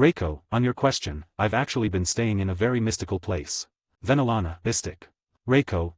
Reiko, on your question, I've actually been staying in a very mystical place. Venelana, mystic. Reiko,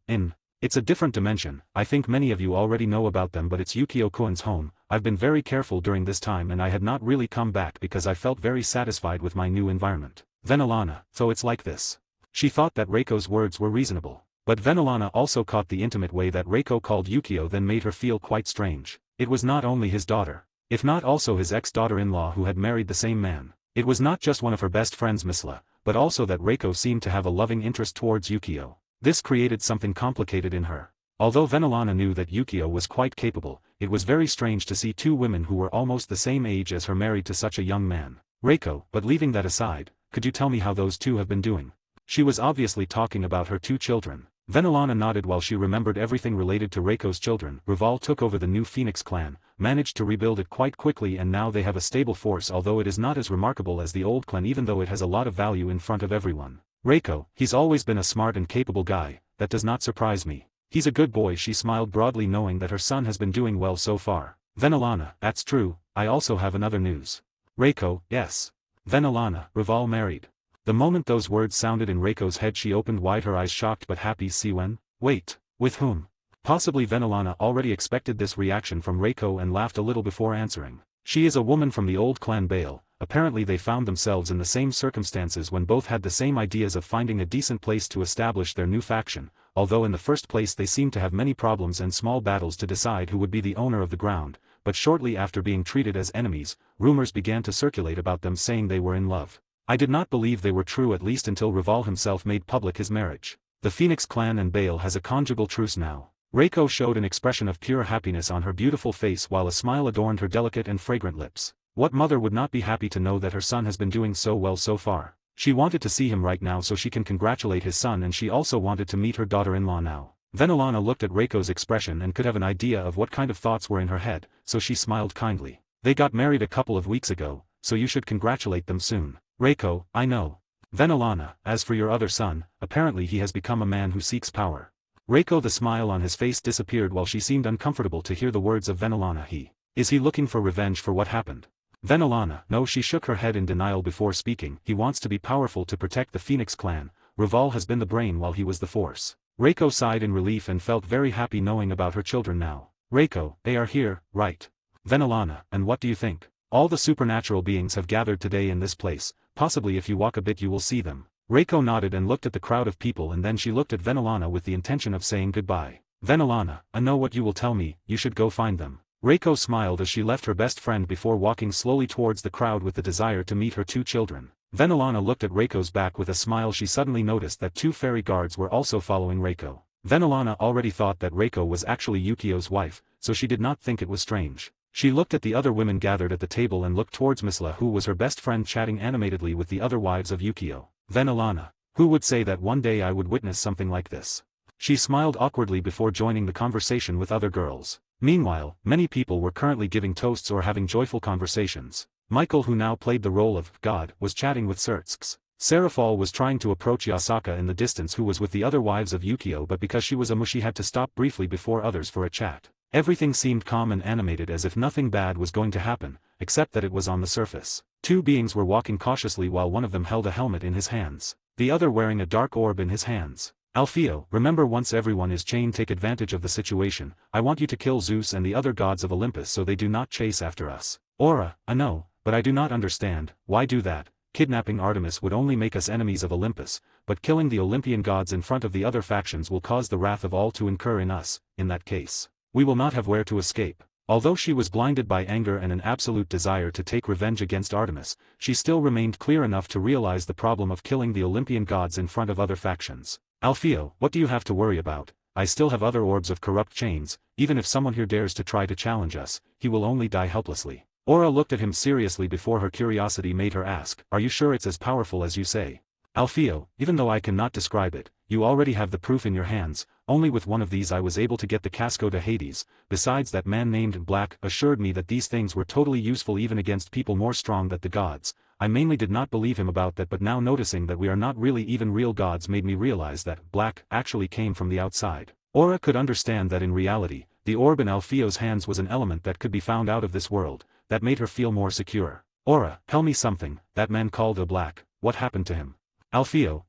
it's a different dimension. I think many of you already know about them, but it's Yukio-kun's home. I've been very careful during this time and I had not really come back because I felt very satisfied with my new environment. Venelana, so it's like this. She thought that Reiko's words were reasonable. But Venelana also caught the intimate way that Reiko called Yukio then made her feel quite strange. It was not only his daughter, if not also his ex-daughter-in-law who had married the same man. It was not just one of her best friends Misla, but also that Reiko seemed to have a loving interest towards Yukio. This created something complicated in her. Although Venelana knew that Yukio was quite capable, it was very strange to see two women who were almost the same age as her married to such a young man. Reiko, but leaving that aside, could you tell me how those two have been doing? She was obviously talking about her two children. Venelana nodded while she remembered everything related to Reiko's children. Rival took over the new Phoenix clan, managed to rebuild it quite quickly and now they have a stable force although it is not as remarkable as the old clan even though it has a lot of value in front of everyone. Reiko, he's always been a smart and capable guy, that does not surprise me. He's a good boy. She smiled broadly knowing that her son has been doing well so far. Venelana, that's true, I also have another news. Reiko, yes. Venelana, Rival married. The moment those words sounded in Reiko's head she opened wide her eyes shocked but happy. Siwen? Wait, with whom? Possibly Venelana already expected this reaction from Reiko and laughed a little before answering. She is a woman from the old clan Bale. Apparently they found themselves in the same circumstances when both had the same ideas of finding a decent place to establish their new faction, although in the first place they seemed to have many problems and small battles to decide who would be the owner of the ground, but shortly after being treated as enemies, rumors began to circulate about them saying they were in love. I did not believe they were true at least until Rival himself made public his marriage. The Phoenix clan and Bale has a conjugal truce now. Reiko showed an expression of pure happiness on her beautiful face while a smile adorned her delicate and fragrant lips. What mother would not be happy to know that her son has been doing so well so far? She wanted to see him right now so she can congratulate his son and she also wanted to meet her daughter-in-law now. Venelana looked at Reiko's expression and could have an idea of what kind of thoughts were in her head, so she smiled kindly. They got married a couple of weeks ago, so you should congratulate them soon. Reiko, I know. Venelana, as for your other son, apparently he has become a man who seeks power. Reiko, the smile on his face disappeared while she seemed uncomfortable to hear the words of Venelana. Is he looking for revenge for what happened? Venelana, no, she shook her head in denial before speaking. He wants to be powerful to protect the Phoenix clan. Rival has been the brain while he was the force. Reiko sighed in relief and felt very happy knowing about her children now. Reiko, they are here, right? Venelana, and what do you think? All the supernatural beings have gathered today in this place, possibly if you walk a bit you will see them. Reiko nodded and looked at the crowd of people and then she looked at Venelana with the intention of saying goodbye. Venelana, I know what you will tell me, you should go find them. Reiko smiled as she left her best friend before walking slowly towards the crowd with the desire to meet her two children. Venelana looked at Reiko's back with a smile. She suddenly noticed that two fairy guards were also following Reiko. Venelana already thought that Reiko was actually Yukio's wife, so she did not think it was strange. She looked at the other women gathered at the table and looked towards Misla who was her best friend chatting animatedly with the other wives of Yukio. Venelana, who would say that one day I would witness something like this? She smiled awkwardly before joining the conversation with other girls. Meanwhile, many people were currently giving toasts or having joyful conversations. Michael, who now played the role of God, was chatting with Sertsks. Serafal was trying to approach Yasaka in the distance who was with the other wives of Yukio, but because she was a she had to stop briefly before others for a chat. Everything seemed calm and animated as if nothing bad was going to happen, except that it was on the surface. Two beings were walking cautiously while one of them held a helmet in his hands, the other wearing a dark orb in his hands. Alfeo, remember once everyone is chained, take advantage of the situation. I want you to kill Zeus and the other gods of Olympus so they do not chase after us. Aura, I know, but I do not understand, why do that? Kidnapping Artemis would only make us enemies of Olympus, but killing the Olympian gods in front of the other factions will cause the wrath of all to incur in us. In that case, we will not have where to escape. Although she was blinded by anger and an absolute desire to take revenge against Artemis, she still remained clear enough to realize the problem of killing the Olympian gods in front of other factions. Alfeo, what do you have to worry about? I still have other orbs of corrupt chains. Even if someone here dares to try to challenge us, he will only die helplessly. Aura looked at him seriously before her curiosity made her ask, are you sure it's as powerful as you say? Alfeo, even though I cannot describe it, you already have the proof in your hands. Only with one of these I was able to get the Casco to Hades. Besides, that man named Black assured me that these things were totally useful even against people more strong than the gods. I mainly did not believe him about that, but now noticing that we are not really even real gods made me realize that Black actually came from the outside. Aura could understand that in reality, the orb in Alfeo's hands was an element that could be found out of this world. That made her feel more secure. Aura, tell me something, that man called a Black, what happened to him? Alfeo,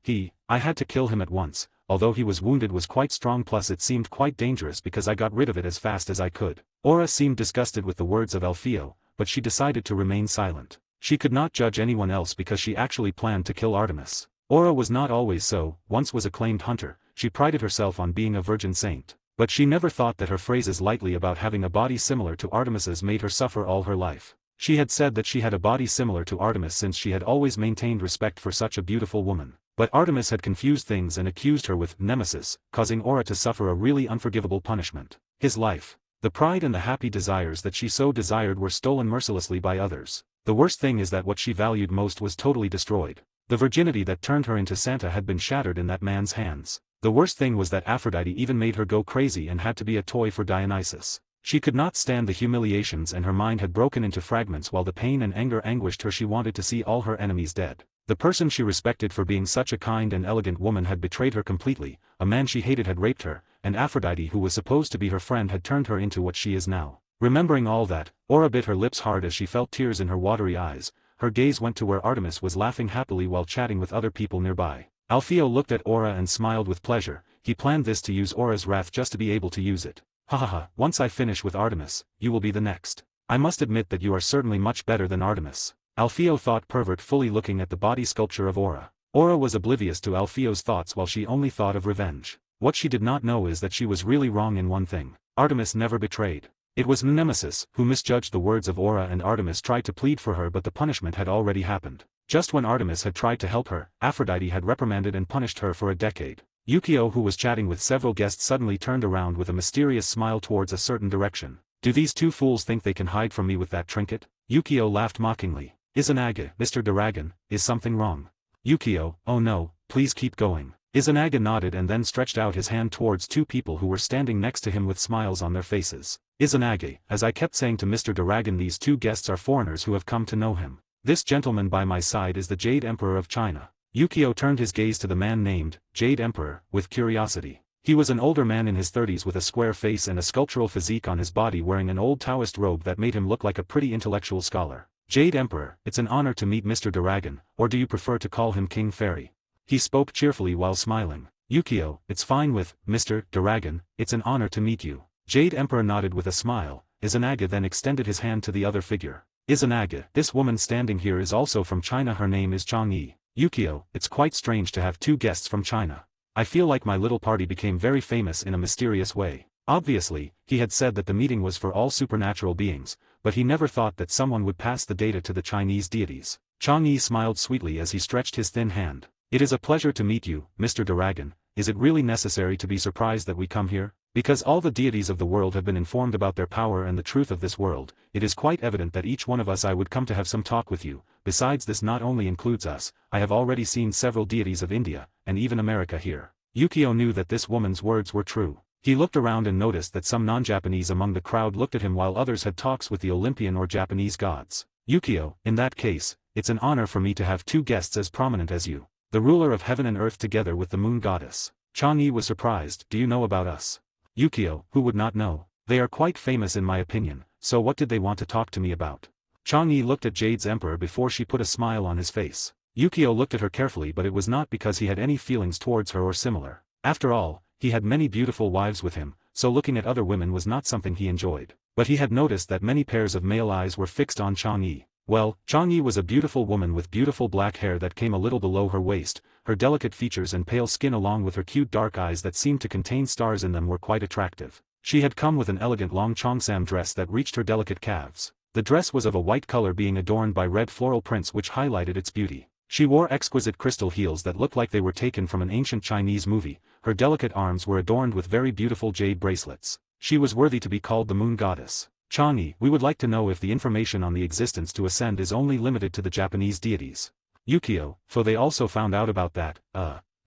I had to kill him at once, although he was wounded was quite strong plus it seemed quite dangerous because I got rid of it as fast as I could. Aura seemed disgusted with the words of Alfeo, but she decided to remain silent. She could not judge anyone else because she actually planned to kill Artemis. Aura was not always so, once was acclaimed hunter, she prided herself on being a virgin saint. But she never thought that her phrases lightly about having a body similar to Artemis's made her suffer all her life. She had said that she had a body similar to Artemis since she had always maintained respect for such a beautiful woman. But Artemis had confused things and accused her with nemesis, causing Aura to suffer a really unforgivable punishment. His life, the pride and the happy desires that she so desired were stolen mercilessly by others. The worst thing is that what she valued most was totally destroyed. The virginity that turned her into Santa had been shattered in that man's hands. The worst thing was that Aphrodite even made her go crazy and had to be a toy for Dionysus. She could not stand the humiliations and her mind had broken into fragments while the pain and anger anguished her. She wanted to see all her enemies dead. The person she respected for being such a kind and elegant woman had betrayed her completely, a man she hated had raped her, and Aphrodite who was supposed to be her friend had turned her into what she is now. Remembering all that, Aura bit her lips hard as she felt tears in her watery eyes. Her gaze went to where Artemis was laughing happily while chatting with other people nearby. Alfeo looked at Aura and smiled with pleasure. He planned this to use Aura's wrath just to be able to use it. Ha ha ha, once I finish with Artemis, you will be the next. I must admit that you are certainly much better than Artemis. Alfeo thought, pervert fully looking at the body sculpture of Aura. Aura was oblivious to Alfeo's thoughts while she only thought of revenge. What she did not know is that she was really wrong in one thing. Artemis never betrayed. It was Nemesis who misjudged the words of Aura and Artemis tried to plead for her but the punishment had already happened. Just when Artemis had tried to help her, Aphrodite had reprimanded and punished her for a decade. Yukio who was chatting with several guests suddenly turned around with a mysterious smile towards a certain direction. Do these two fools think they can hide from me with that trinket? Yukio laughed mockingly. Izanagi, Mr. Dragon, is something wrong? Yukio, oh no, please keep going. Izanagi nodded and then stretched out his hand towards two people who were standing next to him with smiles on their faces. Izanagi, as I kept saying to Mr. Dragon, these two guests are foreigners who have come to know him. This gentleman by my side is the Jade Emperor of China. Yukio turned his gaze to the man named Jade Emperor, with curiosity. He was an older man in his 30s with a square face and a sculptural physique on his body, wearing an old Taoist robe that made him look like a pretty intellectual scholar. Jade Emperor, it's an honor to meet Mr. Dragon, or do you prefer to call him King Fairy? He spoke cheerfully while smiling. Yukio, it's fine with Mr. Dragon, it's an honor to meet you. Jade Emperor nodded with a smile. Izanagi then extended his hand to the other figure. Izanagi, this woman standing here is also from China, her name is Chang'e. Yukio, it's quite strange to have two guests from China. I feel like my little party became very famous in a mysterious way. Obviously, he had said that the meeting was for all supernatural beings, but he never thought that someone would pass the data to the Chinese deities. Chang'e smiled sweetly as he stretched his thin hand. It is a pleasure to meet you, Mr. Dragon. Is it really necessary to be surprised that we come here? Because all the deities of the world have been informed about their power and the truth of this world, it is quite evident that each one of us I would come to have some talk with you. Besides, this not only includes us, I have already seen several deities of India, and even America here. Yukio knew that this woman's words were true. He looked around and noticed that some non-Japanese among the crowd looked at him while others had talks with the Olympian or Japanese gods. Yukio, in that case, it's an honor for me to have two guests as prominent as you. The ruler of heaven and earth together with the moon goddess. Chang'e was surprised. Do you know about us? Yukio, who would not know? They are quite famous in my opinion, so what did they want to talk to me about? Chang'e looked at Jade's Emperor before she put a smile on his face. Yukio looked at her carefully, but it was not because he had any feelings towards her or similar. After all, he had many beautiful wives with him, so looking at other women was not something he enjoyed. But he had noticed that many pairs of male eyes were fixed on Chang'e. Well, Chang'e was a beautiful woman with beautiful black hair that came a little below her waist. Her delicate features and pale skin along with her cute dark eyes that seemed to contain stars in them were quite attractive. She had come with an elegant long cheongsam dress that reached her delicate calves. The dress was of a white color being adorned by red floral prints which highlighted its beauty. She wore exquisite crystal heels that looked like they were taken from an ancient Chinese movie. Her delicate arms were adorned with very beautiful jade bracelets. She was worthy to be called the moon goddess. Chang'e, we would like to know if the information on the existence to ascend is only limited to the Japanese deities. Yukio, for they also found out about that.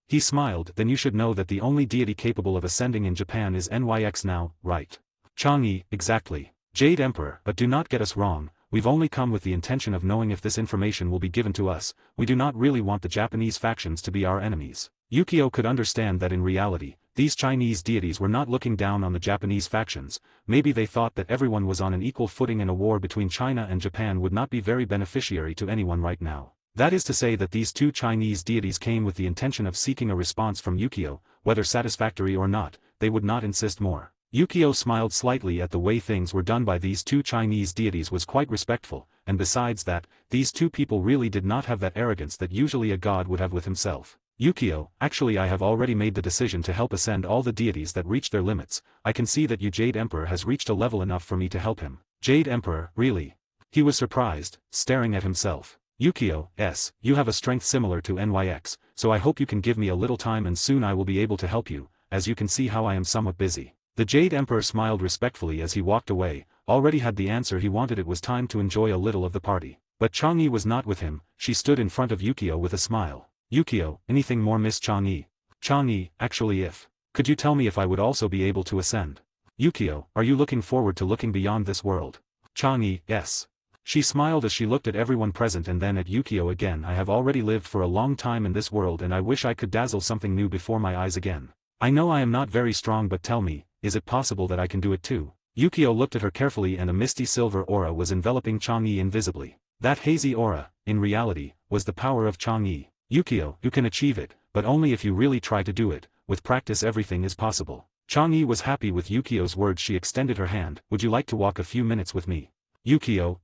He smiled. Then you should know that the only deity capable of ascending in Japan is NYX now, right? Chang'e, exactly. Jade Emperor, but do not get us wrong, we've only come with the intention of knowing if this information will be given to us. We do not really want the Japanese factions to be our enemies. Yukio could understand that in reality, These Chinese deities were not looking down on the Japanese factions. Maybe they thought that everyone was on an equal footing and a war between China and Japan would not be very beneficiary to anyone right now. That is to say that these two Chinese deities came with the intention of seeking a response from Yukio, whether satisfactory or not, they would not insist more. Yukio smiled slightly at the way things were done by these two Chinese deities was quite respectful, and besides that, these two people really did not have that arrogance that usually a god would have with himself. Yukio, actually I have already made the decision to help ascend all the deities that reach their limits. I can see that Jade Emperor has reached a level enough for me to help him. Jade Emperor, really? He was surprised, staring at himself. Yukio, yes, you have a strength similar to NYX, so I hope you can give me a little time and soon I will be able to help you, as you can see how I am somewhat busy. The Jade Emperor smiled respectfully as he walked away, already had the answer he wanted. It was time to enjoy a little of the party. But Chang'e was not with him, she stood in front of Yukio with a smile. Yukio, anything more Miss Chang'e? Chang'e, actually could you tell me if I would also be able to ascend? Yukio, are you looking forward to looking beyond this world? Chang'e, yes. She smiled as she looked at everyone present and then at Yukio again. I have already lived for a long time in this world and I wish I could dazzle something new before my eyes again. I know I am not very strong but tell me, is it possible that I can do it too? Yukio looked at her carefully and a misty silver aura was enveloping Chang'e invisibly. That hazy aura, in reality, was the power of Chang'e. Yukio, you can achieve it, but only if you really try to do it. With practice everything is possible. Chang'e was happy with Yukio's words. She extended her hand. Would you like to walk a few minutes with me? Yukio,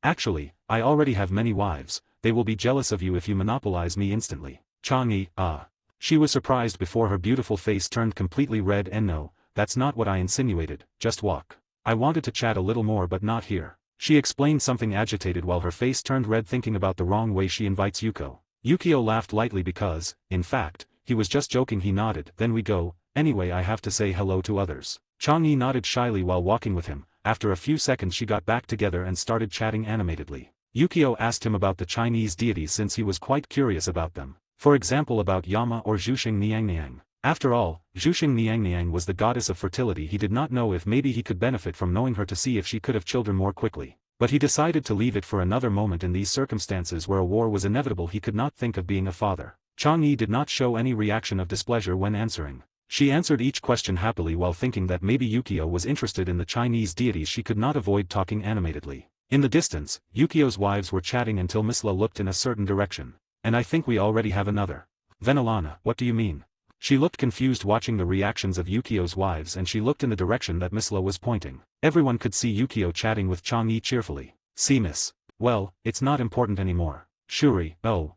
actually, I already have many wives, they will be jealous of you if you monopolize me instantly. Chang'e, She was surprised before her beautiful face turned completely red and no, that's not what I insinuated, just walk. I wanted to chat a little more but not here. She explained something agitated while her face turned red thinking about the wrong way she invites Yuko. Yukio laughed lightly because, in fact, he was just joking. He nodded. Then we go, anyway I have to say hello to others. Chang'e nodded shyly while walking with him. After a few seconds she got back together and started chatting animatedly. Yukio asked him about the Chinese deities since he was quite curious about them. For example about Yama or Zhuxing Niangniang. After all, Zhuxing Niangniang was the goddess of fertility. He did not know if maybe he could benefit from knowing her to see if she could have children more quickly. But he decided to leave it for another moment. In these circumstances where a war was inevitable he could not think of being a father. Chang'e did not show any reaction of displeasure when answering. She answered each question happily while thinking that maybe Yukio was interested in the Chinese deities. She could not avoid talking animatedly. In the distance, Yukio's wives were chatting until Misla looked in a certain direction. And I think we already have another. Venelana, what do you mean? She looked confused watching the reactions of Yukio's wives and she looked in the direction that Misla was pointing. Everyone could see Yukio chatting with Chang'e cheerfully. Miss. Well, it's not important anymore. Shuri, oh.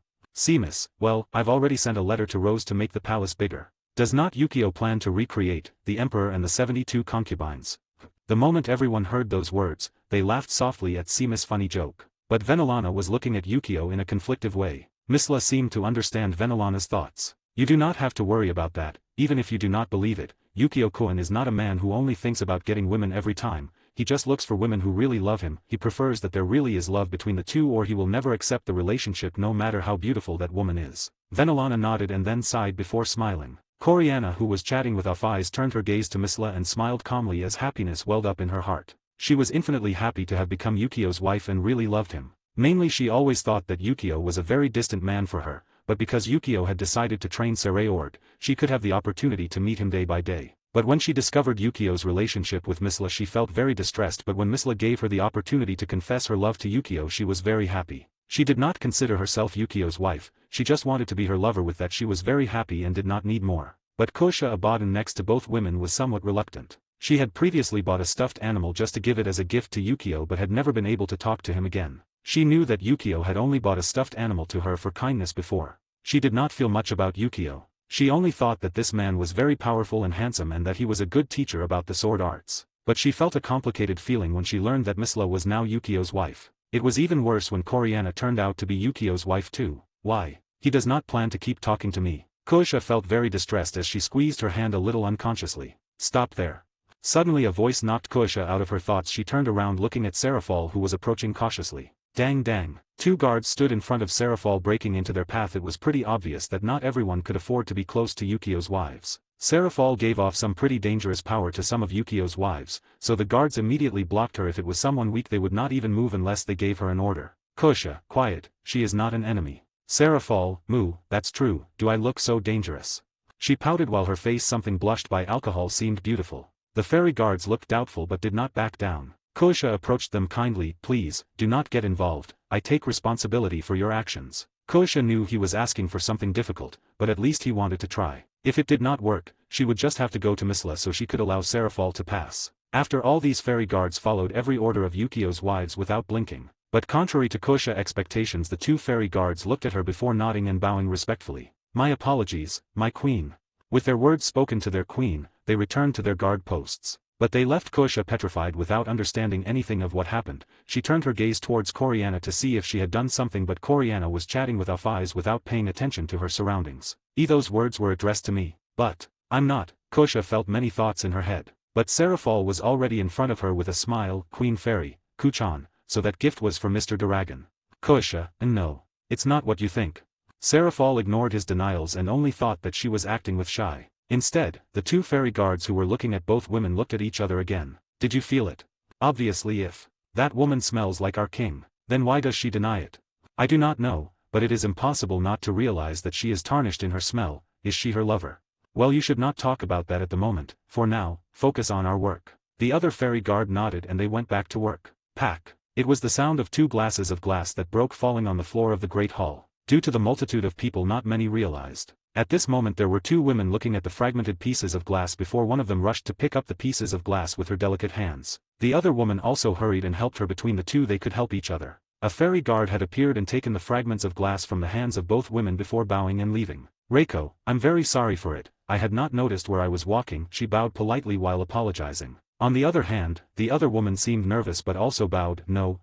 Miss, well, I've already sent a letter to Rose to make the palace bigger. Does not Yukio plan to recreate the emperor and the 72 concubines? The moment everyone heard those words, they laughed softly at Miss' funny joke. But Venelana was looking at Yukio in a conflictive way. Misla seemed to understand Venelana's thoughts. You do not have to worry about that, even if you do not believe it. Yukio-kun is not a man who only thinks about getting women every time, he just looks for women who really love him. He prefers that there really is love between the two or he will never accept the relationship no matter how beautiful that woman is. Venelana nodded and then sighed before smiling. Coriana, who was chatting with off eyes, turned her gaze to Misla and smiled calmly as happiness welled up in her heart. She was infinitely happy to have become Yukio's wife and really loved him. Mainly she always thought that Yukio was a very distant man for her, but because Yukio had decided to train Sereord, she could have the opportunity to meet him day by day. But when she discovered Yukio's relationship with Misla she felt very distressed, but when Misla gave her the opportunity to confess her love to Yukio she was very happy. She did not consider herself Yukio's wife, she just wanted to be her lover. With that she was very happy and did not need more. But Kosha Abadan next to both women was somewhat reluctant. She had previously bought a stuffed animal just to give it as a gift to Yukio but had never been able to talk to him again. She knew that Yukio had only bought a stuffed animal to her for kindness before. She did not feel much about Yukio. She only thought that this man was very powerful and handsome and that he was a good teacher about the sword arts. But she felt a complicated feeling when she learned that Misla was now Yukio's wife. It was even worse when Coriana turned out to be Yukio's wife too. Why? He does not plan to keep talking to me. Kosha felt very distressed as she squeezed her hand a little unconsciously. Stop there. Suddenly a voice knocked Kosha out of her thoughts. She turned around looking at Serafal who was approaching cautiously. Dang dang. Two guards stood in front of Serafal breaking into their path. It was pretty obvious that not everyone could afford to be close to Yukio's wives. Serafal gave off some pretty dangerous power to some of Yukio's wives, so the guards immediately blocked her. If it was someone weak they would not even move unless they gave her an order. Kosha, quiet, she is not an enemy. Serafal, moo, that's true, do I look so dangerous? She pouted while her face, something blushed by alcohol, seemed beautiful. The fairy guards looked doubtful but did not back down. Koisha approached them kindly. Please, do not get involved, I take responsibility for your actions. Koisha knew he was asking for something difficult, but at least he wanted to try. If it did not work, she would just have to go to Misla so she could allow Serafall to pass. After all, these fairy guards followed every order of Yukio's wives without blinking. But contrary to Koisha expectations, the two fairy guards looked at her before nodding and bowing respectfully. My apologies, my queen. With their words spoken to their queen, they returned to their guard posts. But they left Koisha petrified without understanding anything of what happened. She turned her gaze towards Coriana to see if she had done something, but Coriana was chatting with Alphys without paying attention to her surroundings. Those words were addressed to me. But I'm not. Koisha felt many thoughts in her head. But Serafall was already in front of her with a smile. Queen Fairy, Kuchan, so that gift was for Mr. Dragon. Koisha, and no. It's not what you think. Serafall ignored his denials and only thought that she was acting with shy. Instead, the two fairy guards who were looking at both women looked at each other again. Did you feel it? Obviously, if that woman smells like our king, then why does she deny it? I do not know, but it is impossible not to realize that she is tarnished in her smell. Is she her lover? Well, you should not talk about that at the moment. For now, focus on our work. The other fairy guard nodded and they went back to work. Pack. It was the sound of two glasses of glass that broke, falling on the floor of the great hall. Due to the multitude of people, not many realized. At this moment there were two women looking at the fragmented pieces of glass before one of them rushed to pick up the pieces of glass with her delicate hands. The other woman also hurried and helped her. Between the two they could help each other. A fairy guard had appeared and taken the fragments of glass from the hands of both women before bowing and leaving. Reiko, I'm very sorry for it, I had not noticed where I was walking. She bowed politely while apologizing. On the other hand, the other woman seemed nervous but also bowed. No,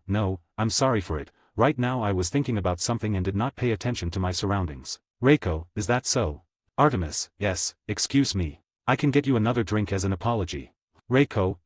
I'm sorry for it. Right now I was thinking about something and did not pay attention to my surroundings. Reiko, is that so? Artemis, yes, excuse me. I can get you another drink as an apology. Reiko,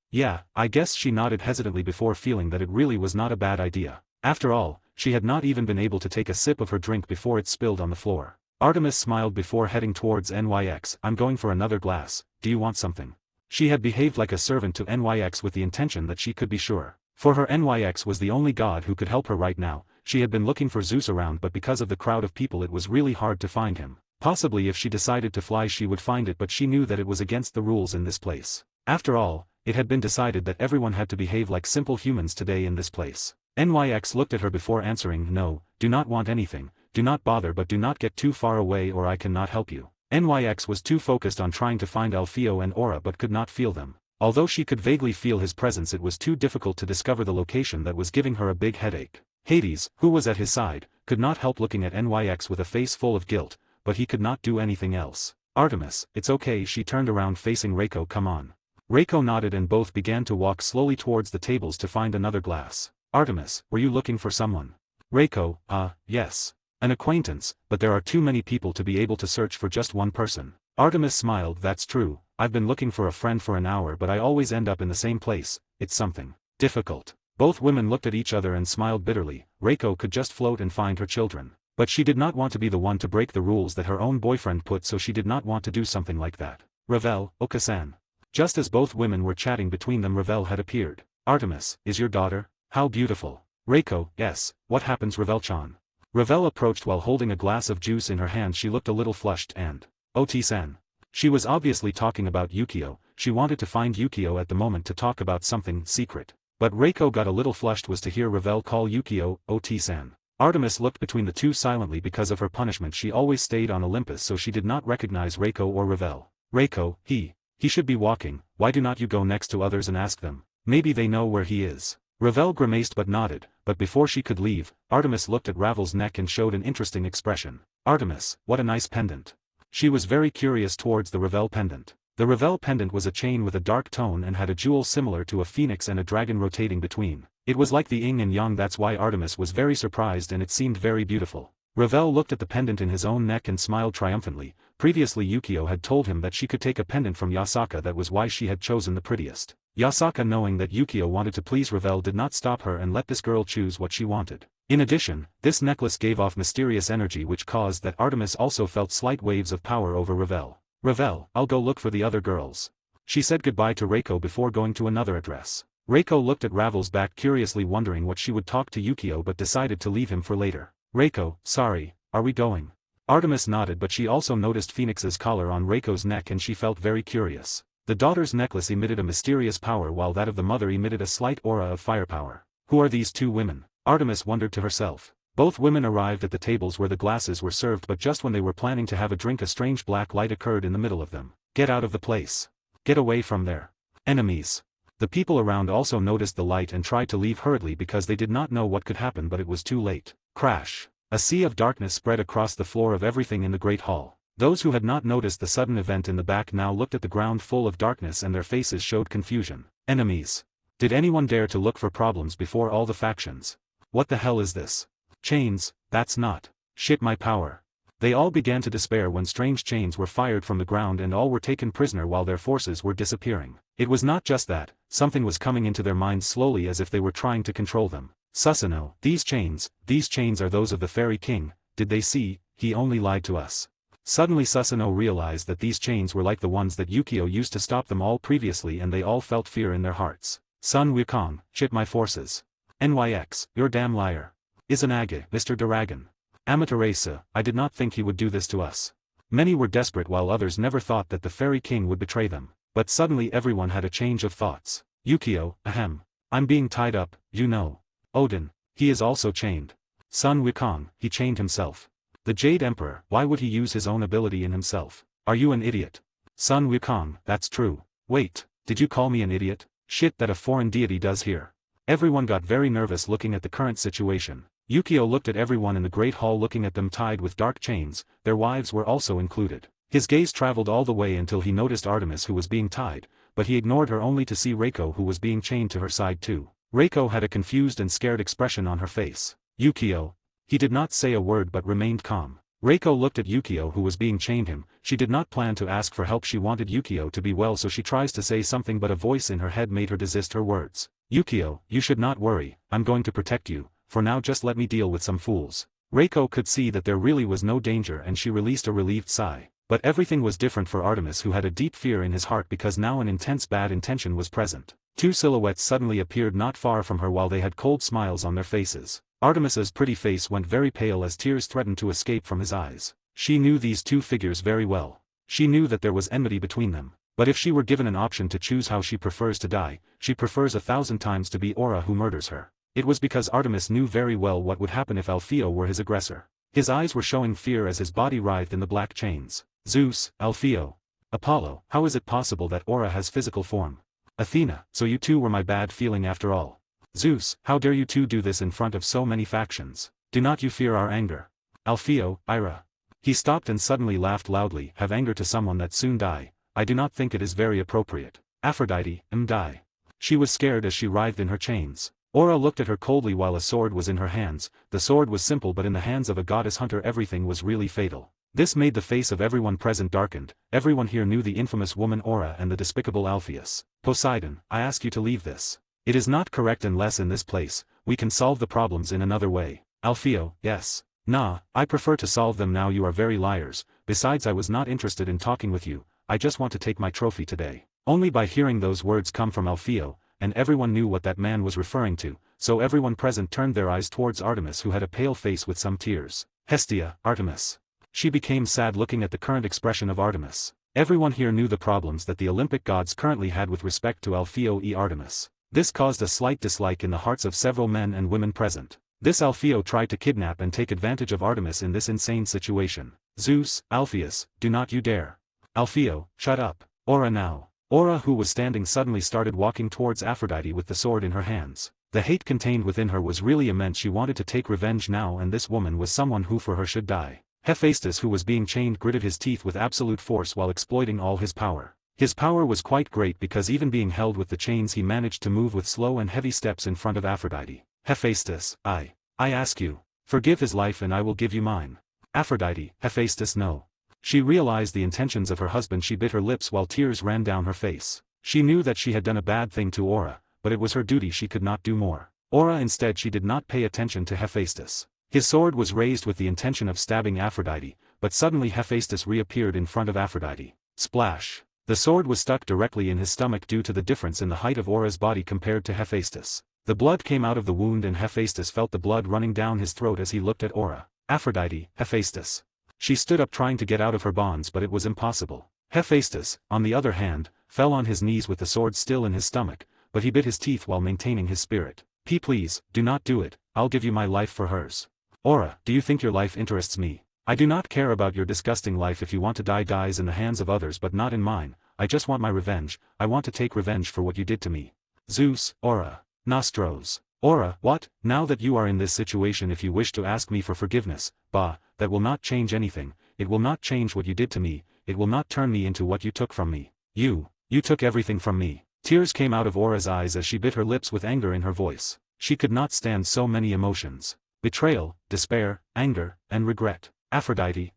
yeah, I guess she nodded hesitantly before feeling that it really was not a bad idea. After all, she had not even been able to take a sip of her drink before it spilled on the floor. Artemis smiled before heading towards NYX. I'm going for another glass, do you want something? She had behaved like a servant to NYX with the intention that she could be sure. For her, NYX was the only god who could help her right now. She had been looking for Zeus around, but because of the crowd of people it was really hard to find him. Possibly if she decided to fly she would find it, but she knew that it was against the rules in this place. After all, it had been decided that everyone had to behave like simple humans today in this place. NYX looked at her before answering. No, do not want anything, do not bother, but do not get too far away or I cannot help you. NYX was too focused on trying to find Alfeo and Aura but could not feel them. Although she could vaguely feel his presence, it was too difficult to discover the location that was giving her a big headache. Hades, who was at his side, could not help looking at NYX with a face full of guilt, but he could not do anything else. Artemis, it's okay. She turned around facing Reiko. Come on. Reiko nodded and both began to walk slowly towards the tables to find another glass. Artemis, were you looking for someone? Reiko, yes. An acquaintance, but there are too many people to be able to search for just one person. Artemis smiled. That's true, I've been looking for a friend for an hour but I always end up in the same place. It's something difficult. Both women looked at each other and smiled bitterly. Reiko could just float and find her children. But she did not want to be the one to break the rules that her own boyfriend put, so she did not want to do something like that. Ravel, Okasan. Just as both women were chatting between them, Ravel had appeared. Artemis, is your daughter? How beautiful. Reiko, yes, what happens Ravel-chan? Ravel approached while holding a glass of juice in her hand. She looked a little flushed and, Ot-san. She was obviously talking about Yukio. She wanted to find Yukio at the moment to talk about something secret. But Reiko got a little flushed was to hear Ravel call Yukio, Ot-san. Artemis looked between the two silently. Because of her punishment she always stayed on Olympus, so she did not recognize Reiko or Ravel. Reiko, he should be walking. Why do not you go next to others and ask them? Maybe they know where he is. Ravel grimaced but nodded, but before she could leave, Artemis looked at Ravel's neck and showed an interesting expression. Artemis, what a nice pendant. She was very curious towards the Ravel pendant. The Ravel pendant was a chain with a dark tone and had a jewel similar to a phoenix and a dragon rotating between. It was like the yin and yang. That's why Artemis was very surprised and it seemed very beautiful. Ravel looked at the pendant in his own neck and smiled triumphantly. Previously Yukio had told him that she could take a pendant from Yasaka, that was why she had chosen the prettiest. Yasaka, knowing that Yukio wanted to please Ravel, did not stop her and let this girl choose what she wanted. In addition, this necklace gave off mysterious energy which caused that Artemis also felt slight waves of power over Ravel. Ravel, I'll go look for the other girls. She said goodbye to Reiko before going to another address. Reiko looked at Ravel's back curiously, wondering what she would talk to Yukio, but decided to leave him for later. Reiko, sorry, are we going? Artemis nodded, but she also noticed Phoenix's collar on Reiko's neck and she felt very curious. The daughter's necklace emitted a mysterious power while that of the mother emitted a slight aura of firepower. Who are these two women? Artemis wondered to herself. Both women arrived at the tables where the glasses were served, but just when they were planning to have a drink a strange black light occurred in the middle of them. Get out of the place. Get away from there. Enemies. The people around also noticed the light and tried to leave hurriedly because they did not know what could happen, but it was too late. Crash. A sea of darkness spread across the floor of everything in the great hall. Those who had not noticed the sudden event in the back now looked at the ground full of darkness and their faces showed confusion. Enemies. Did anyone dare to look for problems before all the factions? What the hell is this? Chains, that's not. Shit, my power. They all began to despair when strange chains were fired from the ground and all were taken prisoner while their forces were disappearing. It was not just that, something was coming into their minds slowly as if they were trying to control them. Susanoo, these chains are those of the Fairy King. Did they see? He only lied to us. Suddenly Susanoo realized that these chains were like the ones that Yukio used to stop them all previously, and they all felt fear in their hearts. Sun Wukong, shit my forces. NYX, you're damn liar. Izanagi, Mr. Dragon. Amaterasu, I did not think he would do this to us. Many were desperate while others never thought that the Fairy King would betray them. But suddenly everyone had a change of thoughts. Yukio, ahem. I'm being tied up, you know. Odin, he is also chained. Sun Wukong, he chained himself. The Jade Emperor, why would he use his own ability in himself? Are you an idiot? Sun Wukong, that's true. Wait, did you call me an idiot? Shit, that a foreign deity does here. Everyone got very nervous looking at the current situation. Yukio looked at everyone in the great hall looking at them tied with dark chains, their wives were also included. His gaze traveled all the way until he noticed Artemis who was being tied, but he ignored her only to see Reiko who was being chained to her side too. Reiko had a confused and scared expression on her face. Yukio. He did not say a word but remained calm. Reiko looked at Yukio who was being chained him. She did not plan to ask for help, she wanted Yukio to be well, so she tries to say something but a voice in her head made her desist her words. Yukio, you should not worry, I'm going to protect you, for now just let me deal with some fools. Reiko could see that there really was no danger and she released a relieved sigh. But everything was different for Artemis, who had a deep fear in his heart because now an intense bad intention was present. Two silhouettes suddenly appeared not far from her while they had cold smiles on their faces. Artemis's pretty face went very pale as tears threatened to escape from his eyes. She knew these two figures very well. She knew that there was enmity between them. But if she were given an option to choose how she prefers to die, she prefers 1,000 times to be Aura who murders her. It was because Artemis knew very well what would happen if Alfeo were his aggressor. His eyes were showing fear as his body writhed in the black chains. Zeus, Alfeo. Apollo, how is it possible that Aura has physical form? Athena, so you two were my bad feeling after all. Zeus, how dare you two do this in front of so many factions? Do not you fear our anger? Alfeo, Ira. He stopped and suddenly laughed loudly. Have anger to someone that soon die. I do not think it is very appropriate. Aphrodite, die. She was scared as she writhed in her chains. Aura looked at her coldly while a sword was in her hands. The sword was simple, but in the hands of a goddess hunter everything was really fatal. This made the face of everyone present darkened. Everyone here knew the infamous woman Aura and the despicable Alpheus. Poseidon, I ask you to leave this. It is not correct unless in this place, we can solve the problems in another way. Alfeo, yes. Nah, I prefer to solve them now. You are very liars. Besides, I was not interested in talking with you. I just want to take my trophy today. Only by hearing those words come from Alfeo, and everyone knew what that man was referring to, so everyone present turned their eyes towards Artemis, who had a pale face with some tears. Hestia, Artemis. She became sad looking at the current expression of Artemis. Everyone here knew the problems that the Olympic gods currently had with respect to Alfeo Artemis. This caused a slight dislike in the hearts of several men and women present. This Alfeo tried to kidnap and take advantage of Artemis in this insane situation. Zeus, Alpheus, do not you dare. Alfeo, shut up. Aura now. Aura, who was standing, suddenly started walking towards Aphrodite with the sword in her hands. The hate contained within her was really immense. She wanted to take revenge now, and this woman was someone who for her should die. Hephaestus, who was being chained, gritted his teeth with absolute force while exploiting all his power. His power was quite great because even being held with the chains he managed to move with slow and heavy steps in front of Aphrodite. Hephaestus, I ask you, forgive his life and I will give you mine. Aphrodite, Hephaestus, no. She realized the intentions of her husband. She bit her lips while tears ran down her face. She knew that she had done a bad thing to Aura, but it was her duty. She could not do more. Aura instead, she did not pay attention to Hephaestus. His sword was raised with the intention of stabbing Aphrodite, but suddenly Hephaestus reappeared in front of Aphrodite. Splash! The sword was stuck directly in his stomach due to the difference in the height of Aura's body compared to Hephaestus. The blood came out of the wound and Hephaestus felt the blood running down his throat as he looked at Aura. Aphrodite, Hephaestus. She stood up trying to get out of her bonds but it was impossible. Hephaestus, on the other hand, fell on his knees with the sword still in his stomach, but he bit his teeth while maintaining his spirit. Please, do not do it, I'll give you my life for hers. Aura, do you think your life interests me? I do not care about your disgusting life. If you want to die, dies in the hands of others but not in mine. I just want my revenge. I want to take revenge for what you did to me. Zeus, Aura. Nostros. Aura, what? Now that you are in this situation, if you wish to ask me for forgiveness, bah, that will not change anything. It will not change what you did to me. It will not turn me into what you took from me. You took everything from me. Tears came out of Aura's eyes as she bit her lips with anger in her voice. She could not stand so many emotions. Betrayal, despair, anger, and regret. Aphrodite,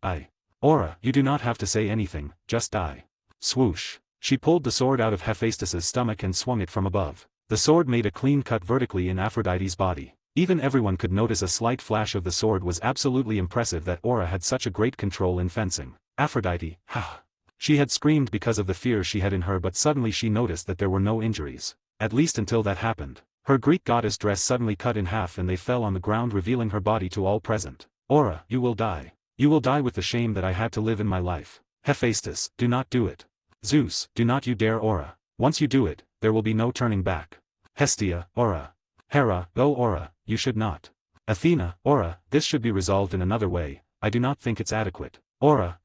Aura, you do not have to say anything, just die. Swoosh. She pulled the sword out of Hephaestus's stomach and swung it from above. The sword made a clean cut vertically in Aphrodite's body. Even everyone could notice a slight flash of the sword. Was absolutely impressive that Aura had such a great control in fencing. Aphrodite, She had screamed because of the fear she had in her, but suddenly she noticed that there were no injuries. At least until that happened. Her Greek goddess dress suddenly cut in half and they fell on the ground, revealing her body to all present. Aura, you will die. You will die with the shame that I had to live in my life. Hephaestus, do not do it. Zeus, do not you dare. Aura. Once you do it, there will be no turning back. Hestia, Aura. Hera, oh Aura, you should not. Athena, Aura, this should be resolved in another way. I do not think it's adequate. Aura,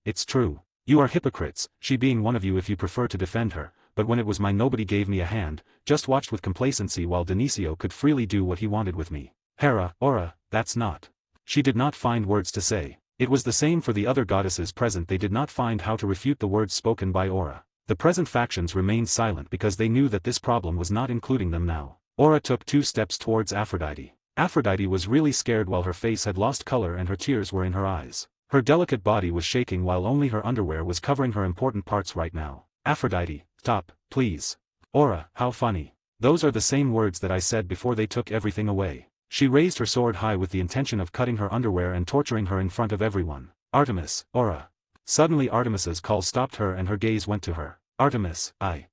it's true. You are hypocrites, she being one of you. If you prefer to defend her, but when it was mine nobody gave me a hand, just watched with complacency while Denisio could freely do what he wanted with me. Hera, Aura, that's not. She did not find words to say. It was the same for the other goddesses present. They did not find how to refute the words spoken by Aura. The present factions remained silent because they knew that this problem was not including them now. Aura took 2 steps towards Aphrodite. Aphrodite was really scared while her face had lost color and her tears were in her eyes. Her delicate body was shaking while only her underwear was covering her important parts right now. Aphrodite, stop, please. Aura, how funny. Those are the same words that I said before they took everything away. She raised her sword high with the intention of cutting her underwear and torturing her in front of everyone. Artemis, Aura. Suddenly Artemis's call stopped her and her gaze went to her. Artemis, I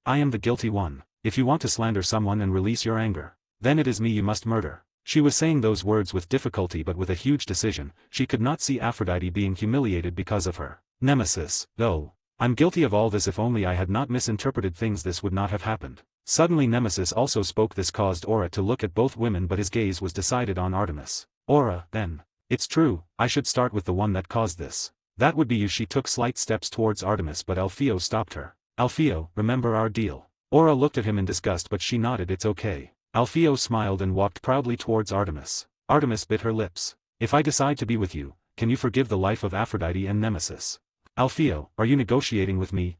am the guilty one. If you want to slander someone and release your anger, then it is me you must murder. She was saying those words with difficulty but with a huge decision. She could not see Aphrodite being humiliated because of her. Nemesis, though. I'm guilty of all this. If only I had not misinterpreted things, this would not have happened. Suddenly Nemesis also spoke. This caused Aura to look at both women, but his gaze was decided on Artemis. Aura, then. It's true, I should start with the one that caused this. That would be you. She took slight steps towards Artemis but Alpheo stopped her. Alpheo, remember our deal. Aura looked at him in disgust but she nodded. It's okay. Alpheo smiled and walked proudly towards Artemis. Artemis bit her lips. If I decide to be with you, can you forgive the life of Aphrodite and Nemesis? Alpheo, are you negotiating with me?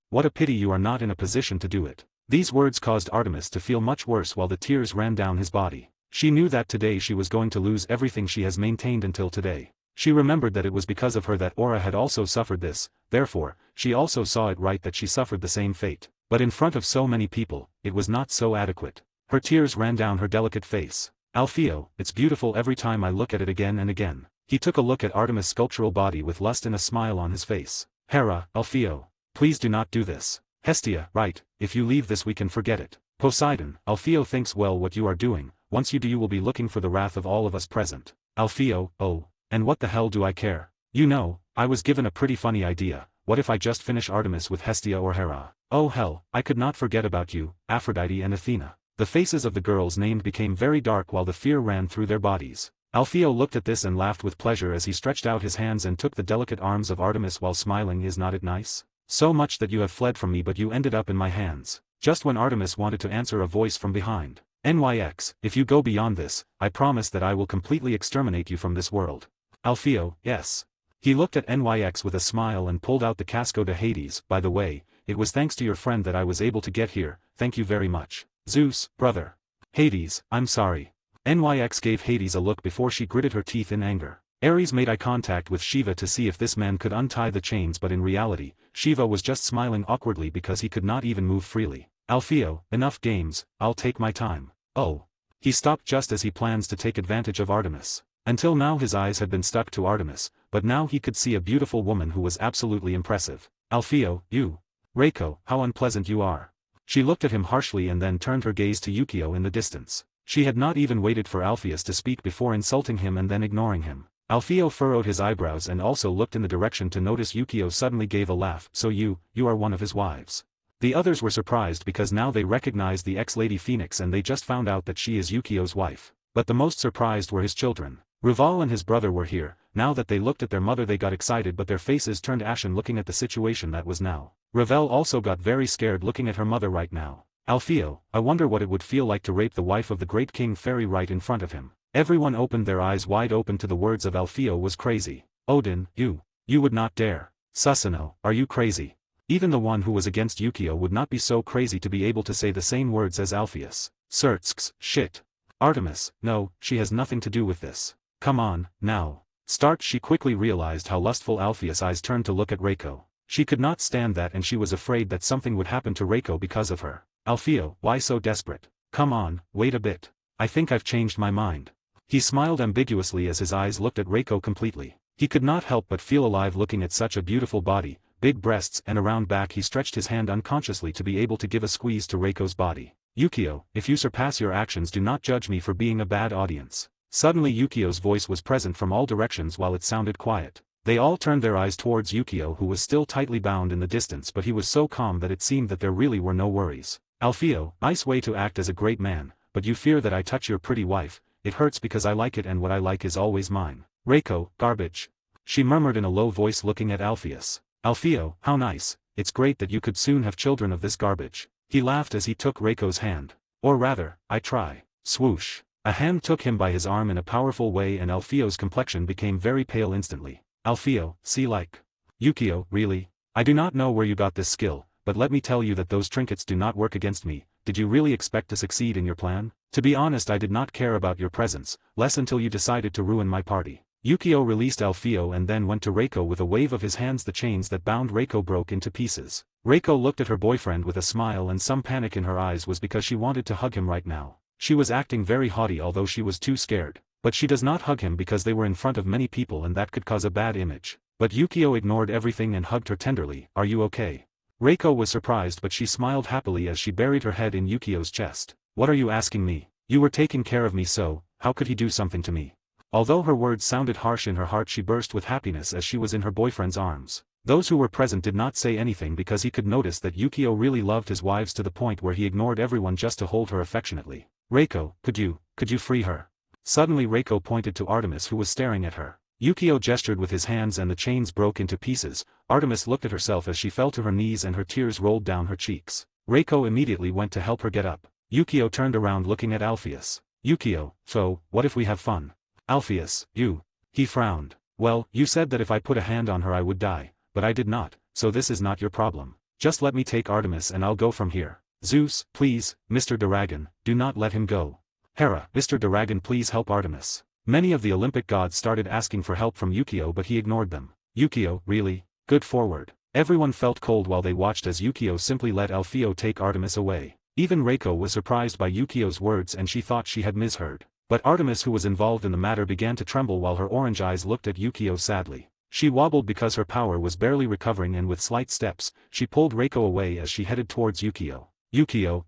What a pity you are not in a position to do it. These words caused Artemis to feel much worse while the tears ran down his body. She knew that today she was going to lose everything she has maintained until today. She remembered that it was because of her that Aura had also suffered this, therefore, she also saw it right that she suffered the same fate. But in front of so many people, it was not so adequate. Her tears ran down her delicate face. Alpheo, it's beautiful every time I look at it again and again. He took a look at Artemis' sculptural body with lust and a smile on his face. Hera, Alpheo, please do not do this. Hestia, right, if you leave this we can forget it. Poseidon, Alpheo thinks well what you are doing. Once you do you will be looking for the wrath of all of us present. Alpheo, oh, and what the hell do I care? You know, I was given a pretty funny idea. What if I just finish Artemis with Hestia or Hera? Oh hell, I could not forget about you, Aphrodite and Athena. The faces of the girls named became very dark while the fear ran through their bodies. Alpheo looked at this and laughed with pleasure as he stretched out his hands and took the delicate arms of Artemis while smiling. Is not it nice? So much that you have fled from me but you ended up in my hands. Just when Artemis wanted to answer, a voice from behind. NYX, if you go beyond this, I promise that I will completely exterminate you from this world. Alpheo, yes. He looked at NYX with a smile and pulled out the casco to Hades. By the way, it was thanks to your friend that I was able to get here, thank you very much. Zeus, brother. Hades, I'm sorry. NYX gave Hades a look before she gritted her teeth in anger. Ares made eye contact with Shiva to see if this man could untie the chains, but in reality, Shiva was just smiling awkwardly because he could not even move freely. Alpheo, enough games, I'll take my time. Oh. He stopped just as he plans to take advantage of Artemis. Until now his eyes had been stuck to Artemis, but now he could see a beautiful woman who was absolutely impressive. Alpheo, you. Reiko, how unpleasant you are. She looked at him harshly and then turned her gaze to Yukio in the distance. She had not even waited for Alpheus to speak before insulting him and then ignoring him. Alfio furrowed his eyebrows and also looked in the direction to notice Yukio suddenly gave a laugh. So you are one of his wives. The others were surprised because now they recognized the ex-Lady Phoenix and they just found out that she is Yukio's wife. But the most surprised were his children. Ruval and his brother were here. Now that they looked at their mother they got excited but their faces turned ashen looking at the situation that was now. Ravel also got very scared looking at her mother right now. Alfio, I wonder what it would feel like to rape the wife of the great King Fairy right in front of him. Everyone opened their eyes wide open to the words of Alfio was crazy. Odin, you would not dare. Susanoo, are you crazy? Even the one who was against Yukio would not be so crazy to be able to say the same words as Alpheus. Sertsks, shit. Artemis, no, she has nothing to do with this. Come on, now. Start. She quickly realized how lustful Alpheus' eyes turned to look at Reiko. She could not stand that and she was afraid that something would happen to Reiko because of her. Alfio, why so desperate? Come on, wait a bit. I think I've changed my mind. He smiled ambiguously as his eyes looked at Reiko completely. He could not help but feel alive looking at such a beautiful body, big breasts and a round back. He stretched his hand unconsciously to be able to give a squeeze to Reiko's body. Yukio, if you surpass your actions do not judge me for being a bad audience. Suddenly Yukio's voice was present from all directions while it sounded quiet. They all turned their eyes towards Yukio who was still tightly bound in the distance but he was so calm that it seemed that there really were no worries. Alfio, nice way to act as a great man, but you fear that I touch your pretty wife. It hurts because I like it and what I like is always mine. Reiko, garbage. She murmured in a low voice looking at Alpheus. Alfio, how nice, it's great that you could soon have children of this garbage. He laughed as he took Reiko's hand. Or rather, I try. Swoosh. A hand took him by his arm in a powerful way and Alfio's complexion became very pale instantly. Alfio, see like. Yukio, really? I do not know where you got this skill, but let me tell you that those trinkets do not work against me. Did you really expect to succeed in your plan? To be honest I did not care about your presence, less until you decided to ruin my party. Yukio released Alfio and then went to Reiko with a wave of his hands. The chains that bound Reiko broke into pieces. Reiko looked at her boyfriend with a smile and some panic in her eyes was because she wanted to hug him right now. She was acting very haughty although she was too scared. But she does not hug him because they were in front of many people and that could cause a bad image. But Yukio ignored everything and hugged her tenderly. Are you okay? Reiko was surprised but she smiled happily as she buried her head in Yukio's chest. What are you asking me? You were taking care of me so, how could he do something to me? Although her words sounded harsh in her heart she burst with happiness as she was in her boyfriend's arms. Those who were present did not say anything because he could notice that Yukio really loved his wives to the point where he ignored everyone just to hold her affectionately. Reiko, could you free her? Suddenly Reiko pointed to Artemis who was staring at her. Yukio gestured with his hands and the chains broke into pieces. Artemis looked at herself as she fell to her knees and her tears rolled down her cheeks. Reiko immediately went to help her get up. Yukio turned around looking at Alpheus. Yukio, so, what if we have fun? Alpheus, you. He frowned. Well, you said that if I put a hand on her I would die, but I did not, so this is not your problem. Just let me take Artemis and I'll go from here. Zeus, please, Mr. Dragon, do not let him go. Hera, Mr. Dragon please help Artemis. Many of the Olympic gods started asking for help from Yukio but he ignored them. Yukio, really? Good forward. Everyone felt cold while they watched as Yukio simply let Alfio take Artemis away. Even Reiko was surprised by Yukio's words and she thought she had misheard. But Artemis who was involved in the matter began to tremble while her orange eyes looked at Yukio sadly. She wobbled because her power was barely recovering and with slight steps, she pulled Reiko away as she headed towards Yukio. Yukio,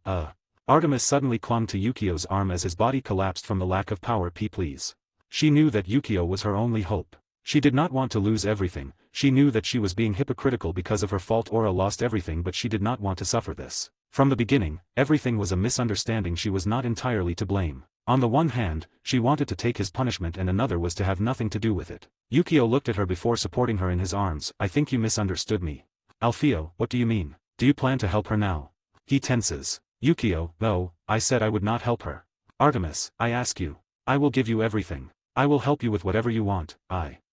Artemis suddenly clung to Yukio's arm as his body collapsed from the lack of power. Please. She knew that Yukio was her only hope. She did not want to lose everything. She knew that she was being hypocritical because of her fault. Aura lost everything but she did not want to suffer this. From the beginning, everything was a misunderstanding. She was not entirely to blame. On the one hand, she wanted to take his punishment and another was to have nothing to do with it. Yukio looked at her before supporting her in his arms. I think you misunderstood me. Alfio, what do you mean? Do you plan to help her now? He tenses. Yukio, no, I said I would not help her. Artemis, I ask you. I will give you everything. I will help you with whatever you want.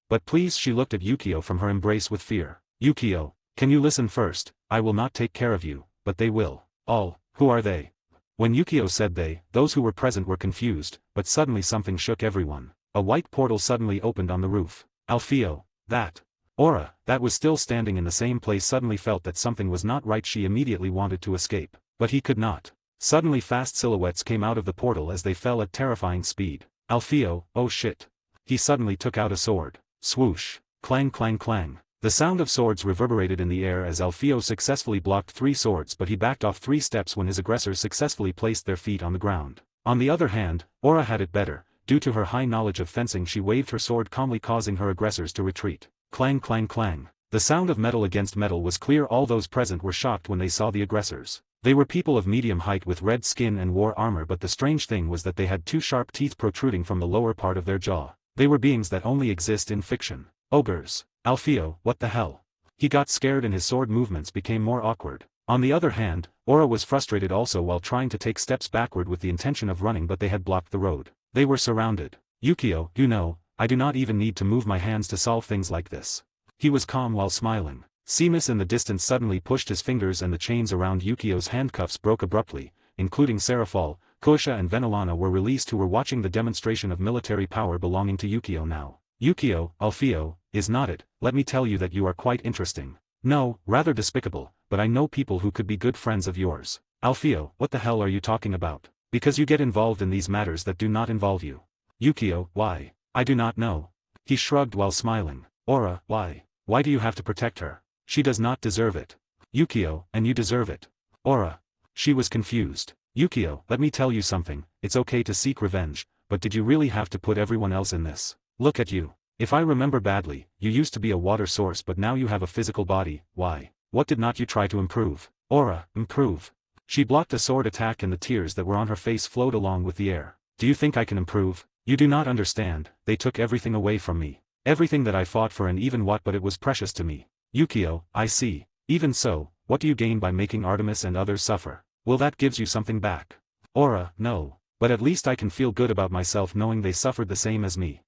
But please. She looked at Yukio from her embrace with fear. Yukio, can you listen first? I will not take care of you, but they will. All, who are they? When Yukio said they, those who were present were confused, but suddenly something shook everyone. A white portal suddenly opened on the roof. Alfio, that. Aura, that was still standing in the same place suddenly felt that something was not right. She immediately wanted to escape. But he could not. Suddenly fast silhouettes came out of the portal as they fell at terrifying speed. Alfio, oh shit. He suddenly took out a sword. Swoosh. Clang clang clang. The sound of swords reverberated in the air as Alfio successfully blocked 3 swords but he backed off 3 steps when his aggressors successfully placed their feet on the ground. On the other hand, Aura had it better. Due to her high knowledge of fencing, she waved her sword calmly, causing her aggressors to retreat. Clang clang clang. The sound of metal against metal was clear. All those present were shocked when they saw the aggressors. They were people of medium height with red skin and wore armor, but the strange thing was that they had two sharp teeth protruding from the lower part of their jaw. They were beings that only exist in fiction. Ogres. Alfeo, what the hell? He got scared and his sword movements became more awkward. On the other hand, Aura was frustrated also while trying to take steps backward with the intention of running, but they had blocked the road. They were surrounded. Yukio, you know, I do not even need to move my hands to solve things like this. He was calm while smiling. Seamus in the distance suddenly pushed his fingers and the chains around Yukio's handcuffs broke abruptly, including Serafal, Kosha and Venelana were released, who were watching the demonstration of military power belonging to Yukio now. Yukio, Alfeo, is not it? Let me tell you that you are quite interesting. No, rather despicable, but I know people who could be good friends of yours. Alfeo, what the hell are you talking about? Because you get involved in these matters that do not involve you. Yukio, why? I do not know. He shrugged while smiling. Aura, why? Why do you have to protect her? She does not deserve it. Yukio, and you deserve it. Aura. She was confused. Yukio, let me tell you something, it's okay to seek revenge, but did you really have to put everyone else in this? Look at you. If I remember badly, you used to be a water source, but now you have a physical body. Why? What did not you try to improve? Aura, improve. She blocked a sword attack and the tears that were on her face flowed along with the air. Do you think I can improve? You do not understand, they took everything away from me. Everything that I fought for, and even what, but it was precious to me. Yukio, I see. Even so, what do you gain by making Artemis and others suffer? Will that gives you something back? Aura, no. But at least I can feel good about myself knowing they suffered the same as me.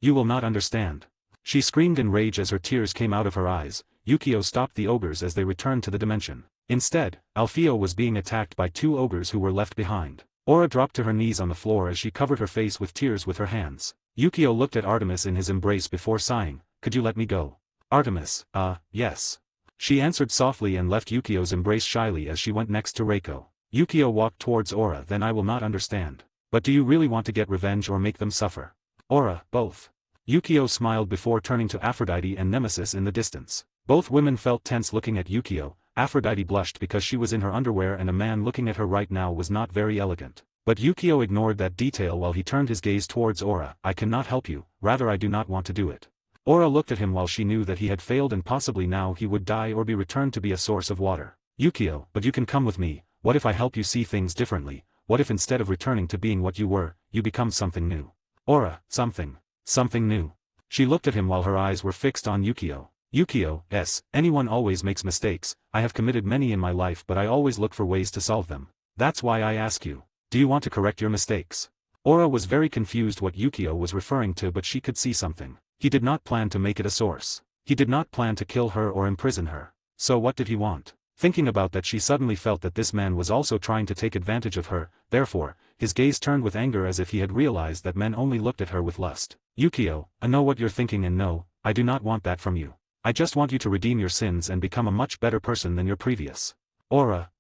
You will not understand. She screamed in rage as her tears came out of her eyes. Yukio stopped the ogres as they returned to the dimension. Instead, Alfeo was being attacked by two ogres who were left behind. Aura dropped to her knees on the floor as she covered her face with tears with her hands. Yukio looked at Artemis in his embrace before sighing, could you let me go? Artemis, yes. She answered softly and left Yukio's embrace shyly as she went next to Reiko. Yukio walked towards Aura. Then I will not understand. But do you really want to get revenge or make them suffer? Aura, both. Yukio smiled before turning to Aphrodite and Nemesis in the distance. Both women felt tense looking at Yukio. Aphrodite blushed because she was in her underwear and a man looking at her right now was not very elegant. But Yukio ignored that detail while he turned his gaze towards Aura. I cannot help you, rather I do not want to do it. Aura looked at him while she knew that he had failed and possibly now he would die or be returned to be a source of water. Yukio, but you can come with me. What if I help you see things differently? What if instead of returning to being what you were, you become something new? Aura, something new. She looked at him while her eyes were fixed on Yukio. Yukio, yes, anyone always makes mistakes. I have committed many in my life, but I always look for ways to solve them. That's why I ask you. Do you want to correct your mistakes? Aura was very confused what Yukio was referring to, but she could see something. He did not plan to make it a source. He did not plan to kill her or imprison her. So what did he want? Thinking about that, she suddenly felt that this man was also trying to take advantage of her. Therefore, his gaze turned with anger as if he had realized that men only looked at her with lust. Yukio, I know what you're thinking, and no, I do not want that from you. I just want you to redeem your sins and become a much better person than your previous. Aura.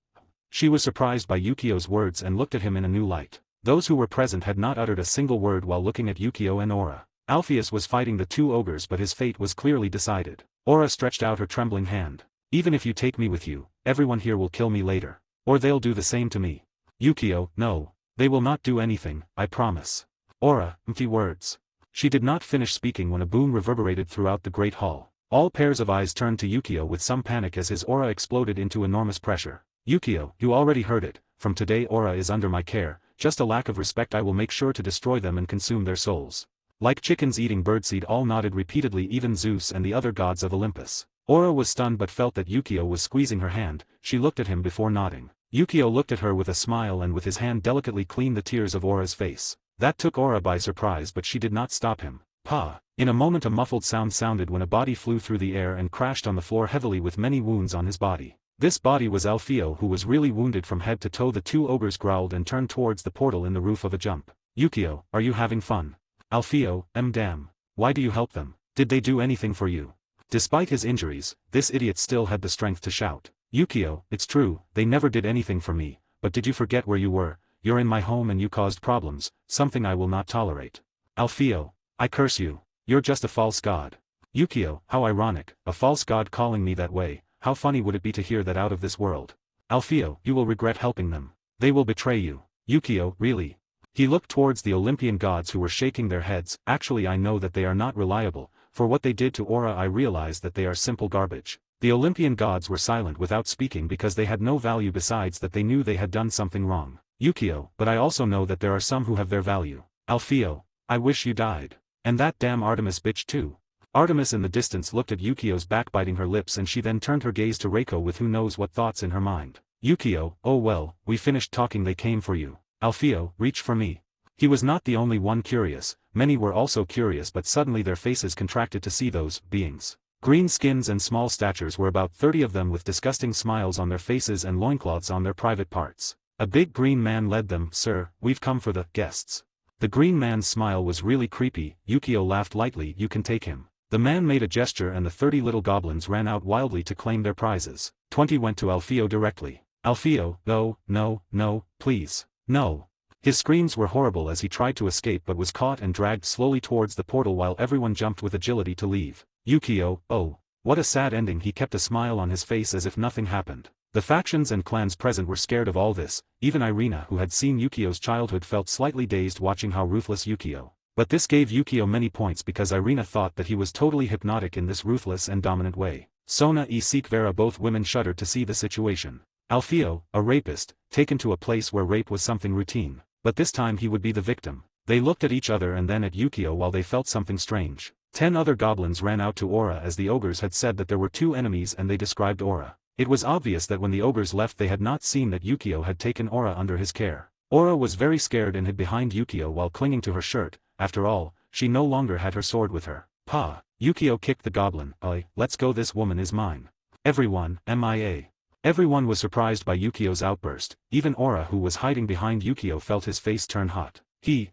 She was surprised by Yukio's words and looked at him in a new light. Those who were present had not uttered a single word while looking at Yukio and Aura. Alpheus was fighting the two ogres, but his fate was clearly decided. Aura stretched out her trembling hand. Even if you take me with you, everyone here will kill me later. Or they'll do the same to me. Yukio, no. They will not do anything, I promise. Aura, empty words. She did not finish speaking when a boom reverberated throughout the great hall. All pairs of eyes turned to Yukio with some panic as his aura exploded into enormous pressure. Yukio, you already heard it. From today Aura is under my care. Just a lack of respect, I will make sure to destroy them and consume their souls. Like chickens eating birdseed, all nodded repeatedly, even Zeus and the other gods of Olympus. Aura was stunned but felt that Yukio was squeezing her hand. She looked at him before nodding. Yukio looked at her with a smile and with his hand delicately cleaned the tears of Aura's face. That took Aura by surprise, but she did not stop him. Pa! In a moment a muffled sound sounded when a body flew through the air and crashed on the floor heavily with many wounds on his body. This body was Alfeo, who was really wounded from head to toe. The two ogres growled and turned towards the portal in the roof of a jump. Yukio, are you having fun? Alfeo, damn. Why do you help them? Did they do anything for you? Despite his injuries, this idiot still had the strength to shout. Yukio, it's true, they never did anything for me, but did you forget where you were? You're in my home and you caused problems, something I will not tolerate. Alfeo, I curse you. You're just a false god. Yukio, how ironic, a false god calling me that way. How funny would it be to hear that out of this world? Alfeo, you will regret helping them. They will betray you. Yukio, really? He looked towards the Olympian gods who were shaking their heads. Actually, I know that they are not reliable. For what they did to Aura, I realized that they are simple garbage. The Olympian gods were silent without speaking because they had no value besides that they knew they had done something wrong. Yukio, but I also know that there are some who have their value. Alfeo, I wish you died. And that damn Artemis bitch too. Artemis in the distance looked at Yukio's back, biting her lips, and she then turned her gaze to Reiko with who knows what thoughts in her mind. Yukio, oh well, we finished talking, they came for you. Alfeo, reach for me. He was not the only one curious, many were also curious, but suddenly their faces contracted to see those beings. Green skins and small statures were about 30 of them with disgusting smiles on their faces and loincloths on their private parts. A big green man led them. Sir, we've come for the guests. The green man's smile was really creepy. Yukio laughed lightly. You can take him. The man made a gesture and the 30 little goblins ran out wildly to claim their prizes. 20 went to Alfeo directly. Alfeo, no, please, no. His screams were horrible as he tried to escape but was caught and dragged slowly towards the portal while everyone jumped with agility to leave. Yukio, oh, what a sad ending. He kept a smile on his face as if nothing happened. The factions and clans present were scared of all this. Even Irina, who had seen Yukio's childhood, felt slightly dazed watching how ruthless Yukio. But this gave Yukio many points because Irina thought that he was totally hypnotic in this ruthless and dominant way. Sona and Sikvera, both women, shuddered to see the situation. Alfeo, a rapist, taken to a place where rape was something routine. But this time he would be the victim. They looked at each other and then at Yukio while they felt something strange. 10 other goblins ran out to Aura as the ogres had said that there were 2 enemies and they described Aura. It was obvious that when the ogres left they had not seen that Yukio had taken Aura under his care. Aura was very scared and hid behind Yukio while clinging to her shirt. After all, she no longer had her sword with her. Pa! Yukio kicked the goblin. Let's go, this woman is mine. Everyone, MIA. Everyone was surprised by Yukio's outburst. Even Aura, who was hiding behind Yukio, felt his face turn hot.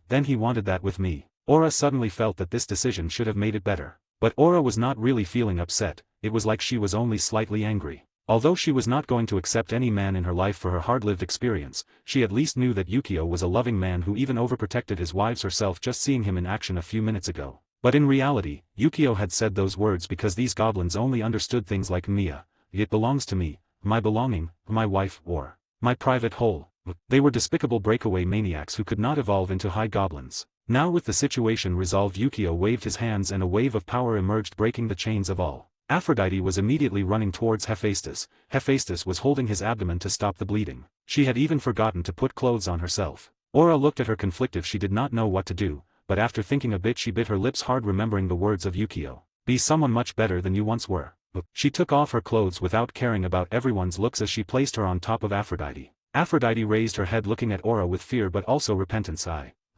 Then he wanted that with me. Aura suddenly felt that this decision should have made it better. But Aura was not really feeling upset, it was like she was only slightly angry. Although she was not going to accept any man in her life for her hard-lived experience, she at least knew that Yukio was a loving man who even overprotected his wives herself just seeing him in action a few minutes ago. But in reality, Yukio had said those words because these goblins only understood things like Mia. It belongs to me. My belonging, my wife, or my private hole. They were despicable breakaway maniacs who could not evolve into high goblins. Now with the situation resolved, Yukio waved his hands and a wave of power emerged, breaking the chains of all. Aphrodite was immediately running towards Hephaestus. Hephaestus was holding his abdomen to stop the bleeding. She had even forgotten to put clothes on herself. Aura looked at her conflicted. She did not know what to do, but after thinking a bit she bit her lips hard, remembering the words of Yukio. Be someone much better than you once were. She took off her clothes without caring about everyone's looks as she placed her on top of Aphrodite. Aphrodite raised her head looking at Aura with fear but also repentance.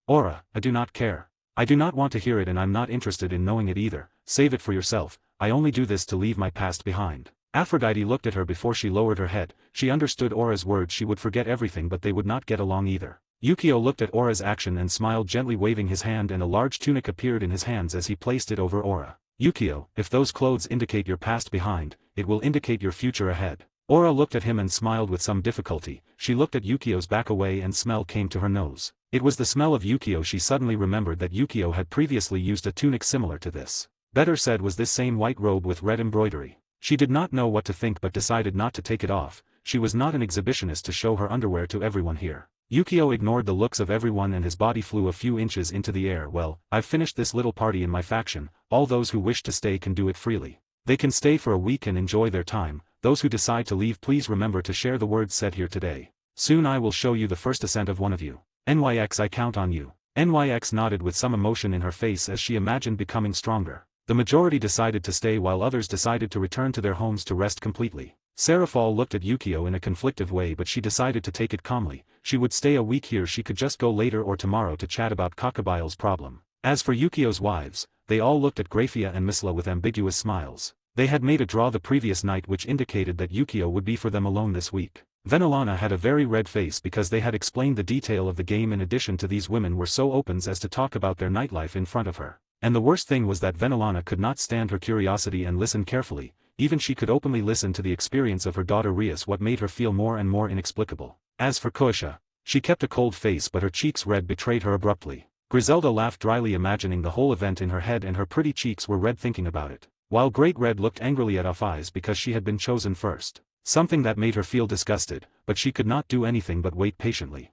Aura, I do not care. I do not want to hear it and I'm not interested in knowing it either. Save it for yourself. I only do this to leave my past behind. Aphrodite looked at her before she lowered her head. She understood Aura's words. She would forget everything but they would not get along either. Yukio looked at Aura's action and smiled, gently waving his hand, and a large tunic appeared in his hands as he placed it over Aura. Yukio, if those clothes indicate your past behind, it will indicate your future ahead. Aura looked at him and smiled with some difficulty. She looked at Yukio's back away and smell came to her nose. It was the smell of Yukio. She suddenly remembered that Yukio had previously used a tunic similar to this. Better said was this same white robe with red embroidery. She did not know what to think but decided not to take it off. She was not an exhibitionist to show her underwear to everyone here. Yukio ignored the looks of everyone and his body flew a few inches into the air. Well, I've finished this little party in my faction. All those who wish to stay can do it freely. They can stay for a week and enjoy their time. Those who decide to leave, please remember to share the words said here today. Soon I will show you the first ascent of one of you. NYX, I count on you. NYX nodded with some emotion in her face as she imagined becoming stronger. The majority decided to stay while others decided to return to their homes to rest completely. Seraphal looked at Yukio in a conflicted way but she decided to take it calmly. She would stay a week here. She could just go later or tomorrow to chat about Cockabille's problem. As for Yukio's wives, they all looked at Graphia and Misla with ambiguous smiles. They had made a draw the previous night which indicated that Yukio would be for them alone this week. Venelana had a very red face because they had explained the detail of the game. In addition to these women were so open as to talk about their nightlife in front of her. And the worst thing was that Venelana could not stand her curiosity and listen carefully. Even she could openly listen to the experience of her daughter Rias, what made her feel more and more inexplicable. As for Koisha, she kept a cold face but her cheeks red betrayed her abruptly. Griselda laughed dryly, imagining the whole event in her head, and her pretty cheeks were red thinking about it. While Great Red looked angrily at Afaiz because she had been chosen first. Something that made her feel disgusted, but she could not do anything but wait patiently.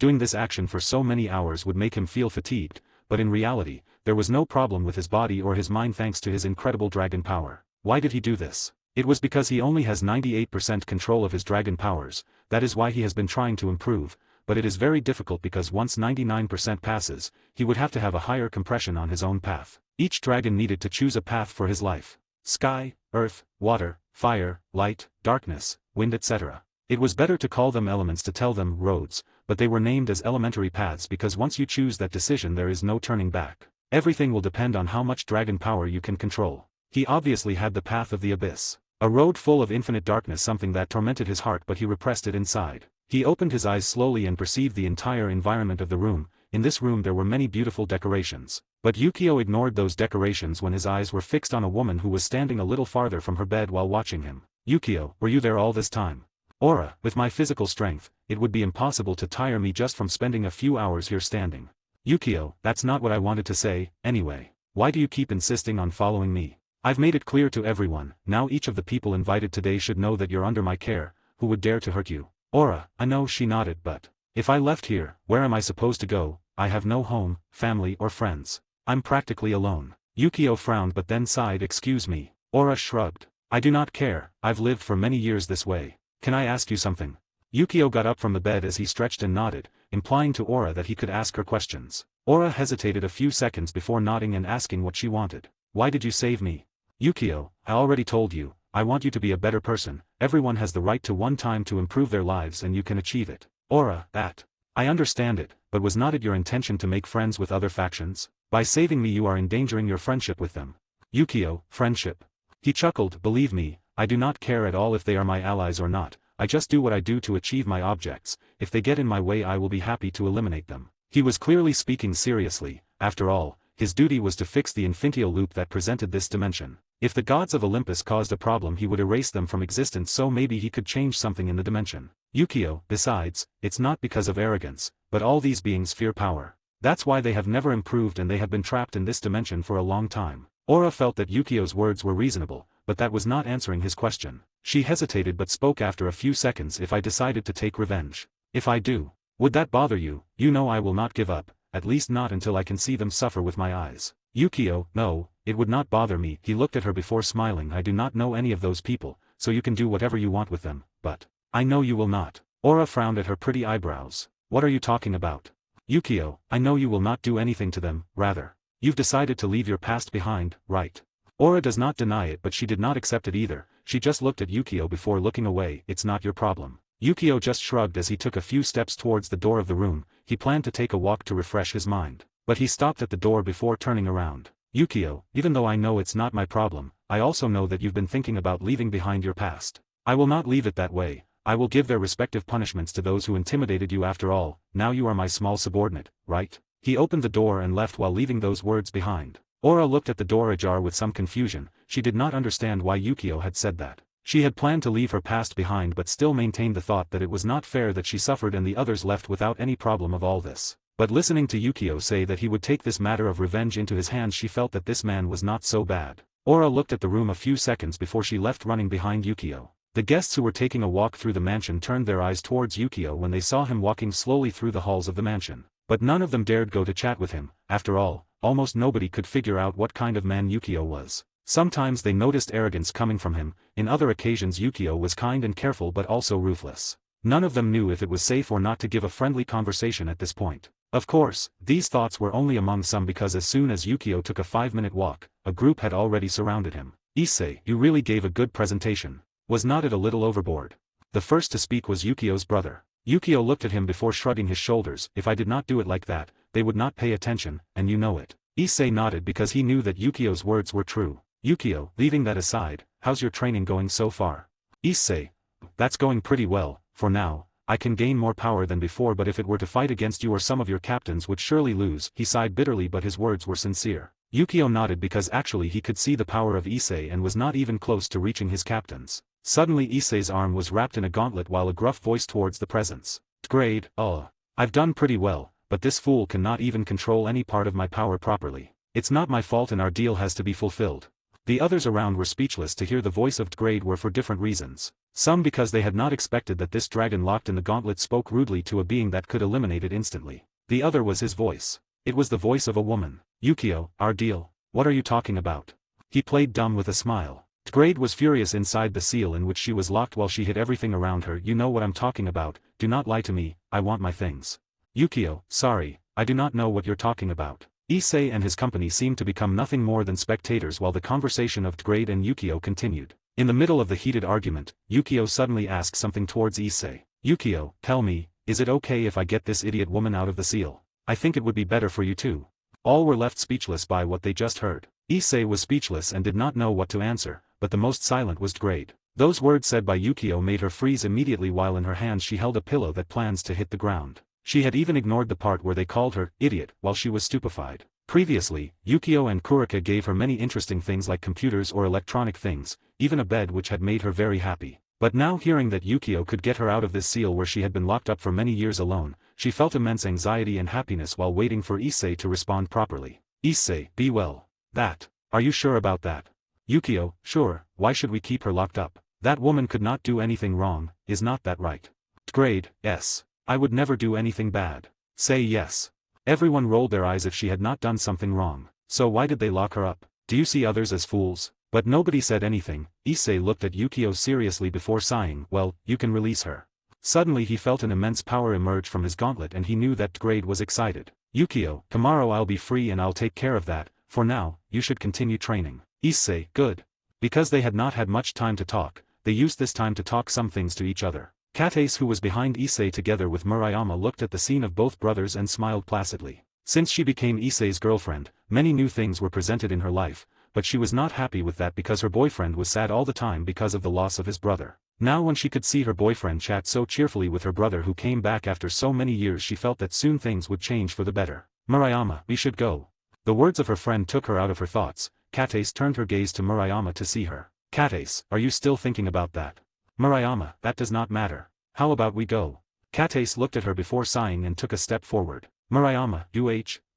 Doing this action for so many hours would make him feel fatigued, but in reality, there was no problem with his body or his mind thanks to his incredible dragon power. Why did he do this? It was because he only has 98% control of his dragon powers. That is why he has been trying to improve, but it is very difficult because once 99% passes, he would have to have a higher compression on his own path. Each dragon needed to choose a path for his life. Sky, earth, water, fire, light, darkness, wind, etc. It was better to call them elements to tell them roads, but they were named as elementary paths because once you choose that decision there is no turning back. Everything will depend on how much dragon power you can control. He obviously had the path of the abyss. A road full of infinite darkness, something that tormented his heart, but he repressed it inside. He opened his eyes slowly and perceived the entire environment of the room. In this room there were many beautiful decorations. But Yukio ignored those decorations when his eyes were fixed on a woman who was standing a little farther from her bed while watching him. Yukio, were you there all this time? Aura, with my physical strength, it would be impossible to tire me just from spending a few hours here standing. Yukio, that's not what I wanted to say, anyway. Why do you keep insisting on following me? I've made it clear to everyone, now each of the people invited today should know that you're under my care. Who would dare to hurt you? Aura, I know, she nodded, but if I left here, where am I supposed to go? I have no home, family or friends. I'm practically alone. Yukio frowned but then sighed. Excuse me. Aura shrugged. I do not care, I've lived for many years this way. Can I ask you something? Yukio got up from the bed as he stretched and nodded, implying to Aura that he could ask her questions. Aura hesitated a few seconds before nodding and asking what she wanted. Why did you save me? Yukio, I already told you, I want you to be a better person. Everyone has the right to one time to improve their lives and you can achieve it. Aura, that. I understand it, but was not it your intention to make friends with other factions? By saving me you are endangering your friendship with them. Yukio, friendship. He chuckled. Believe me, I do not care at all if they are my allies or not. I just do what I do to achieve my objects. If they get in my way I will be happy to eliminate them. He was clearly speaking seriously. After all, his duty was to fix the infinitial loop that presented this dimension. If the gods of Olympus caused a problem he would erase them from existence, so maybe he could change something in the dimension. Yukio, besides, it's not because of arrogance, but all these beings fear power. That's why they have never improved and they have been trapped in this dimension for a long time. Aura felt that Yukio's words were reasonable, but that was not answering his question. She hesitated but spoke after a few seconds. If I decided to take revenge. If I do. Would that bother you? You know I will not give up, at least not until I can see them suffer with my eyes. Yukio, no, it would not bother me. He looked at her before smiling. I do not know any of those people, so you can do whatever you want with them, but I know you will not. Aura frowned at her pretty eyebrows. What are you talking about? Yukio, I know you will not do anything to them, rather. You've decided to leave your past behind, right? Aura does not deny it, but she did not accept it either. She just looked at Yukio before looking away. It's not your problem. Yukio just shrugged as he took a few steps towards the door of the room. He planned to take a walk to refresh his mind. But he stopped at the door before turning around. Yukio, even though I know it's not my problem, I also know that you've been thinking about leaving behind your past. I will not leave it that way. I will give their respective punishments to those who intimidated you. After all, now you are my small subordinate, right? He opened the door and left while leaving those words behind. Aura looked at the door ajar with some confusion. She did not understand why Yukio had said that. She had planned to leave her past behind but still maintained the thought that it was not fair that she suffered and the others left without any problem of all this. But listening to Yukio say that he would take this matter of revenge into his hands, she felt that this man was not so bad. Aura looked at the room a few seconds before she left, running behind Yukio. The guests who were taking a walk through the mansion turned their eyes towards Yukio when they saw him walking slowly through the halls of the mansion. But none of them dared go to chat with him. After all, almost nobody could figure out what kind of man Yukio was. Sometimes they noticed arrogance coming from him, in other occasions Yukio was kind and careful but also ruthless. None of them knew if it was safe or not to give a friendly conversation at this point. Of course, these thoughts were only among some because as soon as Yukio took a 5-minute walk, a group had already surrounded him. Issei, you really gave a good presentation. Was not it a little overboard? The first to speak was Yukio's brother. Yukio looked at him before shrugging his shoulders. If I did not do it like that, they would not pay attention, and you know it. Issei nodded because he knew that Yukio's words were true. Yukio, leaving that aside, how's your training going so far? Issei, that's going pretty well, for now. I can gain more power than before, but if it were to fight against you or some of your captains would surely lose. He sighed bitterly but his words were sincere. Yukio nodded because actually he could see the power of Issei and was not even close to reaching his captains. Suddenly Issei's arm was wrapped in a gauntlet while a gruff voice towards the presence. Grade, I've done pretty well, but this fool cannot even control any part of my power properly. It's not my fault and our deal has to be fulfilled. The others around were speechless to hear the voice of DxD were for different reasons. Some because they had not expected that this dragon locked in the gauntlet spoke rudely to a being that could eliminate it instantly. The other was his voice. It was the voice of a woman. Yukio, our deal. What are you talking about? He played dumb with a smile. DxD was furious inside the seal in which she was locked while she hit everything around her. You know what I'm talking about, do not lie to me, I want my things. Yukio, sorry, I do not know what you're talking about. Issei and his company seemed to become nothing more than spectators while the conversation of DxD and Yukio continued. In the middle of the heated argument, Yukio suddenly asked something towards Issei. Yukio, tell me, is it okay if I get this idiot woman out of the seal? I think it would be better for you too. All were left speechless by what they just heard. Issei was speechless and did not know what to answer, but the most silent was DxD. Those words said by Yukio made her freeze immediately while in her hands she held a pillow that plans to hit the ground. She had even ignored the part where they called her idiot while she was stupefied. Previously, Yukio and Kurika gave her many interesting things like computers or electronic things, even a bed which had made her very happy. But now hearing that Yukio could get her out of this seal where she had been locked up for many years alone, she felt immense anxiety and happiness while waiting for Issei to respond properly. Issei, be well. That. Are you sure about that? Yukio, sure, why should we keep her locked up? That woman could not do anything wrong, is not that right? DxD, yes. I would never do anything bad. Say yes. Everyone rolled their eyes if she had not done something wrong. So why did they lock her up? Do you see others as fools? But nobody said anything. Issei looked at Yukio seriously before sighing. Well, you can release her. Suddenly he felt an immense power emerge from his gauntlet and he knew that DxD was excited. Yukio, tomorrow I'll be free and I'll take care of that. For now, you should continue training. Issei, good. Because they had not had much time to talk, they used this time to talk some things to each other. Katace, who was behind Issei together with Murayama, looked at the scene of both brothers and smiled placidly. Since she became Issei's girlfriend, many new things were presented in her life, but she was not happy with that because her boyfriend was sad all the time because of the loss of his brother. Now when she could see her boyfriend chat so cheerfully with her brother who came back after so many years, she felt that soon things would change for the better. Murayama, we should go. The words of her friend took her out of her thoughts. Katace turned her gaze to Murayama to see her. Katace, are you still thinking about that? Murayama, that does not matter. How about we go? Katace looked at her before sighing and took a step forward. Murayama,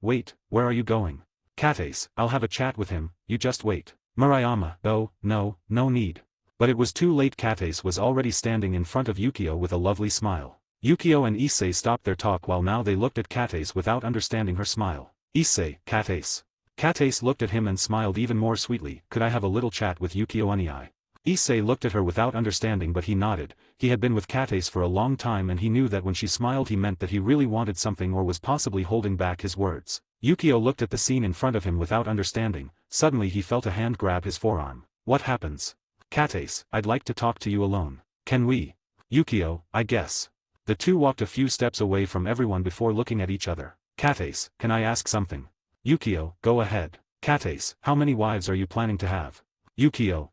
wait, where are you going? Katace, I'll have a chat with him, you just wait. Murayama, no need. But it was too late. Katace was already standing in front of Yukio with a lovely smile. Yukio and Issei stopped their talk while now they looked at Katace without understanding her smile. Issei, Katace. Katace looked at him and smiled even more sweetly. Could I have a little chat with Yukio Onii? Issei looked at her without understanding, but he nodded. He had been with Katace for a long time and he knew that when she smiled he meant that he really wanted something or was possibly holding back his words. Yukio looked at the scene in front of him without understanding. Suddenly he felt a hand grab his forearm. What happens? Katace, I'd like to talk to you alone. Can we? Yukio, I guess. The two walked a few steps away from everyone before looking at each other. Katace, can I ask something? Yukio, go ahead. Katace, how many wives are you planning to have? Yukio,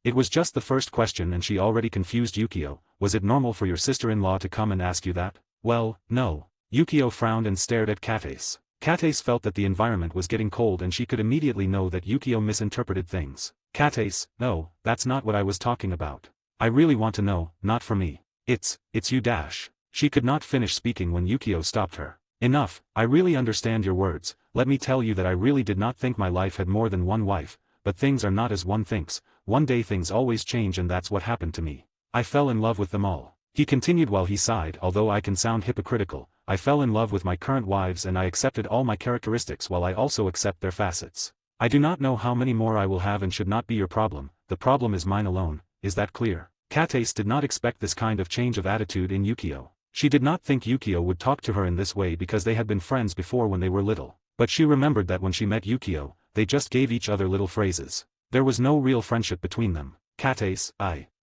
It was just the first question and she already confused Yukio. Was it normal for your sister-in-law to come and ask you that? Well, no. Yukio frowned and stared at Katace. Katace felt that the environment was getting cold and she could immediately know that Yukio misinterpreted things. Katace, no, that's not what I was talking about. I really want to know, not for me. It's you dash. She could not finish speaking when Yukio stopped her. Enough, I really understand your words. Let me tell you that I really did not think my life had more than one wife, but things are not as one thinks. One day things always change and that's what happened to me. I fell in love with them all. He continued while he sighed. Although I can sound hypocritical, I fell in love with my current wives and I accepted all my characteristics while I also accept their facets. I do not know how many more I will have and should not be your problem. The problem is mine alone, is that clear? Katace did not expect this kind of change of attitude in Yukio. She did not think Yukio would talk to her in this way because they had been friends before when they were little. But she remembered that when she met Yukio, they just gave each other little phrases. There was no real friendship between them. Katace,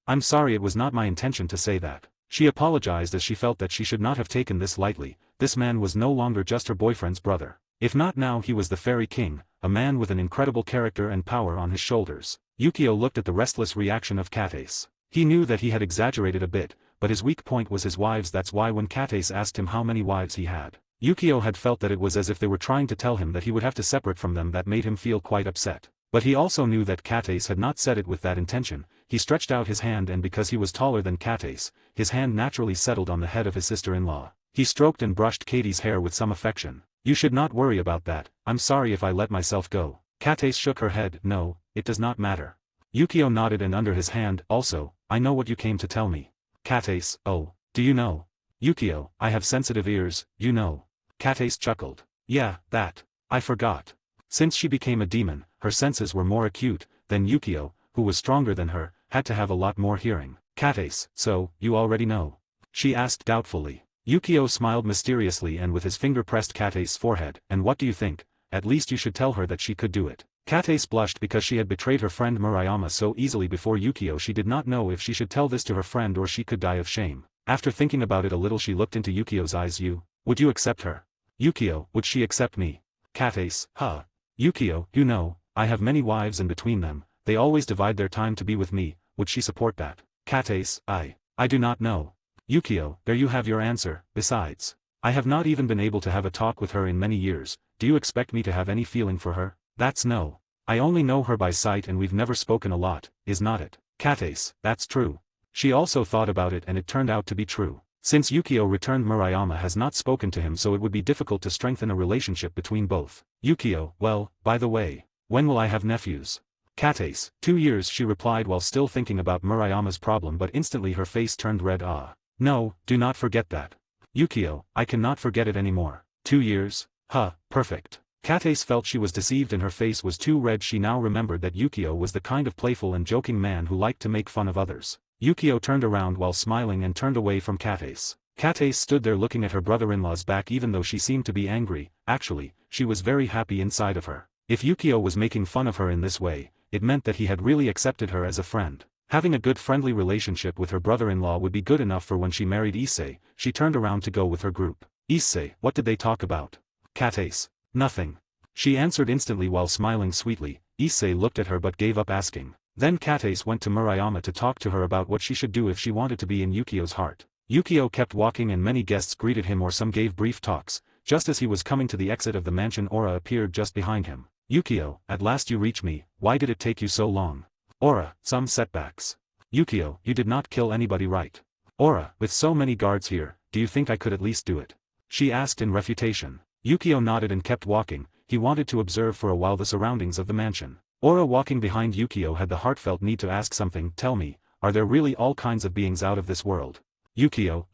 I'm sorry, it was not my intention to say that. She apologized as she felt that she should not have taken this lightly. This man was no longer just her boyfriend's brother. If not now, he was the Fairy King, a man with an incredible character and power on his shoulders. Yukio looked at the restless reaction of Katace. He knew that he had exaggerated a bit, but his weak point was his wives. That's why when Katace asked him how many wives he had, Yukio had felt that it was as if they were trying to tell him that he would have to separate from them. That made him feel quite upset. But he also knew that Katace had not said it with that intention. He stretched out his hand and because he was taller than Katace, his hand naturally settled on the head of his sister-in-law. He stroked and brushed Katie's hair with some affection. You should not worry about that. I'm sorry if I let myself go. Katace shook her head. No, it does not matter. Yukio nodded and under his hand, also, I know what you came to tell me. Katace, oh, do you know? Yukio, I have sensitive ears, you know. Katace chuckled. Yeah, that. I forgot. Since she became a demon, her senses were more acute, then Yukio, who was stronger than her, had to have a lot more hearing. Katace, so, you already know? She asked doubtfully. Yukio smiled mysteriously and with his finger pressed Katace's forehead, and what do you think? At least you should tell her that she could do it. Katace blushed because she had betrayed her friend Murayama so easily before Yukio. She did not know if she should tell this to her friend or she could die of shame. After thinking about it a little she looked into Yukio's eyes. Would you accept her? Yukio, would she accept me? Katace, huh? Yukio, you know, I have many wives and between them, they always divide their time to be with me, would she support that? Katace, I do not know. Yukio, there you have your answer, besides. I have not even been able to have a talk with her in many years, do you expect me to have any feeling for her? That's no. I only know her by sight and we've never spoken a lot, is not it? Katace, that's true. She also thought about it and it turned out to be true. Since Yukio returned, Murayama has not spoken to him, so it would be difficult to strengthen a relationship between both. Yukio, well, by the way, when will I have nephews? Katace, 2 years, she replied while still thinking about Murayama's problem, but instantly her face turned red. No, do not forget that. Yukio, I cannot forget it anymore. 2 years? Huh, perfect. Katace felt she was deceived and her face was too red. She now remembered that Yukio was the kind of playful and joking man who liked to make fun of others. Yukio turned around while smiling and turned away from Katace. Katace stood there looking at her brother-in-law's back even though she seemed to be angry. Actually, she was very happy inside of her. If Yukio was making fun of her in this way, it meant that he had really accepted her as a friend. Having a good friendly relationship with her brother-in-law would be good enough for when she married Issei. She turned around to go with her group. Issei, what did they talk about? Katace. Nothing. She answered instantly while smiling sweetly. Issei looked at her but gave up asking. Then Katace went to Murayama to talk to her about what she should do if she wanted to be in Yukio's heart. Yukio kept walking and many guests greeted him or some gave brief talks. Just as he was coming to the exit of the mansion, Aura appeared just behind him. Yukio, at last you reach me, why did it take you so long? Aura, some setbacks. Yukio, you did not kill anybody, right? Aura, with so many guards here, do you think I could at least do it? She asked in refutation. Yukio nodded and kept walking. He wanted to observe for a while the surroundings of the mansion. Aura walking behind Yukio had the heartfelt need to ask something. Tell me, are there really all kinds of beings out of this world? Yukio,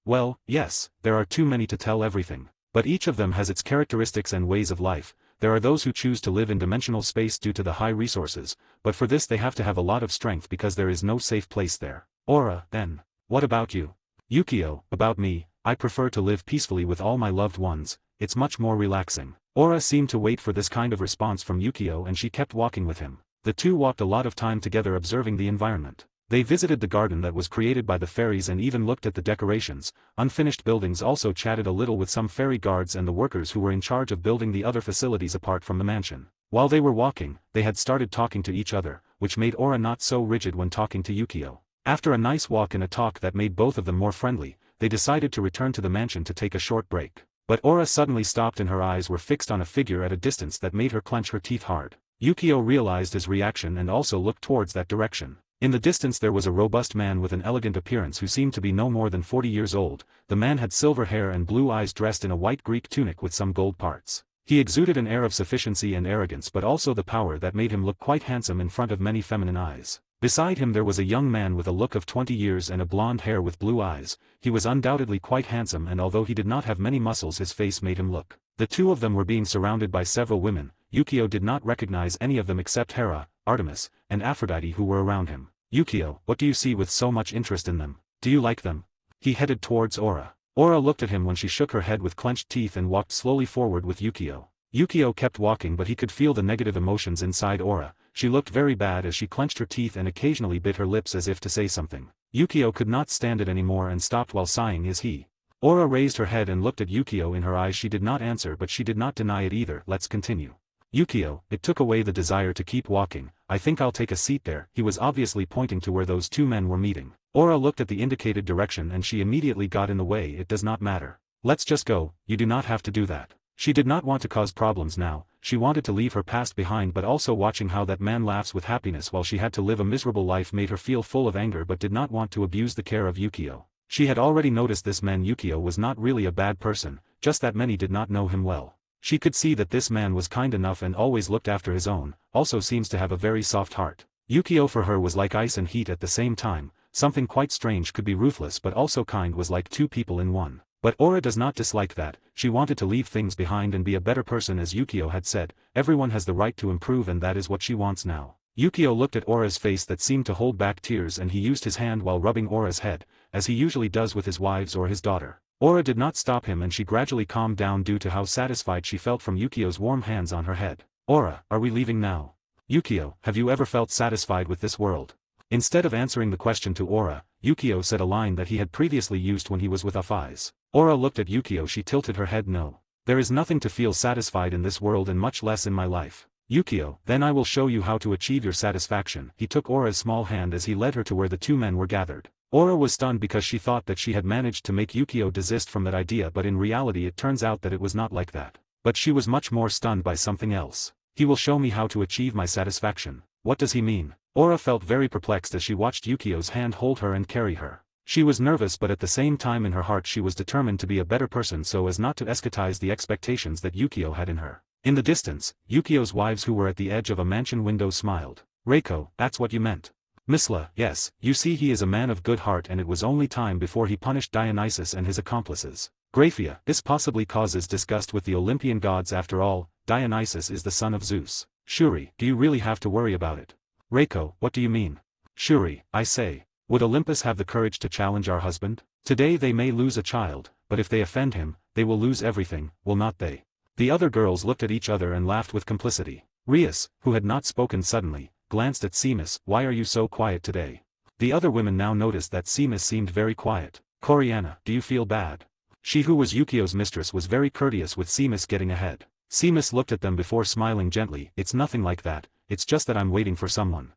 well, yes, there are too many to tell everything. But each of them has its characteristics and ways of life. There are those who choose to live in dimensional space due to the high resources, but for this they have to have a lot of strength because there is no safe place there. Aura, then. What about you? Yukio, about me, I prefer to live peacefully with all my loved ones, it's much more relaxing. Aura seemed to wait for this kind of response from Yukio and she kept walking with him. The two walked a lot of time together observing the environment. They visited the garden that was created by the fairies and even looked at the decorations, unfinished buildings, also chatted a little with some fairy guards and the workers who were in charge of building the other facilities apart from the mansion. While they were walking, they had started talking to each other, which made Aura not so rigid when talking to Yukio. After a nice walk and a talk that made both of them more friendly, they decided to return to the mansion to take a short break. But Aura suddenly stopped and her eyes were fixed on a figure at a distance that made her clench her teeth hard. Yukio realized his reaction and also looked towards that direction. In the distance there was a robust man with an elegant appearance who seemed to be no more than 40 years old. The man had silver hair and blue eyes, dressed in a white Greek tunic with some gold parts. He exuded an air of sufficiency and arrogance, but also the power that made him look quite handsome in front of many feminine eyes. Beside him there was a young man with a look of 20 years and a blonde hair with blue eyes. He was undoubtedly quite handsome, and although he did not have many muscles his face made him look. The two of them were being surrounded by several women. Yukio did not recognize any of them except Hera, Artemis, and Aphrodite who were around him. Yukio, what do you see with so much interest in them? Do you like them? He headed towards Aura. Aura looked at him when she shook her head with clenched teeth and walked slowly forward with Yukio. Yukio kept walking, but he could feel the negative emotions inside Aura. She looked very bad as she clenched her teeth and occasionally bit her lips as if to say something. Yukio could not stand it anymore and stopped while sighing. Is he? Aura raised her head and looked at Yukio in her eyes. She did not answer, but she did not deny it either. Let's continue. Yukio, it took away the desire to keep walking. I think I'll take a seat there. He was obviously pointing to where those two men were meeting. Aura looked at the indicated direction and she immediately got in the way. It does not matter. Let's just go, you do not have to do that. She did not want to cause problems now. She wanted to leave her past behind, but also watching how that man laughs with happiness while she had to live a miserable life made her feel full of anger, but did not want to abuse the care of Yukio. She had already noticed this man Yukio was not really a bad person, just that many did not know him well. She could see that this man was kind enough and always looked after his own, also seems to have a very soft heart. Yukio for her was like ice and heat at the same time, something quite strange. Could be ruthless but also kind, was like two people in one. But Aura does not dislike that. She wanted to leave things behind and be a better person. As Yukio had said, everyone has the right to improve, and that is what she wants now. Yukio looked at Aura's face that seemed to hold back tears, and he used his hand while rubbing Aura's head, as he usually does with his wives or his daughter. Aura did not stop him, and she gradually calmed down due to how satisfied she felt from Yukio's warm hands on her head. Aura, are we leaving now? Yukio, have you ever felt satisfied with this world? Instead of answering the question to Aura, Yukio said a line that he had previously used when he was with Afaiz. Aura looked at Yukio. She tilted her head. No. There is nothing to feel satisfied in this world, and much less in my life. Yukio, then I will show you how to achieve your satisfaction. He took Aura's small hand as he led her to where the two men were gathered. Aura was stunned because she thought that she had managed to make Yukio desist from that idea, but in reality it turns out that it was not like that. But she was much more stunned by something else. He will show me how to achieve my satisfaction. What does he mean? Aura felt very perplexed as she watched Yukio's hand hold her and carry her. She was nervous, but at the same time in her heart she was determined to be a better person so as not to escatize the expectations that Yukio had in her. In the distance, Yukio's wives who were at the edge of a mansion window smiled. Reiko, that's what you meant. Misla, yes, you see he is a man of good heart, and it was only time before he punished Dionysus and his accomplices. Graphia, this possibly causes disgust with the Olympian gods. After all, Dionysus is the son of Zeus. Shuri, do you really have to worry about it? Reiko, what do you mean? Shuri, I say, would Olympus have the courage to challenge our husband? Today they may lose a child, but if they offend him, they will lose everything, will not they? The other girls looked at each other and laughed with complicity. Rias, who had not spoken suddenly, glanced at Seamus. Why are you so quiet today? The other women now noticed that Seamus seemed very quiet. Coriana, do you feel bad? She who was Yukio's mistress was very courteous with Seamus getting ahead. Seamus looked at them before smiling gently. It's nothing like that, it's just that I'm waiting for someone.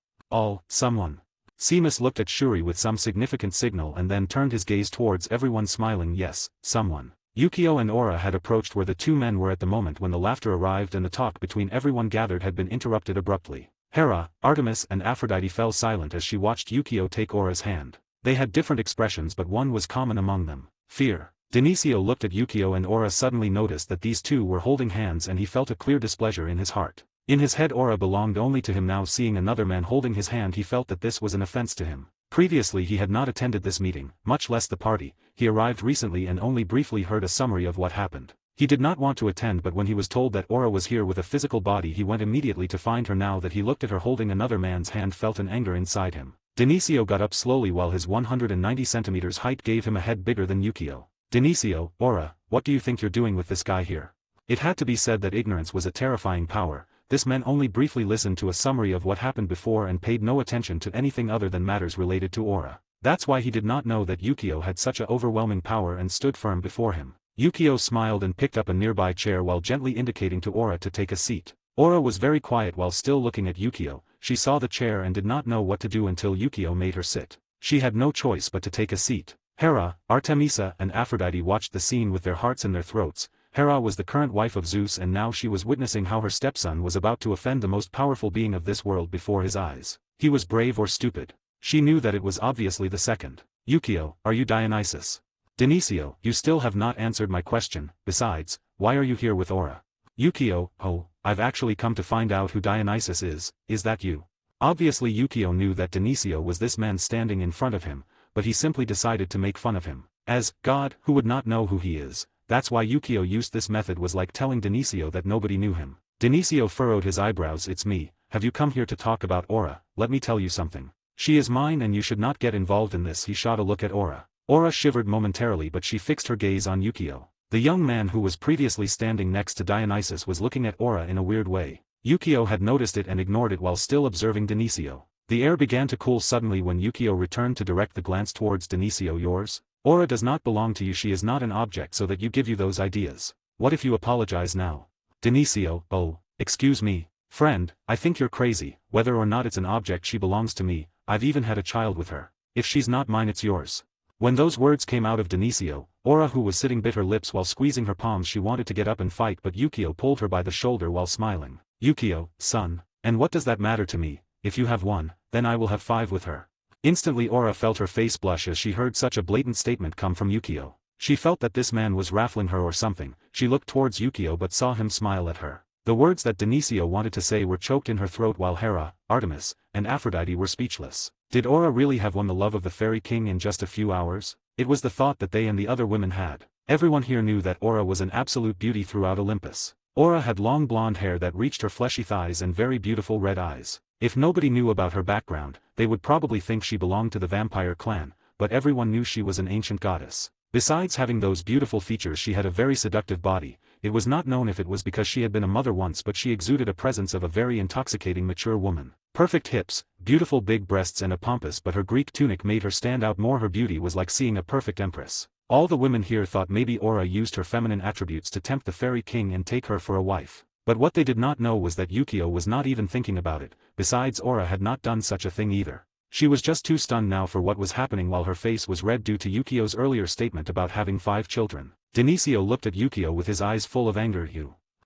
Someone. Seamus looked at Shuri with some significant signal and then turned his gaze towards everyone, smiling. Yes, someone. Yukio and Aura had approached where the two men were at the moment when the laughter arrived and the talk between everyone gathered had been interrupted abruptly. Hera, Artemis and Aphrodite fell silent as she watched Yukio take Aura's hand. They had different expressions, but one was common among them: fear. Denisio looked at Yukio and Aura, suddenly noticed that these two were holding hands, and he felt a clear displeasure in his heart. In his head Aura belonged only to him. Now seeing another man holding his hand, he felt that this was an offense to him. Previously he had not attended this meeting, much less the party. He arrived recently and only briefly heard a summary of what happened. He did not want to attend, but when he was told that Aura was here with a physical body, he went immediately to find her. Now that he looked at her holding another man's hand, felt an anger inside him. Denisio got up slowly while his 190 centimeters height gave him a head bigger than Yukio. Denisio, Aura, what do you think you're doing with this guy here? It had to be said that ignorance was a terrifying power. This man only briefly listened to a summary of what happened before and paid no attention to anything other than matters related to Aura. That's why he did not know that Yukio had such a overwhelming power and stood firm before him. Yukio smiled and picked up a nearby chair while gently indicating to Aura to take a seat. Aura was very quiet while still looking at Yukio. She saw the chair and did not know what to do until Yukio made her sit. She had no choice but to take a seat. Hera, Artemisa and Aphrodite watched the scene with their hearts in their throats. Hera was the current wife of Zeus, and now she was witnessing how her stepson was about to offend the most powerful being of this world before his eyes. He was brave or stupid. She knew that it was obviously the second. Yukio, are you Dionysus? Denisio, you still have not answered my question. Besides, why are you here with Aura? Yukio, oh, I've actually come to find out who Dionysus is that you? Obviously Yukio knew that Denisio was this man standing in front of him, but he simply decided to make fun of him. As God, who would not know who he is. That's why Yukio used this method, was like telling Denisio that nobody knew him. Denisio furrowed his eyebrows. It's me. Have you come here to talk about Aura? Let me tell you something. She is mine and you should not get involved in this. He shot a look at Aura. Aura shivered momentarily, but she fixed her gaze on Yukio. The young man who was previously standing next to Dionysus was looking at Aura in a weird way. Yukio had noticed it and ignored it while still observing Denisio. The air began to cool suddenly when Yukio returned to direct the glance towards Denisio. Yours? Aura does not belong to you. She is not an object so that you give you those ideas. What if you apologize now? Denisio, oh, excuse me, friend, I think you're crazy. Whether or not it's an object, she belongs to me. I've even had a child with her. If she's not mine, it's yours. When those words came out of Denisio, Aura, who was sitting, bit her lips while squeezing her palms. She wanted to get up and fight, but Yukio pulled her by the shoulder while smiling. Yukio, son, and what does that matter to me? If you have one, then I will have 5 with her. Instantly Aura felt her face blush as she heard such a blatant statement come from Yukio. She felt that this man was raffling her or something. She looked towards Yukio but saw him smile at her. The words that Denisio wanted to say were choked in her throat while Hera, Artemis, and Aphrodite were speechless. Did Aura really have won the love of the Fairy King in just a few hours? It was the thought that they and the other women had. Everyone here knew that Aura was an absolute beauty throughout Olympus. Aura had long blonde hair that reached her fleshy thighs and very beautiful red eyes. If nobody knew about her background, they would probably think she belonged to the vampire clan, but everyone knew she was an ancient goddess. Besides having those beautiful features, she had a very seductive body. It was not known if it was because she had been a mother once, but she exuded a presence of a very intoxicating mature woman. Perfect hips, beautiful big breasts and a pompous but her Greek tunic made her stand out more. Her beauty was like seeing a perfect empress. All the women here thought maybe Aura used her feminine attributes to tempt the Fairy King and take her for a wife. But what they did not know was that Yukio was not even thinking about it. Besides, Aura had not done such a thing either. She was just too stunned now for what was happening, while her face was red due to Yukio's earlier statement about having 5 children. Denisio looked at Yukio with his eyes full of anger.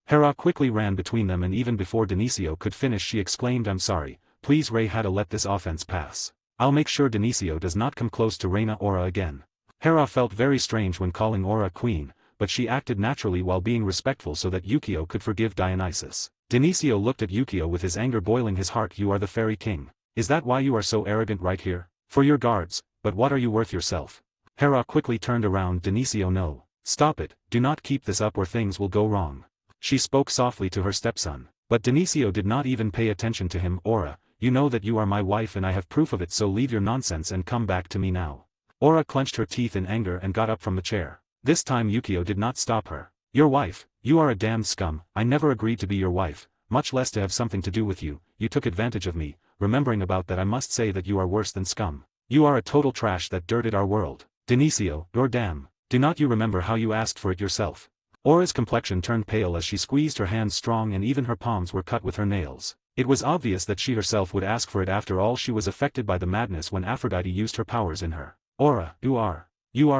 Hera quickly ran between them, and even before Denisio could finish she exclaimed, "I'm sorry, please Rei had to let this offense pass. I'll make sure Denisio does not come close to Reina Aura again." Hera felt very strange when calling Aura queen, but she acted naturally while being respectful so that Yukio could forgive Dionysus. Denisio looked at Yukio with his anger boiling his heart. "You are the Fairy King. Is that why you are so arrogant right here? For your guards, but what are you worth yourself?" Hera quickly turned around. "Denisio, no. Stop it, do not keep this up or things will go wrong." She spoke softly to her stepson. But Denisio did not even pay attention to him. "Aura, you know that you are my wife and I have proof of it, so leave your nonsense and come back to me now." Aura clenched her teeth in anger and got up from the chair. This time Yukio did not stop her. "Your wife? You are a damned scum. I never agreed to be your wife, much less to have something to do with you. You took advantage of me. Remembering about that, I must say that you are worse than scum. You are a total trash that dirted our world. Denisio, you're damn. Do not you remember how you asked for it yourself?" Aura's complexion turned pale as she squeezed her hands strong, and even her palms were cut with her nails. It was obvious that she herself would ask for it. After all, she was affected by the madness when Aphrodite used her powers in her. "Aura, you are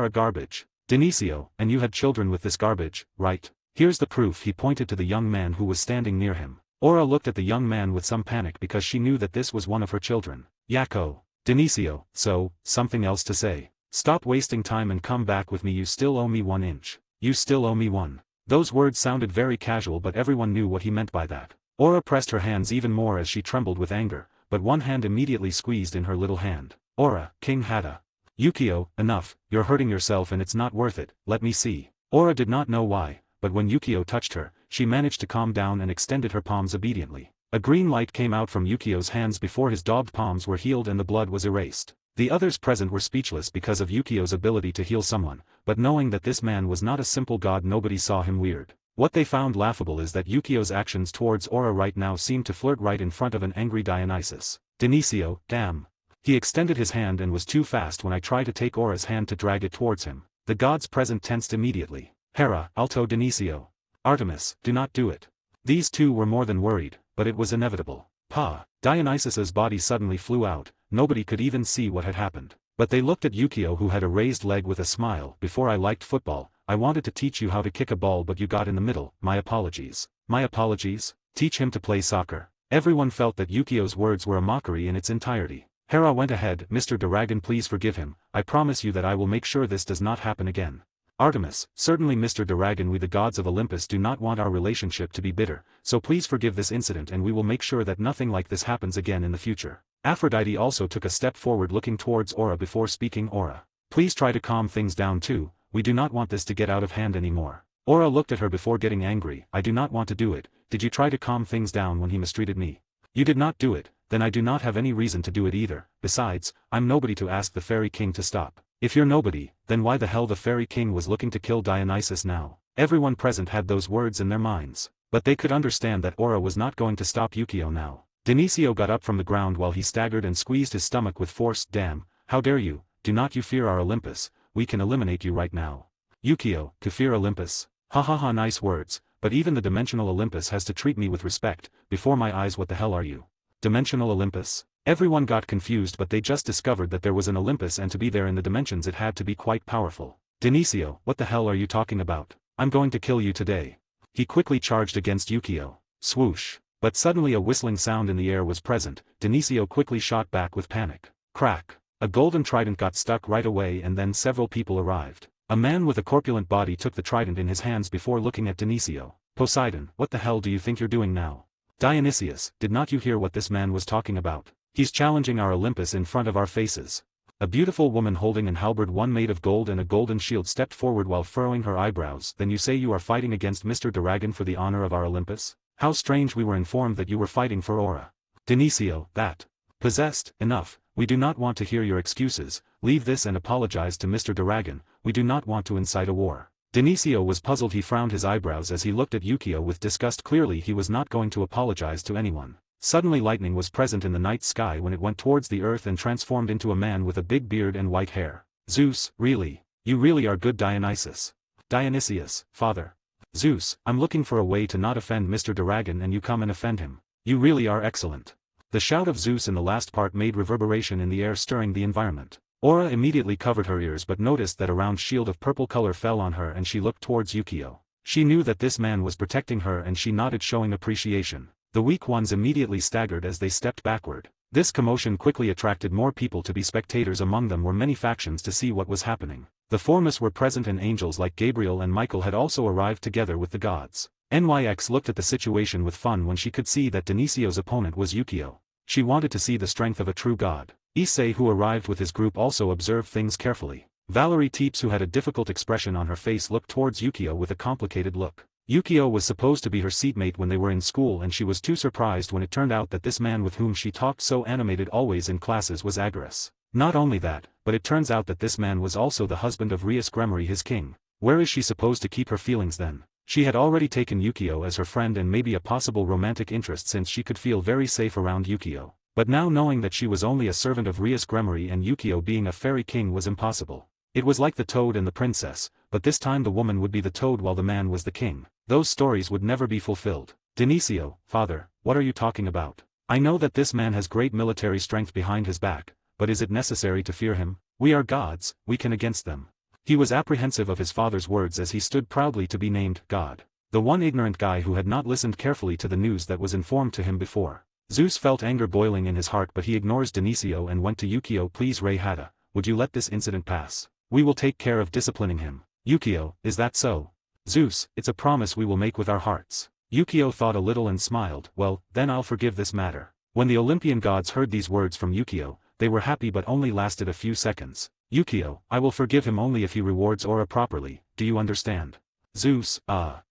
a garbage. Denisio, and you had children with this garbage, right? Here's the proof." He pointed to the young man who was standing near him. Aura looked at the young man with some panic because she knew that this was one of her children. "Yako." "Denisio, so, something else to say? Stop wasting time and come back with me. You still owe me 1 inch. You still owe me one." Those words sounded very casual, but everyone knew what he meant by that. Aura pressed her hands even more as she trembled with anger, but one hand immediately squeezed in her little hand. "Aura, King Hada." "Yukio, enough, you're hurting yourself and it's not worth it, let me see." Aura did not know why, but when Yukio touched her, she managed to calm down and extended her palms obediently. A green light came out from Yukio's hands before his daubed palms were healed and the blood was erased. The others present were speechless because of Yukio's ability to heal someone, but knowing that this man was not a simple god, nobody saw him weird. What they found laughable is that Yukio's actions towards Aura right now seemed to flirt right in front of an angry Dionysus. "Denisio, damn." He extended his hand and was too fast when I tried to take Aura's hand to drag it towards him. The gods present tensed immediately. "Hera, Alto, Denisio. Artemis, do not do it." These two were more than worried, but it was inevitable. "Pa." Dionysus's body suddenly flew out. Nobody could even see what had happened. But they looked at Yukio, who had a raised leg, with a smile. "Before I liked football, I wanted to teach you how to kick a ball, but you got in the middle. My apologies." "My apologies? Teach him to play soccer." Everyone felt that Yukio's words were a mockery in its entirety. Hera went ahead. "Mr. Dragon, please forgive him. I promise you that I will make sure this does not happen again." Artemis, "Certainly Mr. Dragon, we the gods of Olympus do not want our relationship to be bitter, so please forgive this incident and we will make sure that nothing like this happens again in the future." Aphrodite also took a step forward, looking towards Aura before speaking. "Aura, please try to calm things down too, we do not want this to get out of hand anymore." Aura looked at her before getting angry. "I do not want to do it. Did you try to calm things down when he mistreated me? You did not do it, then I do not have any reason to do it either. Besides, I'm nobody to ask the Fairy King to stop. If you're nobody, then why the hell the Fairy King was looking to kill Dionysus now?" Everyone present had those words in their minds, but they could understand that Aura was not going to stop Yukio now. Denisio got up from the ground while he staggered and squeezed his stomach with force. "Damn, how dare you, do not you fear our Olympus, we can eliminate you right now." "Yukio, to fear Olympus? Ha ha ha, nice words, but even the dimensional Olympus has to treat me with respect. Before my eyes, what the hell are you? Dimensional Olympus?" Everyone got confused, but they just discovered that there was an Olympus, and to be there in the dimensions it had to be quite powerful. "Denisio, what the hell are you talking about? I'm going to kill you today." He quickly charged against Yukio. Swoosh. But suddenly a whistling sound in the air was present. Denisio quickly shot back with panic. Crack. A golden trident got stuck right away, and then several people arrived. A man with a corpulent body took the trident in his hands before looking at Dionysius. Poseidon, what the hell do you think you're doing now? Dionysius, did not you hear what this man was talking about? He's challenging our Olympus in front of our faces. A beautiful woman holding an halberd one made of gold and a golden shield stepped forward while furrowing her eyebrows. Then you say you are fighting against Mr. Dragon for the honor of our Olympus? How strange, we were informed that you were fighting for Aura. Dionysius, that. Possessed, enough, we do not want to hear your excuses, leave this and apologize to Mr. Dragon, we do not want to incite a war. Dionysius was puzzled. He frowned his eyebrows as he looked at Yukio with disgust. Clearly he was not going to apologize to anyone. Suddenly lightning was present in the night sky when it went towards the earth and transformed into a man with a big beard and white hair. Zeus, really? You really are good, Dionysus. Dionysius, father. Zeus, I'm looking for a way to not offend Mr. Dragon and you come and offend him. You really are excellent. The shout of Zeus in the last part made reverberation in the air, stirring the environment. Aura immediately covered her ears but noticed that a round shield of purple color fell on her and she looked towards Yukio. She knew that this man was protecting her and she nodded, showing appreciation. The weak ones immediately staggered as they stepped backward. This commotion quickly attracted more people to be spectators. Among them were many factions to see what was happening. The Formus were present and angels like Gabriel and Michael had also arrived together with the gods. NYX looked at the situation with fun when she could see that Dionysius' opponent was Yukio. She wanted to see the strength of a true god. Issei, who arrived with his group, also observed things carefully. Valerie Teeps, who had a difficult expression on her face, looked towards Yukio with a complicated look. Yukio was supposed to be her seatmate when they were in school and she was too surprised when it turned out that this man with whom she talked so animated always in classes was Agorus. Not only that, but it turns out that this man was also the husband of Rias Gremory, his king. Where is she supposed to keep her feelings then? She had already taken Yukio as her friend and maybe a possible romantic interest since she could feel very safe around Yukio. But now knowing that she was only a servant of Rias Gremory and Yukio being a fairy king was impossible. It was like the toad and the princess, but this time the woman would be the toad while the man was the king. Those stories would never be fulfilled. Dionysius, father, what are you talking about? I know that this man has great military strength behind his back, but is it necessary to fear him? We are gods, we can against them. He was apprehensive of his father's words as he stood proudly to be named God. The one ignorant guy who had not listened carefully to the news that was informed to him before. Zeus felt anger boiling in his heart, but he ignores Dionysius and went to Yukio. Please, Rei Hata, would you let this incident pass? We will take care of disciplining him. Yukio, is that so? Zeus, it's a promise we will make with our hearts. Yukio thought a little and smiled. Well, then I'll forgive this matter. When the Olympian gods heard these words from Yukio, they were happy but only lasted a few seconds. Yukio, I will forgive him only if he rewards Aura properly, do you understand? Zeus,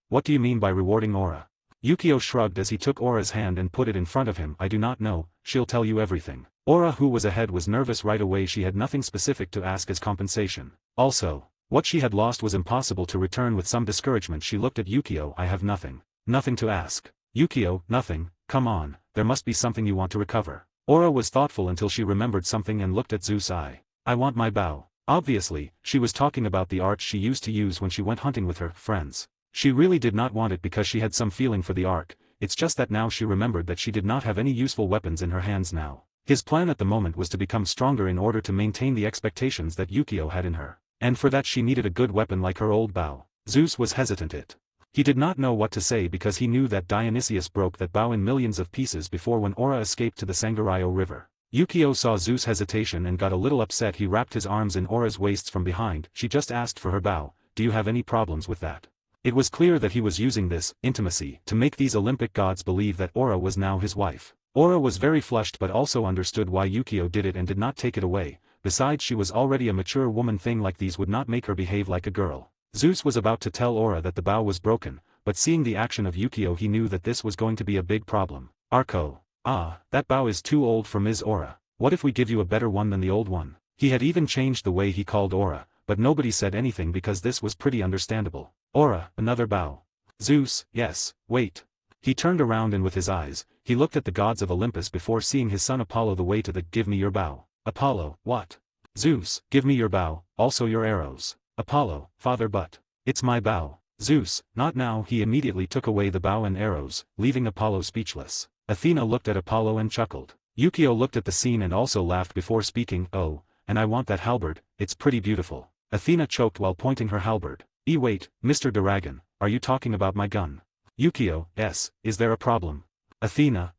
what do you mean by rewarding Aura? Yukio shrugged as he took Aura's hand and put it in front of him. I do not know, she'll tell you everything. Aura, who was ahead, was nervous right away. She had nothing specific to ask as compensation. Also, what she had lost was impossible to return. With some discouragement she looked at Yukio. I have nothing. Nothing to ask. Yukio, nothing, come on, there must be something you want to recover. Aura was thoughtful until she remembered something and looked at Zeus. I want my bow. Obviously, she was talking about the arch she used to use when she went hunting with her friends. She really did not want it because she had some feeling for the arc, it's just that now she remembered that she did not have any useful weapons in her hands now. His plan at the moment was to become stronger in order to maintain the expectations that Yukio had in her, and for that she needed a good weapon like her old bow. Zeus was hesitant. He did not know what to say because he knew that Dionysius broke that bow in millions of pieces before when Aura escaped to the Sangarayo River. Yukio saw Zeus' hesitation and got a little upset. He wrapped his arms in Aura's waists from behind. She just asked for her bow, do you have any problems with that? It was clear that he was using this intimacy to make these Olympic gods believe that Aura was now his wife. Aura was very flushed but also understood why Yukio did it and did not take it away. Besides, she was already a mature woman. Thing like these would not make her behave like a girl. Zeus was about to tell Aura that the bow was broken, but seeing the action of Yukio he knew that this was going to be a big problem. Arco. That bow is too old for Ms. Aura. What if we give you a better one than the old one? He had even changed the way he called Aura, but nobody said anything because this was pretty understandable. Aura, another bow. Zeus, yes, wait. He turned around and with his eyes, he looked at the gods of Olympus before seeing his son Apollo. The way to the give me your bow. Apollo, what? Zeus, give me your bow, also your arrows. Apollo, father, but it's my bow. Zeus, not now. He immediately took away the bow and arrows, leaving Apollo speechless. Athena looked at Apollo and chuckled. Yukio looked at the scene and also laughed before speaking. Oh, and I want that halberd, it's pretty beautiful. Athena choked while pointing her halberd. Wait, Mr. Dragon, are you talking about my gun? Yukio, yes, is there a problem? Athena,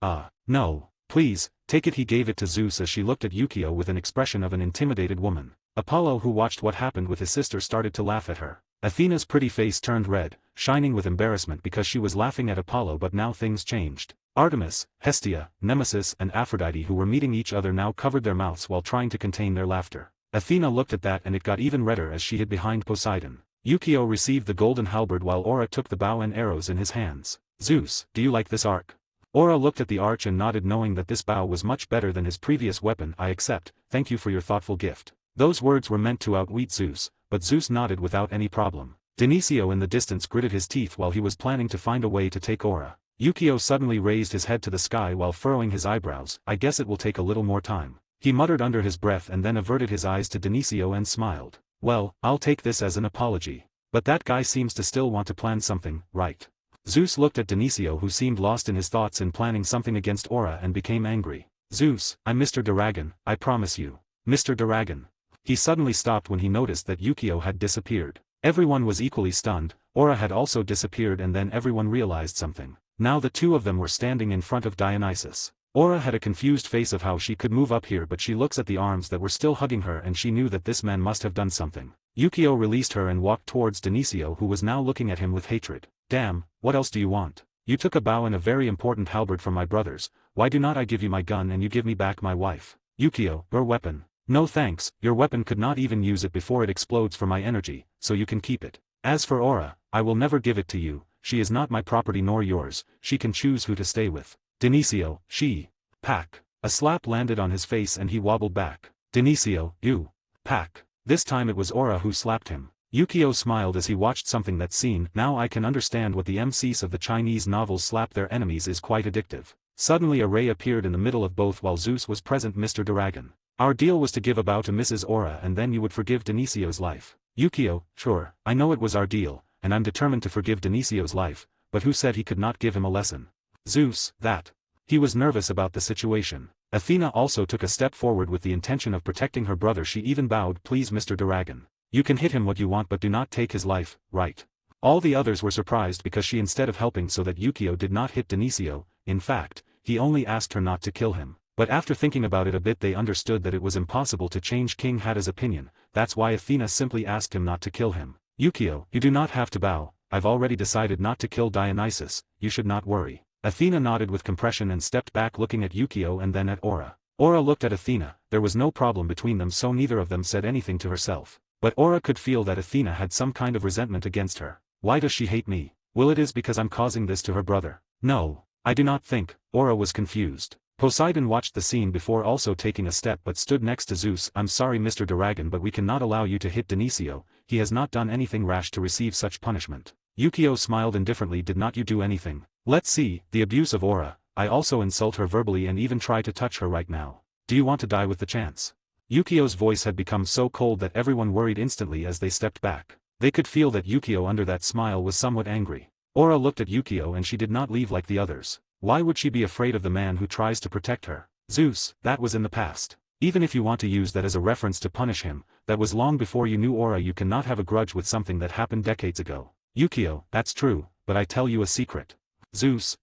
no, please, take it. He gave it to Zeus as she looked at Yukio with an expression of an intimidated woman. Apollo, who watched what happened with his sister, started to laugh at her. Athena's pretty face turned red, shining with embarrassment because she was laughing at Apollo, but now things changed. Artemis, Hestia, Nemesis and Aphrodite, who were meeting each other, now covered their mouths while trying to contain their laughter. Athena looked at that and it got even redder as she hid behind Poseidon. Yukio received the golden halberd while Aura took the bow and arrows in his hands. Zeus, do you like this arc? Aura looked at the arch and nodded, knowing that this bow was much better than his previous weapon. I accept, thank you for your thoughtful gift. Those words were meant to outwit Zeus, but Zeus nodded without any problem. Dionisio in the distance gritted his teeth while he was planning to find a way to take Aura. Yukio suddenly raised his head to the sky while furrowing his eyebrows. I guess it will take a little more time. He muttered under his breath and then averted his eyes to Dionisio and smiled. Well, I'll take this as an apology. But that guy seems to still want to plan something, right? Zeus looked at Dionisio, who seemed lost in his thoughts in planning something against Aura, and became angry. Zeus, I'm Mr. Dragon, I promise you. Mr. Dragon. He suddenly stopped when he noticed that Yukio had disappeared. Everyone was equally stunned. Aura had also disappeared, and then everyone realized something. Now the two of them were standing in front of Dionysus. Aura had a confused face of how she could move up here, but she looks at the arms that were still hugging her and she knew that this man must have done something. Yukio released her and walked towards Dionisio, who was now looking at him with hatred. Damn, what else do you want? You took a bow and a very important halberd from my brothers. Why do not I give you my gun and you give me back my wife? Yukio, your weapon. No thanks, your weapon could not even use it before it explodes for my energy, so you can keep it. As for Aura, I will never give it to you. She is not my property nor yours. She can choose who to stay with. Dionisio, she. Pack. A slap landed on his face and he wobbled back. Dionisio, you. Pack. This time it was Aura who slapped him. Yukio smiled as he watched something that scene. Now I can understand what the MCs of the Chinese novels slap their enemies is quite addictive. Suddenly a ray appeared in the middle of both while Zeus was present. Mr. Dragon. Our deal was to give a bow to Mrs. Aura and then you would forgive Dionisio's life. Yukio, sure, I know it was our deal, and I'm determined to forgive Dionisio's life, but who said he could not give him a lesson? Zeus, that. He was nervous about the situation. Athena also took a step forward with the intention of protecting her brother. She even bowed. Please Mr. Dragon. You can hit him what you want but do not take his life, right? All the others were surprised because she instead of helping so that Yukio did not hit Dionisio. In fact, he only asked her not to kill him. But after thinking about it a bit they understood that it was impossible to change King Hada's opinion. That's why Athena simply asked him not to kill him. Yukio, you do not have to bow. I've already decided not to kill Dionysus. You should not worry. Athena nodded with compression and stepped back, looking at Yukio and then at Aura. Aura looked at Athena. There was no problem between them, so neither of them said anything to herself. But Aura could feel that Athena had some kind of resentment against her. Why does she hate me? Well, it is because I'm causing this to her brother. No, I do not think. Aura was confused. Poseidon watched the scene before also taking a step but stood next to Zeus. I'm sorry Mr. Dragon, but we cannot allow you to hit Dionisio. He has not done anything rash to receive such punishment. Yukio smiled indifferently. Did not you do anything? Let's see, the abuse of Aura. I also insult her verbally and even try to touch her right now. Do you want to die with the chance? Yukio's voice had become so cold that everyone worried instantly as they stepped back. They could feel that Yukio under that smile was somewhat angry. Aura looked at Yukio and she did not leave like the others. Why would she be afraid of the man who tries to protect her? Zeus, that was in the past. Even if you want to use that as a reference to punish him, that was long before you knew Aura. You cannot have a grudge with something that happened decades ago. Yukio, that's true, but I tell you a secret. Zeus,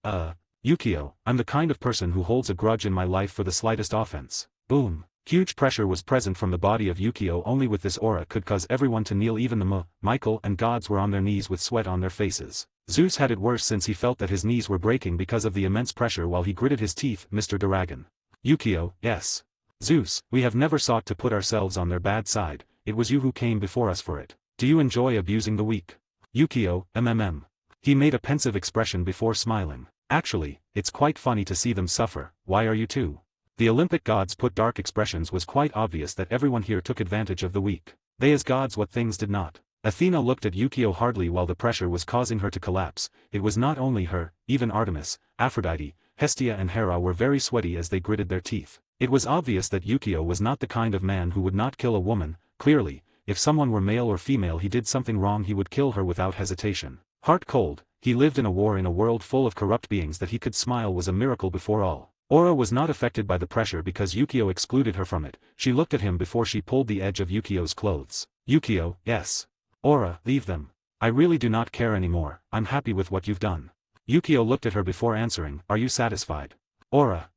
Yukio, I'm the kind of person who holds a grudge in my life for the slightest offense. Boom. Huge pressure was present from the body of Yukio. Only with this Aura could cause everyone to kneel. Even the Michael and gods were on their knees with sweat on their faces. Zeus had it worse since he felt that his knees were breaking because of the immense pressure while he gritted his teeth. Mr. Dragon. Yukio, yes. Zeus, we have never sought to put ourselves on their bad side. It was you who came before us for it. Do you enjoy abusing the weak? Yukio, He made a pensive expression before smiling. Actually, it's quite funny to see them suffer. Why are you too? The Olympic gods put dark expressions. Was quite obvious that everyone here took advantage of the weak. They as gods what things did not. Athena looked at Yukio hardly while the pressure was causing her to collapse. It was not only her, even Artemis, Aphrodite, Hestia and Hera were very sweaty as they gritted their teeth. It was obvious that Yukio was not the kind of man who would not kill a woman. Clearly, if someone were male or female he did something wrong he would kill her without hesitation. Heart cold, he lived in a war in a world full of corrupt beings. That he could smile was a miracle before all. Aura was not affected by the pressure because Yukio excluded her from it. She looked at him before she pulled the edge of Yukio's clothes. Yukio, yes. Aura, leave them. I really do not care anymore. I'm happy with what you've done. Yukio looked at her before answering. Are you satisfied? Aura,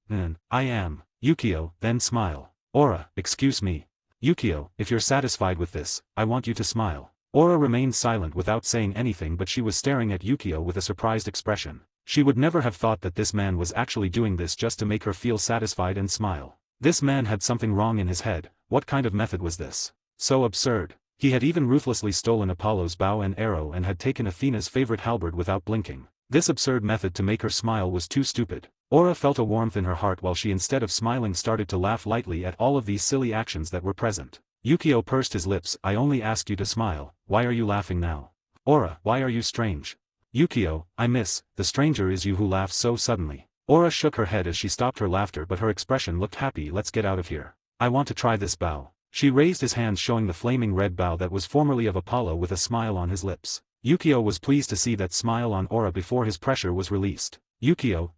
I am. Yukio, then smile. Aura, excuse me. Yukio, if you're satisfied with this, I want you to smile. Aura remained silent without saying anything, but she was staring at Yukio with a surprised expression. She would never have thought that this man was actually doing this just to make her feel satisfied and smile. This man had something wrong in his head. What kind of method was this? So absurd. He had even ruthlessly stolen Apollo's bow and arrow and had taken Athena's favorite halberd without blinking. This absurd method to make her smile was too stupid. Aura felt a warmth in her heart while she, instead of smiling, started to laugh lightly at all of these silly actions that were present. Yukio pursed his lips. I only asked you to smile. Why are you laughing now? Aura, why are you strange? Yukio, the stranger is you who laughs so suddenly. Aura shook her head as she stopped her laughter, but her expression looked happy. Let's get out of here. I want to try this bow. She raised his hands, showing the flaming red bow that was formerly of Apollo, with a smile on his lips. Yukio was pleased to see that smile on Aura before his pressure was released. Yukio,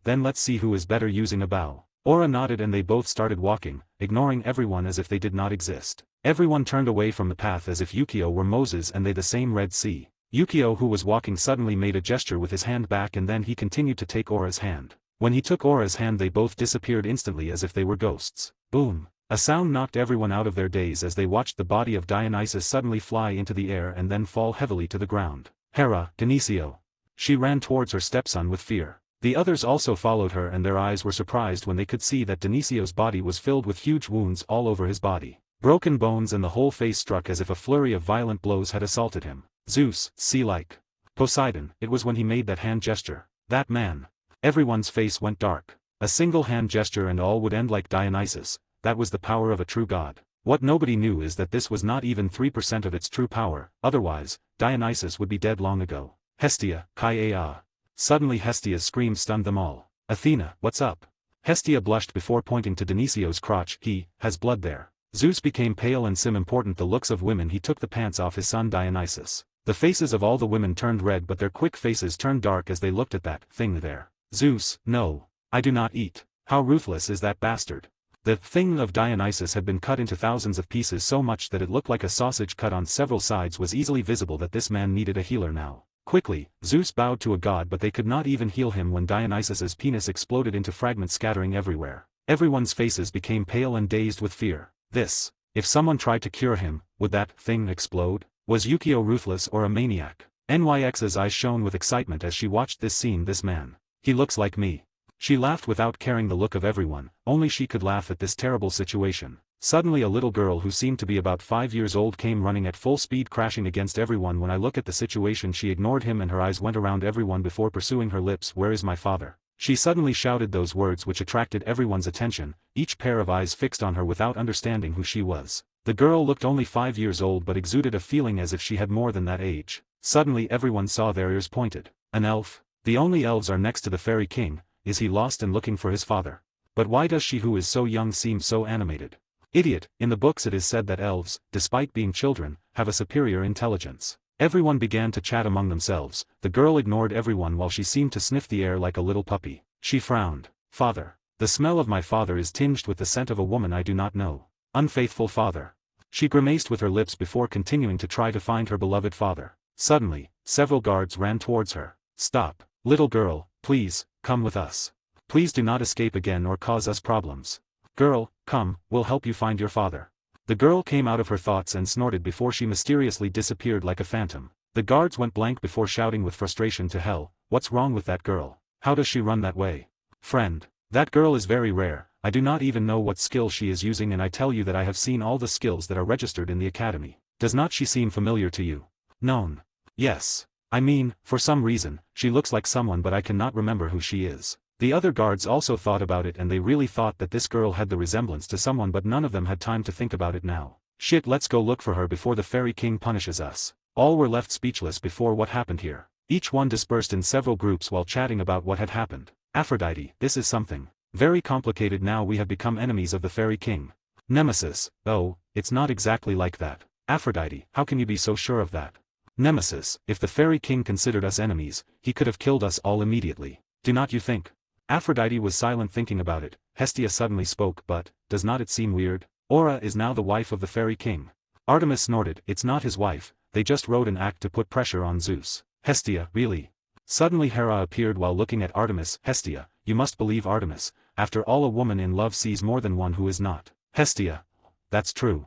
then let's see who is better using a bow. Aura nodded and they both started walking, ignoring everyone as if they did not exist. Everyone turned away from the path as if Yukio were Moses and they the same Red Sea. Yukio, who was walking, suddenly made a gesture with his hand back, and then he continued to take Aura's hand. When he took Aura's hand, they both disappeared instantly as if they were ghosts. Boom! A sound knocked everyone out of their daze as they watched the body of Dionysus suddenly fly into the air and then fall heavily to the ground. Hera, Dionisio. She ran towards her stepson with fear. The others also followed her, and their eyes were surprised when they could see that Dionysio's body was filled with huge wounds all over his body. Broken bones and the whole face struck as if a flurry of violent blows had assaulted him. Zeus, sea-like. Poseidon, it was when he made that hand gesture. That man. Everyone's face went dark. A single hand gesture and all would end like Dionysus. That was the power of a true god. What nobody knew is that this was not even 3% of its true power, otherwise, Dionysus would be dead long ago. Hestia, Kai-a. Suddenly Hestia's scream stunned them all. Athena, what's up? Hestia blushed before pointing to Dionysio's crotch. He has blood there. Zeus became pale and important the looks of women. He took the pants off his son Dionysus. The faces of all the women turned red, but their quick faces turned dark as they looked at that thing there. Zeus, no. I do not eat. How ruthless is that bastard? The thing of Dionysus had been cut into thousands of pieces, so much that it looked like a sausage cut on several sides. Was easily visible that this man needed a healer now. Quickly, Zeus bowed to a god, but they could not even heal him when Dionysus's penis exploded into fragments scattering everywhere. Everyone's faces became pale and dazed with fear. If someone tried to cure him, would that thing explode? Was Yukio ruthless or a maniac? NYX's eyes shone with excitement as she watched this scene. This man. He looks like me. She laughed without caring the look of everyone. Only she could laugh at this terrible situation. Suddenly a little girl who seemed to be about 5 years old came running at full speed, crashing against everyone. When I look at the situation, she ignored him and her eyes went around everyone before pursuing her lips. Where is my father? She suddenly shouted those words which attracted everyone's attention, each pair of eyes fixed on her without understanding who she was. The girl looked only 5 years old but exuded a feeling as if she had more than that age. Suddenly everyone saw their ears pointed. An elf? The only elves are next to the fairy king. Is he lost and looking for his father? But why does she who is so young seem so animated? Idiot, in the books it is said that elves, despite being children, have a superior intelligence. Everyone began to chat among themselves. The girl ignored everyone while she seemed to sniff the air like a little puppy. She frowned. Father. The smell of my father is tinged with the scent of a woman I do not know. Unfaithful father. She grimaced with her lips before continuing to try to find her beloved father. Suddenly, several guards ran towards her. Stop. Little girl, please, come with us. Please do not escape again or cause us problems. Girl, come, we'll help you find your father. The girl came out of her thoughts and snorted before she mysteriously disappeared like a phantom. The guards went blank before shouting with frustration to hell, what's wrong with that girl? How does she run that way? Friend. That girl is very rare. I do not even know what skill she is using, and I tell you that I have seen all the skills that are registered in the academy. Does not she seem familiar to you? Known. Yes. I mean, for some reason, she looks like someone but I cannot remember who she is. The other guards also thought about it and they really thought that this girl had the resemblance to someone, but none of them had time to think about it now. Shit, let's go look for her before the fairy king punishes us. All were left speechless before what happened here. Each one dispersed in several groups while chatting about what had happened. Aphrodite, this is something very complicated. Now we have become enemies of the fairy king. Nemesis, oh, it's not exactly like that. Aphrodite, how can you be so sure of that? Nemesis, if the fairy king considered us enemies, he could have killed us all immediately. Do not you think? Aphrodite was silent thinking about it. Hestia suddenly spoke, but, does not it seem weird? Aura is now the wife of the fairy king. Artemis snorted, it's not his wife, they just wrote an act to put pressure on Zeus. Hestia, really? Suddenly Hera appeared while looking at Artemis. Hestia, you must believe Artemis, after all a woman in love sees more than one who is not. Hestia. That's true.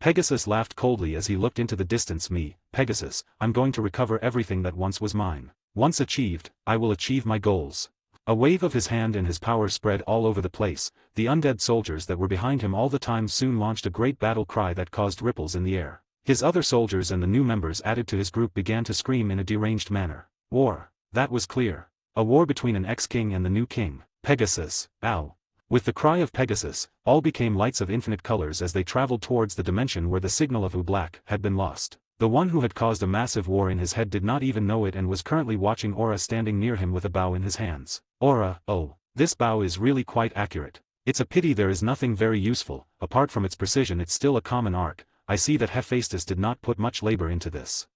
Pegasus laughed coldly as he looked into the distance. Me, Pegasus, I'm going to recover everything that once was mine. Once achieved, I will achieve my goals. A wave of his hand and his power spread all over the place. The undead soldiers that were behind him all the time soon launched a great battle cry that caused ripples in the air. His other soldiers and the new members added to his group began to scream in a deranged manner. War. That was clear. A war between an ex-king and the new king. Pegasus, ow. With the cry of Pegasus, all became lights of infinite colors as they traveled towards the dimension where the signal of AUDIOBOOK had been lost. The one who had caused a massive war in his head did not even know it and was currently watching Aura standing near him with a bow in his hands. Aura, oh, this bow is really quite accurate. It's a pity there is nothing very useful, apart from its precision it's still a common arc. I see that Hephaestus did not put much labor into this.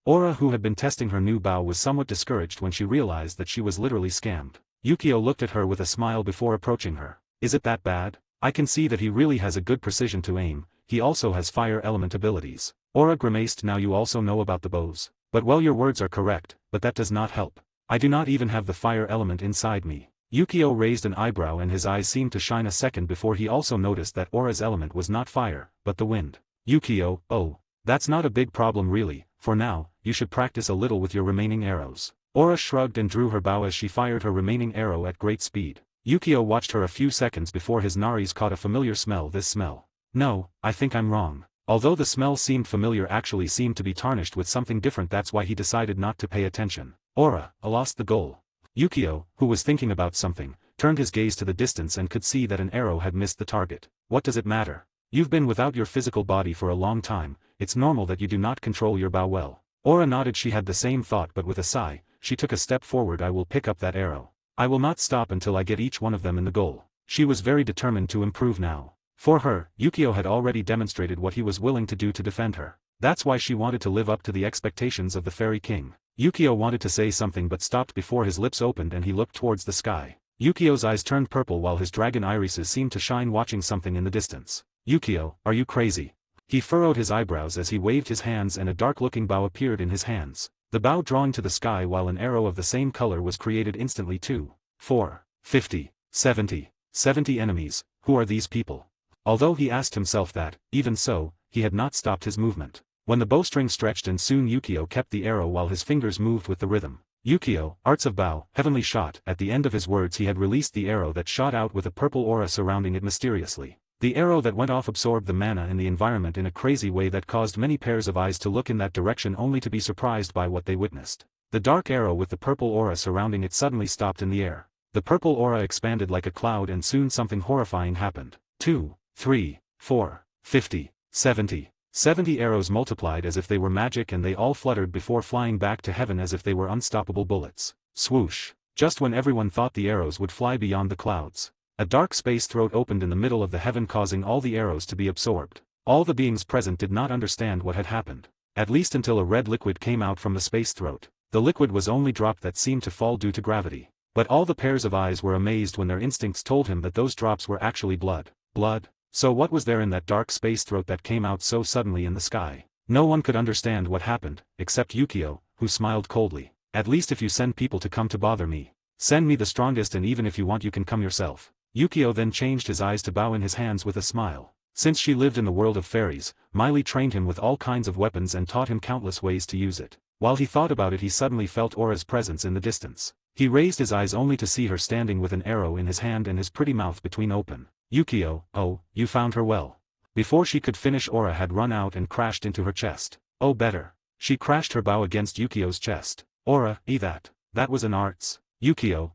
Aura who had been testing her new bow was somewhat discouraged when she realized that she was literally scammed. Yukio looked at her with a smile before approaching her. Is it that bad? I can see that he really has a good precision to aim, he also has fire element abilities. Aura grimaced. Now you also know about the bows. But well, your words are correct, but that does not help. I do not even have the fire element inside me. Yukio raised an eyebrow and his eyes seemed to shine a second before he also noticed that Aura's element was not fire, but the wind. Yukio, oh, that's not a big problem really, for now, you should practice a little with your remaining arrows. Aura shrugged and drew her bow as she fired her remaining arrow at great speed. Yukio watched her a few seconds before his naris caught a familiar smell. This smell. No, I think I'm wrong. Although the smell seemed familiar actually seemed to be tarnished with something different. That's why he decided not to pay attention. Aura, lost the goal. Yukio, who was thinking about something, turned his gaze to the distance and could see that an arrow had missed the target. What does it matter? You've been without your physical body for a long time, it's normal that you do not control your bow well. Aura nodded. She had the same thought but with a sigh, she took a step forward. I will pick up that arrow. I will not stop until I get each one of them in the goal. She was very determined to improve now. For her, Yukio had already demonstrated what he was willing to do to defend her. That's why she wanted to live up to the expectations of the Fairy King. Yukio wanted to say something but stopped before his lips opened and he looked towards the sky. Yukio's eyes turned purple while his dragon irises seemed to shine, watching something in the distance. Yukio, are you crazy? He furrowed his eyebrows as he waved his hands and a dark-looking bow appeared in his hands. The bow drawing to the sky while an arrow of the same color was created instantly. 2, 4, 50, 70 enemies, who are these people? Although he asked himself that, even so, he had not stopped his movement. When the bowstring stretched and soon Yukio kept the arrow while his fingers moved with the rhythm. Yukio, arts of bow, heavenly shot. At the end of his words he had released the arrow that shot out with a purple aura surrounding it mysteriously. The arrow that went off absorbed the mana in the environment in a crazy way that caused many pairs of eyes to look in that direction only to be surprised by what they witnessed. The dark arrow with the purple aura surrounding it suddenly stopped in the air. The purple aura expanded like a cloud and soon something horrifying happened. 2, 3, 4, 50, 70 arrows multiplied as if they were magic and they all fluttered before flying back to heaven as if they were unstoppable bullets. Swoosh. Just when everyone thought the arrows would fly beyond the clouds, a dark space throat opened in the middle of the heaven causing all the arrows to be absorbed. All the beings present did not understand what had happened. At least until a red liquid came out from the space throat. The liquid was only drop that seemed to fall due to gravity. But all the pairs of eyes were amazed when their instincts told him that those drops were actually blood. Blood? So what was there in that dark space throat that came out so suddenly in the sky? No one could understand what happened, except Yukio, who smiled coldly. At least if you send people to come to bother me, send me the strongest, and even if you want you can come yourself. Yukio then changed his eyes to bow in his hands with a smile. Since she lived in the world of fairies, Miley trained him with all kinds of weapons and taught him countless ways to use it. While he thought about it he suddenly felt Aura's presence in the distance. He raised his eyes only to see her standing with an arrow in his hand and his pretty mouth between open. Yukio, oh, you found her well. Before she could finish Aura had run out and crashed into her chest. Oh better. She crashed her bow against Yukio's chest. Aura, that was an arts. Yukio,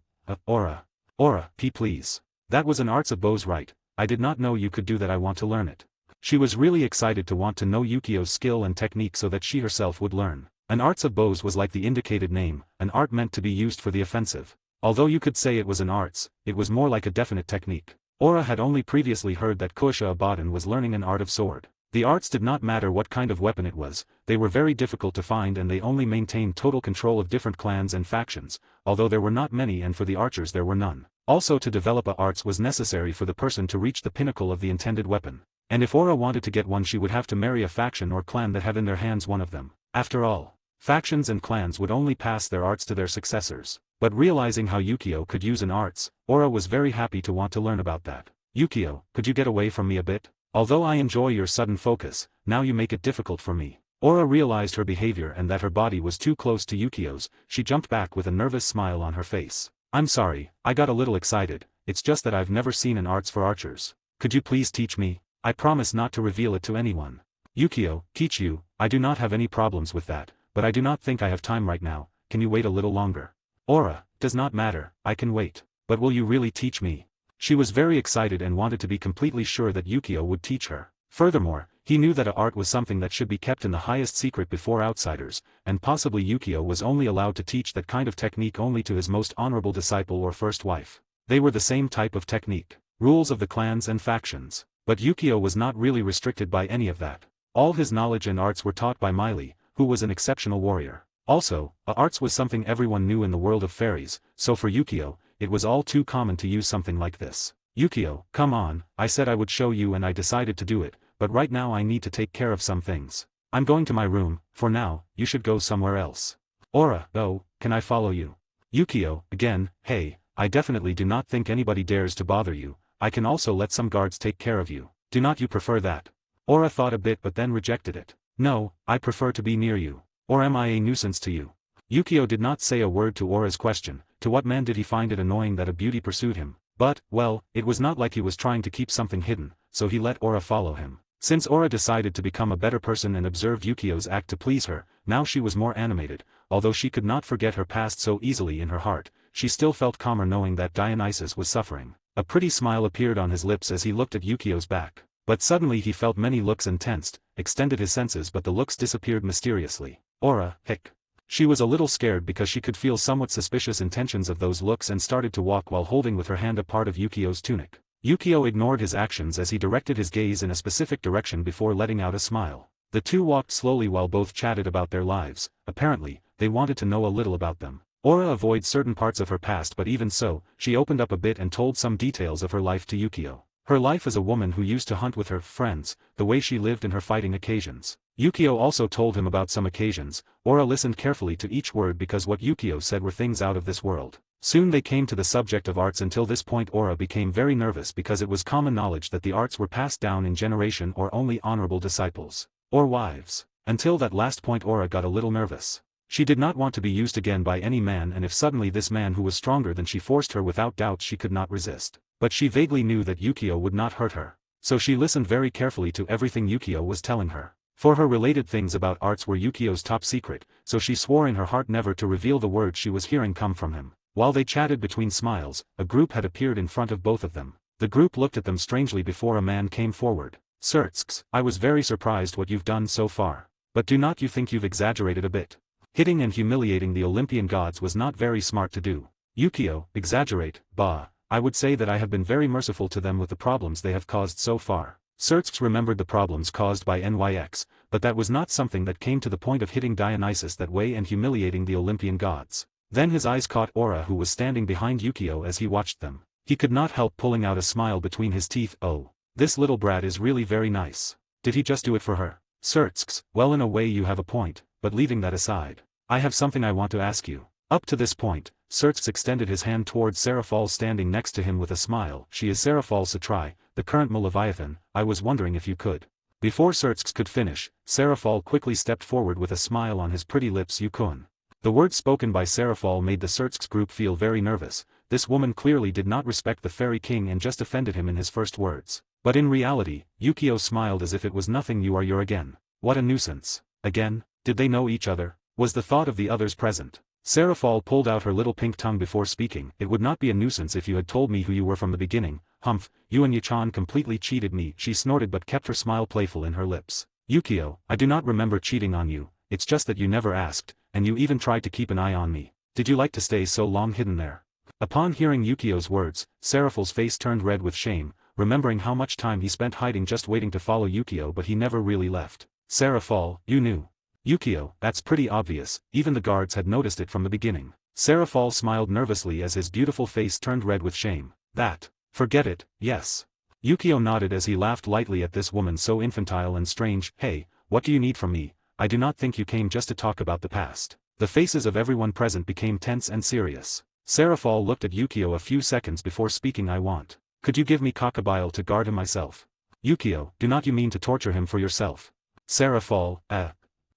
Aura, please. That was an arts of bows, right? I did not know you could do that. I want to learn it. She was really excited to want to know Yukio's skill and technique so that she herself would learn. An arts of bows was like the indicated name, an art meant to be used for the offensive. Although you could say it was an arts, it was more like a definite technique. Aura had only previously heard that Kuisha Abaddon was learning an art of sword. The arts did not matter what kind of weapon it was, they were very difficult to find and they only maintained total control of different clans and factions, although there were not many and for the archers there were none. Also to develop a arts was necessary for the person to reach the pinnacle of the intended weapon. And if Aura wanted to get one she would have to marry a faction or clan that had in their hands one of them. After all, factions and clans would only pass their arts to their successors. But realizing how Yukio could use an arts, Aura was very happy to want to learn about that. Yukio, could you get away from me a bit? Although I enjoy your sudden focus, now you make it difficult for me. Aura realized her behavior and that her body was too close to Yukio's. She jumped back with a nervous smile on her face. I'm sorry, I got a little excited, it's just that I've never seen an arts for archers. Could you please teach me? I promise not to reveal it to anyone. Yukio, teach you, I do not have any problems with that, but I do not think I have time right now, can you wait a little longer? Aura, does not matter, I can wait. But will you really teach me? She was very excited and wanted to be completely sure that Yukio would teach her. Furthermore, he knew that art was something that should be kept in the highest secret before outsiders, and possibly Yukio was only allowed to teach that kind of technique only to his most honorable disciple or first wife. They were the same type of technique. Rules of the clans and factions. But Yukio was not really restricted by any of that. All his knowledge and arts were taught by Miley, who was an exceptional warrior. Also, arts was something everyone knew in the world of fairies, so for Yukio, it was all too common to use something like this. Yukio, come on, I said I would show you and I decided to do it, but right now I need to take care of some things. I'm going to my room, for now, you should go somewhere else. Aura, oh, can I follow you? Yukio, again, hey, I definitely do not think anybody dares to bother you, I can also let some guards take care of you. Do not you prefer that? Aura thought a bit but then rejected it. No, I prefer to be near you. Or am I a nuisance to you? Yukio did not say a word to Aura's question. To what man did he find it annoying that a beauty pursued him? But, well, it was not like he was trying to keep something hidden, so he let Aura follow him. Since Aura decided to become a better person and observed Yukio's act to please her, now she was more animated. Although she could not forget her past so easily in her heart, she still felt calmer knowing that Dionysus was suffering. A pretty smile appeared on his lips as he looked at Yukio's back. But suddenly he felt many looks and tensed, extended his senses but the looks disappeared mysteriously. Aura, hic. She was a little scared because she could feel somewhat suspicious intentions of those looks and started to walk while holding with her hand a part of Yukio's tunic. Yukio ignored his actions as he directed his gaze in a specific direction before letting out a smile. The two walked slowly while both chatted about their lives. Apparently, they wanted to know a little about them. Aura avoided certain parts of her past but even so, she opened up a bit and told some details of her life to Yukio. Her life as a woman who used to hunt with her friends, the way she lived and her fighting occasions. Yukio also told him about some occasions. Aura listened carefully to each word because what Yukio said were things out of this world. Soon they came to the subject of arts. Until this point Aura became very nervous because it was common knowledge that the arts were passed down in generation or only honorable disciples, or wives. Until that last point Aura got a little nervous. She did not want to be used again by any man, and if suddenly this man who was stronger than she forced her without doubt she could not resist. But she vaguely knew that Yukio would not hurt her. So she listened very carefully to everything Yukio was telling her. For her related things about arts were Yukio's top secret, so she swore in her heart never to reveal the words she was hearing come from him. While they chatted between smiles, a group had appeared in front of both of them. The group looked at them strangely before a man came forward. Sirtsks, I was very surprised what you've done so far. But do not you think you've exaggerated a bit? Hitting and humiliating the Olympian gods was not very smart to do. Yukio, exaggerate, bah. I would say that I have been very merciful to them with the problems they have caused so far. Sirtsks remembered the problems caused by NYX, but that was not something that came to the point of hitting Dionysus that way and humiliating the Olympian gods. Then his eyes caught Aura, who was standing behind Yukio as he watched them. He could not help pulling out a smile between his teeth. Oh, this little brat is really very nice. Did he just do it for her? Sirtsks, well in a way you have a point, but leaving that aside, I have something I want to ask you. Up to this point, Sirtsks extended his hand towards Seraphal standing next to him with a smile. She is Seraphal Satrai, the current Leviathan. I was wondering if you could. Before Sirtsks could finish, Seraphal quickly stepped forward with a smile on his pretty lips. Yukun. The words spoken by Seraphal made the Sirtsks group feel very nervous. This woman clearly did not respect the fairy king and just offended him in his first words. But in reality, Yukio smiled as if it was nothing. You're again. What a nuisance. Again? Did they know each other? Was the thought of the others present? Seraphal pulled out her little pink tongue before speaking. It would not be a nuisance if you had told me who you were from the beginning. Humph, you and Yachan completely cheated me. She snorted but kept her smile playful in her lips. Yukio, I do not remember cheating on you, it's just that you never asked, and you even tried to keep an eye on me. Did you like to stay so long hidden there? Upon hearing Yukio's words, Seraphal's face turned red with shame, remembering how much time he spent hiding just waiting to follow Yukio, but he never really left. Seraphal, you knew. Yukio, that's pretty obvious, even the guards had noticed it from the beginning. Seraphal smiled nervously as his beautiful face turned red with shame. That. Forget it, yes. Yukio nodded as he laughed lightly at this woman so infantile and strange. Hey, what do you need from me? I do not think you came just to talk about the past. The faces of everyone present became tense and serious. Seraphal looked at Yukio a few seconds before speaking. I want. Could you give me Cockabile to guard him myself? Yukio, do not you mean to torture him for yourself? Seraphol,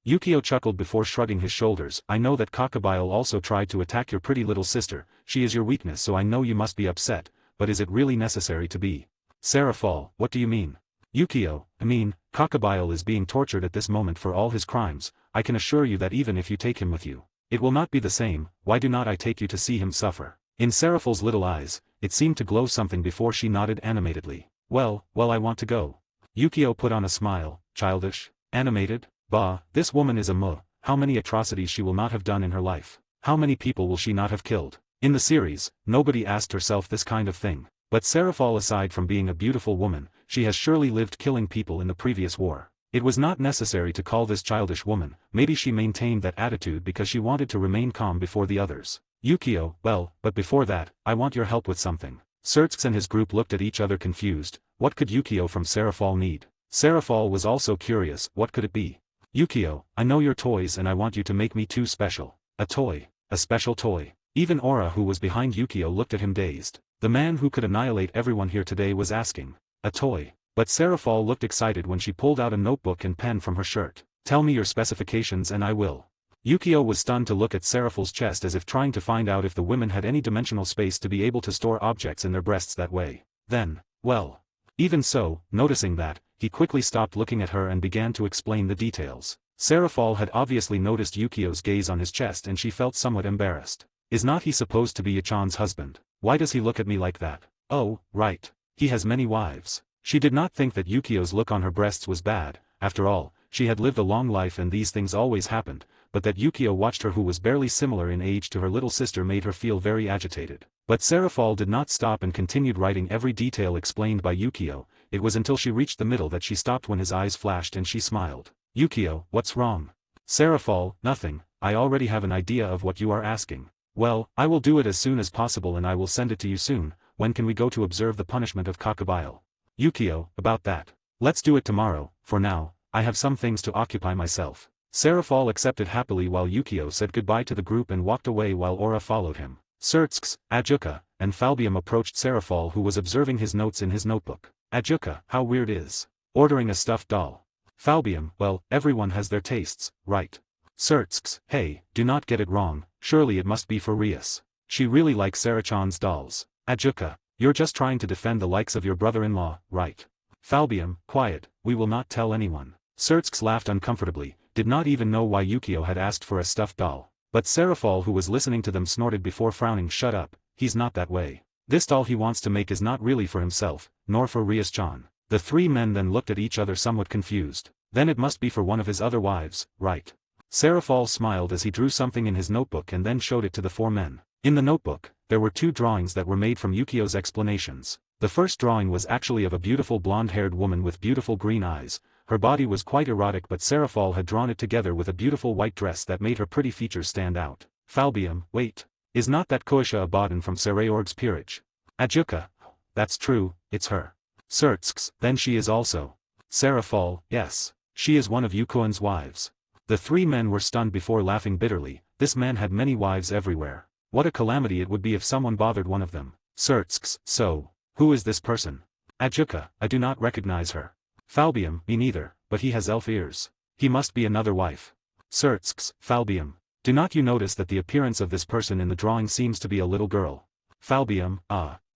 Yukio chuckled before shrugging his shoulders. I know that Crocodile also tried to attack your pretty little sister, she is your weakness, so I know you must be upset, but is it really necessary to be? Seraphol, what do you mean? Yukio, I mean, Crocodile is being tortured at this moment for all his crimes. I can assure you that even if you take him with you, it will not be the same. Why do not I take you to see him suffer? In Seraphol's little eyes, it seemed to glow something before she nodded animatedly. Well, I want to go. Yukio put on a smile. Childish? Animated? Bah, this woman is a muh. How many atrocities she will not have done in her life. How many people will she not have killed? In the series, nobody asked herself this kind of thing. But Seraphol, aside from being a beautiful woman, she has surely lived killing people in the previous war. It was not necessary to call this childish woman. Maybe she maintained that attitude because she wanted to remain calm before the others. Yukio, well, but before that, I want your help with something. Sertx and his group looked at each other confused. What could Yukio from Seraphol need? Seraphol was also curious. What could it be? Yukio, I know your toys and I want you to make me two special. A toy. A special toy. Even Aura, who was behind Yukio, looked at him dazed. The man who could annihilate everyone here today was asking. A toy. But Seraphol looked excited when she pulled out a notebook and pen from her shirt. Tell me your specifications and I will. Yukio was stunned to look at Seraphol's chest as if trying to find out if the women had any dimensional space to be able to store objects in their breasts that way. Then, well. Even so, noticing that, he quickly stopped looking at her and began to explain the details. Seraphol had obviously noticed Yukio's gaze on his chest and she felt somewhat embarrassed. Is not he supposed to be Yachan's husband? Why does he look at me like that? Oh, right. He has many wives. She did not think that Yukio's look on her breasts was bad. After all, she had lived a long life and these things always happened, but that Yukio watched her, who was barely similar in age to her little sister, made her feel very agitated. But Seraphol did not stop and continued writing every detail explained by Yukio. It was until she reached the middle that she stopped when his eyes flashed and she smiled. Yukio, what's wrong? Seraphol, nothing. I already have an idea of what you are asking. Well, I will do it as soon as possible and I will send it to you soon. When can we go to observe the punishment of Crocodile? Yukio, about that. Let's do it tomorrow. For now, I have some things to occupy myself. Seraphol accepted happily while Yukio said goodbye to the group and walked away while Aura followed him. Sertx, Adjuka, and Falbium approached Seraphol, who was observing his notes in his notebook. Adjuka, how weird is ordering a stuffed doll. Falbium, well, everyone has their tastes, right? Sertx, hey, do not get it wrong, surely it must be for Rias. She really likes Sarachan's dolls. Adjuka, you're just trying to defend the likes of your brother-in-law, right? Falbium, quiet, we will not tell anyone. Sertx laughed uncomfortably, did not even know why Yukio had asked for a stuffed doll. But Seraphol, who was listening to them, snorted before frowning. Shut up, he's not that way. This doll he wants to make is not really for himself, nor for Rias-chan. The three men then looked at each other somewhat confused. Then it must be for one of his other wives, right? Seraphol smiled as he drew something in his notebook and then showed it to the four men. In the notebook, there were two drawings that were made from Yukio's explanations. The first drawing was actually of a beautiful blonde-haired woman with beautiful green eyes. Her body was quite erotic, but Seraphol had drawn it together with a beautiful white dress that made her pretty features stand out. Falbium, wait. Is not that Koisha Abaddon from Sarayorg's peerage? Adjuka. That's true, it's her. Sertx, then she is also. Seraphol, yes. She is one of Yukuan's wives. The three men were stunned before laughing bitterly. This man had many wives everywhere. What a calamity it would be if someone bothered one of them. Sertx, so, who is this person? Adjuka, I do not recognize her. Falbium, me neither, but he has elf ears. He must be another wife. Sertx, Falbium. Do not you notice that the appearance of this person in the drawing seems to be a little girl? Falbium,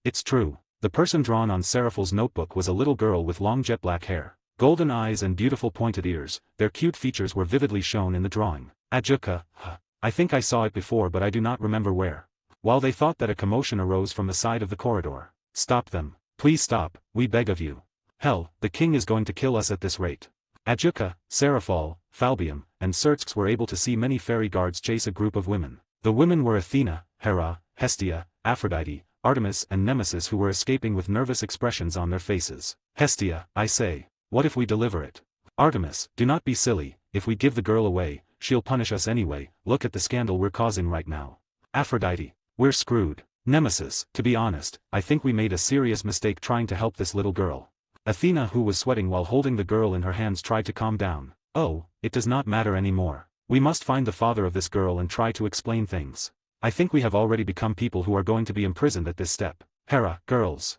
it's true. The person drawn on Seraphol's notebook was a little girl with long jet black hair, golden eyes and beautiful pointed ears. Their cute features were vividly shown in the drawing. Adjuka, I think I saw it before but I do not remember where. While they thought that a commotion arose from the side of the corridor. Stop them. Please stop, we beg of you. Hell, the king is going to kill us at this rate. Adjuka, Seraphol, Falbium, and Sertx were able to see many fairy guards chase a group of women. The women were Athena, Hera, Hestia, Aphrodite, Artemis and Nemesis, who were escaping with nervous expressions on their faces. Hestia, I say, what if we deliver it? Artemis, do not be silly, if we give the girl away, she'll punish us anyway. Look at the scandal we're causing right now. Aphrodite, we're screwed. Nemesis, to be honest, I think we made a serious mistake trying to help this little girl. Athena, who was sweating while holding the girl in her hands, tried to calm down. Oh, it does not matter anymore. We must find the father of this girl and try to explain things. I think we have already become people who are going to be imprisoned at this step. Hera, girls.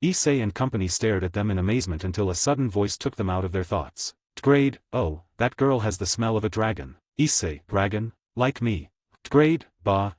Issei and company stared at them in amazement until a sudden voice took them out of their thoughts. DxD, oh, that girl has the smell of a dragon. Issei, dragon? Like me. DxD, bah,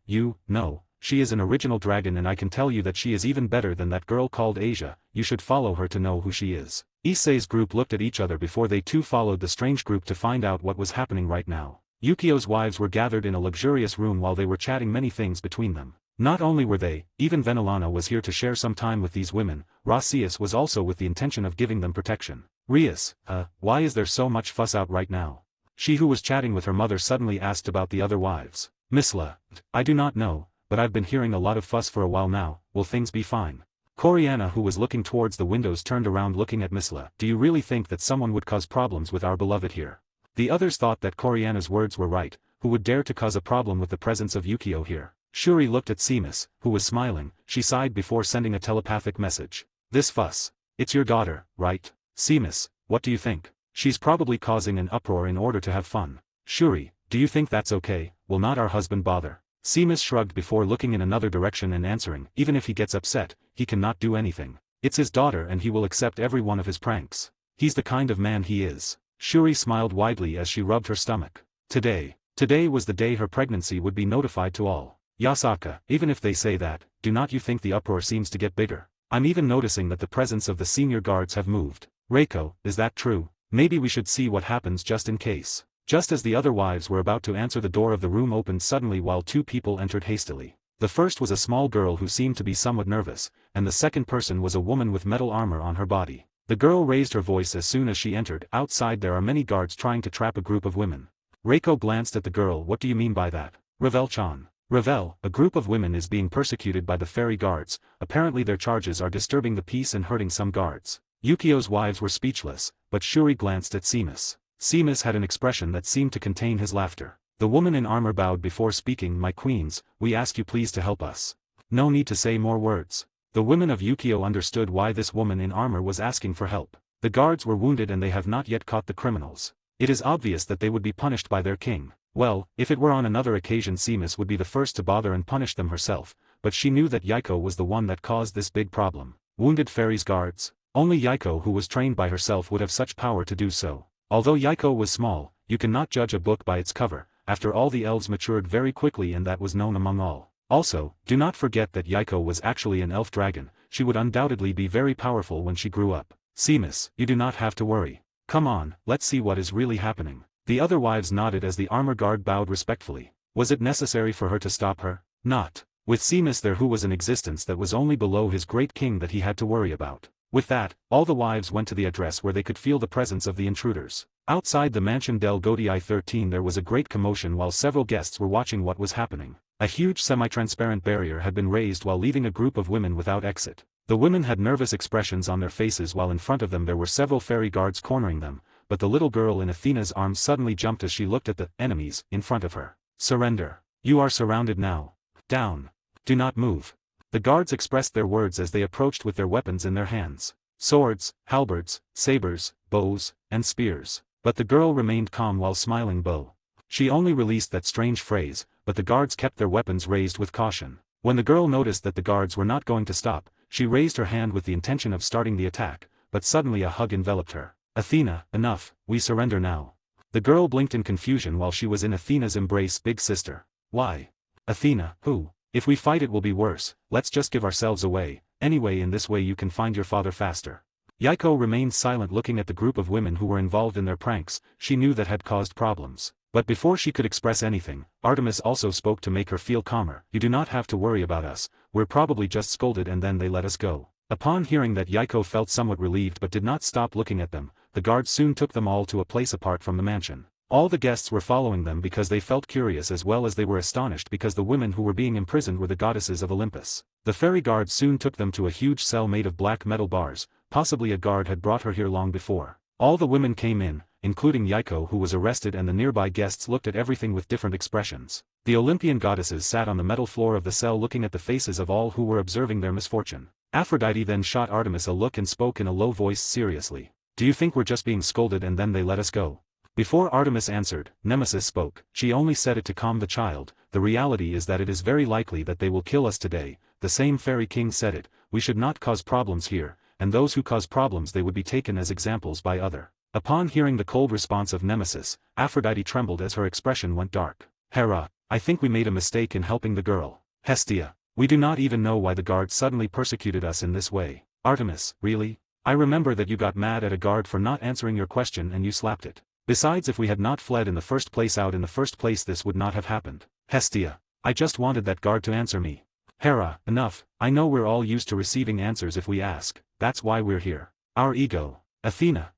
no, she is an original dragon and I can tell you that she is even better than that girl called Asia, you should follow her to know who she is. Issei's group looked at each other before they too followed the strange group to find out what was happening right now. Yukio's wives were gathered in a luxurious room while they were chatting many things between them. Not only were they, even Venelana was here to share some time with these women, Rasius was also with the intention of giving them protection. Rias, why is there so much fuss out right now? She who was chatting with her mother suddenly asked about the other wives. Misla, I do not know, but I've been hearing a lot of fuss for a while now, will things be fine? Coriana who was looking towards the windows turned around looking at Misla. Do you really think that someone would cause problems with our beloved here? The others thought that Coriana's words were right, who would dare to cause a problem with the presence of Yukio here? Shuri looked at Seamus, who was smiling, she sighed before sending a telepathic message. This fuss. It's your daughter, right? Seamus, what do you think? She's probably causing an uproar in order to have fun. Shuri, do you think that's okay? Will not our husband bother? Seamus shrugged before looking in another direction and answering, even if he gets upset, he cannot do anything. It's his daughter and he will accept every one of his pranks. He's the kind of man he is. Shuri smiled widely as she rubbed her stomach. Today was the day her pregnancy would be notified to all. Yasaka, even if they say that, do not you think the uproar seems to get bigger? I'm even noticing that the presence of the senior guards have moved. Reiko, is that true? Maybe we should see what happens just in case. Just as the other wives were about to answer, the door of the room opened suddenly while two people entered hastily. The first was a small girl who seemed to be somewhat nervous, and the second person was a woman with metal armor on her body. The girl raised her voice as soon as she entered. Outside there are many guards trying to trap a group of women. Reiko glanced at the girl. What do you mean by that? Ravel-chan. Ravel, a group of women is being persecuted by the fairy guards, apparently their charges are disturbing the peace and hurting some guards. Yukio's wives were speechless, but Shuri glanced at Seamus. Seamus had an expression that seemed to contain his laughter. The woman in armor bowed before speaking. My queens, we ask you please to help us. No need to say more words. The women of Yukio understood why this woman in armor was asking for help. The guards were wounded and they have not yet caught the criminals. It is obvious that they would be punished by their king. Well, if it were on another occasion Seamus would be the first to bother and punish them herself, but she knew that Yaiko was the one that caused this big problem. Wounded fairies guards? Only Yaiko who was trained by herself would have such power to do so. Although Yaiko was small, you cannot judge a book by its cover, after all the elves matured very quickly and that was known among all. Also, do not forget that Yaiko was actually an elf dragon, she would undoubtedly be very powerful when she grew up. Seamus, you do not have to worry. Come on, let's see what is really happening. The other wives nodded as the armor guard bowed respectfully. Was it necessary for her to stop her? Not. With Seamus there who was in existence that was only below his great king that he had to worry about. With that, all the wives went to the address where they could feel the presence of the intruders. Outside the mansion del Godii 13 there was a great commotion while several guests were watching what was happening. A huge semi-transparent barrier had been raised while leaving a group of women without exit. The women had nervous expressions on their faces while in front of them there were several fairy guards cornering them, but the little girl in Athena's arms suddenly jumped as she looked at the enemies in front of her. Surrender. You are surrounded now. Down. Do not move. The guards expressed their words as they approached with their weapons in their hands. Swords, halberds, sabers, bows, and spears. But the girl remained calm while smiling bow. She only released that strange phrase, but the guards kept their weapons raised with caution. When the girl noticed that the guards were not going to stop, she raised her hand with the intention of starting the attack, but suddenly a hug enveloped her. Athena, enough, we surrender now. The girl blinked in confusion while she was in Athena's embrace. Big sister. Why? Athena, who? If we fight it will be worse, let's just give ourselves away, anyway in this way you can find your father faster. Yaiko remained silent looking at the group of women who were involved in their pranks, she knew that had caused problems. But before she could express anything, Artemis also spoke to make her feel calmer. You do not have to worry about us, we're probably just scolded and then they let us go. Upon hearing that Yaiko felt somewhat relieved but did not stop looking at them, the guards soon took them all to a place apart from the mansion. All the guests were following them because they felt curious as well as they were astonished because the women who were being imprisoned were the goddesses of Olympus. The fairy guards soon took them to a huge cell made of black metal bars, possibly a guard had brought her here long before. All the women came in, including Yaiko who was arrested, and the nearby guests looked at everything with different expressions. The Olympian goddesses sat on the metal floor of the cell looking at the faces of all who were observing their misfortune. Aphrodite then shot Artemis a look and spoke in a low voice seriously. Do you think we're just being scolded and then they let us go? Before Artemis answered, Nemesis spoke. She only said it to calm the child, the reality is that it is very likely that they will kill us today. The same Fairy King said it, we should not cause problems here, and those who cause problems they would be taken as examples by other. Upon hearing the cold response of Nemesis, Aphrodite trembled as her expression went dark. Hera, I think we made a mistake in helping the girl. Hestia, we do not even know why the guard suddenly persecuted us in this way. Artemis, really? I remember that you got mad at a guard for not answering your question and you slapped it. Besides, if we had not fled in the first place this would not have happened. Hestia, I just wanted that guard to answer me. Hera, enough, I know we're all used to receiving answers if we ask, that's why we're here. Our ego. Athena,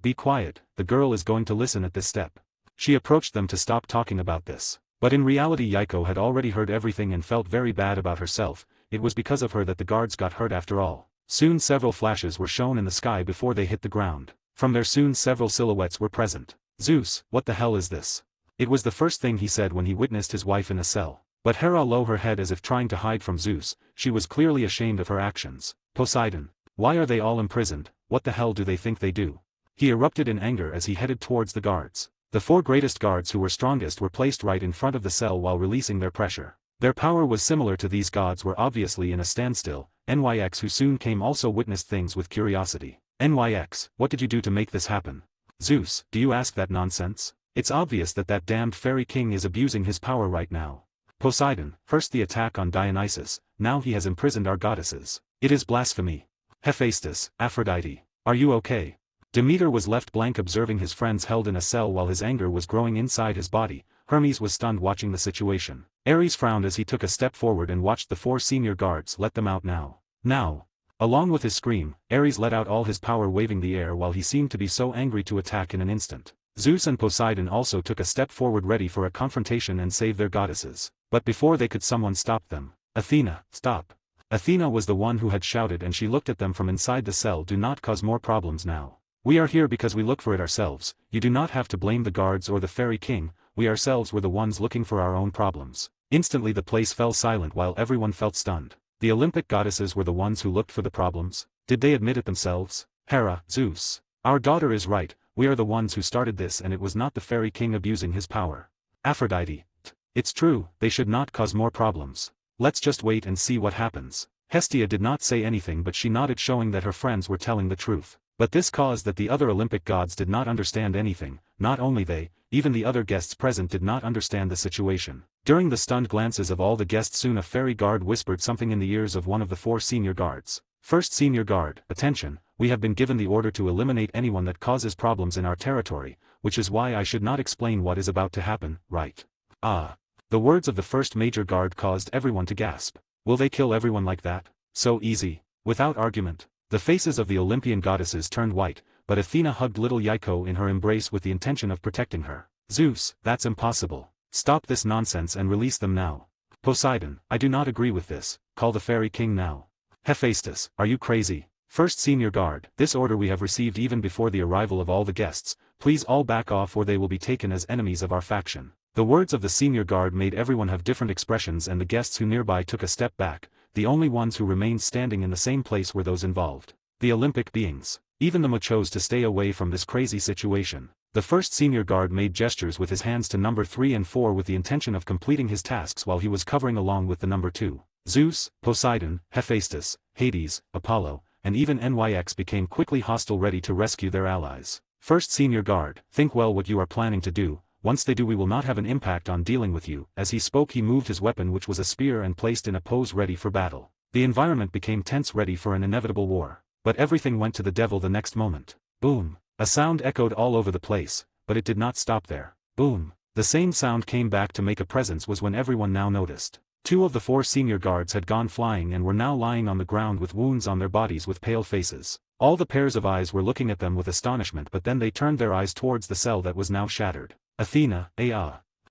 be quiet, the girl is going to listen at this step. She approached them to stop talking about this. But in reality Yaiko had already heard everything and felt very bad about herself. It was because of her that the guards got hurt after all. Soon several flashes were shown in the sky before they hit the ground. From there soon several silhouettes were present. Zeus, what the hell is this? It was the first thing he said when he witnessed his wife in a cell. But Hera lowered her head as if trying to hide from Zeus. She was clearly ashamed of her actions. Poseidon, why are they all imprisoned? What the hell do they think they do? He erupted in anger as he headed towards the guards. The 4 greatest guards who were strongest were placed right in front of the cell while releasing their pressure. Their power was similar to these gods were obviously in a standstill. NYX who soon came also witnessed things with curiosity. NYX, what did you do to make this happen? Zeus, do you ask that nonsense? It's obvious that that damned Fairy King is abusing his power right now. Poseidon, first the attack on Dionysus, now he has imprisoned our goddesses. It is blasphemy. Hephaestus, Aphrodite, are you okay? Demeter was left blank observing his friends held in a cell while his anger was growing inside his body. Hermes was stunned watching the situation. Ares frowned as he took a step forward and watched the 4 senior guards. Let them out now. Now. Along with his scream, Ares let out all his power waving the air while he seemed to be so angry to attack in an instant. Zeus and Poseidon also took a step forward ready for a confrontation and save their goddesses. But before they could someone stop them. Athena, stop. Athena was the one who had shouted and she looked at them from inside the cell. Do not cause more problems now. We are here because we look for it ourselves. You do not have to blame the guards or the Fairy King, we ourselves were the ones looking for our own problems. Instantly the place fell silent while everyone felt stunned. The Olympic goddesses were the ones who looked for the problems. Did they admit it themselves? Hera, Zeus. Our daughter is right, we are the ones who started this and it was not the Fairy King abusing his power. Aphrodite. It's true, they should not cause more problems. Let's just wait and see what happens. Hestia did not say anything but she nodded showing that her friends were telling the truth. But this caused that the other Olympic gods did not understand anything. Not only they, even the other guests present did not understand the situation. During the stunned glances of all the guests soon a fairy guard whispered something in the ears of one of the 4 senior guards. First senior guard, attention, we have been given the order to eliminate anyone that causes problems in our territory, which is why I should not explain what is about to happen, right? Ah. The words of the first major guard caused everyone to gasp. Will they kill everyone like that? So easy? Without argument? The faces of the Olympian goddesses turned white, but Athena hugged little Yaiko in her embrace with the intention of protecting her. Zeus, that's impossible. Stop this nonsense and release them now. Poseidon, I do not agree with this, call the Fairy King now. Hephaestus, are you crazy? First senior guard, this order we have received even before the arrival of all the guests, please all back off or they will be taken as enemies of our faction. The words of the senior guard made everyone have different expressions and the guests who nearby took a step back. The only ones who remained standing in the same place were those involved. The Olympic beings. Even the Mo chose to stay away from this crazy situation. The first senior guard made gestures with his hands to number 3 and 4 with the intention of completing his tasks while he was covering along with the number 2. Zeus, Poseidon, Hephaestus, Hades, Apollo, and even NYX became quickly hostile ready to rescue their allies. First senior guard, think well what you are planning to do. Once they do we will not have an impact on dealing with you. As he spoke he moved his weapon which was a spear and placed in a pose ready for battle. The environment became tense ready for an inevitable war. But everything went to the devil the next moment. Boom. A sound echoed all over the place, but it did not stop there. Boom. The same sound came back to make a presence was when everyone now noticed. 2 of the 4 senior guards had gone flying and were now lying on the ground with wounds on their bodies with pale faces. All the pairs of eyes were looking at them with astonishment but then they turned their eyes towards the cell that was now shattered. Athena,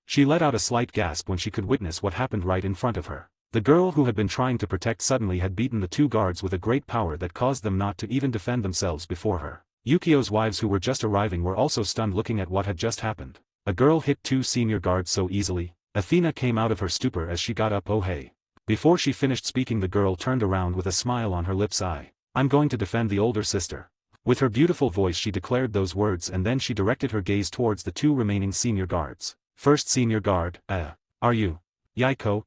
She let out a slight gasp when she could witness what happened right in front of her. The girl who had been trying to protect suddenly had beaten the 2 guards with a great power that caused them not to even defend themselves before her. Yukio's wives who were just arriving were also stunned looking at what had just happened. A girl hit 2 senior guards so easily. Athena came out of her stupor as she got up. Oh hey. Before she finished speaking the girl turned around with a smile on her lips. I'm going to defend the older sister. With her beautiful voice she declared those words and then she directed her gaze towards the 2 remaining senior guards. First senior guard, are you? Yaiko,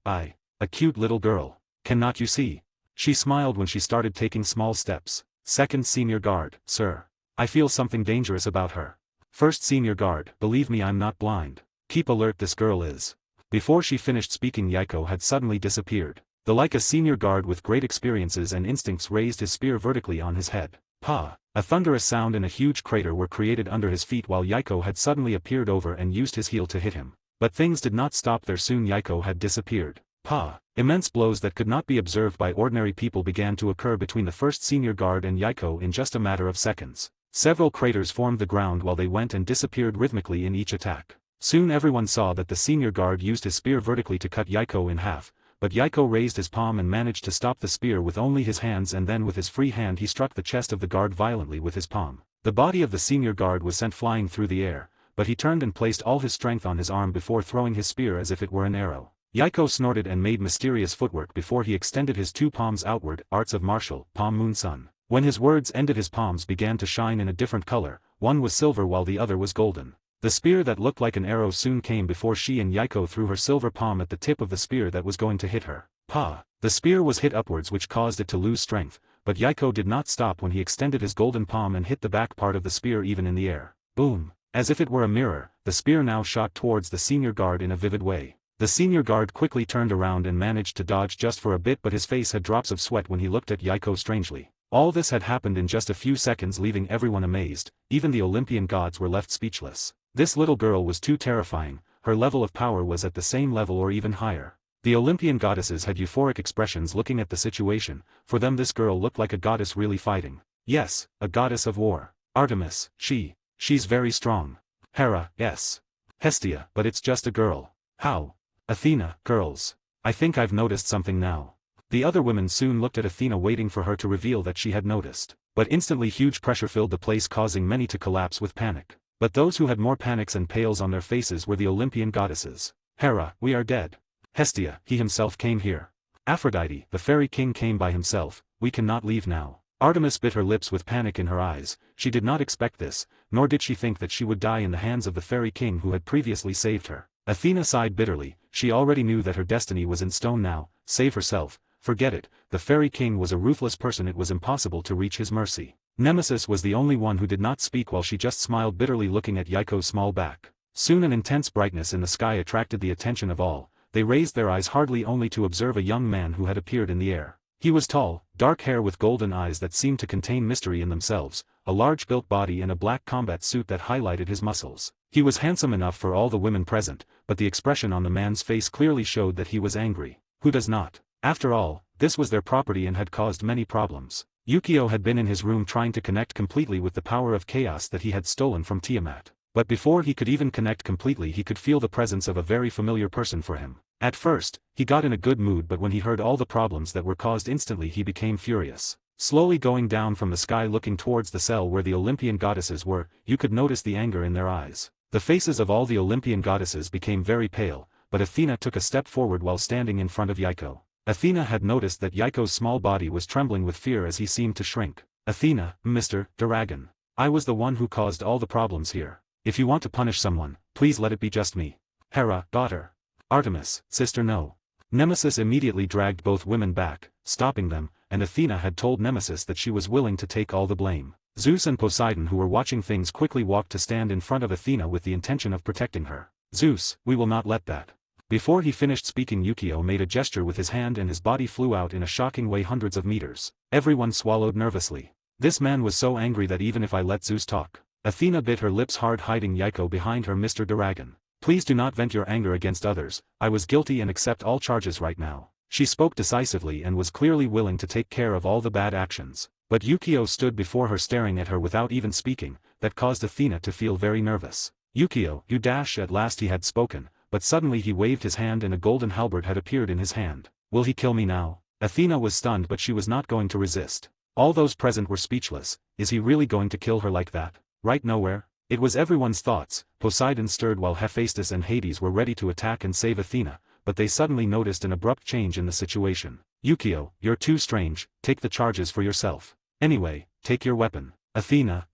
a cute little girl. Cannot you see? She smiled when she started taking small steps. Second senior guard, sir. I feel something dangerous about her. First senior guard, believe me, I'm not blind. Keep alert, this girl is. Before she finished speaking, Yaiko had suddenly disappeared. Like a senior guard with great experiences and instincts raised his spear vertically on his head. Pa! A thunderous sound and a huge crater were created under his feet while Yaiko had suddenly appeared over and used his heel to hit him. But things did not stop there. Soon Yaiko had disappeared. Pa! Immense blows that could not be observed by ordinary people began to occur between the first senior guard and Yaiko in just a matter of seconds. Several craters formed the ground while they went and disappeared rhythmically in each attack. Soon everyone saw that the senior guard used his spear vertically to cut Yaiko in half. But Yaiko raised his palm and managed to stop the spear with only his hands, and then with his free hand he struck the chest of the guard violently with his palm. The body of the senior guard was sent flying through the air, but he turned and placed all his strength on his arm before throwing his spear as if it were an arrow. Yaiko snorted and made mysterious footwork before he extended his two palms outward, arts of martial, palm moon sun. When his words ended, his palms began to shine in a different color, one was silver while the other was golden. The spear that looked like an arrow soon came before she, and Yaiko threw her silver palm at the tip of the spear that was going to hit her. Pa! The spear was hit upwards, which caused it to lose strength, but Yaiko did not stop when he extended his golden palm and hit the back part of the spear even in the air. Boom! As if it were a mirror, the spear now shot towards the senior guard in a vivid way. The senior guard quickly turned around and managed to dodge just for a bit, but his face had drops of sweat when he looked at Yaiko strangely. All this had happened in just a few seconds, leaving everyone amazed. Even the Olympian gods were left speechless. This little girl was too terrifying. Her level of power was at the same level or even higher. The Olympian goddesses had euphoric expressions looking at the situation. For them this girl looked like a goddess really fighting. Yes, a goddess of war. Artemis, she's very strong. Hera, yes. Hestia, but it's just a girl. How? Athena, girls. I think I've noticed something now. The other women soon looked at Athena, waiting for her to reveal that she had noticed. But instantly huge pressure filled the place, causing many to collapse with panic. But those who had more panics and pails on their faces were the Olympian goddesses. Hera, we are dead. Hestia, he himself came here. Aphrodite, the fairy king came by himself, we cannot leave now. Artemis bit her lips with panic in her eyes. She did not expect this, nor did she think that she would die in the hands of the fairy king who had previously saved her. Athena sighed bitterly. She already knew that her destiny was in stone now. Save herself. Forget it, the fairy king was a ruthless person, it was impossible to reach his mercy. Nemesis was the only one who did not speak, while she just smiled bitterly looking at Yaiko's small back. Soon an intense brightness in the sky attracted the attention of all. They raised their eyes hardly only to observe a young man who had appeared in the air. He was tall, dark hair with golden eyes that seemed to contain mystery in themselves, a large built body and a black combat suit that highlighted his muscles. He was handsome enough for all the women present, but the expression on the man's face clearly showed that he was angry. Who does not? After all, this was their property and had caused many problems. Yukio had been in his room trying to connect completely with the power of chaos that he had stolen from Tiamat. But before he could even connect completely, he could feel the presence of a very familiar person for him. At first, he got in a good mood, but when he heard all the problems that were caused, instantly he became furious. Slowly going down from the sky looking towards the cell where the Olympian goddesses were, you could notice the anger in their eyes. The faces of all the Olympian goddesses became very pale, but Athena took a step forward while standing in front of Yaiko. Athena had noticed that Yaiko's small body was trembling with fear as he seemed to shrink. Athena, Mr. Dragon. I was the one who caused all the problems here. If you want to punish someone, please let it be just me. Hera, daughter. Artemis, sister, no. Nemesis immediately dragged both women back, stopping them, and Athena had told Nemesis that she was willing to take all the blame. Zeus and Poseidon, who were watching things, quickly walked to stand in front of Athena with the intention of protecting her. Zeus, we will not let that. Before he finished speaking, Yukio made a gesture with his hand and his body flew out in a shocking way hundreds of meters. Everyone swallowed nervously. This man was so angry that even if I let Zeus talk. Athena bit her lips hard, hiding Yaiko behind her. Mr. Dragon. Please do not vent your anger against others. I was guilty and accept all charges right now. She spoke decisively and was clearly willing to take care of all the bad actions. But Yukio stood before her staring at her without even speaking. That caused Athena to feel very nervous. Yukio, you dash. At last he had spoken. But suddenly he waved his hand and a golden halberd had appeared in his hand. Will he kill me now? Athena was stunned, but she was not going to resist. All those present were speechless. Is he really going to kill her like that? Right nowhere? It was everyone's thoughts. Poseidon stirred while Hephaestus and Hades were ready to attack and save Athena, but they suddenly noticed an abrupt change in the situation. Yukio, you're too strange, take the charges for yourself. Anyway, take your weapon. Athena,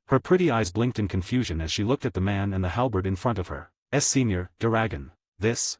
Her pretty eyes blinked in confusion as she looked at the man and the halberd in front of her. Senior, Dragon. This?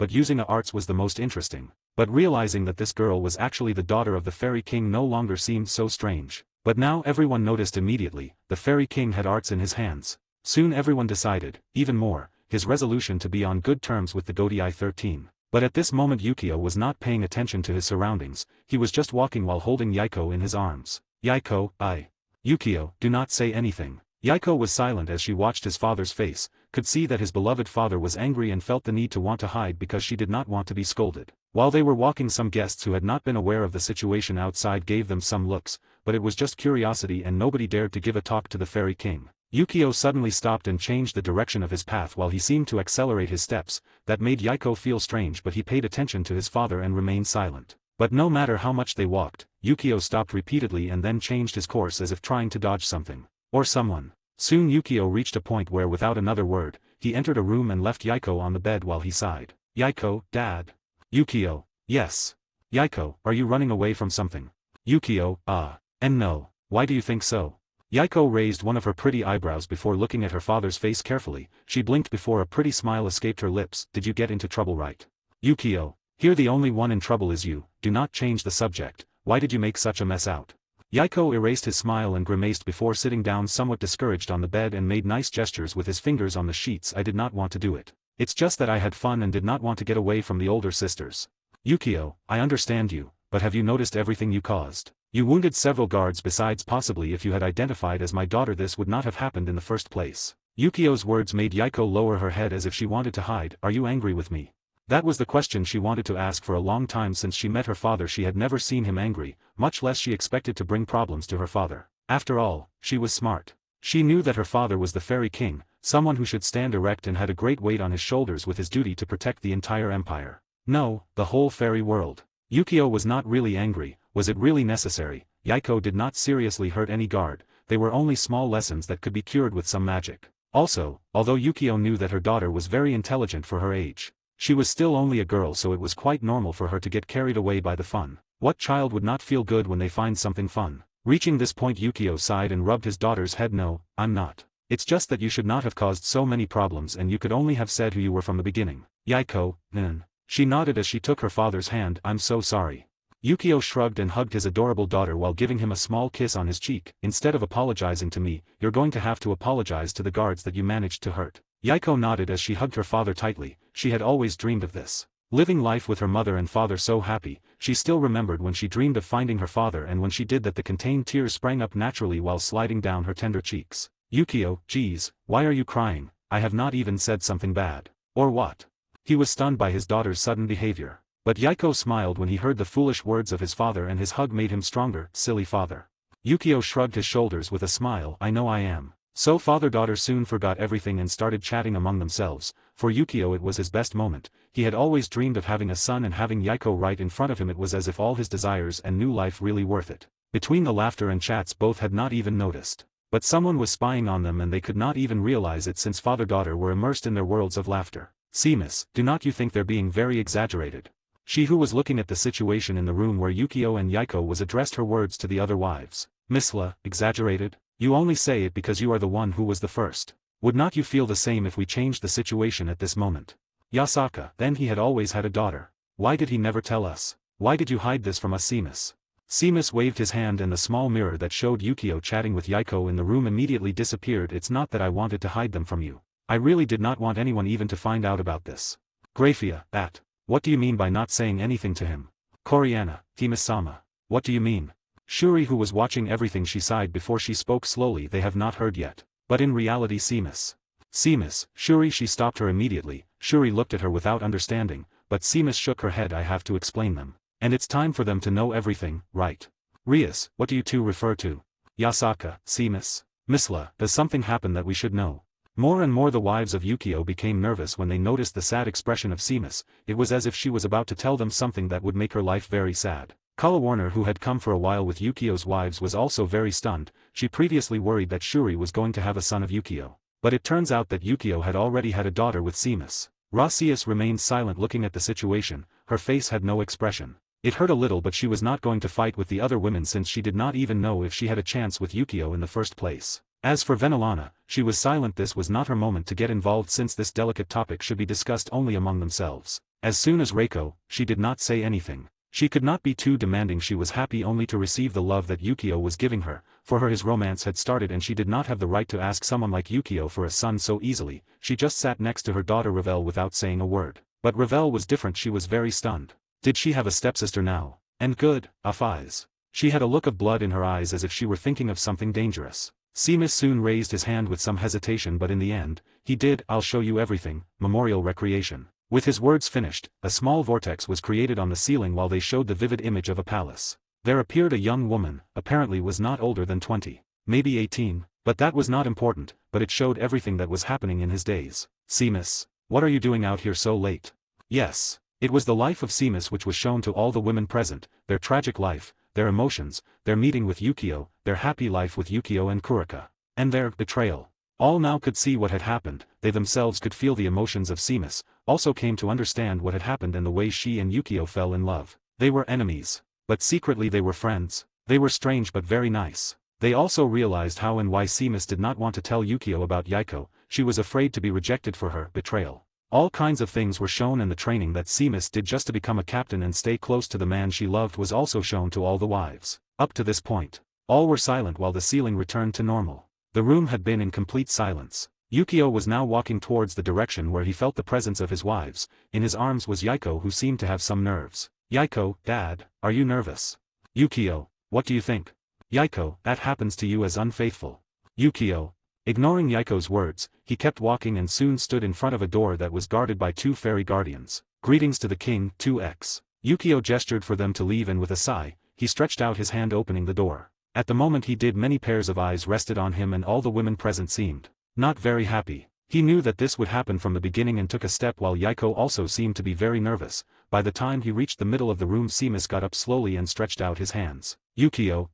but using a arts was the most interesting. But realizing that this girl was actually the daughter of the Fairy King no longer seemed so strange. But now everyone noticed immediately, the Fairy King had arts in his hands. Soon everyone decided, even more, his resolution to be on good terms with the Godai 13. But at this moment Yukio was not paying attention to his surroundings, he was just walking while holding Yaiko in his arms. Yaiko, Yukio, do not say anything. Yaiko was silent as she watched his father's face, could see that his beloved father was angry and felt the need to want to hide because she did not want to be scolded. While they were walking, some guests who had not been aware of the situation outside gave them some looks, but it was just curiosity and nobody dared to give a talk to the Fairy King. Yukio suddenly stopped and changed the direction of his path while he seemed to accelerate his steps. That made Yaiko feel strange, but he paid attention to his father and remained silent. But no matter how much they walked, Yukio stopped repeatedly and then changed his course as if trying to dodge something. Or someone. Soon Yukio reached a point where without another word, he entered a room and left Yaiko on the bed while he sighed. Yaiko, Dad. Yukio, yes. Yaiko, are you running away from something? Yukio, and no, why do you think so? Yaiko raised one of her pretty eyebrows before looking at her father's face carefully. She blinked before a pretty smile escaped her lips. Did you get into trouble, right? Yukio, here the only one in trouble is you. Do not change the subject. Why did you make such a mess out? Yaiko erased his smile and grimaced before sitting down somewhat discouraged on the bed and made nice gestures with his fingers on the sheets. I did not want to do it. It's just that I had fun and did not want to get away from the older sisters. Yukio, I understand you, but have you noticed everything you caused? You wounded several guards. Besides, possibly if you had identified as my daughter this would not have happened in the first place. Yukio's words made Yaiko lower her head as if she wanted to hide. Are you angry with me? That was the question she wanted to ask for a long time. Since she met her father she had never seen him angry, much less she expected to bring problems to her father. After all, she was smart. She knew that her father was the Fairy King, someone who should stand erect and had a great weight on his shoulders with his duty to protect the entire empire. No, the whole fairy world. Yukio was not really angry. Was it really necessary? Yaiko did not seriously hurt any guard, they were only small lessons that could be cured with some magic. Also, although Yukio knew that her daughter was very intelligent for her age, she was still only a girl, so it was quite normal for her to get carried away by the fun. What child would not feel good when they find something fun? Reaching this point Yukio sighed and rubbed his daughter's head. No, I'm not. It's just that you should not have caused so many problems and you could only have said who you were from the beginning. Yaiko, She nodded as she took her father's hand. I'm so sorry. Yukio shrugged and hugged his adorable daughter while giving him a small kiss on his cheek. Instead of apologizing to me, you're going to have to apologize to the guards that you managed to hurt. Yaiko nodded as she hugged her father tightly. She had always dreamed of this. Living life with her mother and father so happy, she still remembered when she dreamed of finding her father, and when she did that the contained tears sprang up naturally while sliding down her tender cheeks. Yukio, geez, why are you crying? I have not even said something bad. Or what? He was stunned by his daughter's sudden behavior. But Yaiko smiled when he heard the foolish words of his father and his hug made him stronger. Silly father. Yukio shrugged his shoulders with a smile. I know I am. So father-daughter soon forgot everything and started chatting among themselves. For Yukio it was his best moment. He had always dreamed of having a son, and having Yaiko right in front of him it was as if all his desires and new life really worth it. Between the laughter and chats both had not even noticed. But someone was spying on them and they could not even realize it since father-daughter were immersed in their worlds of laughter. Seamus, do not you think they're being very exaggerated? She who was looking at the situation in the room where Yukio and Yaiko was addressed her words to the other wives. Misla, exaggerated? You only say it because you are the one who was the first. Would not you feel the same if we changed the situation at this moment? Yasaka, then he had always had a daughter. Why did he never tell us? Why did you hide this from us, Seamus? Seamus waved his hand and the small mirror that showed Yukio chatting with Yaiko in the room immediately disappeared. It's not that I wanted to hide them from you. I really did not want anyone even to find out about this. Graphia, that. What do you mean by not saying anything to him? Koriana, Himisama. What do you mean? Shuri, who was watching everything, she sighed before she spoke slowly. They have not heard yet. But in reality, Seamus. Seamus, Shuri, she stopped her immediately. Shuri looked at her without understanding, but Seamus shook her head. I have to explain them. And it's time for them to know everything, right? Rias, what do you two refer to? Yasaka, Seamus. Misla, does something happen that we should know? More and more the wives of Yukio became nervous when they noticed the sad expression of Seamus. It was as if she was about to tell them something that would make her life very sad. Kala Warner, who had come for a while with Yukio's wives, was also very stunned. She previously worried that Shuri was going to have a son of Yukio. But it turns out that Yukio had already had a daughter with Seamus. Rasius remained silent looking at the situation, her face had no expression. It hurt a little, but she was not going to fight with the other women since she did not even know if she had a chance with Yukio in the first place. As for Venelana, she was silent. This was not her moment to get involved since this delicate topic should be discussed only among themselves. As soon as Reiko, she did not say anything. She could not be too demanding. She was happy only to receive the love that Yukio was giving her. For her his romance had started and she did not have the right to ask someone like Yukio for a son so easily. She just sat next to her daughter Ravel without saying a word. But Ravel was different. She was very stunned. Did she have a stepsister now? And good, eyes. She had a look of blood in her eyes as if she were thinking of something dangerous. Seamus soon raised his hand with some hesitation, but in the end, he did. I'll show you everything. Memorial recreation. With his words finished, a small vortex was created on the ceiling while they showed the vivid image of a palace. There appeared a young woman, apparently was not older than 20, maybe 18, but that was not important, but it showed everything that was happening in his days. Seamus, what are you doing out here so late? Yes, it was the life of Seamus which was shown to all the women present, their tragic life, their emotions, their meeting with Yukio, their happy life with Yukio and Kurika, and their betrayal. All now could see what had happened, they themselves could feel the emotions of Seamus, also came to understand what had happened and the way she and Yukio fell in love. They were enemies, but secretly they were friends. They were strange but very nice. They also realized how and why Seamus did not want to tell Yukio about Yaiko. She was afraid to be rejected for her betrayal. All kinds of things were shown, and the training that Seamus did just to become a captain and stay close to the man she loved was also shown to all the wives. Up to this point, all were silent while the ceiling returned to normal. The room had been in complete silence. Yukio was now walking towards the direction where he felt the presence of his wives. In his arms was Yaiko, who seemed to have some nerves. Yaiko, Dad, are you nervous? Yukio, what do you think? Yaiko, that happens to you as unfaithful. Yukio, ignoring Yaiko's words, he kept walking and soon stood in front of a door that was guarded by 2 fairy guardians. Greetings to the king, 2x. Yukio gestured for them to leave and with a sigh, he stretched out his hand opening the door. At the moment he did, many pairs of eyes rested on him and all the women present seemed not very happy. He knew that this would happen from the beginning and took a step while Yaiko also seemed to be very nervous. By the time he reached the middle of the room, Seamus got up slowly and stretched out his hands. Yukio,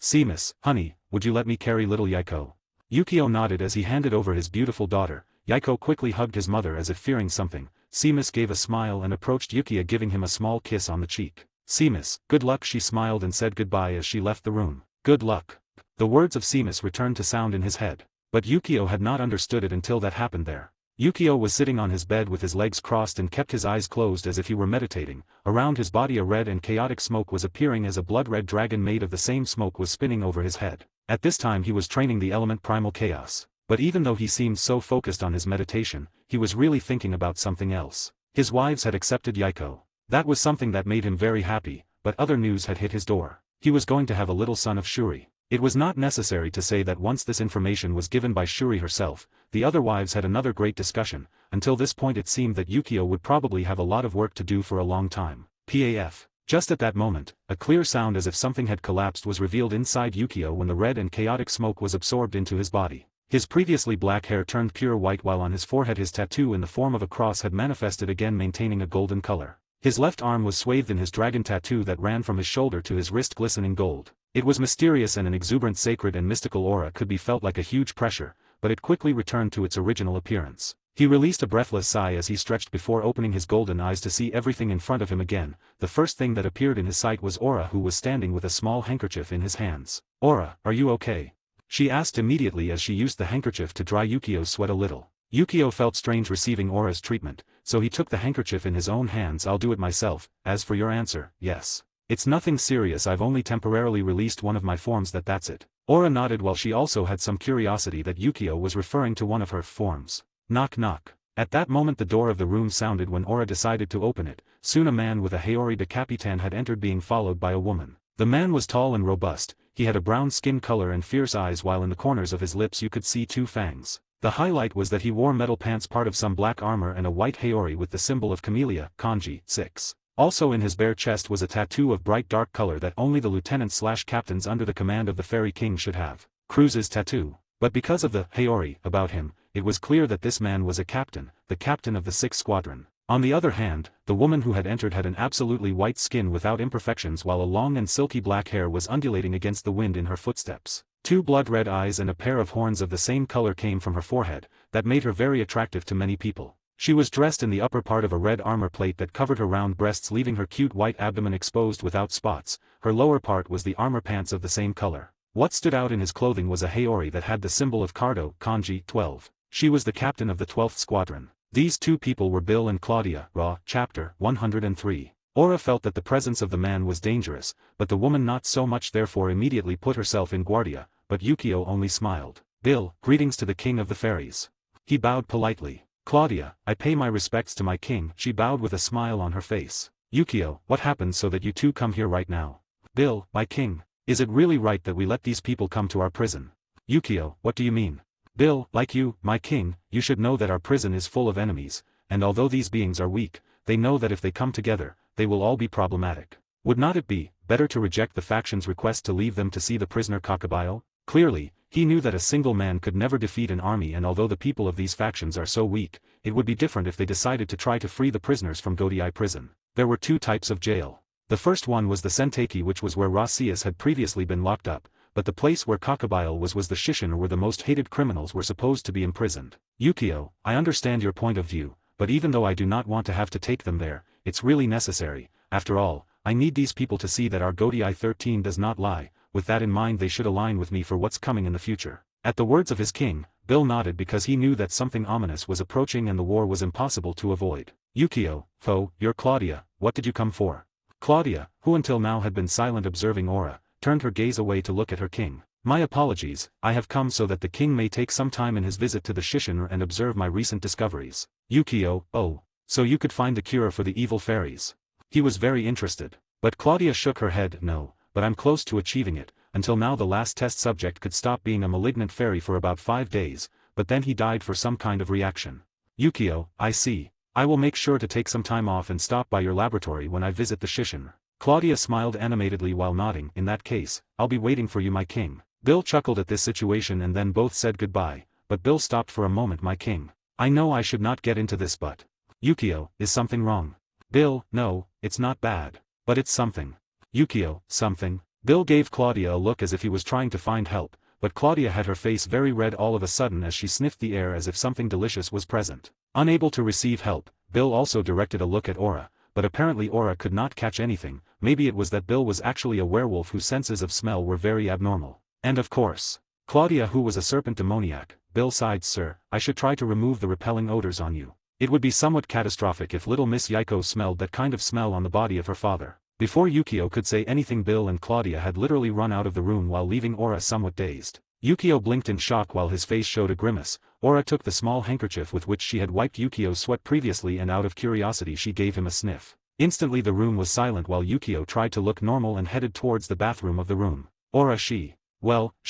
Seamus, honey, would you let me carry little Yaiko? Yukio nodded as he handed over his beautiful daughter. Yaiko quickly hugged his mother as if fearing something. Seamus gave a smile and approached Yukio, giving him a small kiss on the cheek. Seamus, good luck, she smiled and said goodbye as she left the room. Good luck. The words of Seamus returned to sound in his head. But Yukio had not understood it until that happened there. Yukio was sitting on his bed with his legs crossed and kept his eyes closed as if he were meditating. Around his body a red and chaotic smoke was appearing as a blood-red dragon made of the same smoke was spinning over his head. At this time he was training the element primal chaos. But even though he seemed so focused on his meditation, he was really thinking about something else. His wives had accepted Yaiko. That was something that made him very happy, but other news had hit his door. He was going to have a little son of Shuri. It was not necessary to say that once this information was given by Shuri herself, the other wives had another great discussion. Until this point it seemed that Yukio would probably have a lot of work to do for a long time. PAF. Just at that moment, a clear sound as if something had collapsed was revealed inside Yukio when the red and chaotic smoke was absorbed into his body. His previously black hair turned pure white while on his forehead his tattoo in the form of a cross had manifested again, maintaining a golden color. His left arm was swathed in his dragon tattoo that ran from his shoulder to his wrist, glistening gold. It was mysterious and an exuberant sacred and mystical aura could be felt like a huge pressure, but it quickly returned to its original appearance. He released a breathless sigh as he stretched before opening his golden eyes to see everything in front of him again. The first thing that appeared in his sight was Aura, who was standing with a small handkerchief in his hands. Aura, are you okay? She asked immediately as she used the handkerchief to dry Yukio's sweat a little. Yukio felt strange receiving Aura's treatment, so he took the handkerchief in his own hands. I'll do it myself. As for your answer, yes. It's nothing serious, I've only temporarily released one of my forms, that's it. Aura nodded while she also had some curiosity that Yukio was referring to one of her forms. Knock knock. At that moment the door of the room sounded when Aura decided to open it. Soon a man with a Haori de Capitan had entered, being followed by a woman. The man was tall and robust, he had a brown skin color and fierce eyes while in the corners of his lips you could see 2 fangs. The highlight was that he wore metal pants, part of some black armor, and a white Haori with the symbol of Camellia, kanji 6. Also in his bare chest was a tattoo of bright dark color that only the lieutenants/captains under the command of the Fairy King should have. Cruz's tattoo. But because of the Haori about him, it was clear that this man was a captain, the captain of the 6th Squadron. On the other hand, the woman who had entered had an absolutely white skin without imperfections, while a long and silky black hair was undulating against the wind in her footsteps. 2 blood-red eyes and a pair of horns of the same color came from her forehead, that made her very attractive to many people. She was dressed in the upper part of a red armor plate that covered her round breasts, leaving her cute white abdomen exposed without spots. Her lower part was the armor pants of the same color. What stood out in his clothing was a Haori that had the symbol of Cardo, kanji 12. She was the captain of the 12th Squadron. These two people were Bill and Claudia. Raw, Chapter 103. Aura felt that the presence of the man was dangerous, but the woman not so much, therefore immediately put herself in guardia, but Yukio only smiled. Bill, greetings to the king of the fairies. He bowed politely. Claudia, I pay my respects to my king. She bowed with a smile on her face. Yukio, what happened so that you two come here right now? Bill, my king, is it really right that we let these people come to our prison? Yukio, what do you mean? Bill, like you, my king, you should know that our prison is full of enemies, and although these beings are weak, they know that if they come together, they will all be problematic. Would not it be better to reject the faction's request to leave them to see the prisoner Kakabile? Clearly, he knew that a single man could never defeat an army, and although the people of these factions are so weak, it would be different if they decided to try to free the prisoners from Godai prison. There were two types of jail. The first one was the Senteiki, which was where Rasius had previously been locked up, but the place where Kakabile was the Shishin, where the most hated criminals were supposed to be imprisoned. Yukio, I understand your point of view, but even though I do not want to have to take them there, it's really necessary. After all, I need these people to see that our Godai 13 does not lie. With that in mind, they should align with me for what's coming in the future. At the words of his king, Bill nodded because he knew that something ominous was approaching and the war was impossible to avoid. Yukio, foe, you're Claudia, what did you come for? Claudia, who until now had been silent observing Aura, turned her gaze away to look at her king. My apologies, I have come so that the king may take some time in his visit to the Shishin and observe my recent discoveries. Yukio, oh, so you could find the cure for the evil fairies. He was very interested. But Claudia shook her head. No, but I'm close to achieving it. Until now the last test subject could stop being a malignant fairy for about 5 days, but then he died for some kind of reaction. Yukio, I see. I will make sure to take some time off and stop by your laboratory when I visit the Shishin. Claudia smiled animatedly while nodding. In that case, I'll be waiting for you, my king. Bill chuckled at this situation and then both said goodbye, but Bill stopped for a moment. My king. I know I should not get into this, but... Yukio, is something wrong? Bill, no, it's not bad. But it's something. Yukio, something? Bill gave Claudia a look as if he was trying to find help, but Claudia had her face very red all of a sudden as she sniffed the air as if something delicious was present. Unable to receive help, Bill also directed a look at Aura, but apparently Aura could not catch anything. Maybe it was that Bill was actually a werewolf whose senses of smell were very abnormal. And of course, Claudia, who was a serpent demoniac. Bill sighed. Sir, I should try to remove the repelling odors on you. It would be somewhat catastrophic if little Miss Yaiko smelled that kind of smell on the body of her father. Before Yukio could say anything, Bill and Claudia had literally run out of the room while leaving Aura somewhat dazed. Yukio blinked in shock while his face showed a grimace. Aura took the small handkerchief with which she had wiped Yukio's sweat previously and out of curiosity she gave him a sniff. Instantly the room was silent while Yukio tried to look normal and headed towards the bathroom of the room. Aura, she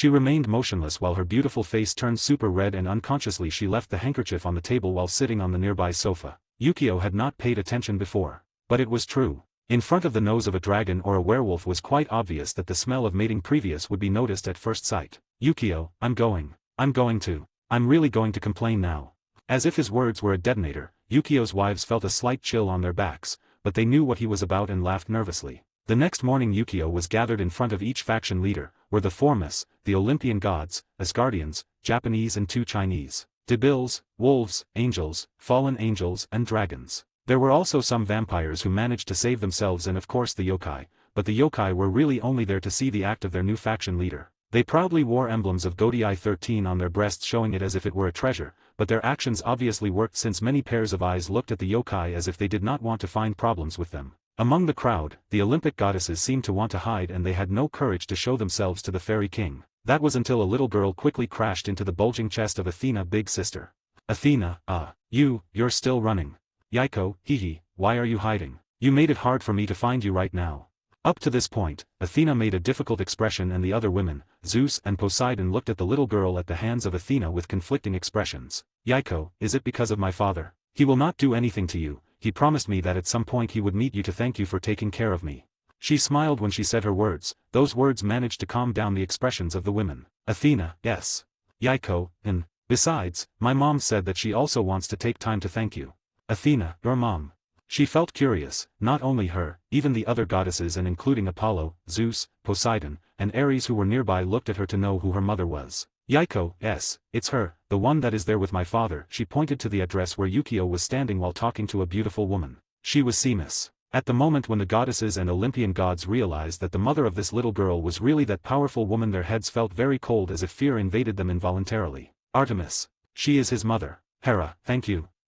remained motionless while her beautiful face turned super red, and unconsciously she left the handkerchief on the table while sitting on the nearby sofa. Yukio had not paid attention before. But it was true. In front of the nose of a dragon or a werewolf was quite obvious that the smell of mating previous would be noticed at first sight. Yukio, I'm really going to complain now. As if his words were a detonator, Yukio's wives felt a slight chill on their backs, but they knew what he was about and laughed nervously. The next morning Yukio was gathered in front of each faction leader, were the Formus, the Olympian gods, Asgardians, Japanese and 2 Chinese, Debils, wolves, angels, fallen angels and dragons. There were also some vampires who managed to save themselves and of course the yokai, but the yokai were really only there to see the act of their new faction leader. They proudly wore emblems of Godai 13 on their breasts, showing it as if it were a treasure, but their actions obviously worked since many pairs of eyes looked at the yokai as if they did not want to find problems with them. Among the crowd, the Olympic goddesses seemed to want to hide and they had no courage to show themselves to the fairy king. That was until a little girl quickly crashed into the bulging chest of Athena, big sister. Athena, you're still running. Yaiko, why are you hiding? You made it hard for me to find you right now. Up to this point, Athena made a difficult expression and the other women, Zeus and Poseidon, looked at the little girl at the hands of Athena with conflicting expressions. Yaiko, is it because of my father? He will not do anything to you. He promised me that at some point he would meet you to thank you for taking care of me. She smiled when she said her words. Those words managed to calm down the expressions of the women. Athena, yes. Yaiko, and, besides, my mom said that she also wants to take time to thank you. Athena, your mom. She felt curious. Not only her, even the other goddesses and including Apollo, Zeus, Poseidon, and Ares who were nearby looked at her to know who her mother was. Yaiko, yes, it's her, the one that is there with my father. She pointed to the address where Yukio was standing while talking to a beautiful woman. She was Seamus. At the moment when the goddesses and Olympian gods realized that the mother of this little girl was really that powerful woman, their heads felt very cold as if fear invaded them involuntarily. Artemis. She is his mother. Hera, thank you.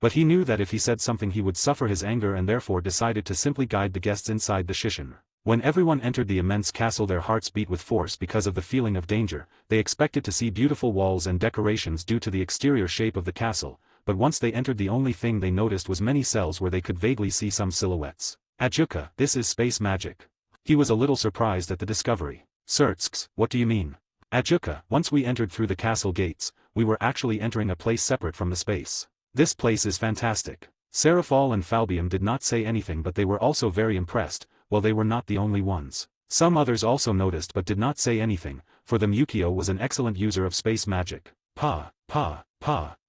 But he knew that if he said something he would suffer his anger and therefore decided to simply guide the guests inside the Shishin. When everyone entered the immense castle their hearts beat with force because of the feeling of danger. They expected to see beautiful walls and decorations due to the exterior shape of the castle, but once they entered the only thing they noticed was many cells where they could vaguely see some silhouettes. Ajuka, this is space magic. He was a little surprised at the discovery. Sirtsks, what do you mean? Ajuka, once we entered through the castle gates, we were actually entering a place separate from the space. This place is fantastic. Seraphal and Falbium did not say anything, but they were also very impressed. Well, they were not the only ones. Some others also noticed but did not say anything. For them Yukio was an excellent user of space magic. Pa.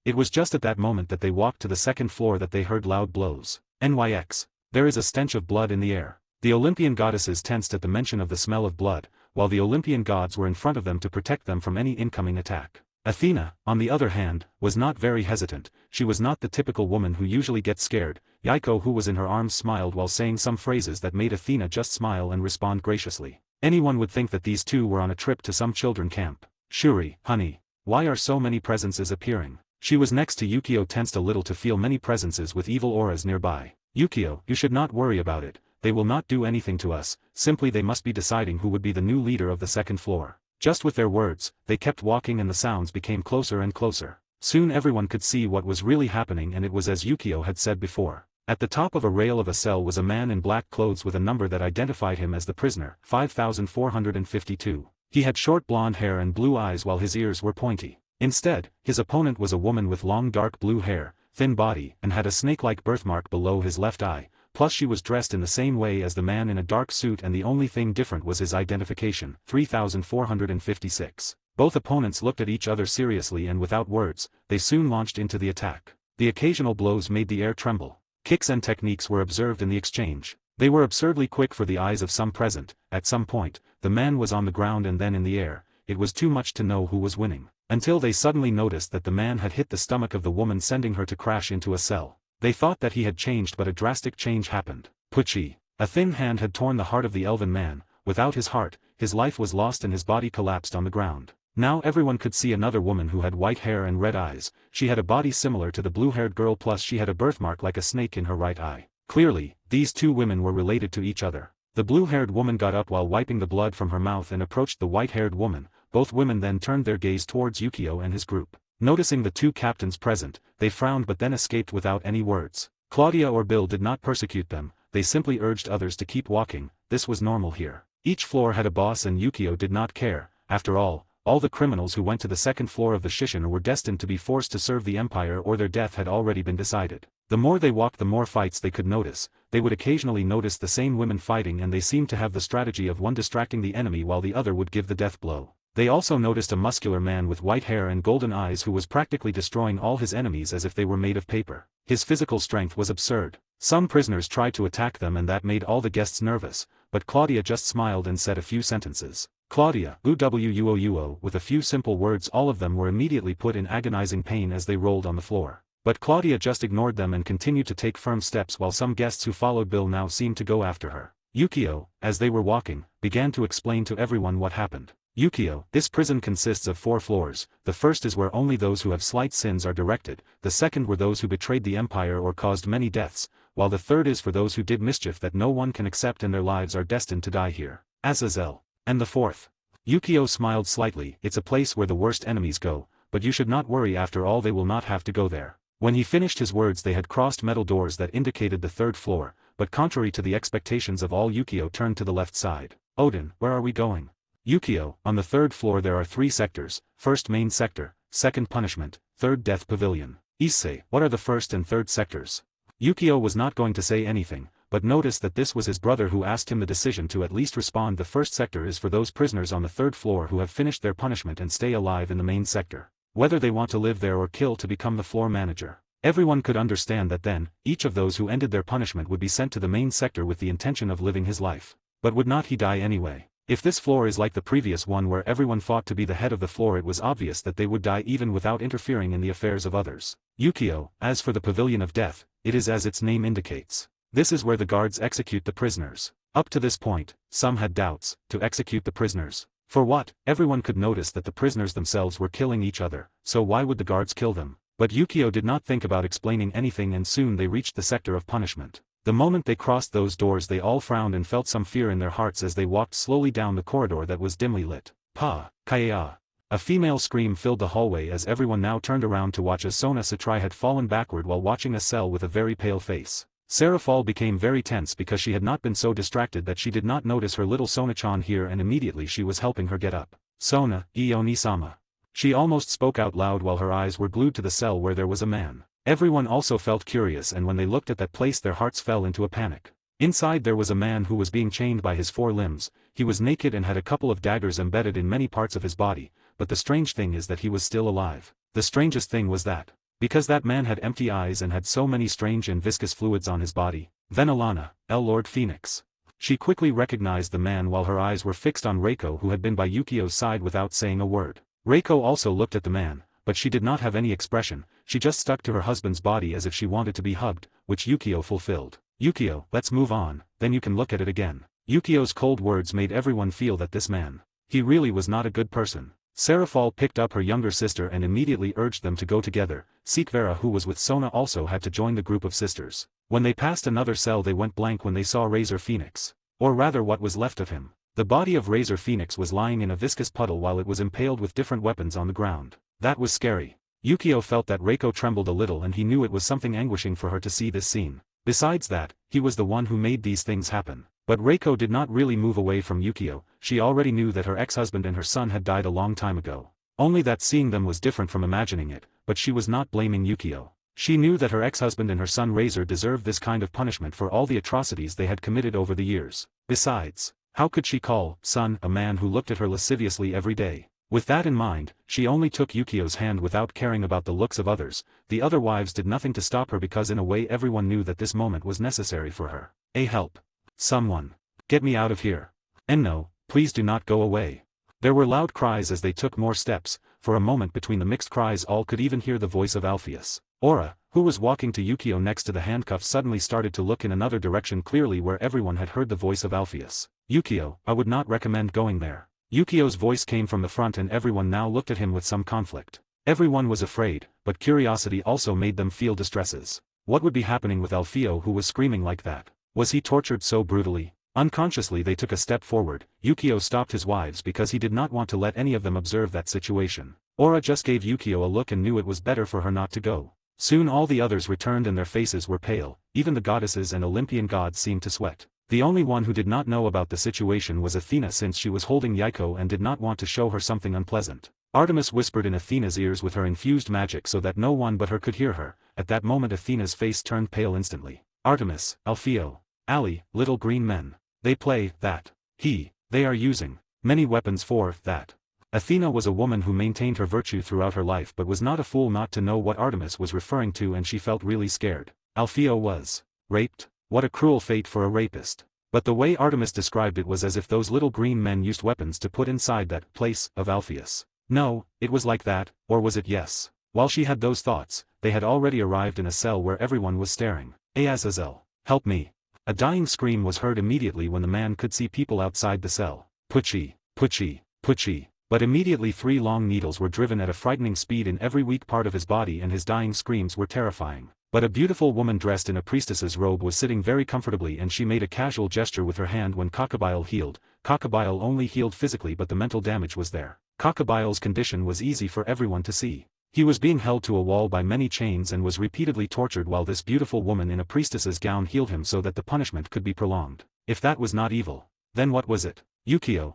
It was just at that moment that they walked to the second floor that they heard loud blows. NYX. There is a stench of blood in the air. The Olympian goddesses tensed at the mention of the smell of blood, while the Olympian gods were in front of them to protect them from any incoming attack. Athena, on the other hand, was not very hesitant. She was not the typical woman who usually gets scared. Yaiko, who was in her arms, smiled while saying some phrases that made Athena just smile and respond graciously. Anyone would think that these two were on a trip to some children camp. Shuri, honey, why are so many presences appearing? She was next to Yukio, tensed a little to feel many presences with evil auras nearby. Yukio, you should not worry about it. They will not do anything to us, simply they must be deciding who would be the new leader of the second floor. Just with their words, they kept walking and the sounds became closer and closer. Soon everyone could see what was really happening, and it was as Yukio had said before. At the top of a rail of a cell was a man in black clothes with a number that identified him as the prisoner, 5452. He had short blonde hair and blue eyes while his ears were pointy. Instead, his opponent was a woman with long dark blue hair, thin body, and had a snake-like birthmark below his left eye. Plus she was dressed in the same way as the man in a dark suit, and the only thing different was his identification, 3456. Both opponents looked at each other seriously, and without words, they soon launched into the attack. The occasional blows made the air tremble. Kicks and techniques were observed in the exchange. They were absurdly quick for the eyes of some present. At some point, the man was on the ground and then in the air. It was too much to know who was winning. Until they suddenly noticed that the man had hit the stomach of the woman, sending her to crash into a cell. They thought that he had changed, but a drastic change happened. Puchi. A thin hand had torn the heart of the elven man. Without his heart, his life was lost and his body collapsed on the ground. Now everyone could see another woman who had white hair and red eyes. She had a body similar to the blue-haired girl, plus she had a birthmark like a snake in her right eye. Clearly, these two women were related to each other. The blue-haired woman got up while wiping the blood from her mouth and approached the white-haired woman. Both women then turned their gaze towards Yukio and his group. Noticing the two captains present, they frowned but then escaped without any words. Claudia or Bill did not persecute them, they simply urged others to keep walking. This was normal here. Each floor had a boss and Yukio did not care. After all the criminals who went to the second floor of the Shishin were destined to be forced to serve the Empire, or their death had already been decided. The more they walked, the more fights they could notice. They would occasionally notice the same women fighting, and they seemed to have the strategy of one distracting the enemy while the other would give the death blow. They also noticed a muscular man with white hair and golden eyes who was practically destroying all his enemies as if they were made of paper. His physical strength was absurd. Some prisoners tried to attack them, and that made all the guests nervous, but Claudia just smiled and said a few sentences. Claudia, uwuouo, with a few simple words. All of them were immediately put in agonizing pain as they rolled on the floor. But Claudia just ignored them and continued to take firm steps, while some guests who followed Bill now seemed to go after her. Yukio, as they were walking, began to explain to everyone what happened. Yukio, this prison consists of 4 floors. The first is where only those who have slight sins are directed, the second were those who betrayed the Empire or caused many deaths, while the third is for those who did mischief that no one can accept and their lives are destined to die here. Azazel. And the fourth. Yukio smiled slightly. It's a place where the worst enemies go, but you should not worry, after all they will not have to go there. When he finished his words, they had crossed metal doors that indicated the 3rd floor, but contrary to the expectations of all, Yukio turned to the left side. Odin, where are we going? Yukio, on the 3rd floor there are 3 sectors, 1st main sector, 2nd punishment, 3rd death pavilion. Issei, what are the 1st and 3rd sectors? Yukio was not going to say anything, but noticed that this was his brother who asked him the decision to at least respond. The 1st sector is for those prisoners on the 3rd floor who have finished their punishment and stay alive in the main sector, whether they want to live there or kill to become the floor manager. Everyone could understand that then, each of those who ended their punishment would be sent to the main sector with the intention of living his life. But would not he die anyway? If this floor is like the previous one where everyone fought to be the head of the floor, it was obvious that they would die even without interfering in the affairs of others. Yukio, as for the Pavilion of Death, it is as its name indicates. This is where the guards execute the prisoners. Up to this point, some had doubts. To execute the prisoners. For what? Everyone could notice that the prisoners themselves were killing each other, so why would the guards kill them? But Yukio did not think about explaining anything, and soon they reached the sector of punishment. The moment they crossed those doors they all frowned and felt some fear in their hearts as they walked slowly down the corridor that was dimly lit. Pa, Kaya. A female scream filled the hallway as everyone now turned around to watch as Sona Satrai had fallen backward while watching a cell with a very pale face. Sarah Fall became very tense because she had not been so distracted that she did not notice her little Sona-chan here, and immediately she was helping her get up. Sona, Ioni-sama. She almost spoke out loud while her eyes were glued to the cell where there was a man. Everyone also felt curious, and when they looked at that place their hearts fell into a panic. Inside there was a man who was being chained by his 4 limbs. He was naked and had a couple of daggers embedded in many parts of his body, but the strange thing is that he was still alive. The strangest thing was that, because that man had empty eyes and had so many strange and viscous fluids on his body, then Alana, Lord Phoenix. She quickly recognized the man while her eyes were fixed on Reiko, who had been by Yukio's side without saying a word. Reiko also looked at the man, but she did not have any expression. She just stuck to her husband's body as if she wanted to be hugged, which Yukio fulfilled. Yukio, let's move on, then you can look at it again. Yukio's cold words made everyone feel that this man, he really was not a good person. Sarah Fall picked up her younger sister and immediately urged them to go together. Sikvera, who was with Sona, also had to join the group of sisters. When they passed another cell they went blank when they saw Razor Phoenix. Or rather what was left of him. The body of Razor Phoenix was lying in a viscous puddle while it was impaled with different weapons on the ground. That was scary. Yukio felt that Reiko trembled a little, and he knew it was something anguishing for her to see this scene. Besides that, he was the one who made these things happen. But Reiko did not really move away from Yukio. She already knew that her ex-husband and her son had died a long time ago. Only that seeing them was different from imagining it, but she was not blaming Yukio. She knew that her ex-husband and her son Razor deserved this kind of punishment for all the atrocities they had committed over the years. Besides, how could she call son a man who looked at her lasciviously every day? With that in mind, she only took Yukio's hand without caring about the looks of others. The other wives did nothing to stop her because in a way everyone knew that this moment was necessary for her. Help. Someone. Get me out of here. And no, please do not go away. There were loud cries as they took more steps. For a moment between the mixed cries all could even hear the voice of Alpheus. Aura, who was walking to Yukio next to the handcuffs, suddenly started to look in another direction, clearly where everyone had heard the voice of Alpheus. Yukio, I would not recommend going there. Yukio's voice came from the front and everyone now looked at him with some conflict. Everyone was afraid, but curiosity also made them feel distresses. What would be happening with Alfeo, who was screaming like that? Was he tortured so brutally? Unconsciously they took a step forward. Yukio stopped his wives because he did not want to let any of them observe that situation. Aura just gave Yukio a look and knew it was better for her not to go. Soon all the others returned and their faces were pale. Even the goddesses and Olympian gods seemed to sweat. The only one who did not know about the situation was Athena, since she was holding Yaiko and did not want to show her something unpleasant. Artemis whispered in Athena's ears with her infused magic so that no one but her could hear her. At that moment Athena's face turned pale instantly. Artemis, Alfeo, Ali, little green men. They play that. They are using many weapons for that. Athena was a woman who maintained her virtue throughout her life but was not a fool not to know what Artemis was referring to, and she felt really scared. Alfeo was raped? What a cruel fate for a rapist. But the way Artemis described it was as if those little green men used weapons to put inside that place of Alpheus. No, it was like that, or was it yes? While she had those thoughts, they had already arrived in a cell where everyone was staring. Azazel, help me. A dying scream was heard immediately when the man could see people outside the cell. Pucci, Pucci, Pucci. But immediately 3 long needles were driven at a frightening speed in every weak part of his body, and his dying screams were terrifying. But a beautiful woman dressed in a priestess's robe was sitting very comfortably, and she made a casual gesture with her hand when Cockabile healed. Cockabile only healed physically, but the mental damage was there. Cockabile's condition was easy for everyone to see. He was being held to a wall by many chains and was repeatedly tortured while this beautiful woman in a priestess's gown healed him so that the punishment could be prolonged. If that was not evil, then what was it? Yukio,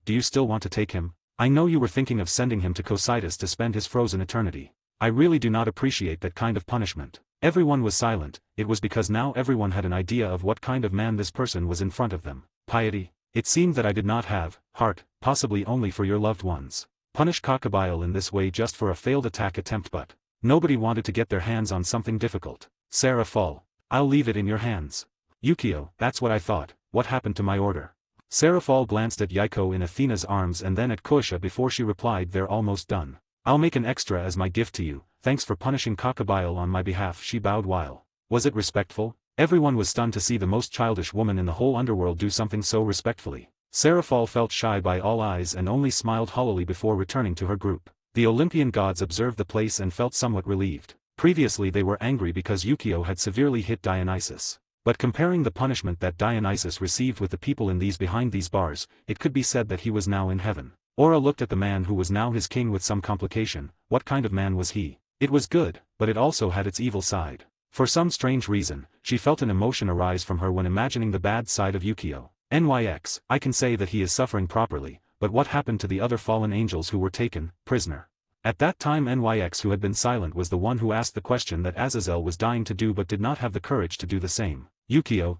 do you still want to take him? I know you were thinking of sending him to Cocytus to spend his frozen eternity. I really do not appreciate that kind of punishment. Everyone was silent. It was because now everyone had an idea of what kind of man this person was in front of them. Piety. It seemed that I did not have heart, possibly only for your loved ones. Punish Cockabile in this way just for a failed attack attempt, but nobody wanted to get their hands on something difficult. Sarah Fall. I'll leave it in your hands. Yukio, that's what I thought. What happened to my order? Sarah Fall glanced at Yaiko in Athena's arms and then at Koisha before she replied, they're almost done. I'll make an extra as my gift to you. Thanks for punishing Cockabile on my behalf. She bowed while. Was it respectful? Everyone was stunned to see the most childish woman in the whole underworld do something so respectfully. Sarah Fall felt shy by all eyes and only smiled hollowly before returning to her group. The Olympian gods observed the place and felt somewhat relieved. Previously they were angry because Yukio had severely hit Dionysus. But comparing the punishment that Dionysus received with the people in these behind these bars, it could be said that he was now in heaven. Aura looked at the man who was now his king with some complication. What kind of man was he? It was good, but it also had its evil side. For some strange reason, she felt an emotion arise from her when imagining the bad side of Yukio. NYX, I can say that he is suffering properly, but what happened to the other fallen angels who were taken prisoner? At that time NYX, who had been silent, was the one who asked the question that Azazel was dying to do but did not have the courage to do the same. Yukio,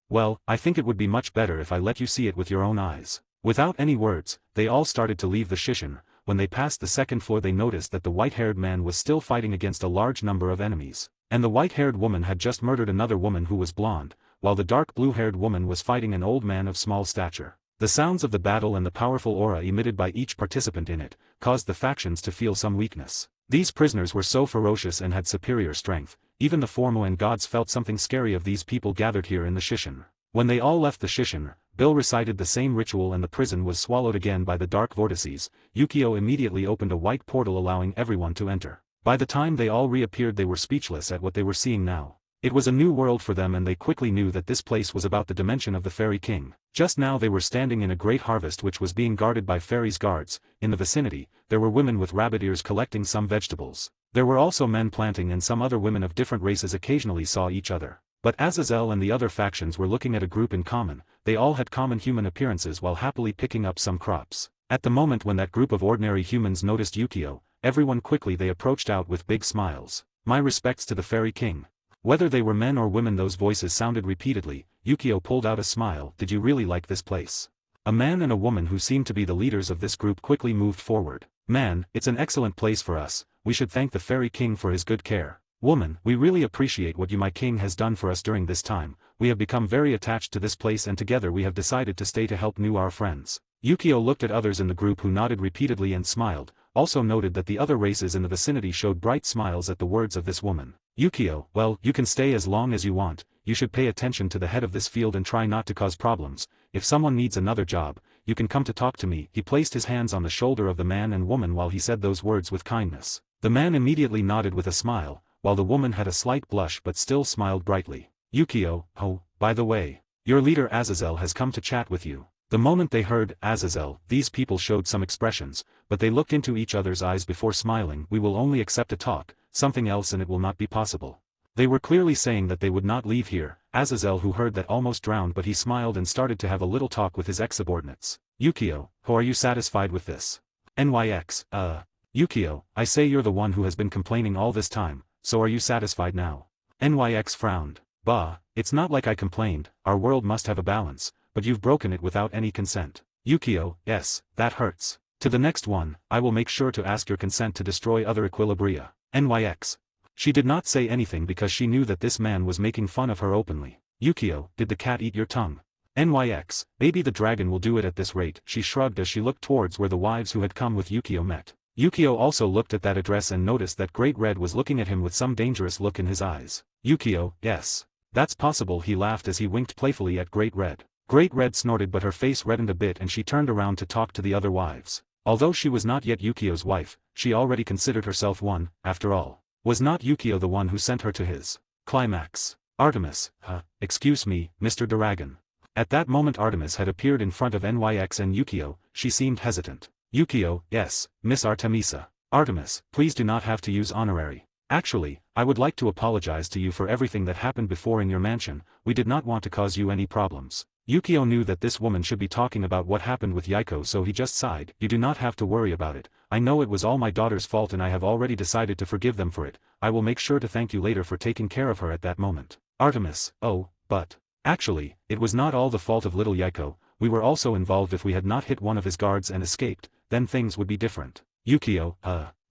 well, I think it would be much better if I let you see it with your own eyes. Without any words, they all started to leave the Shishin. When they passed the second floor they noticed that the white-haired man was still fighting against a large number of enemies, and the white-haired woman had just murdered another woman who was blonde, while the dark blue-haired woman was fighting an old man of small stature. The sounds of the battle and the powerful aura emitted by each participant in it, caused the factions to feel some weakness. These prisoners were so ferocious and had superior strength, even the Formoan gods felt something scary of these people gathered here in the Shishin. When they all left the Shishin, Bill recited the same ritual and the prison was swallowed again by the dark vortices. Yukio immediately opened a white portal allowing everyone to enter. By the time they all reappeared they were speechless at what they were seeing now. It was a new world for them and they quickly knew that this place was about the dimension of the Fairy King. Just now they were standing in a great harvest which was being guarded by fairies' guards. In the vicinity, there were women with rabbit ears collecting some vegetables. There were also men planting and some other women of different races occasionally saw each other. But Azazel and the other factions were looking at a group in common. They all had common human appearances while happily picking up some crops. At the moment when that group of ordinary humans noticed Yukio, everyone quickly they approached out with big smiles. My respects to the Fairy King. Whether they were men or women those voices sounded repeatedly. Yukio pulled out a smile. Did you really like this place? A man and a woman who seemed to be the leaders of this group quickly moved forward. Man, it's an excellent place for us. We should thank the Fairy King for his good care. Woman, we really appreciate what you my king has done for us during this time. We have become very attached to this place and together we have decided to stay to help new our friends. Yukio looked at others in the group who nodded repeatedly and smiled, also noted that the other races in the vicinity showed bright smiles at the words of this woman. Yukio, well, you can stay as long as you want. You should pay attention to the head of this field and try not to cause problems. If someone needs another job, you can come to talk to me. He placed his hands on the shoulder of the man and woman while he said those words with kindness. The man immediately nodded with a smile, while the woman had a slight blush but still smiled brightly. Yukio, oh, by the way, your leader Azazel has come to chat with you. The moment they heard Azazel, these people showed some expressions, but they looked into each other's eyes before smiling. We will only accept a talk, something else and it will not be possible. They were clearly saying that they would not leave here. Azazel, who heard that, almost drowned, but he smiled and started to have a little talk with his ex-subordinates. Yukio, how are you satisfied with this? NYX, Yukio, I say you're the one who has been complaining all this time, so are you satisfied now? NYX frowned. Bah, it's not like I complained. Our world must have a balance, but you've broken it without any consent. Yukio, yes, that hurts. To the next one, I will make sure to ask your consent to destroy other equilibria. NYX. She did not say anything because she knew that this man was making fun of her openly. Yukio, did the cat eat your tongue? NYX, maybe the dragon will do it at this rate. She shrugged as she looked towards where the wives who had come with Yukio met. Yukio also looked at that address and noticed that Great Red was looking at him with some dangerous look in his eyes. Yukio, yes. That's possible. He laughed as he winked playfully at Great Red. Great Red snorted but her face reddened a bit and she turned around to talk to the other wives. Although she was not yet Yukio's wife, she already considered herself one, after all. Was not Yukio the one who sent her to his climax? Artemis, excuse me, Mr. Dragon. At that moment Artemis had appeared in front of NYX and Yukio. She seemed hesitant. Yukio, yes, Miss Artemisa. Artemis, please do not have to use honorary. Actually, I would like to apologize to you for everything that happened before in your mansion. We did not want to cause you any problems. Yukio knew that this woman should be talking about what happened with Yaiko, so he just sighed. You do not have to worry about it. I know it was all my daughter's fault and I have already decided to forgive them for it. I will make sure to thank you later for taking care of her at that moment. Artemis, oh, but actually, it was not all the fault of little Yaiko. We were also involved. If we had not hit one of his guards and escaped, then things would be different. Yukio,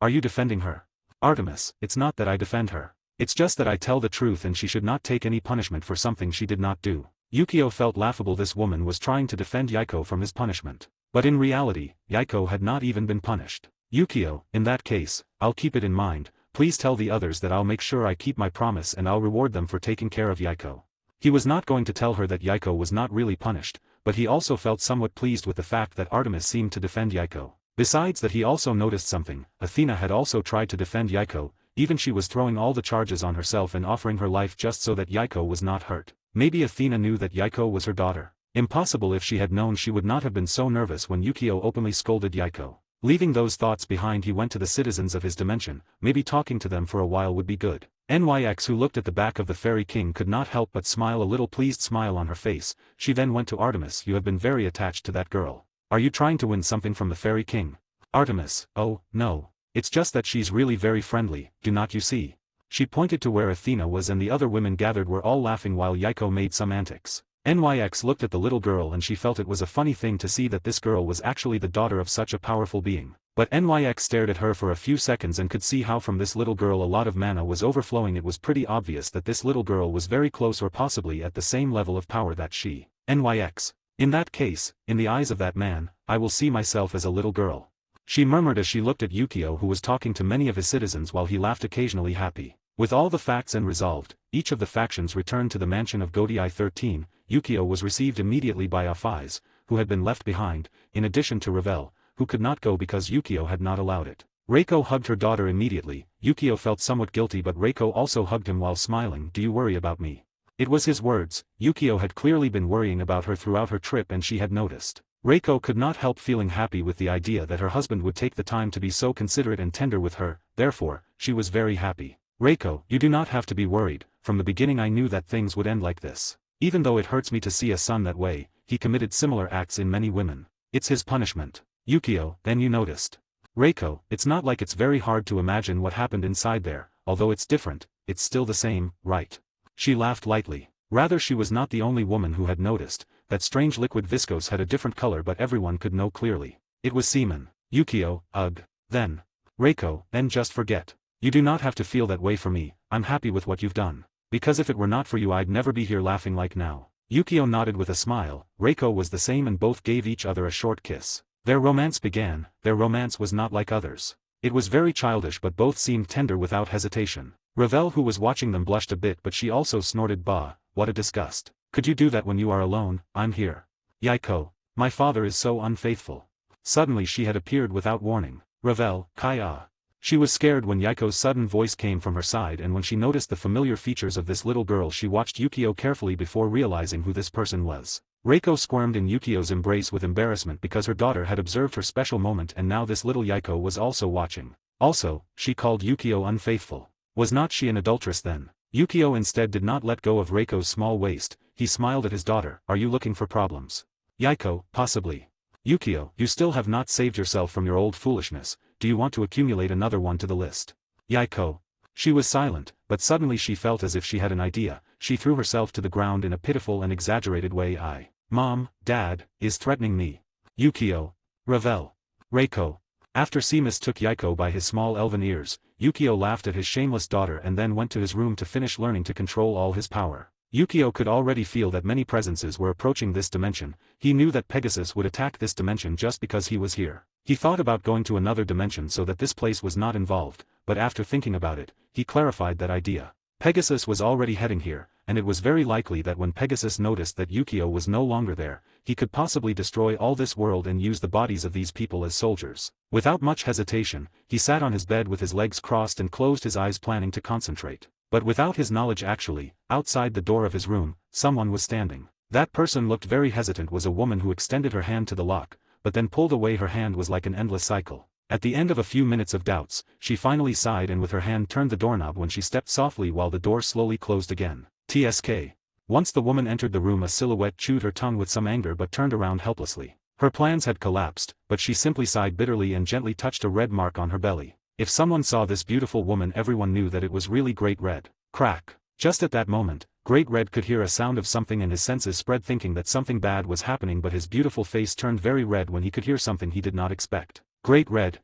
are you defending her? Artemis, it's not that I defend her. It's just that I tell the truth and she should not take any punishment for something she did not do. Yukio felt laughable. This woman was trying to defend Yaiko from his punishment. But in reality, Yaiko had not even been punished. Yukio, in that case, I'll keep it in mind. Please tell the others that I'll make sure I keep my promise and I'll reward them for taking care of Yaiko. He was not going to tell her that Yaiko was not really punished, but he also felt somewhat pleased with the fact that Artemis seemed to defend Yaiko. Besides that, he also noticed something. Athena had also tried to defend Yaiko, even she was throwing all the charges on herself and offering her life just so that Yaiko was not hurt. Maybe Athena knew that Yaiko was her daughter. Impossible. If she had known, she would not have been so nervous when Yukio openly scolded Yaiko. Leaving those thoughts behind, he went to the citizens of his dimension. Maybe talking to them for a while would be good. Nyx, who looked at the back of the Fairy King, could not help but smile, a little pleased smile on her face. She then went to Artemis. You have been very attached to that girl. Are you trying to win something from the Fairy King? Artemis: oh, no. It's just that she's really very friendly, do not you see? She pointed to where Athena was, and the other women gathered were all laughing while Yaiko made some antics. Nyx looked at the little girl and she felt it was a funny thing to see that this girl was actually the daughter of such a powerful being. But Nyx stared at her for a few seconds and could see how from this little girl a lot of mana was overflowing. It was pretty obvious that this little girl was very close or possibly at the same level of power that she. Nyx. In that case, in the eyes of that man, I will see myself as a little girl. She murmured as she looked at Yukio, who was talking to many of his citizens while he laughed occasionally happy. With all the facts and resolved, each of the factions returned to the mansion of Godii 13. Yukio was received immediately by Aphais, who had been left behind, in addition to Ravel, who could not go because Yukio had not allowed it. Reiko hugged her daughter immediately. Yukio felt somewhat guilty, but Reiko also hugged him while smiling. Do you worry about me? It was his words. Yukio had clearly been worrying about her throughout her trip and she had noticed. Reiko could not help feeling happy with the idea that her husband would take the time to be so considerate and tender with her, therefore, she was very happy. Reiko, you do not have to be worried. From the beginning I knew that things would end like this. Even though it hurts me to see a son that way, he committed similar acts in many women. It's his punishment. Yukio, then you noticed. Reiko, it's not like it's very hard to imagine what happened inside there, although it's different, it's still the same, right? She laughed lightly. Rather, she was not the only woman who had noticed. That strange liquid viscose had a different color, but everyone could know clearly. It was semen. Yukio, ugh. Then. Reiko, then just forget. You do not have to feel that way for me. I'm happy with what you've done. Because if it were not for you I'd never be here laughing like now. Yukio nodded with a smile. Reiko was the same and both gave each other a short kiss. Their romance began. Their romance was not like others. It was very childish, but both seemed tender without hesitation. Ravel, who was watching them, blushed a bit, but she also snorted, bah, what a disgust. Could you do that when you are alone? I'm here. Yaiko. My father is so unfaithful. Suddenly she had appeared without warning. Ravel, Kaya. She was scared when Yaiko's sudden voice came from her side, and when she noticed the familiar features of this little girl she watched Yukio carefully before realizing who this person was. Reiko squirmed in Yukio's embrace with embarrassment because her daughter had observed her special moment and now this little Yaiko was also watching. Also, she called Yukio unfaithful. Was not she an adulteress then? Yukio instead did not let go of Reiko's small waist. He smiled at his daughter. Are you looking for problems? Yaiko, possibly. Yukio, you still have not saved yourself from your old foolishness. Do you want to accumulate another one to the list? Yaiko. She was silent, but suddenly she felt as if she had an idea. She threw herself to the ground in a pitiful and exaggerated way. Mom, Dad, is threatening me. Yukio. Ravel. Reiko. After Seamus took Yaiko by his small elven ears, Yukio laughed at his shameless daughter and then went to his room to finish learning to control all his power. Yukio could already feel that many presences were approaching this dimension. He knew that Pegasus would attack this dimension just because he was here. He thought about going to another dimension so that this place was not involved, but after thinking about it, he clarified that idea. Pegasus was already heading here, and it was very likely that when Pegasus noticed that Yukio was no longer there, he could possibly destroy all this world and use the bodies of these people as soldiers. Without much hesitation, he sat on his bed with his legs crossed and closed his eyes, planning to concentrate. But without his knowledge, actually, outside the door of his room, someone was standing. That person looked very hesitant, was a woman who extended her hand to the lock, but then pulled away. Her hand was like an endless cycle. At the end of a few minutes of doubts, she finally sighed and with her hand turned the doorknob when she stepped softly while the door slowly closed again. TSK. Once the woman entered the room, a silhouette chewed her tongue with some anger but turned around helplessly. Her plans had collapsed, but she simply sighed bitterly and gently touched a red mark on her belly. If someone saw this beautiful woman, everyone knew that it was really Great Red. Crack. Just at that moment, Great Red could hear a sound of something and his senses spread, thinking that something bad was happening, but his beautiful face turned very red when he could hear something he did not expect. Great Red,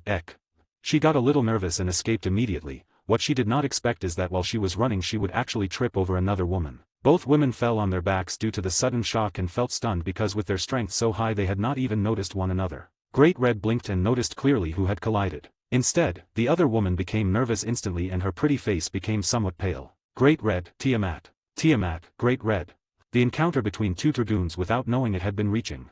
ek. She got a little nervous and escaped immediately. What she did not expect is that while she was running she would actually trip over another woman. Both women fell on their backs due to the sudden shock and felt stunned because with their strength so high they had not even noticed one another. Great Red blinked and noticed clearly who had collided. Instead, the other woman became nervous instantly and her pretty face became somewhat pale. Great Red, Tiamat. Tiamat, Great Red. The encounter between two dragoons without knowing it had been reaching.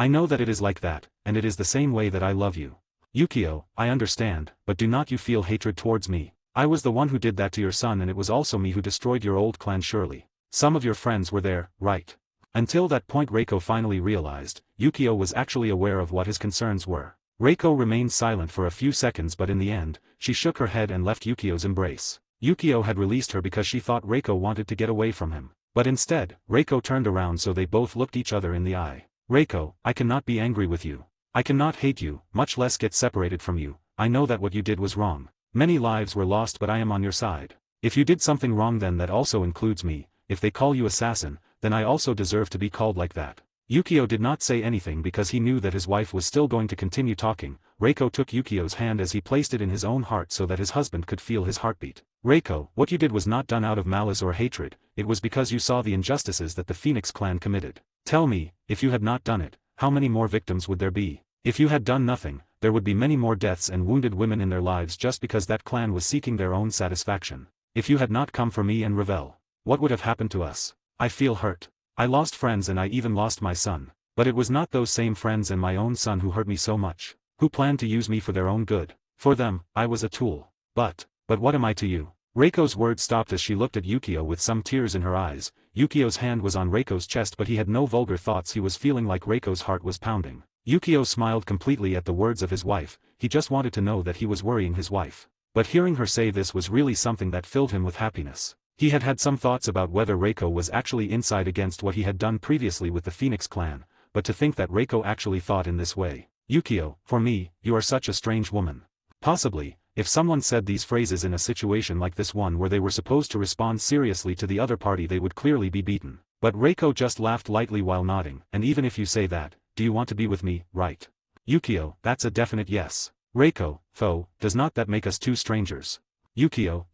I know that it is like that, and it is the same way that I love you. Yukio, I understand, but do not you feel hatred towards me? I was the one who did that to your son, and it was also me who destroyed your old clan. Surely some of your friends were there, right? Until that point Reiko finally realized, Yukio was actually aware of what his concerns were. Reiko remained silent for a few seconds, but in the end, she shook her head and left Yukio's embrace. Yukio had released her because she thought Reiko wanted to get away from him. But instead, Reiko turned around, so they both looked each other in the eye. Reiko, I cannot be angry with you. I cannot hate you, much less get separated from you. I know that what you did was wrong. Many lives were lost, but I am on your side. If you did something wrong, then that also includes me. If they call you assassin, then I also deserve to be called like that. Yukio did not say anything because he knew that his wife was still going to continue talking. Reiko took Yukio's hand as he placed it in his own heart so that his husband could feel his heartbeat. Reiko, what you did was not done out of malice or hatred, it was because you saw the injustices that the Phoenix clan committed. Tell me, if you had not done it, how many more victims would there be? If you had done nothing, there would be many more deaths and wounded women in their lives just because that clan was seeking their own satisfaction. If you had not come for me and Ravel, what would have happened to us? I feel hurt. I lost friends and I even lost my son. But it was not those same friends and my own son who hurt me so much, who planned to use me for their own good. For them, I was a tool. But what am I to you? Reiko's words stopped as she looked at Yukio with some tears in her eyes. Yukio's hand was on Reiko's chest, but he had no vulgar thoughts. He was feeling like Reiko's heart was pounding. Yukio smiled completely at the words of his wife. He just wanted to know that he was worrying his wife. But hearing her say this was really something that filled him with happiness. He had had some thoughts about whether Reiko was actually inside against what he had done previously with the Phoenix clan, but to think that Reiko actually thought in this way. Yukio, for me, you are such a strange woman. Possibly, if someone said these phrases in a situation like this one where they were supposed to respond seriously to the other party, they would clearly be beaten. But Reiko just laughed lightly while nodding. And even if you say that, do you want to be with me, right? Yukio, that's a definite yes. Reiko, though, does not that make us two strangers? Yukio,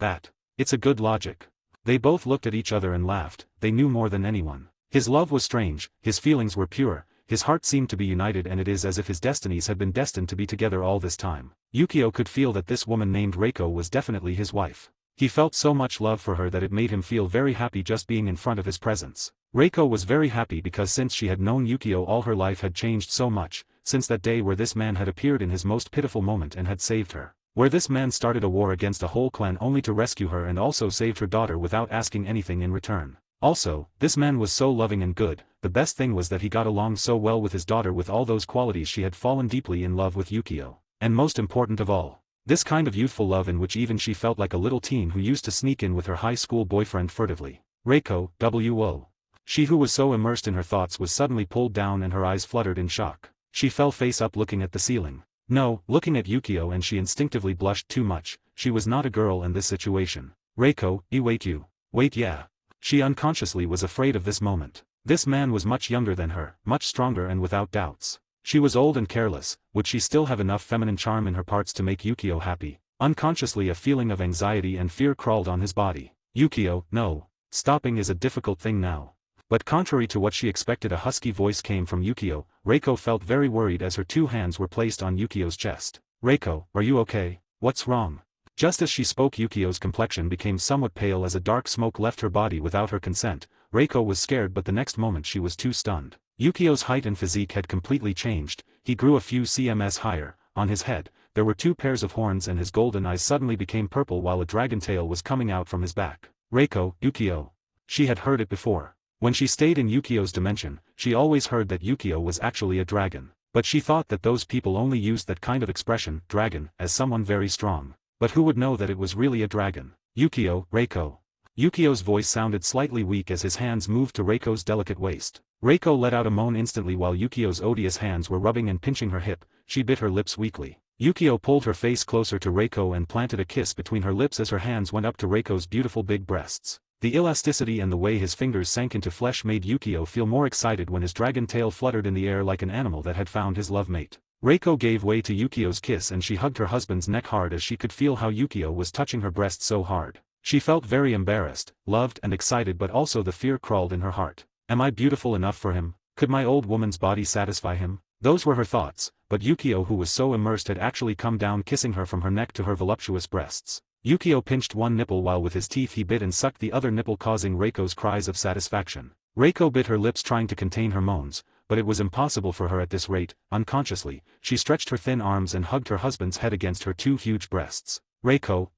it's a good logic. They both looked at each other and laughed. They knew more than anyone. His love was strange, his feelings were pure, his heart seemed to be united, and it is as if his destinies had been destined to be together all this time. Yukio could feel that this woman named Reiko was definitely his wife. He felt so much love for her that it made him feel very happy just being in front of his presence. Reiko was very happy because since she had known Yukio all her life had changed so much, since that day where this man had appeared in his most pitiful moment and had saved her. Where this man started a war against a whole clan only to rescue her and also saved her daughter without asking anything in return. Also, this man was so loving and good. The best thing was that he got along so well with his daughter. With all those qualities, she had fallen deeply in love with Yukio. And most important of all, this kind of youthful love in which even she felt like a little teen who used to sneak in with her high school boyfriend furtively. Reiko, W.O. She who was so immersed in her thoughts was suddenly pulled down and her eyes fluttered in shock. She fell face up looking at the ceiling. No, looking at Yukio, and she instinctively blushed too much. She was not a girl in this situation. Reiko, wait, yeah. She unconsciously was afraid of this moment. This man was much younger than her, much stronger and without doubts. She was old and careless. Would she still have enough feminine charm in her parts to make Yukio happy? Unconsciously a feeling of anxiety and fear crawled on his body. Yukio, no. Stopping is a difficult thing now. But contrary to what she expected, a husky voice came from Yukio. Reiko felt very worried as her two hands were placed on Yukio's chest. Reiko, are you okay? What's wrong? Just as she spoke, Yukio's complexion became somewhat pale as a dark smoke left her body without her consent. Reiko was scared, but the next moment she was too stunned. Yukio's height and physique had completely changed. He grew a few cms higher. On his head, there were two pairs of horns, and his golden eyes suddenly became purple while a dragon tail was coming out from his back. Reiko, Yukio. She had heard it before. When she stayed in Yukio's dimension, she always heard that Yukio was actually a dragon. But she thought that those people only used that kind of expression, dragon, as someone very strong. But who would know that it was really a dragon? Yukio, Reiko. Yukio's voice sounded slightly weak as his hands moved to Reiko's delicate waist. Reiko let out a moan instantly while Yukio's odious hands were rubbing and pinching her hip. She bit her lips weakly. Yukio pulled her face closer to Reiko and planted a kiss between her lips as her hands went up to Reiko's beautiful big breasts. The elasticity and the way his fingers sank into flesh made Yukio feel more excited when his dragon tail fluttered in the air like an animal that had found his love mate. Reiko gave way to Yukio's kiss and she hugged her husband's neck hard as she could feel how Yukio was touching her breast so hard. She felt very embarrassed, loved and excited, but also the fear crawled in her heart. Am I beautiful enough for him? Could my old woman's body satisfy him? Those were her thoughts, but Yukio, who was so immersed, had actually come down kissing her from her neck to her voluptuous breasts. Yukio pinched one nipple while with his teeth he bit and sucked the other nipple, causing Reiko's cries of satisfaction. Reiko bit her lips trying to contain her moans, but it was impossible for her at this rate. Unconsciously, she stretched her thin arms and hugged her husband's head against her two huge breasts. Reiko,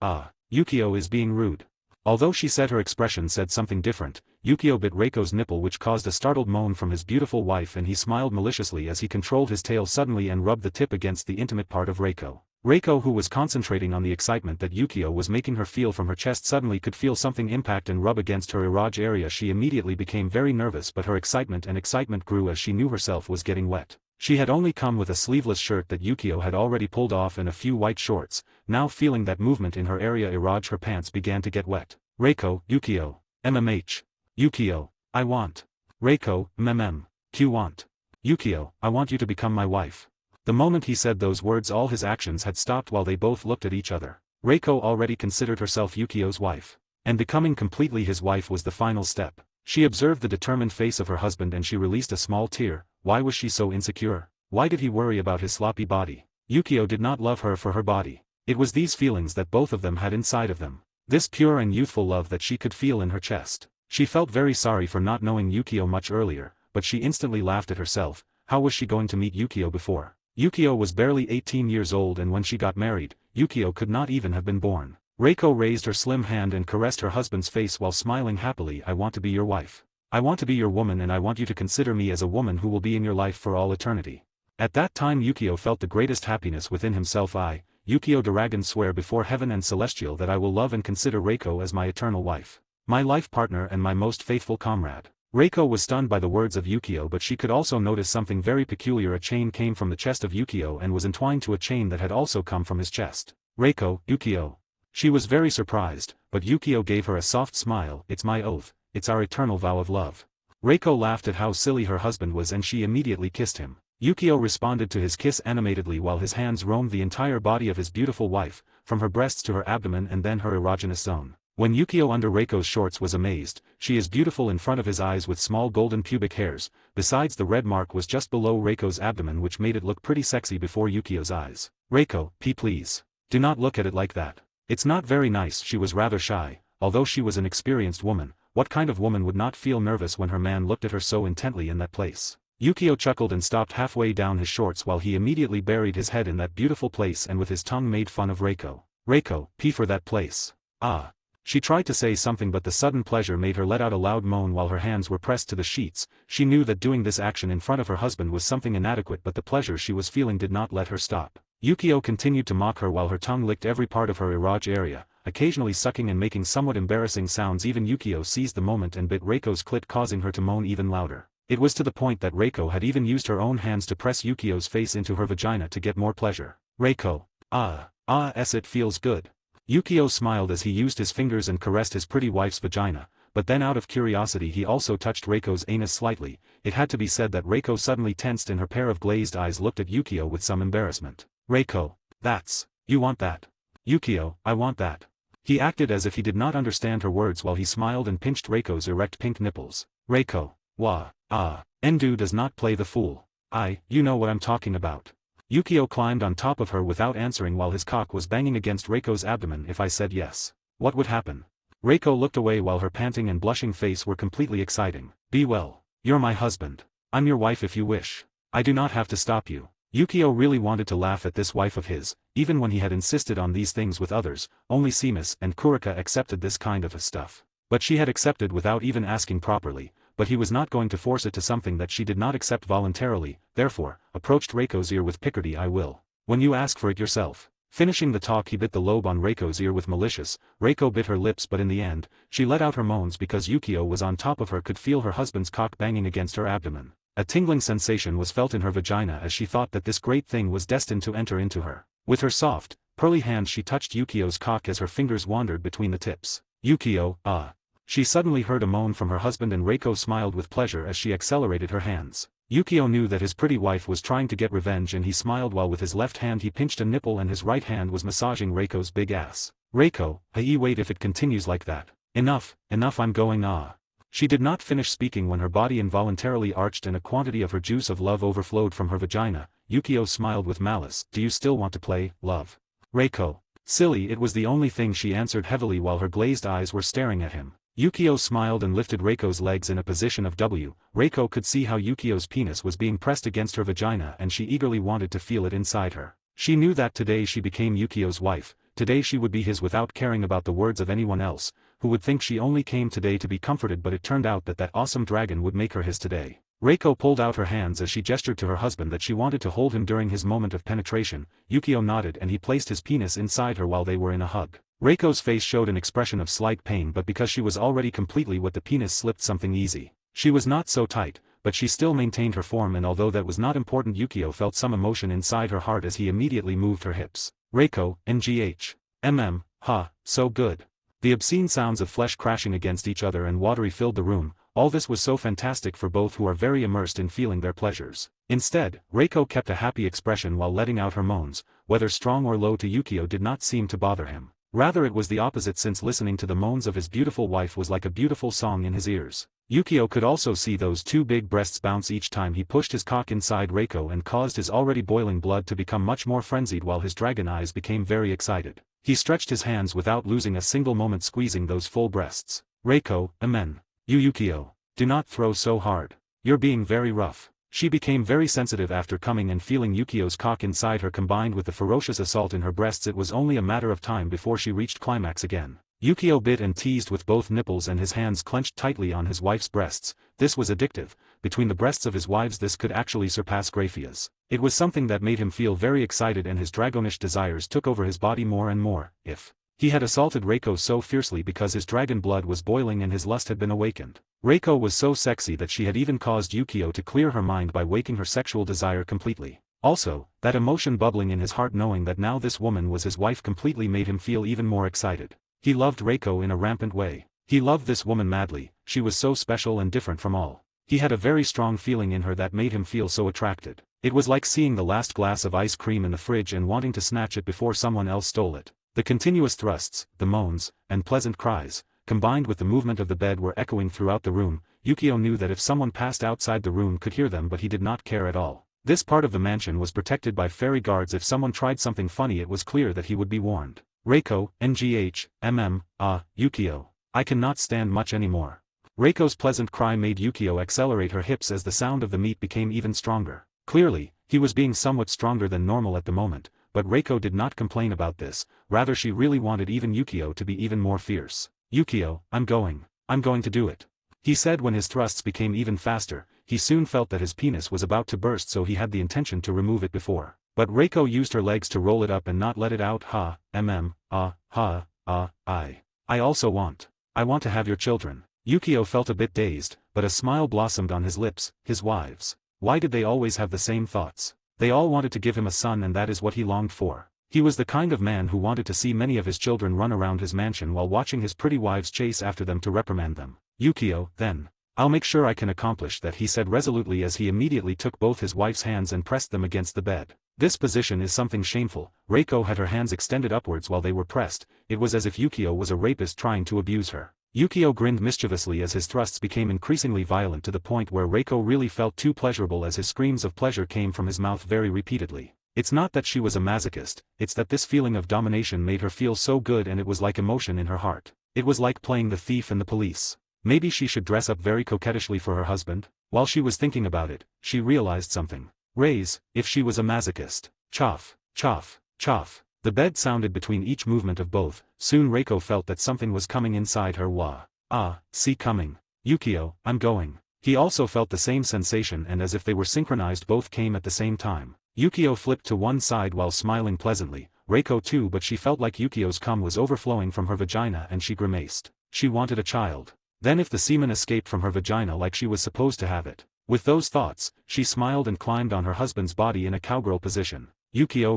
Yukio is being rude. Although she said her expression said something different, Yukio bit Reiko's nipple, which caused a startled moan from his beautiful wife, and he smiled maliciously as he controlled his tail suddenly and rubbed the tip against the intimate part of Reiko. Reiko, who was concentrating on the excitement that Yukio was making her feel from her chest, suddenly could feel something impact and rub against her eroge area. She immediately became very nervous, but her excitement grew as she knew herself was getting wet. She had only come with a sleeveless shirt that Yukio had already pulled off and a few white shorts. Now feeling that movement in her area eroge, her pants began to get wet. Reiko, Yukio, MMH. Yukio, I want. Reiko, Q want. Yukio, I want you to become my wife. The moment he said those words, all his actions had stopped while they both looked at each other. Reiko already considered herself Yukio's wife, and becoming completely his wife was the final step. She observed the determined face of her husband and she released a small tear. Why was she so insecure? Why did he worry about his sloppy body? Yukio did not love her for her body. It was these feelings that both of them had inside of them. This pure and youthful love that she could feel in her chest. She felt very sorry for not knowing Yukio much earlier, but she instantly laughed at herself. How was she going to meet Yukio before? Yukio was barely 18 years old, and when she got married, Yukio could not even have been born. Reiko raised her slim hand and caressed her husband's face while smiling happily. I want to be your wife. I want to be your woman, and I want you to consider me as a woman who will be in your life for all eternity. At that time Yukio felt the greatest happiness within himself. I, Yukio Dragon, swear before heaven and celestial that I will love and consider Reiko as my eternal wife, my life partner and my most faithful comrade. Reiko was stunned by the words of Yukio, but she could also notice something very peculiar. A chain came from the chest of Yukio and was entwined to a chain that had also come from his chest. Reiko, Yukio. She was very surprised, but Yukio gave her a soft smile. It's my oath, it's our eternal vow of love. Reiko laughed at how silly her husband was and she immediately kissed him. Yukio responded to his kiss animatedly while his hands roamed the entire body of his beautiful wife, from her breasts to her abdomen and then her erogenous zone. When Yukio under Reiko's shorts was amazed, she is beautiful in front of his eyes with small golden pubic hairs. Besides, the red mark was just below Reiko's abdomen, which made it look pretty sexy before Yukio's eyes. Reiko, please. Do not look at it like that. It's not very nice. She was rather shy, although she was an experienced woman. What kind of woman would not feel nervous when her man looked at her so intently in that place? Yukio chuckled and stopped halfway down his shorts while he immediately buried his head in that beautiful place and with his tongue made fun of Reiko. Reiko, pee for that place. Ah. She tried to say something, but the sudden pleasure made her let out a loud moan while her hands were pressed to the sheets. She knew that doing this action in front of her husband was something inadequate, but the pleasure she was feeling did not let her stop. Yukio continued to mock her while her tongue licked every part of her eroge area, occasionally sucking and making somewhat embarrassing sounds. Even Yukio seized the moment and bit Reiko's clit, causing her to moan even louder. It was to the point that Reiko had even used her own hands to press Yukio's face into her vagina to get more pleasure. Reiko. It feels good. Yukio smiled as he used his fingers and caressed his pretty wife's vagina, but then out of curiosity he also touched Reiko's anus slightly. It had to be said that Reiko suddenly tensed and her pair of glazed eyes looked at Yukio with some embarrassment. Reiko. You want that? Yukio, I want that. He acted as if he did not understand her words while he smiled and pinched Reiko's erect pink nipples. Reiko. Endu does not play the fool. You know what I'm talking about. Yukio climbed on top of her without answering while his cock was banging against Reiko's abdomen. If I said yes, what would happen? Reiko looked away while her panting and blushing face were completely exciting. Be well. You're my husband. I'm your wife if you wish. I do not have to stop you. Yukio really wanted to laugh at this wife of his, even when he had insisted on these things with others. Only Seamus and Kurika accepted this kind of stuff. But she had accepted without even asking properly. But he was not going to force it to something that she did not accept voluntarily, therefore, approached Reiko's ear with picardy. I will. When you ask for it yourself. Finishing the talk he bit the lobe on Reiko's ear with malicious. Reiko bit her lips, but in the end, she let out her moans because Yukio was on top of her, could feel her husband's cock banging against her abdomen. A tingling sensation was felt in her vagina as she thought that this great thing was destined to enter into her. With her soft, pearly hands she touched Yukio's cock as her fingers wandered between the tips. Yukio, She suddenly heard a moan from her husband and Reiko smiled with pleasure as she accelerated her hands. Yukio knew that his pretty wife was trying to get revenge and he smiled while with his left hand he pinched a nipple and his right hand was massaging Reiko's big ass. Reiko, wait, if it continues like that. Enough, I'm going. She did not finish speaking when her body involuntarily arched and a quantity of her juice of love overflowed from her vagina. Yukio smiled with malice. Do you still want to play, love? Reiko. Silly, it was the only thing she answered heavily while her glazed eyes were staring at him. Yukio smiled and lifted Reiko's legs in a position of W. Reiko could see how Yukio's penis was being pressed against her vagina and she eagerly wanted to feel it inside her. She knew that today she became Yukio's wife, today she would be his without caring about the words of anyone else, who would think she only came today to be comforted, but it turned out that that awesome dragon would make her his today. Reiko pulled out her hands as she gestured to her husband that she wanted to hold him during his moment of penetration. Yukio nodded and he placed his penis inside her while they were in a hug. Reiko's face showed an expression of slight pain, but because she was already completely wet the penis slipped something easy. She was not so tight, but she still maintained her form, and although that was not important, Yukio felt some emotion inside her heart as he immediately moved her hips. Reiko, ha, so good. The obscene sounds of flesh crashing against each other and watery filled the room. All this was so fantastic for both who are very immersed in feeling their pleasures. Instead, Reiko kept a happy expression while letting out her moans, whether strong or low to Yukio did not seem to bother him. Rather it was the opposite, since listening to the moans of his beautiful wife was like a beautiful song in his ears. Yukio could also see those two big breasts bounce each time he pushed his cock inside Reiko and caused his already boiling blood to become much more frenzied while his dragon eyes became very excited. He stretched his hands without losing a single moment squeezing those full breasts. Reiko, amen. Yukio. Do not throw so hard. You're being very rough. She became very sensitive after coming and feeling Yukio's cock inside her combined with the ferocious assault in her breasts. It was only a matter of time before she reached climax again. Yukio bit and teased with both nipples and his hands clenched tightly on his wife's breasts. This was addictive. Between the breasts of his wives this could actually surpass Graphia's. It was something that made him feel very excited and his dragonish desires took over his body more and more. If he had assaulted Reiko so fiercely because his dragon blood was boiling and his lust had been awakened. Reiko was so sexy that she had even caused Yukio to clear her mind by waking her sexual desire completely. Also, that emotion bubbling in his heart knowing that now this woman was his wife completely made him feel even more excited. He loved Reiko in a rampant way. He loved this woman madly, she was so special and different from all. He had a very strong feeling in her that made him feel so attracted. It was like seeing the last glass of ice cream in the fridge and wanting to snatch it before someone else stole it. The continuous thrusts, the moans, and pleasant cries, combined with the movement of the bed were echoing throughout the room. Yukio knew that if someone passed outside the room could hear them, but he did not care at all. This part of the mansion was protected by fairy guards. If someone tried something funny it was clear that he would be warned. Reiko, Yukio. I cannot stand much anymore. Reiko's pleasant cry made Yukio accelerate her hips as the sound of the meat became even stronger. Clearly, he was being somewhat stronger than normal at the moment, but Reiko did not complain about this, rather she really wanted even Yukio to be even more fierce. Yukio, I'm going to do it. He said when his thrusts became even faster. He soon felt that his penis was about to burst, so he had the intention to remove it before. But Reiko used her legs to roll it up and not let it out. I want to have your children. Yukio felt a bit dazed, but a smile blossomed on his lips. His wives. Why did they always have the same thoughts? They all wanted to give him a son, and that is what he longed for. He was the kind of man who wanted to see many of his children run around his mansion while watching his pretty wives chase after them to reprimand them. Yukio, then. I'll make sure I can accomplish that, he said resolutely as he immediately took both his wife's hands and pressed them against the bed. This position is something shameful. Reiko had her hands extended upwards while they were pressed. It was as if Yukio was a rapist trying to abuse her. Yukio grinned mischievously as his thrusts became increasingly violent to the point where Reiko really felt too pleasurable as his screams of pleasure came from his mouth very repeatedly. It's not that she was a masochist, it's that this feeling of domination made her feel so good, and it was like emotion in her heart. It was like playing the thief and the police. Maybe she should dress up very coquettishly for her husband? While she was thinking about it, she realized something. Raise, if she was a masochist. Choff, choff, choff. The bed sounded between each movement of both. Soon Reiko felt that something was coming inside her. See coming. Yukio, I'm going. He also felt the same sensation, and as if they were synchronized both came at the same time. Yukio flipped to one side while smiling pleasantly. Reiko too, but she felt like Yukio's cum was overflowing from her vagina and she grimaced. She wanted a child. Then if the semen escaped from her vagina like she was supposed to have it. With those thoughts, she smiled and climbed on her husband's body in a cowgirl position. Yukio,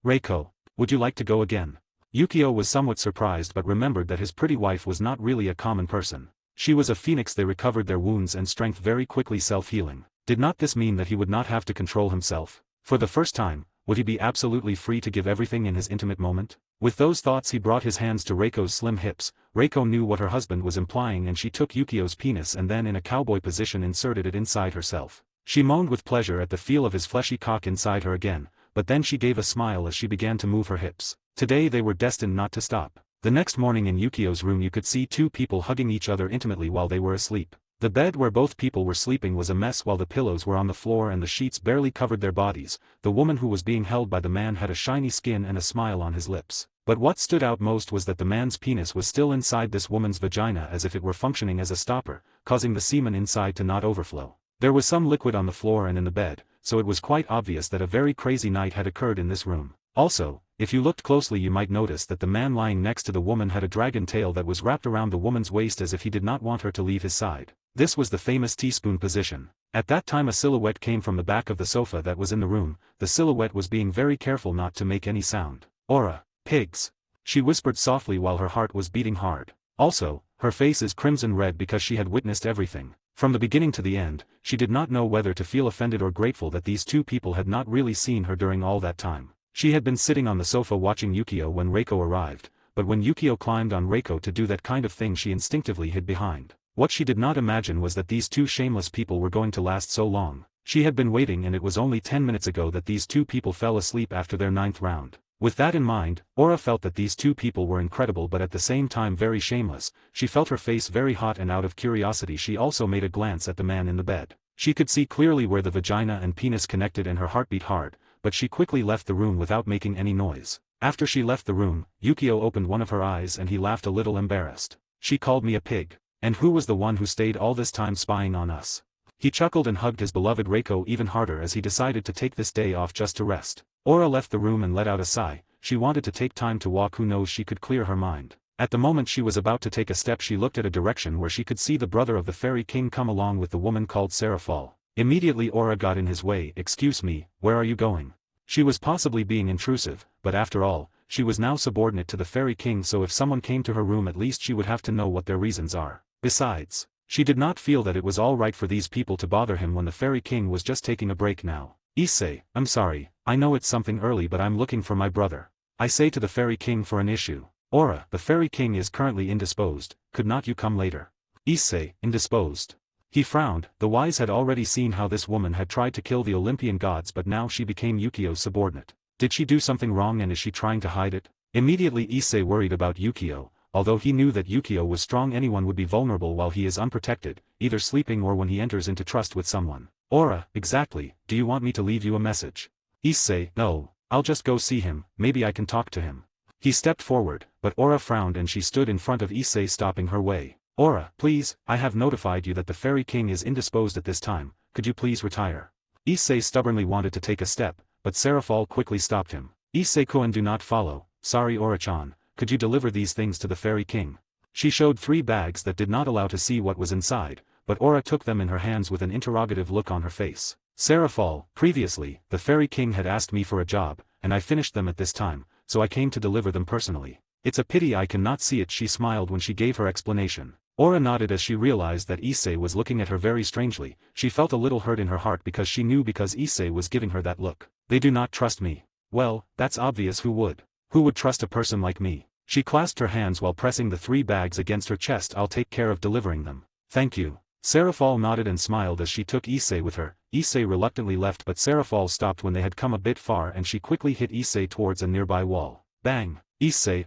Reiko, would you like to go again? Yukio was somewhat surprised but remembered that his pretty wife was not really a common person. She was a phoenix. They recovered their wounds and strength very quickly, self-healing. Did not this mean that he would not have to control himself? For the first time, would he be absolutely free to give everything in his intimate moment? With those thoughts he brought his hands to Reiko's slim hips. Reiko knew what her husband was implying, and she took Yukio's penis and then in a cowboy position inserted it inside herself. She moaned with pleasure at the feel of his fleshy cock inside her again, but then she gave a smile as she began to move her hips. Today they were destined not to stop. The next morning in Yukio's room you could see two people hugging each other intimately while they were asleep. The bed where both people were sleeping was a mess while the pillows were on the floor and the sheets barely covered their bodies. The woman who was being held by the man had a shiny skin and a smile on his lips. But what stood out most was that the man's penis was still inside this woman's vagina as if it were functioning as a stopper, causing the semen inside to not overflow. There was some liquid on the floor and in the bed, so it was quite obvious that a very crazy night had occurred in this room. Also, if you looked closely you might notice that the man lying next to the woman had a dragon tail that was wrapped around the woman's waist as if he did not want her to leave his side. This was the famous teaspoon position. At that time a silhouette came from the back of the sofa that was in the room. The silhouette was being very careful not to make any sound. "Aura, pigs," she whispered softly while her heart was beating hard. Also, her face is crimson red because she had witnessed everything. From the beginning to the end, she did not know whether to feel offended or grateful that these two people had not really seen her during all that time. She had been sitting on the sofa watching Yukio when Reiko arrived, but when Yukio climbed on Reiko to do that kind of thing she instinctively hid behind. What she did not imagine was that these two shameless people were going to last so long. She had been waiting and it was only 10 minutes ago that these two people fell asleep after their 9th round. With that in mind, Aura felt that these two people were incredible but at the same time very shameless. She felt her face very hot and out of curiosity she also made a glance at the man in the bed. She could see clearly where the vagina and penis connected and her heart beat hard, but she quickly left the room without making any noise. After she left the room, Yukio opened one of her eyes and he laughed a little embarrassed. "She called me a pig. And who was the one who stayed all this time spying on us?" He chuckled and hugged his beloved Reiko even harder as he decided to take this day off just to rest. Aura left the room and let out a sigh. She wanted to take time to walk. Who knows, she could clear her mind. At the moment she was about to take a step she looked at a direction where she could see the brother of the Fairy King come along with the woman called Seraphal. Immediately Aura got in his way. "Excuse me, where are you going?" She was possibly being intrusive, but after all, she was now subordinate to the Fairy King, so if someone came to her room at least she would have to know what their reasons are. Besides, she did not feel that it was all right for these people to bother him when the Fairy King was just taking a break now. "Issei, I'm sorry, I know it's something early but I'm looking for my brother. I say to the Fairy King for an issue." "Aura, the Fairy King is currently indisposed, could not you come later?" "Issei, indisposed?" He frowned. The wise had already seen how this woman had tried to kill the Olympian gods but now she became Yukio's subordinate. Did she do something wrong and is she trying to hide it? Immediately Issei worried about Yukio. Although he knew that Yukio was strong, anyone would be vulnerable while he is unprotected, either sleeping or when he enters into trust with someone. "Aura, exactly, do you want me to leave you a message?" Issei, "No, I'll just go see him, maybe I can talk to him." He stepped forward, but Aura frowned and she stood in front of Issei stopping her way. "Aura, please, I have notified you that the Fairy King is indisposed at this time, could you please retire?" Issei stubbornly wanted to take a step, but Seraphal quickly stopped him. "Issei-kun, do not follow, sorry Aura-chan. Could you deliver these things to the Fairy King?" She showed 3 bags that did not allow to see what was inside, but Aura took them in her hands with an interrogative look on her face. "Seraphal, previously, the Fairy King had asked me for a job, and I finished them at this time, so I came to deliver them personally. It's a pity I cannot see it." She smiled when she gave her explanation. Aura nodded as she realized that Issei was looking at her very strangely. She felt a little hurt in her heart because she knew because Issei was giving her that look. "They do not trust me." "Well, that's obvious. Who would? Who would trust a person like me?" She clasped her hands while pressing the 3 bags against her chest. "I'll take care of delivering them." "Thank you." Seraphal nodded and smiled as she took Issei with her. Issei reluctantly left but Seraphal stopped when they had come a bit far and she quickly hit Issei towards a nearby wall. Bang! Issei,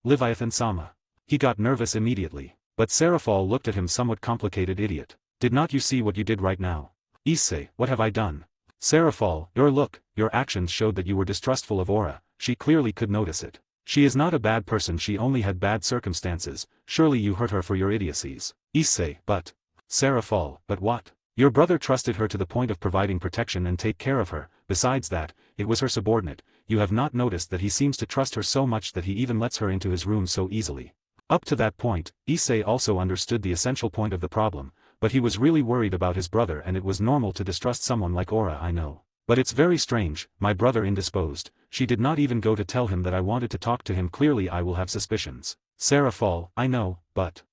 Leviathan-sama. He got nervous immediately. But Seraphal looked at him somewhat complicated. "Idiot. Did not you see what you did right now?" "Issei, what have I done?" "Seraphal, your look, your actions showed that you were distrustful of Aura." She clearly could notice it. "She is not a bad person, she only had bad circumstances. Surely you hurt her for your idiocies." Issei, "But..." Seraphal, "But what? Your brother trusted her to the point of providing protection and take care of her. Besides that, it was her subordinate. You have not noticed that he seems to trust her so much that he even lets her into his room so easily." Up to that point, Issei also understood the essential point of the problem, but he was really worried about his brother and it was normal to distrust someone like Aura. "I know. But it's very strange, my brother indisposed. She did not even go to tell him that I wanted to talk to him. Clearly I will have suspicions." Seraphal, "I know, but...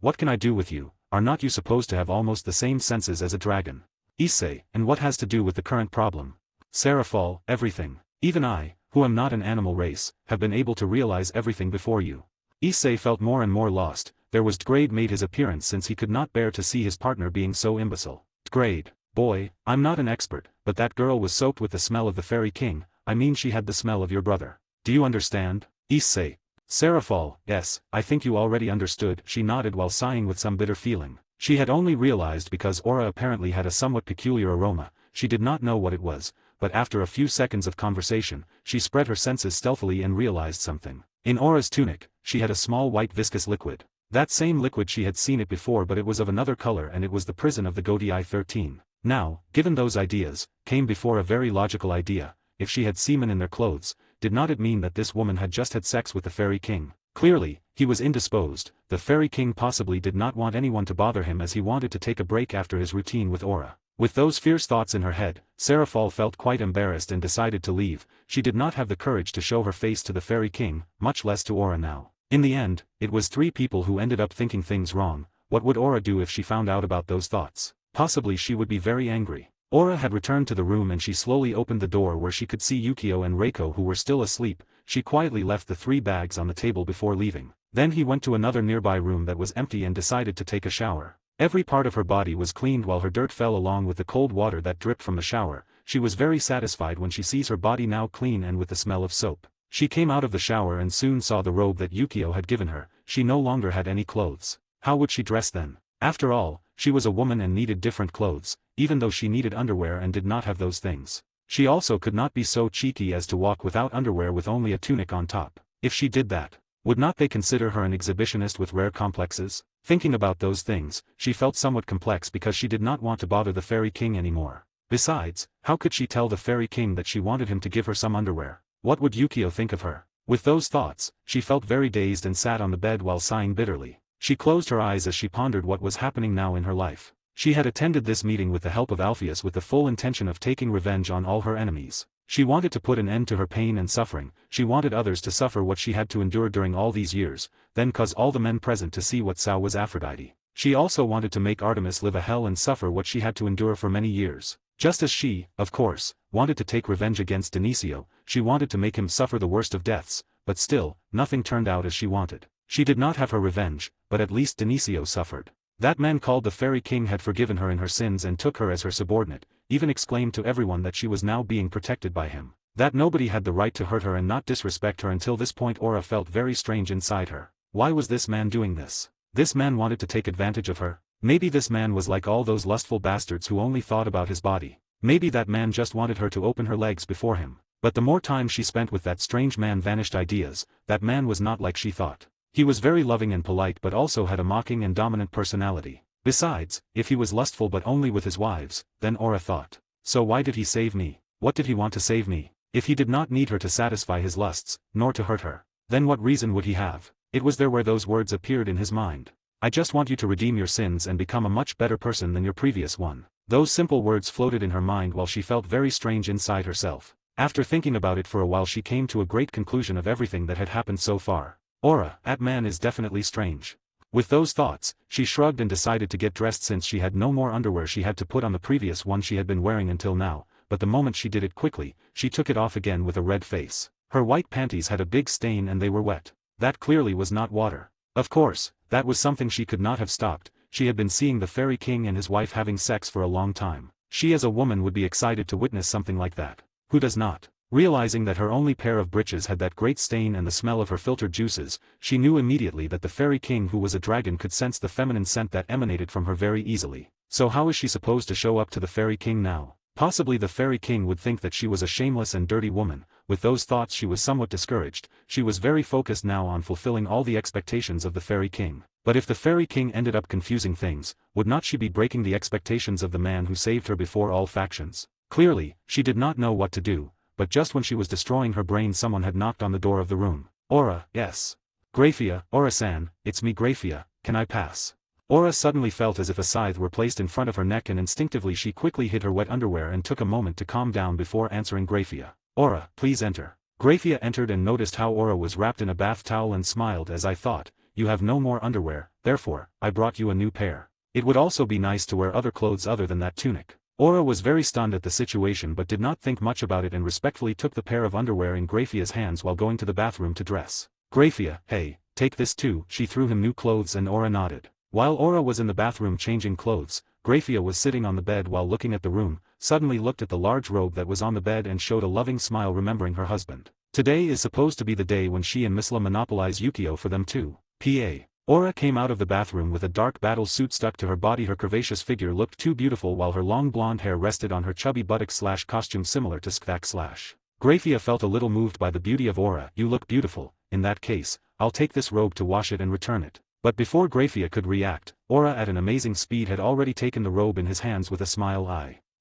What can I do with you? Are not you supposed to have almost the same senses as a dragon?" Issei, "And what has to do with the current problem?" Seraphal, "Everything. Even I, who am not an animal race, have been able to realize everything before you." Issei felt more and more lost. There was DxD made his appearance since he could not bear to see his partner being so imbecile. "DxD, boy, I'm not an expert, but that girl was soaked with the smell of the Fairy King. I mean she had the smell of your brother. Do you understand?" Issei, Seraphol, yes, I think you already understood, she nodded while sighing with some bitter feeling. She had only realized because aura apparently had a somewhat peculiar aroma, she did not know what it was, but after a few seconds of conversation, she spread her senses stealthily and realized something. In Aura's tunic, she had a small white viscous liquid. That same liquid she had seen it before, but it was of another color, and it was the prison of the Godii 13. Now, given those ideas, came before a very logical idea. If she had semen in their clothes, did not it mean that this woman had just had sex with the Fairy King? Clearly, he was indisposed. The Fairy King possibly did not want anyone to bother him, as he wanted to take a break after his routine with Aura. With those fierce thoughts in her head, Seraphol felt quite embarrassed and decided to leave. She did not have the courage to show her face to the Fairy King, much less to Aura now. In the end, it was 3 people who ended up thinking things wrong. What would Aura do if she found out about those thoughts? Possibly she would be very angry. Aura had returned to the room and she slowly opened the door where she could see Yukio and Reiko, who were still asleep. She quietly left the 3 bags on the table before leaving. Then he went to another nearby room that was empty and decided to take a shower. Every part of her body was cleaned while her dirt fell along with the cold water that dripped from the shower. She was very satisfied when she sees her body now clean and with the smell of soap. She came out of the shower and soon saw the robe that Yukio had given her. She no longer had any clothes. How would she dress then? After all, she was a woman and needed different clothes, even though she needed underwear and did not have those things. She also could not be so cheeky as to walk without underwear with only a tunic on top. If she did that, would not they consider her an exhibitionist with rare complexes? Thinking about those things, she felt somewhat complex because she did not want to bother the Fairy King anymore. Besides, how could she tell the Fairy King that she wanted him to give her some underwear? What would Yukio think of her? With those thoughts, she felt very dazed and sat on the bed while sighing bitterly. She closed her eyes as she pondered what was happening now in her life. She had attended this meeting with the help of Alpheus with the full intention of taking revenge on all her enemies. She wanted to put an end to her pain and suffering. She wanted others to suffer what she had to endure during all these years, then cause all the men present to see what Sao was Aphrodite. She also wanted to make Artemis live a hell and suffer what she had to endure for many years. Just as she, of course, wanted to take revenge against Denisio, she wanted to make him suffer the worst of deaths, but still, nothing turned out as she wanted. She did not have her revenge, but at least Denisio suffered. That man called the Fairy King had forgiven her in her sins and took her as her subordinate, even exclaimed to everyone that she was now being protected by him. That nobody had the right to hurt her and not disrespect her. Until this point Aura felt very strange inside her. Why was this man doing this? This man wanted to take advantage of her? Maybe this man was like all those lustful bastards who only thought about his body. Maybe that man just wanted her to open her legs before him. But the more time she spent with that strange man vanished ideas. That man was not like she thought. He was very loving and polite but also had a mocking and dominant personality. Besides, if he was lustful but only with his wives, then Aura thought. So why did he save me? What did he want to save me? If he did not need her to satisfy his lusts, nor to hurt her, then what reason would he have? It was there where those words appeared in his mind. I just want you to redeem your sins and become a much better person than your previous one. Those simple words floated in her mind while she felt very strange inside herself. After thinking about it for a while she came to a great conclusion of everything that had happened so far. Aura, that man is definitely strange. With those thoughts, she shrugged and decided to get dressed since she had no more underwear she had to put on the previous one she had been wearing until now, but the moment she did it quickly, she took it off again with a red face. Her white panties had a big stain and they were wet. That clearly was not water. Of course, that was something she could not have stopped. She had been seeing the Fairy King and his wife having sex for a long time. She as a woman would be excited to witness something like that. Who does not? Realizing that her only pair of breeches had that great stain and the smell of her filtered juices, she knew immediately that the Fairy King, who was a dragon, could sense the feminine scent that emanated from her very easily. So how is she supposed to show up to the Fairy King now? Possibly the Fairy King would think that she was a shameless and dirty woman. With those thoughts she was somewhat discouraged. She was very focused now on fulfilling all the expectations of the Fairy King. But if the Fairy King ended up confusing things, would not she be breaking the expectations of the man who saved her before all factions? Clearly, she did not know what to do. But just when she was destroying her brain someone had knocked on the door of the room. Aura, yes. Graphia, Aura-san, it's me Graphia, can I pass? Aura suddenly felt as if a scythe were placed in front of her neck and instinctively she quickly hid her wet underwear and took a moment to calm down before answering Graphia. Aura, please enter. Graphia entered and noticed how Aura was wrapped in a bath towel and smiled. As I thought, you have no more underwear, therefore, I brought you a new pair. It would also be nice to wear other clothes other than that tunic. Aura was very stunned at the situation but did not think much about it and respectfully took the pair of underwear in Graphia's hands while going to the bathroom to dress. Graphia, hey, take this too. She threw him new clothes and Aura nodded. While Aura was in the bathroom changing clothes, Graphia was sitting on the bed while looking at the room, suddenly looked at the large robe that was on the bed and showed a loving smile remembering her husband. Today is supposed to be the day when she and Misla monopolize Yukio for them too. P.A. Aura came out of the bathroom with a dark battle suit stuck to her body. Her curvaceous figure looked too beautiful while her long blonde hair rested on her chubby buttocks/costume similar to Skvak/. Graphia felt a little moved by the beauty of Aura. You look beautiful. In that case, I'll take this robe to wash it and return it. But before Graphia could react, Aura at an amazing speed had already taken the robe in his hands with a smile.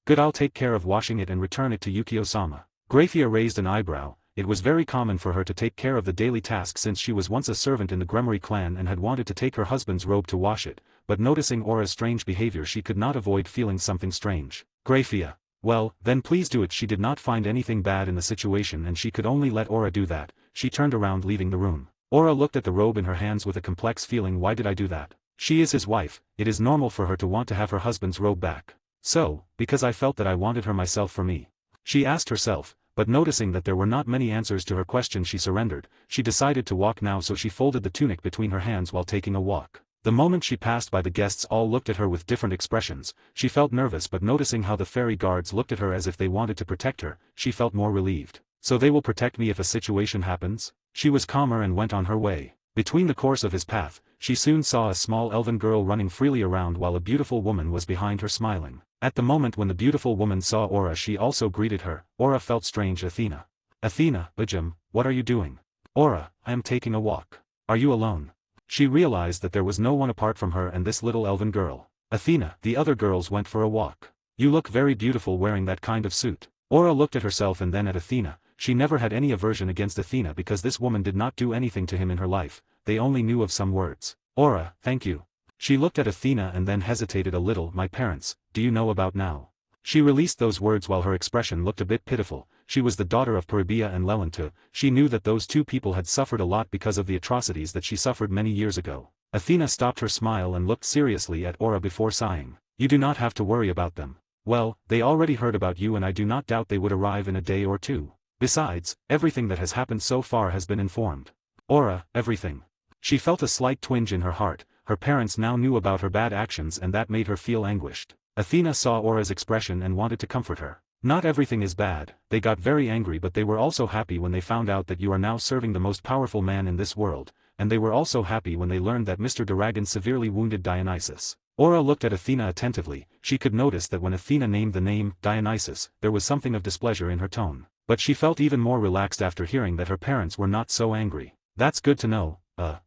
Good, I'll take care of washing it and return it to Yukio-sama. Graphia raised an eyebrow. It was very common for her to take care of the daily task since she was once a servant in the Gremory clan and had wanted to take her husband's robe to wash it, but noticing Aura's strange behavior she could not avoid feeling something strange. Graphia. Well, then please do it. She did not find anything bad in the situation and she could only let Aura do that. She turned around leaving the room. Aura looked at the robe in her hands with a complex feeling. Why did I do that? She is his wife, it is normal for her to want to have her husband's robe back. So, because I felt that I wanted her myself for me. She asked herself, but noticing that there were not many answers to her question she surrendered. She decided to walk now, so she folded the tunic between her hands while taking a walk. The moment she passed by, the guests all looked at her with different expressions. She felt nervous, but noticing how the fairy guards looked at her as if they wanted to protect her, she felt more relieved. So they will protect me if a situation happens? She was calmer and went on her way. Between the course of his path, she soon saw a small elven girl running freely around while a beautiful woman was behind her smiling. At the moment when the beautiful woman saw Aura, she also greeted her. Aura felt strange. Athena. Athena, Bajam, what are you doing? Aura, I am taking a walk. Are you alone? She realized that there was no one apart from her and this little elven girl. Athena, the other girls went for a walk. You look very beautiful wearing that kind of suit. Aura looked at herself and then at Athena. She never had any aversion against Athena because this woman did not do anything to him in her life. They only knew of some words. Aura, thank you. She looked at Athena and then hesitated a little. My parents, do you know about now? She released those words while her expression looked a bit pitiful. She was the daughter of Peribia and Lelantu. She knew that those two people had suffered a lot because of the atrocities that she suffered many years ago. Athena stopped her smile and looked seriously at Aura before sighing. You do not have to worry about them. Well, they already heard about you and I do not doubt they would arrive in a day or two. Besides, everything that has happened so far has been informed. Aura, everything. She felt a slight twinge in her heart. Her parents now knew about her bad actions and that made her feel anguished. Athena saw Aura's expression and wanted to comfort her. Not everything is bad. They got very angry, but they were also happy when they found out that you are now serving the most powerful man in this world, and they were also happy when they learned that Mr. Duragan severely wounded Dionysus. Aura looked at Athena attentively. She could notice that when Athena named the name Dionysus, there was something of displeasure in her tone. But she felt even more relaxed after hearing that her parents were not so angry. That's good to know.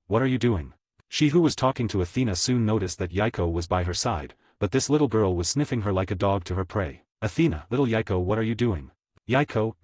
What are you doing? She who was talking to Athena soon noticed that Yaiko was by her side, but this little girl was sniffing her like a dog to her prey. Athena, little Yaiko, what are you doing? Yaiko,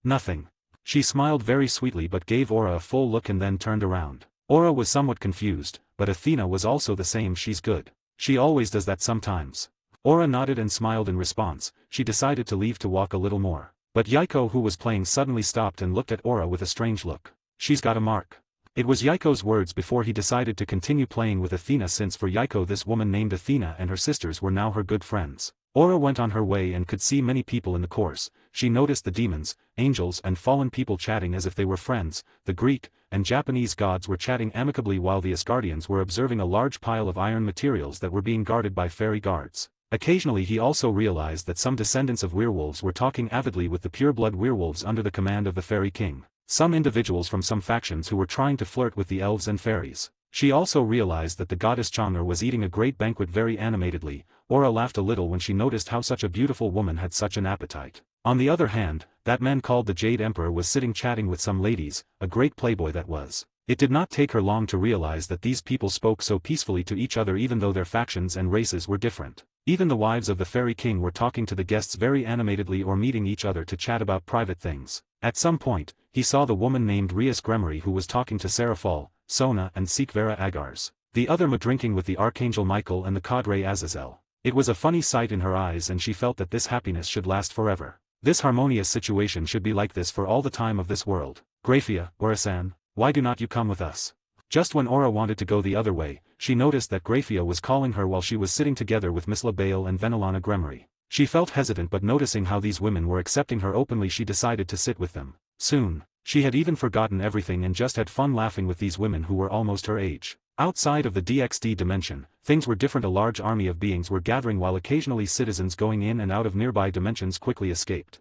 nothing. She smiled very sweetly but gave Aura a full look and then turned around. Aura was somewhat confused, but Athena was also the same. She's good. She always does that sometimes. Aura nodded and smiled in response. She decided to leave to walk a little more. But Yaiko, who was playing, suddenly stopped and looked at Aura with a strange look. She's got a mark. It was Yaiko's words before he decided to continue playing with Athena, since for Yaiko this woman named Athena and her sisters were now her good friends. Aura went on her way and could see many people in the course. She noticed the demons, angels and fallen people chatting as if they were friends. The Greek and Japanese gods were chatting amicably while the Asgardians were observing a large pile of iron materials that were being guarded by fairy guards. Occasionally he also realized that some descendants of werewolves were talking avidly with the pureblood werewolves under the command of the fairy king. Some individuals from some factions who were trying to flirt with the elves and fairies. She also realized that the goddess Changar was eating a great banquet very animatedly. Aura laughed a little when she noticed how such a beautiful woman had such an appetite. On the other hand, that man called the Jade Emperor was sitting chatting with some ladies, a great playboy that was. It did not take her long to realize that these people spoke so peacefully to each other even though their factions and races were different. Even the wives of the fairy king were talking to the guests very animatedly or meeting each other to chat about private things. At some point, he saw the woman named Rias Gremory who was talking to Seraphol, Sona and Sikvera Agars. The other drinking with the Archangel Michael and the Cadre Azazel. It was a funny sight in her eyes and she felt that this happiness should last forever. This harmonious situation should be like this for all the time of this world. Graphia, Aura-san, why do not you come with us? Just when Aura wanted to go the other way, she noticed that Graphia was calling her while she was sitting together with Miss Labale and Venelana Gremory. She felt hesitant, but noticing how these women were accepting her openly, she decided to sit with them. Soon, she had even forgotten everything and just had fun laughing with these women who were almost her age. Outside of the DxD dimension, things were different. A large army of beings were gathering while occasionally citizens going in and out of nearby dimensions quickly escaped.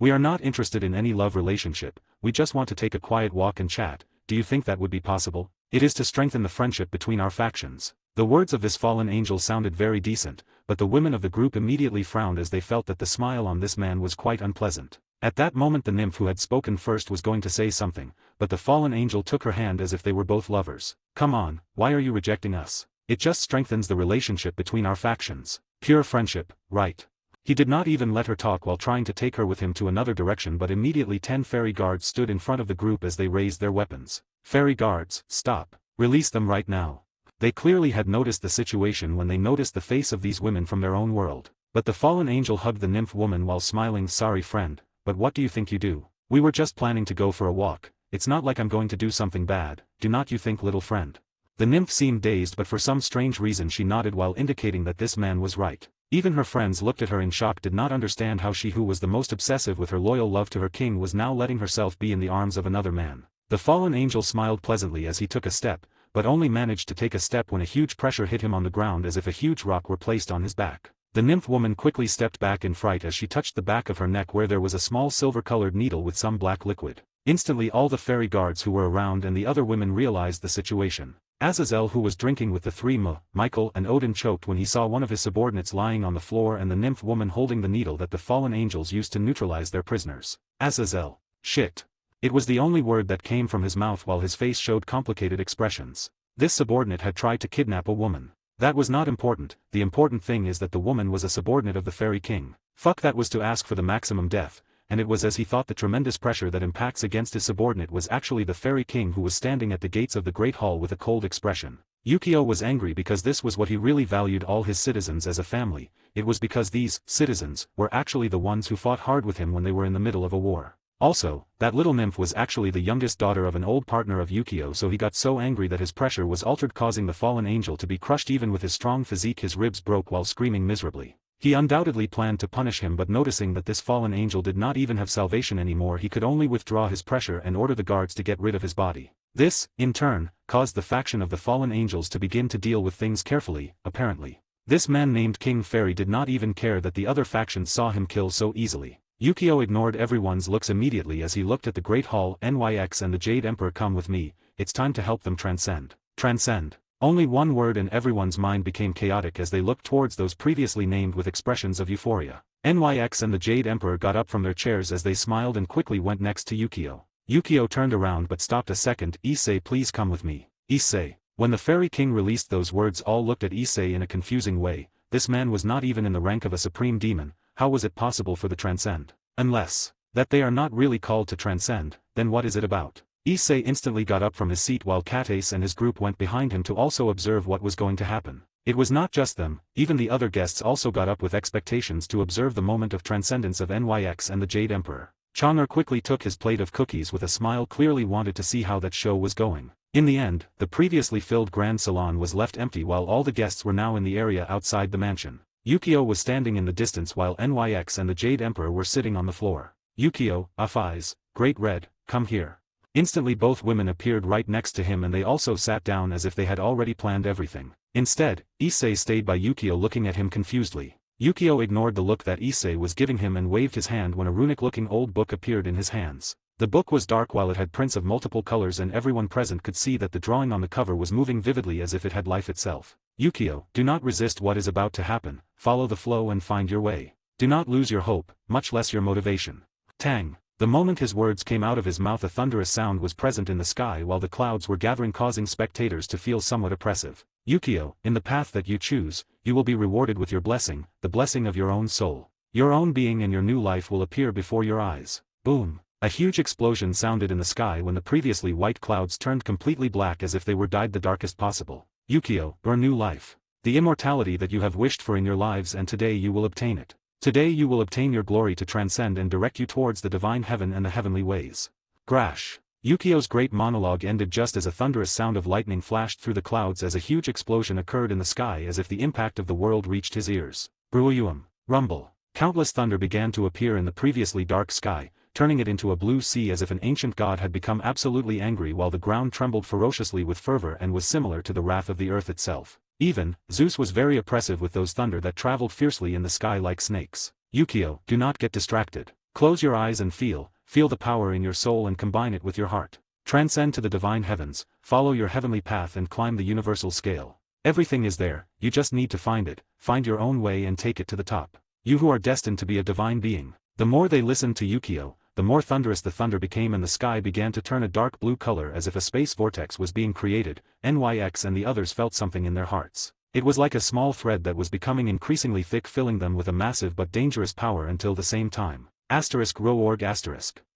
We are not interested in any love relationship, we just want to take a quiet walk and chat. Do you think that would be possible? It is to strengthen the friendship between our factions. The words of this fallen angel sounded very decent, but the women of the group immediately frowned as they felt that the smile on this man was quite unpleasant. At that moment the nymph who had spoken first was going to say something, but the fallen angel took her hand as if they were both lovers. Come on, why are you rejecting us? It just strengthens the relationship between our factions. Pure friendship, right? He did not even let her talk while trying to take her with him to another direction, but immediately 10 fairy guards stood in front of the group as they raised their weapons. Fairy guards, stop. Release them right now. They clearly had noticed the situation when they noticed the face of these women from their own world. But the fallen angel hugged the nymph woman while smiling. Sorry friend, but what do you think you do? We were just planning to go for a walk. It's not like I'm going to do something bad, do not you think, little friend? The nymph seemed dazed, but for some strange reason she nodded while indicating that this man was right. Even her friends looked at her in shock, did not understand how she who was the most obsessive with her loyal love to her king was now letting herself be in the arms of another man. The fallen angel smiled pleasantly as he took a step, but only managed to take a step when a huge pressure hit him on the ground as if a huge rock were placed on his back. The nymph woman quickly stepped back in fright as she touched the back of her neck where there was a small silver-colored needle with some black liquid. Instantly all the fairy guards who were around and the other women realized the situation. Azazel, who was drinking with the three Michael and Odin, choked when he saw one of his subordinates lying on the floor and the nymph woman holding the needle that the fallen angels used to neutralize their prisoners. Azazel. Shit. It was the only word that came from his mouth while his face showed complicated expressions. This subordinate had tried to kidnap a woman. That was not important, the important thing is that the woman was a subordinate of the fairy king. Fuck, that was to ask for the maximum death, and it was as he thought the tremendous pressure that impacts against his subordinate was actually the fairy king who was standing at the gates of the great hall with a cold expression. Yukio was angry because this was what he really valued, all his citizens as a family. It was because these citizens were actually the ones who fought hard with him when they were in the middle of a war. Also, that little nymph was actually the youngest daughter of an old partner of Yukio, so he got so angry that his pressure was altered, causing the fallen angel to be crushed. Even with his strong physique his ribs broke while screaming miserably. He undoubtedly planned to punish him, but noticing that this fallen angel did not even have salvation anymore, he could only withdraw his pressure and order the guards to get rid of his body. This, in turn, caused the faction of the fallen angels to begin to deal with things carefully, apparently. This man named King Fairy did not even care that the other factions saw him kill so easily. Yukio ignored everyone's looks immediately as he looked at the Great Hall. NYX and the Jade Emperor, come with me, it's time to help them transcend. Transcend. Only one word and everyone's mind became chaotic as they looked towards those previously named with expressions of euphoria. NYX and the Jade Emperor got up from their chairs as they smiled and quickly went next to Yukio. Yukio turned around but stopped a second. Issei, please come with me. Issei. When the Fairy King released those words, all looked at Issei in a confusing way. This man was not even in the rank of a supreme demon. How was it possible for the transcend? Unless that they are not really called to transcend, then what is it about? Issei instantly got up from his seat while Katace and his group went behind him to also observe what was going to happen. It was not just them, even the other guests also got up with expectations to observe the moment of transcendence of NYX and the Jade Emperor. Chang'er quickly took his plate of cookies with a smile, clearly wanted to see how that show was going. In the end, the previously filled grand salon was left empty while all the guests were now in the area outside the mansion. Yukio was standing in the distance while NYX and the Jade Emperor were sitting on the floor. Yukio, Eyes, Great Red, come here. Instantly both women appeared right next to him and they also sat down as if they had already planned everything. Instead, Issei stayed by Yukio looking at him confusedly. Yukio ignored the look that Issei was giving him and waved his hand when a runic-looking old book appeared in his hands. The book was dark while it had prints of multiple colors and everyone present could see that the drawing on the cover was moving vividly as if it had life itself. Yukio, do not resist what is about to happen, follow the flow and find your way. Do not lose your hope, much less your motivation. Tang. The moment his words came out of his mouth, a thunderous sound was present in the sky while the clouds were gathering, causing spectators to feel somewhat oppressive. Yukio, in the path that you choose, you will be rewarded with your blessing, the blessing of your own soul. Your own being and your new life will appear before your eyes. Boom. A huge explosion sounded in the sky when the previously white clouds turned completely black as if they were dyed the darkest possible. Yukio, your new life. The immortality that you have wished for in your lives, and today you will obtain it. Today you will obtain your glory to transcend and direct you towards the divine heaven and the heavenly ways. Grash. Yukio's great monologue ended just as a thunderous sound of lightning flashed through the clouds as a huge explosion occurred in the sky as if the impact of the world reached his ears. Bruayum. Rumble. Countless thunder began to appear in the previously dark sky, turning it into a blue sea as if an ancient god had become absolutely angry, while the ground trembled ferociously with fervor and was similar to the wrath of the earth itself. Even, Zeus was very oppressive with those thunder that traveled fiercely in the sky like snakes. Yukio, do not get distracted. Close your eyes and feel the power in your soul and combine it with your heart. Transcend to the divine heavens, follow your heavenly path and climb the universal scale. Everything is there, you just need to find it, find your own way and take it to the top. You who are destined to be a divine being. The more they listened to Yukio, the more thunderous the thunder became and the sky began to turn a dark blue color as if a space vortex was being created. NYX and the others felt something in their hearts. It was like a small thread that was becoming increasingly thick, filling them with a massive but dangerous power until the same time. ****.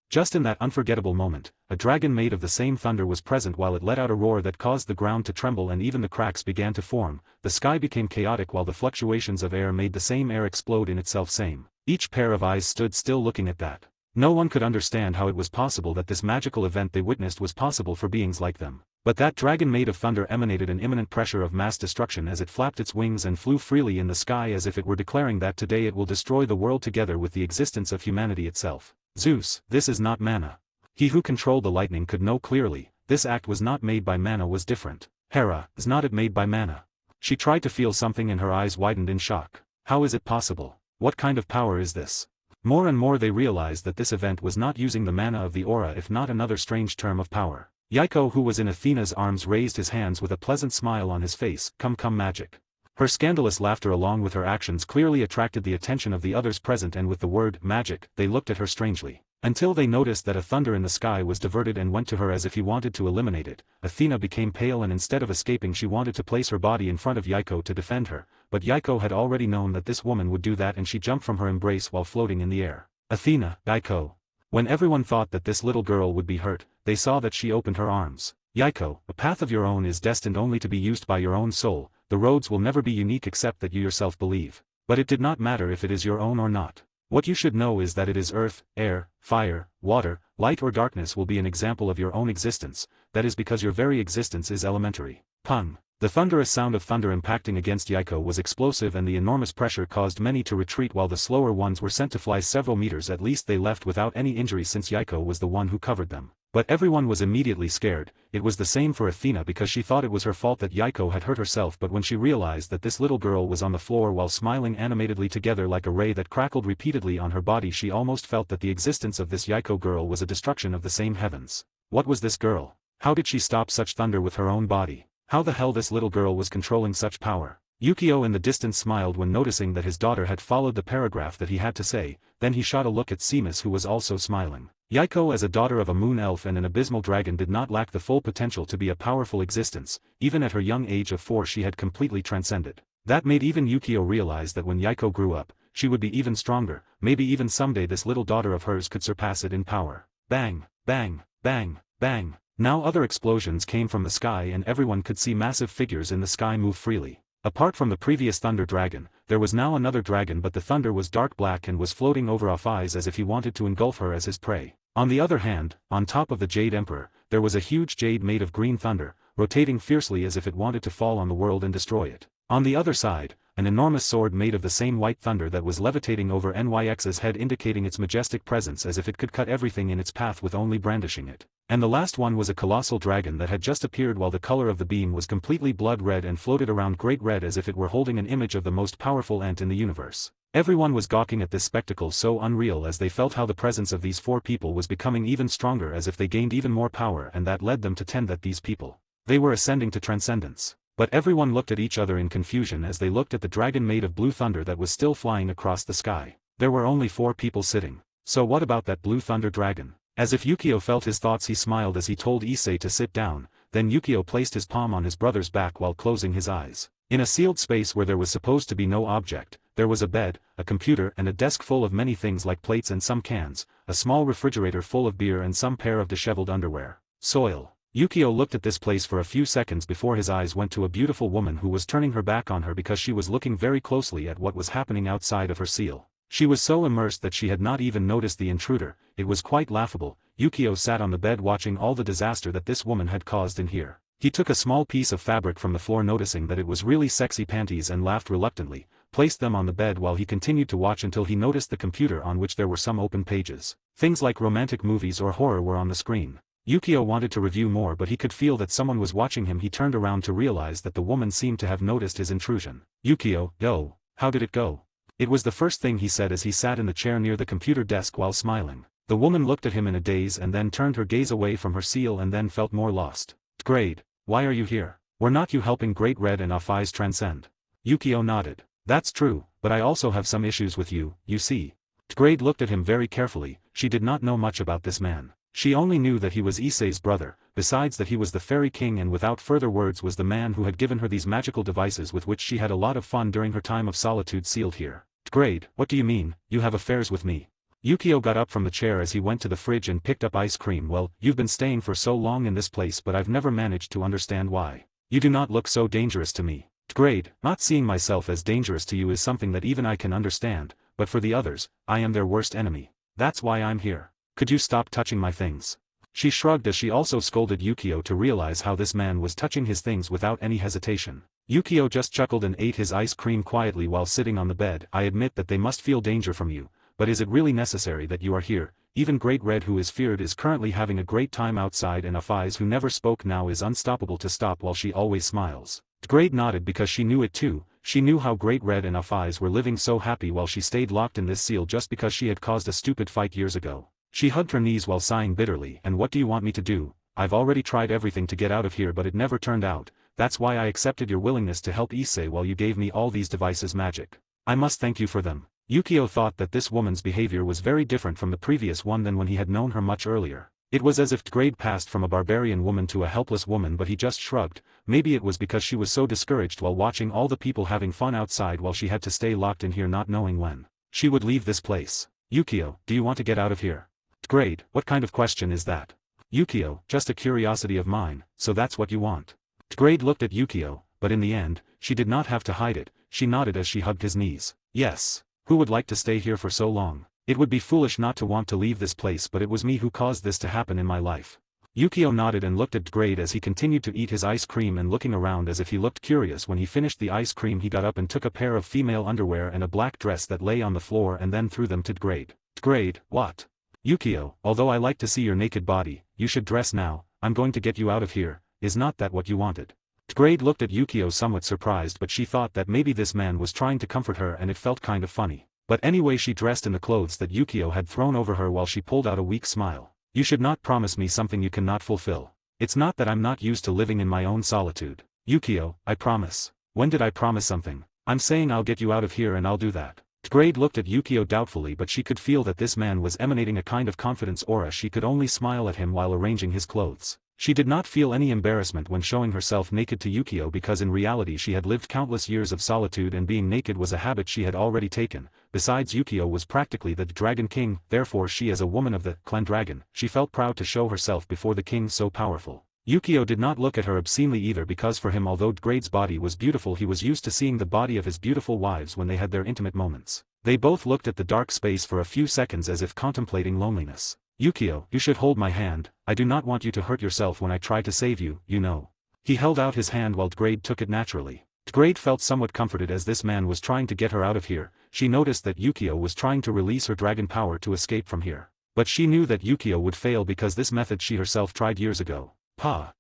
Just in that unforgettable moment, a dragon made of the same thunder was present while it let out a roar that caused the ground to tremble and even the cracks began to form. The sky became chaotic while the fluctuations of air made the same air explode in itself same. Each pair of eyes stood still looking at that. No one could understand how it was possible that this magical event they witnessed was possible for beings like them. But that dragon made of thunder emanated an imminent pressure of mass destruction as it flapped its wings and flew freely in the sky as if it were declaring that today it will destroy the world together with the existence of humanity itself. Zeus, this is not mana. He who controlled the lightning could know clearly, this act was not made by mana, was different. Hera, is not it made by mana? She tried to feel something and her eyes widened in shock. How is it possible? What kind of power is this? More and more they realized that this event was not using the mana of the aura, if not another strange term of power. Yaiko, who was in Athena's arms, raised his hands with a pleasant smile on his face. Come magic. Her scandalous laughter along with her actions clearly attracted the attention of the others present, and with the word magic, they looked at her strangely. Until they noticed that a thunder in the sky was diverted and went to her as if he wanted to eliminate it. Athena became pale and instead of escaping she wanted to place her body in front of Yaiko to defend her, but Yaiko had already known that this woman would do that and she jumped from her embrace while floating in the air. Athena, Yaiko. When everyone thought that this little girl would be hurt, they saw that she opened her arms. Yaiko, a path of your own is destined only to be used by your own soul. The roads will never be unique except that you yourself believe. But it did not matter if it is your own or not. What you should know is that it is earth, air, fire, water, light or darkness will be an example of your own existence, that is because your very existence is elementary. Pung. The thunderous sound of thunder impacting against Yaiko was explosive and the enormous pressure caused many to retreat while the slower ones were sent to fly several meters. At least they left without any injury since Yaiko was the one who covered them. But everyone was immediately scared. It was the same for Athena because she thought it was her fault that Yaiko had hurt herself, but when she realized that this little girl was on the floor while smiling animatedly together like a ray that crackled repeatedly on her body, she almost felt that the existence of this Yaiko girl was a destruction of the same heavens. What was this girl? How did she stop such thunder with her own body? How the hell this little girl was controlling such power? Yukio in the distance smiled when noticing that his daughter had followed the paragraph that he had to say, then he shot a look at Seamus who was also smiling. Yaiko, as a daughter of a moon elf and an abysmal dragon, did not lack the full potential to be a powerful existence. Even at her young age of 4 she had completely transcended. That made even Yukio realize that when Yaiko grew up, she would be even stronger, maybe even someday this little daughter of hers could surpass it in power. Bang, bang, bang, bang. Now other explosions came from the sky and everyone could see massive figures in the sky move freely. Apart from the previous thunder dragon, there was now another dragon, but the thunder was dark black and was floating over off eyes as if he wanted to engulf her as his prey. On the other hand, on top of the Jade Emperor, there was a huge jade made of green thunder, rotating fiercely as if it wanted to fall on the world and destroy it. On the other side, an enormous sword made of the same white thunder that was levitating over NYX's head, indicating its majestic presence as if it could cut everything in its path with only brandishing it. And the last one was a colossal dragon that had just appeared while the color of the beam was completely blood red and floated around great red as if it were holding an image of the most powerful ant in the universe. Everyone was gawking at this spectacle so unreal as they felt how the presence of these 4 people was becoming even stronger as if they gained even more power, and that led them to tend that these people, they were ascending to transcendence. But everyone looked at each other in confusion as they looked at the dragon made of blue thunder that was still flying across the sky. There were only 4 people sitting. So what about that blue thunder dragon? As if Yukio felt his thoughts, he smiled as he told Issei to sit down, then Yukio placed his palm on his brother's back while closing his eyes. In a sealed space where there was supposed to be no object, there was a bed, a computer and a desk full of many things like plates and some cans, a small refrigerator full of beer and some pair of disheveled underwear. Soil. Yukio looked at this place for a few seconds before his eyes went to a beautiful woman who was turning her back on her because she was looking very closely at what was happening outside of her seal. She was so immersed that she had not even noticed the intruder. It was quite laughable. Yukio sat on the bed watching all the disaster that this woman had caused in here. He took a small piece of fabric from the floor, noticing that it was really sexy panties, and laughed reluctantly, placed them on the bed while he continued to watch until he noticed the computer on which there were some open pages. Things like romantic movies or horror were on the screen. Yukio wanted to review more, but he could feel that someone was watching him. He turned around to realize that the woman seemed to have noticed his intrusion. Yukio, yo, how did it go? It was the first thing he said as he sat in the chair near the computer desk while smiling. The woman looked at him in a daze and then turned her gaze away from her seal and then felt more lost. DxD, why are you here? Were not you helping Great Red and Offai's transcend? Yukio nodded. That's true, but I also have some issues with you see. DxD looked at him very carefully. She did not know much about this man. She only knew that he was Issei's brother, besides that he was the Fairy King and without further words was the man who had given her these magical devices with which she had a lot of fun during her time of solitude sealed here. DxD, what do you mean, you have affairs with me? Yukio got up from the chair as he went to the fridge and picked up ice cream. Well, you've been staying for so long in this place but I've never managed to understand why. You do not look so dangerous to me. DxD, not seeing myself as dangerous to you is something that even I can understand, but for the others, I am their worst enemy. That's why I'm here. Could you stop touching my things? She shrugged as she also scolded Yukio to realize how this man was touching his things without any hesitation. Yukio just chuckled and ate his ice cream quietly while sitting on the bed. I admit that they must feel danger from you, but is it really necessary that you are here? Even Great Red who is feared is currently having a great time outside and Offai's who never spoke now is unstoppable to stop while she always smiles. DxD nodded because she knew it too. She knew how Great Red and Offai's were living so happy while she stayed locked in this seal just because she had caused a stupid fight years ago. She hugged her knees while sighing bitterly. And what do you want me to do? I've already tried everything to get out of here but it never turned out. That's why I accepted your willingness to help Issei while you gave me all these devices magic. I must thank you for them. Yukio thought that this woman's behavior was very different from the previous one than when he had known her much earlier. It was as if DxD passed from a barbarian woman to a helpless woman but he just shrugged. Maybe it was because she was so discouraged while watching all the people having fun outside while she had to stay locked in here not knowing when she would leave this place. Yukio, do you want to get out of here? DxD, what kind of question is that? Yukio, just a curiosity of mine, so that's what you want. DxD looked at Yukio, but in the end, she did not have to hide it. She nodded as she hugged his knees. Yes. Who would like to stay here for so long? It would be foolish not to want to leave this place but it was me who caused this to happen in my life. Yukio nodded and looked at DxD as he continued to eat his ice cream and looking around as if he looked curious. When he finished the ice cream he got up and took a pair of female underwear and a black dress that lay on the floor and then threw them to DxD. DxD, what? Yukio, although I like to see your naked body, you should dress now. I'm going to get you out of here. Is not that what you wanted? DxD looked at Yukio somewhat surprised but she thought that maybe this man was trying to comfort her and it felt kind of funny. But anyway she dressed in the clothes that Yukio had thrown over her while she pulled out a weak smile. You should not promise me something you cannot fulfill. It's not that I'm not used to living in my own solitude. Yukio, I promise. When did I promise something? I'm saying I'll get you out of here and I'll do that. DxD looked at Yukio doubtfully but she could feel that this man was emanating a kind of confidence aura. She could only smile at him while arranging his clothes. She did not feel any embarrassment when showing herself naked to Yukio because in reality she had lived countless years of solitude and being naked was a habit she had already taken. Besides Yukio was practically the Dragon King, therefore she as a woman of the Clan Dragon, she felt proud to show herself before the king so powerful. Yukio did not look at her obscenely either because for him although DxD's body was beautiful he was used to seeing the body of his beautiful wives when they had their intimate moments. They both looked at the dark space for a few seconds as if contemplating loneliness. Yukio, you should hold my hand. I do not want you to hurt yourself when I try to save you, you know. He held out his hand while DxD took it naturally. DxD felt somewhat comforted as this man was trying to get her out of here. She noticed that Yukio was trying to release her dragon power to escape from here. But she knew that Yukio would fail because this method she herself tried years ago. Pa.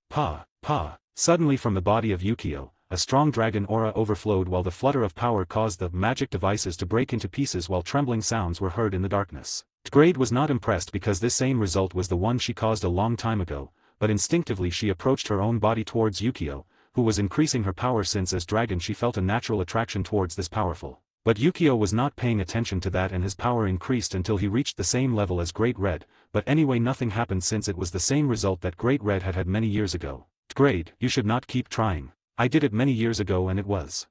Suddenly from the body of Yukio, a strong dragon aura overflowed while the flutter of power caused the magic devices to break into pieces while trembling sounds were heard in the darkness. DxD was not impressed because this same result was the one she caused a long time ago, but instinctively she approached her own body towards Yukio, who was increasing her power since as dragon she felt a natural attraction towards this powerful. But Yukio was not paying attention to that and his power increased until he reached the same level as Great Red, but anyway nothing happened since it was the same result that Great Red had had many years ago. DxD, you should not keep trying. I did it many years ago and it was.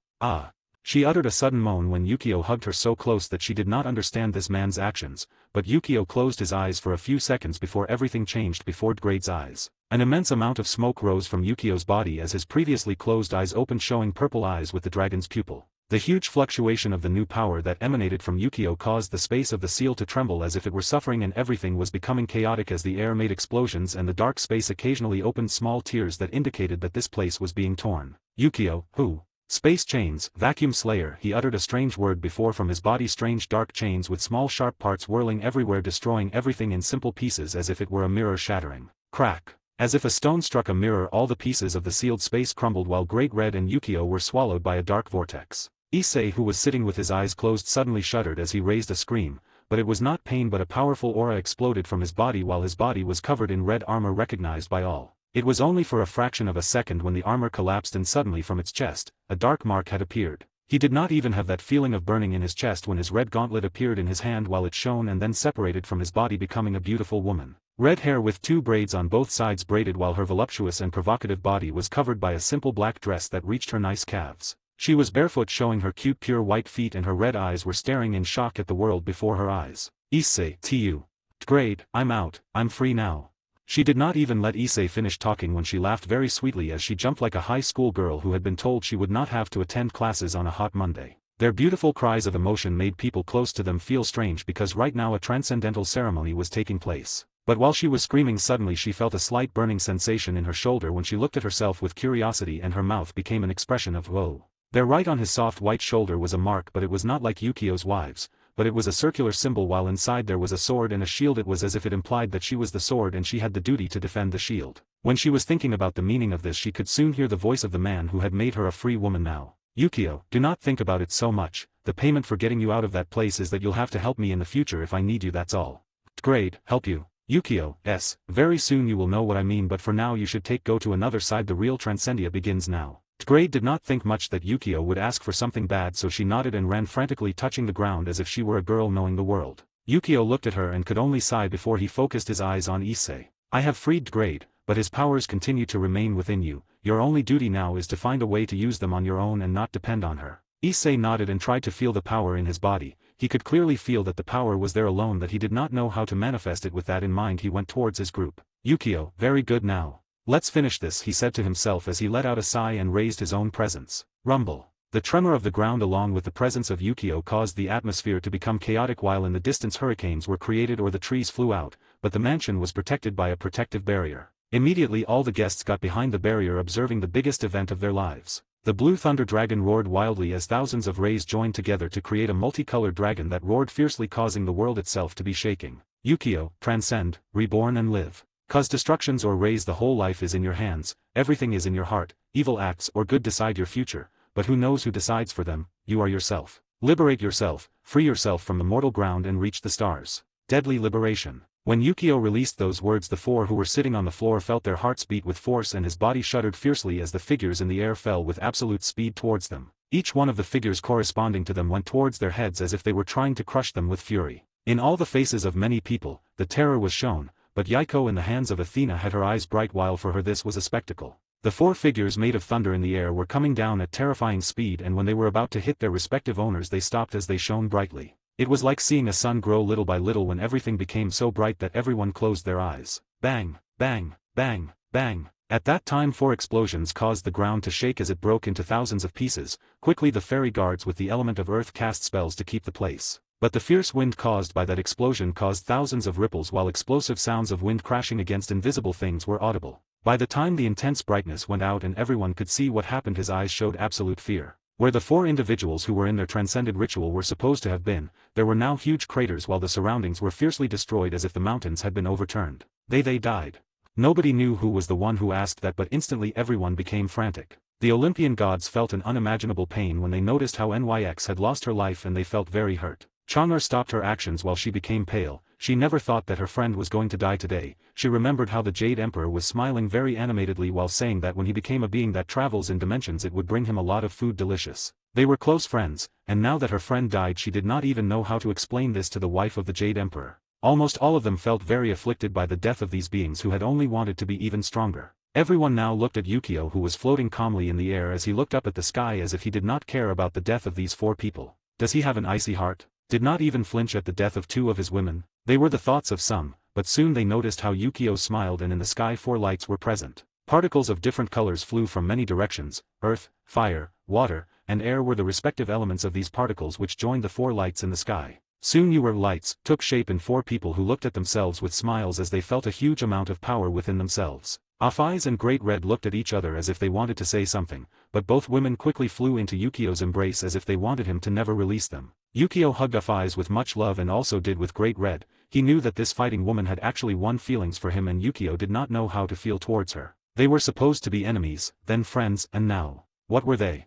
She uttered a sudden moan when Yukio hugged her so close that she did not understand this man's actions, but Yukio closed his eyes for a few seconds before everything changed before DxD's eyes. An immense amount of smoke rose from Yukio's body as his previously closed eyes opened showing purple eyes with the dragon's pupil. The huge fluctuation of the new power that emanated from Yukio caused the space of the seal to tremble as if it were suffering and everything was becoming chaotic as the air made explosions and the dark space occasionally opened small tears that indicated that this place was being torn. Yukio, who? Space chains, vacuum slayer. He uttered a strange word before from his body strange dark chains with small sharp parts whirling everywhere destroying everything in simple pieces as if it were a mirror shattering. Crack. As if a stone struck a mirror all the pieces of the sealed space crumbled while Great Red and Yukio were swallowed by a dark vortex. Issei, who was sitting with his eyes closed, suddenly shuddered as he raised a scream, but it was not pain but a powerful aura exploded from his body while his body was covered in red armor recognized by all. It was only for a fraction of a second when the armor collapsed and suddenly from its chest, a dark mark had appeared. He did not even have that feeling of burning in his chest when his red gauntlet appeared in his hand while it shone and then separated from his body, becoming a beautiful woman. Red hair with 2 braids on both sides braided, while her voluptuous and provocative body was covered by a simple black dress that reached her nice calves. She was barefoot, showing her cute pure white feet, and her red eyes were staring in shock at the world before her eyes. Issei, TU. Great, I'm out, I'm free now. She did not even let Issei finish talking when she laughed very sweetly as she jumped like a high school girl who had been told she would not have to attend classes on a hot Monday. Their beautiful cries of emotion made people close to them feel strange because right now a transcendental ceremony was taking place. But while she was screaming, suddenly she felt a slight burning sensation in her shoulder when she looked at herself with curiosity, and her mouth became an expression of woe. There right on his soft white shoulder was a mark, but it was not like Yukio's wives, but it was a circular symbol, while inside there was a sword and a shield. It was as if it implied that she was the sword and she had the duty to defend the shield. When she was thinking about the meaning of this, she could soon hear the voice of the man who had made her a free woman now. Yukio, do not think about it so much. The payment for getting you out of that place is that you'll have to help me in the future if I need you, that's all. Great, help you. Yukio, yes, very soon you will know what I mean, but for now you should go to another side. The real Transcendia begins now. Grade did not think much that Yukio would ask for something bad, so she nodded and ran frantically, touching the ground as if she were a girl knowing the world. Yukio looked at her and could only sigh before he focused his eyes on Issei. I have freed Grade, but his powers continue to remain within you. Your only duty now is to find a way to use them on your own and not depend on her. Issei nodded and tried to feel the power in his body. He could clearly feel that the power was there, alone that he did not know how to manifest it. With that in mind, he went towards his group. Yukio, very good now. Let's finish this, he said to himself as he let out a sigh and raised his own presence. Rumble. The tremor of the ground along with the presence of Yukio caused the atmosphere to become chaotic, while in the distance hurricanes were created or the trees flew out, but the mansion was protected by a protective barrier. Immediately all the guests got behind the barrier, observing the biggest event of their lives. The blue thunder dragon roared wildly as thousands of rays joined together to create a multicolored dragon that roared fiercely, causing the world itself to be shaking. Yukio, transcend, reborn and live. Cause destructions or raise, the whole life is in your hands, everything is in your heart, evil acts or good decide your future, but who knows who decides for them? You are yourself. Liberate yourself, free yourself from the mortal ground and reach the stars. Deadly liberation. When Yukio released those words, the 4 who were sitting on the floor felt their hearts beat with force and his body shuddered fiercely as the figures in the air fell with absolute speed towards them. Each one of the figures corresponding to them went towards their heads as if they were trying to crush them with fury. In all the faces of many people, the terror was shown, but Yaiko in the hands of Athena had her eyes bright, while for her this was a spectacle. The 4 figures made of thunder in the air were coming down at terrifying speed, and when they were about to hit their respective owners they stopped as they shone brightly. It was like seeing a sun grow little by little when everything became so bright that everyone closed their eyes. Bang, bang, bang, bang. At that time 4 explosions caused the ground to shake as it broke into thousands of pieces. Quickly the fairy guards with the element of earth cast spells to keep the place. But the fierce wind caused by that explosion caused thousands of ripples, while explosive sounds of wind crashing against invisible things were audible. By the time the intense brightness went out and everyone could see what happened, his eyes showed absolute fear. Where the 4 individuals who were in their transcended ritual were supposed to have been, there were now huge craters, while the surroundings were fiercely destroyed as if the mountains had been overturned. They died. Nobody knew who was the one who asked that, but instantly everyone became frantic. The Olympian gods felt an unimaginable pain when they noticed how Nyx had lost her life, and they felt very hurt. Chang'er stopped her actions while she became pale. She never thought that her friend was going to die today. She remembered how the Jade Emperor was smiling very animatedly while saying that when he became a being that travels in dimensions it would bring him a lot of food delicious. They were close friends, and now that her friend died she did not even know how to explain this to the wife of the Jade Emperor. Almost all of them felt very afflicted by the death of these beings who had only wanted to be even stronger. Everyone now looked at Yukio, who was floating calmly in the air as he looked up at the sky as if he did not care about the death of these 4 people. Does he have an icy heart? Did not even flinch at the death of 2 of his women? They were the thoughts of some, but soon they noticed how Yukio smiled, and in the sky 4 lights were present. Particles of different colors flew from many directions. Earth, fire, water, and air were the respective elements of these particles which joined the 4 lights in the sky. Soon your lights took shape in 4 people who looked at themselves with smiles as they felt a huge amount of power within themselves. Afai's and Great Red looked at each other as if they wanted to say something, but both women quickly flew into Yukio's embrace as if they wanted him to never release them. Yukio hugged Afai's with much love and also did with Great Red. He knew that this fighting woman had actually won feelings for him, and Yukio did not know how to feel towards her. They were supposed to be enemies, then friends, and now, what were they?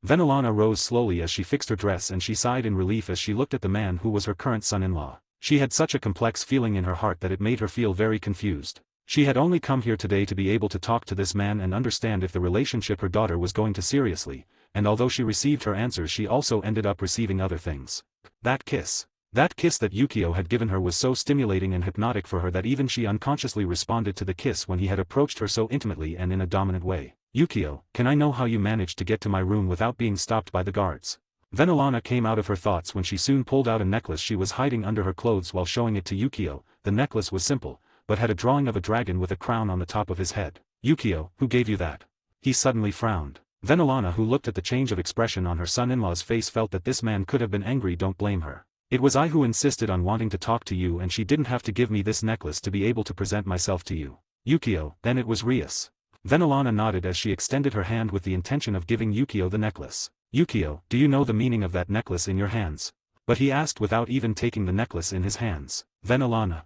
Venelana rose slowly as she fixed her dress and she sighed in relief as she looked at the man who was her current son-in-law. She had such a complex feeling in her heart that it made her feel very confused. She had only come here today to be able to talk to this man and understand if the relationship her daughter was going to seriously, and although she received her answers she also ended up receiving other things. That kiss. That kiss that Yukio had given her was so stimulating and hypnotic for her that even she unconsciously responded to the kiss when he had approached her so intimately and in a dominant way. Yukio, can I know how you managed to get to my room without being stopped by the guards? Venelana came out of her thoughts when she soon pulled out a necklace she was hiding under her clothes while showing it to Yukio. The necklace was simple, but had a drawing of a dragon with a crown on the top of his head. Yukio, who gave you that? He suddenly frowned. Venelana, who looked at the change of expression on her son-in-law's face, felt that this man could have been angry. Don't blame her. It was I who insisted on wanting to talk to you and she didn't have to give me this necklace to be able to present myself to you. Yukio, then it was Rias. Venelana nodded as she extended her hand with the intention of giving Yukio the necklace. Yukio, do you know the meaning of that necklace in your hands? But he asked without even taking the necklace in his hands. Venelana,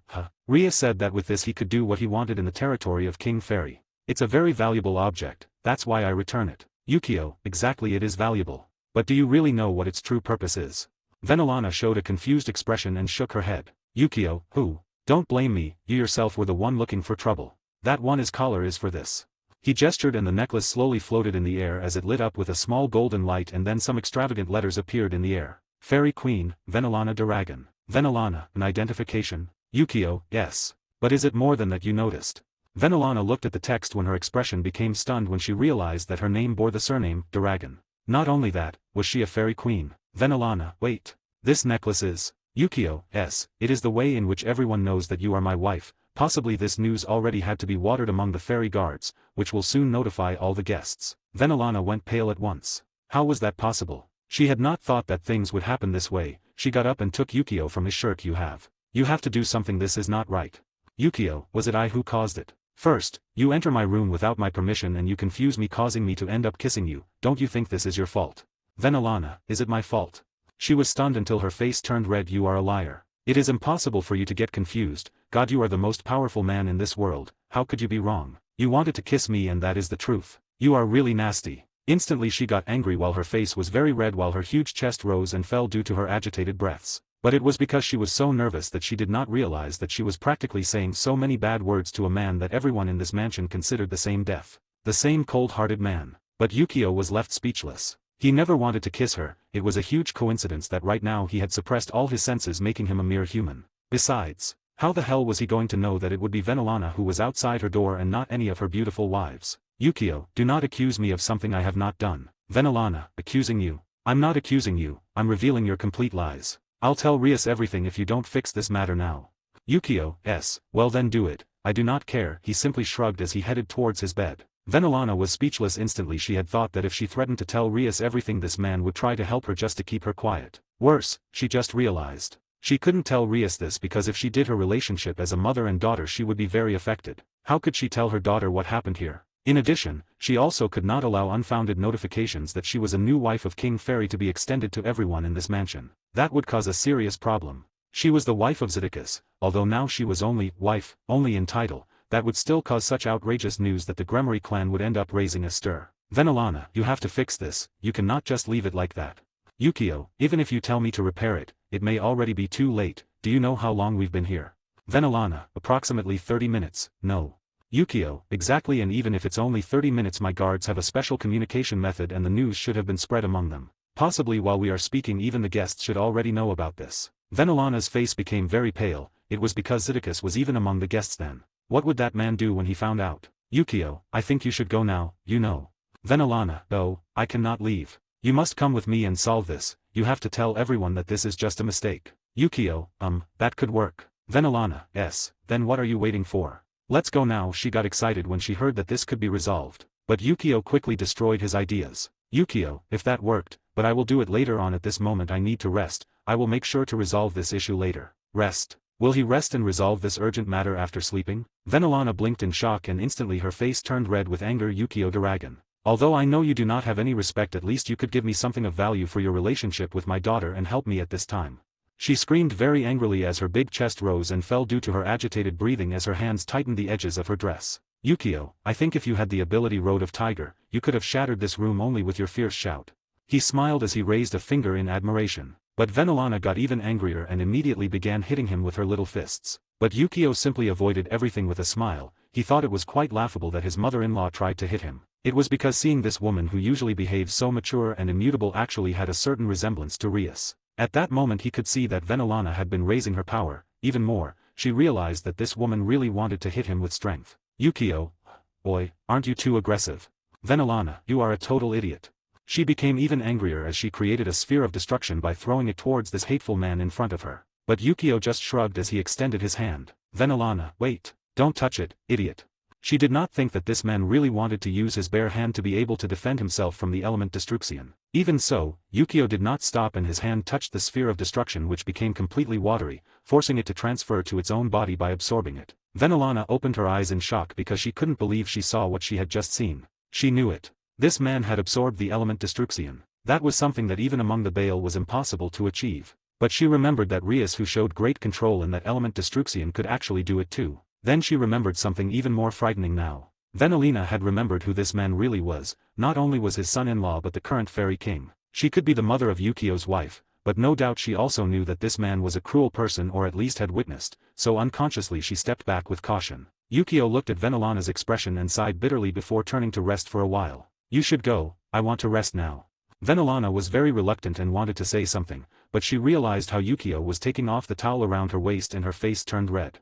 Rias said that with this he could do what he wanted in the territory of King Fairy. It's a very valuable object, that's why I return it. Yukio, exactly, it is valuable. But do you really know what its true purpose is? Venelana showed a confused expression and shook her head. Yukio, who? Don't blame me, you yourself were the one looking for trouble. That one is collar is for this. He gestured and the necklace slowly floated in the air as it lit up with a small golden light and then some extravagant letters appeared in the air. Fairy Queen, Venelana Dragon. Venelana, an identification? Yukio, yes. But is it more than that you noticed? Venelana looked at the text when her expression became stunned when she realized that her name bore the surname, Dragon. Not only that, was she a fairy queen? Venelana, wait. This necklace is? Yukio, yes, it is the way in which everyone knows that you are my wife. Possibly this news already had to be watered among the fairy guards, which will soon notify all the guests. Venelana went pale at once. How was that possible? She had not thought that things would happen this way. She got up and took Yukio from his shirt. You have to do something, this is not right. Yukio, was it I who caused it? First, you enter my room without my permission and you confuse me, causing me to end up kissing you. Don't you think this is your fault? Venelana, is it my fault? She was stunned until her face turned red. You are a liar. It is impossible for you to get confused. God, you are the most powerful man in this world. How could you be wrong? You wanted to kiss me and that is the truth. You are really nasty. Instantly she got angry while her face was very red while her huge chest rose and fell due to her agitated breaths. But it was because she was so nervous that she did not realize that she was practically saying so many bad words to a man that everyone in this mansion considered the same deaf. The same cold-hearted man. But Yukio was left speechless. He never wanted to kiss her. It was a huge coincidence that right now he had suppressed all his senses, making him a mere human. Besides, how the hell was he going to know that it would be Venelana who was outside her door and not any of her beautiful wives? Yukio, do not accuse me of something I have not done. Venelana, accusing you? I'm not accusing you, I'm revealing your complete lies. I'll tell Rias everything if you don't fix this matter now. Yukio, yes, well then do it. I do not care. He simply shrugged as he headed towards his bed. Venelana was speechless instantly. She had thought that if she threatened to tell Rias everything this man would try to help her just to keep her quiet. Worse, she just realized. She couldn't tell Rias this because if she did, her relationship as a mother and daughter she would be very affected. How could she tell her daughter what happened here? In addition, she also could not allow unfounded notifications that she was a new wife of King Fairy to be extended to everyone in this mansion. That would cause a serious problem. She was the wife of Zidicus, although now she was only wife, only in title. That would still cause such outrageous news that the Gremory clan would end up raising a stir. Venelana, you have to fix this, you cannot just leave it like that. Yukio, even if you tell me to repair it, it may already be too late. Do you know how long we've been here? Venelana, approximately 30 minutes, no. Yukio, exactly, and even if it's only 30 minutes my guards have a special communication method and the news should have been spread among them. Possibly while we are speaking even the guests should already know about this. Venelana's face became very pale. It was because Zidicus was even among the guests then. What would that man do when he found out? Yukio, I think you should go now, you know. Venelana, oh, I cannot leave. You must come with me and solve this. You have to tell everyone that this is just a mistake. Yukio, that could work. Venelana, yes, then what are you waiting for? Let's go now. She got excited when she heard that this could be resolved. But Yukio quickly destroyed his ideas. Yukio, if that worked, but I will do it later on. At this moment I need to rest. I will make sure to resolve this issue later. Rest. Will he rest and resolve this urgent matter after sleeping? Venelana blinked in shock and instantly her face turned red with anger. Yukio Dragon. Although I know you do not have any respect, at least you could give me something of value for your relationship with my daughter and help me at this time. She screamed very angrily as her big chest rose and fell due to her agitated breathing as her hands tightened the edges of her dress. Yukio, I think if you had the ability Road of Tiger, you could have shattered this room only with your fierce shout. He smiled as he raised a finger in admiration. But Venelana got even angrier and immediately began hitting him with her little fists. But Yukio simply avoided everything with a smile. He thought it was quite laughable that his mother-in-law tried to hit him. It was because seeing this woman who usually behaves so mature and immutable actually had a certain resemblance to Rias. At that moment he could see that Venelana had been raising her power. Even more, she realized that this woman really wanted to hit him with strength. Yukio, boy, aren't you too aggressive? Venelana, you are a total idiot. She became even angrier as she created a sphere of destruction by throwing it towards this hateful man in front of her. But Yukio just shrugged as he extended his hand. Venelana, wait, don't touch it, idiot. She did not think that this man really wanted to use his bare hand to be able to defend himself from the element destruction. Even so, Yukio did not stop and his hand touched the sphere of destruction which became completely watery, forcing it to transfer to its own body by absorbing it. Venelana opened her eyes in shock because she couldn't believe she saw what she had just seen. She knew it. This man had absorbed the element destruction. That was something that even among the Baal was impossible to achieve. But she remembered that Rias, who showed great control in that element destruction, could actually do it too. Then she remembered something even more frightening now. Venelina had remembered who this man really was. Not only was his son-in-law but the current fairy king. She could be the mother of Yukio's wife, but no doubt she also knew that this man was a cruel person or at least had witnessed, so unconsciously she stepped back with caution. Yukio looked at Venelana's expression and sighed bitterly before turning to rest for a while. You should go, I want to rest now. Venelana was very reluctant and wanted to say something, but she realized how Yukio was taking off the towel around her waist and her face turned red.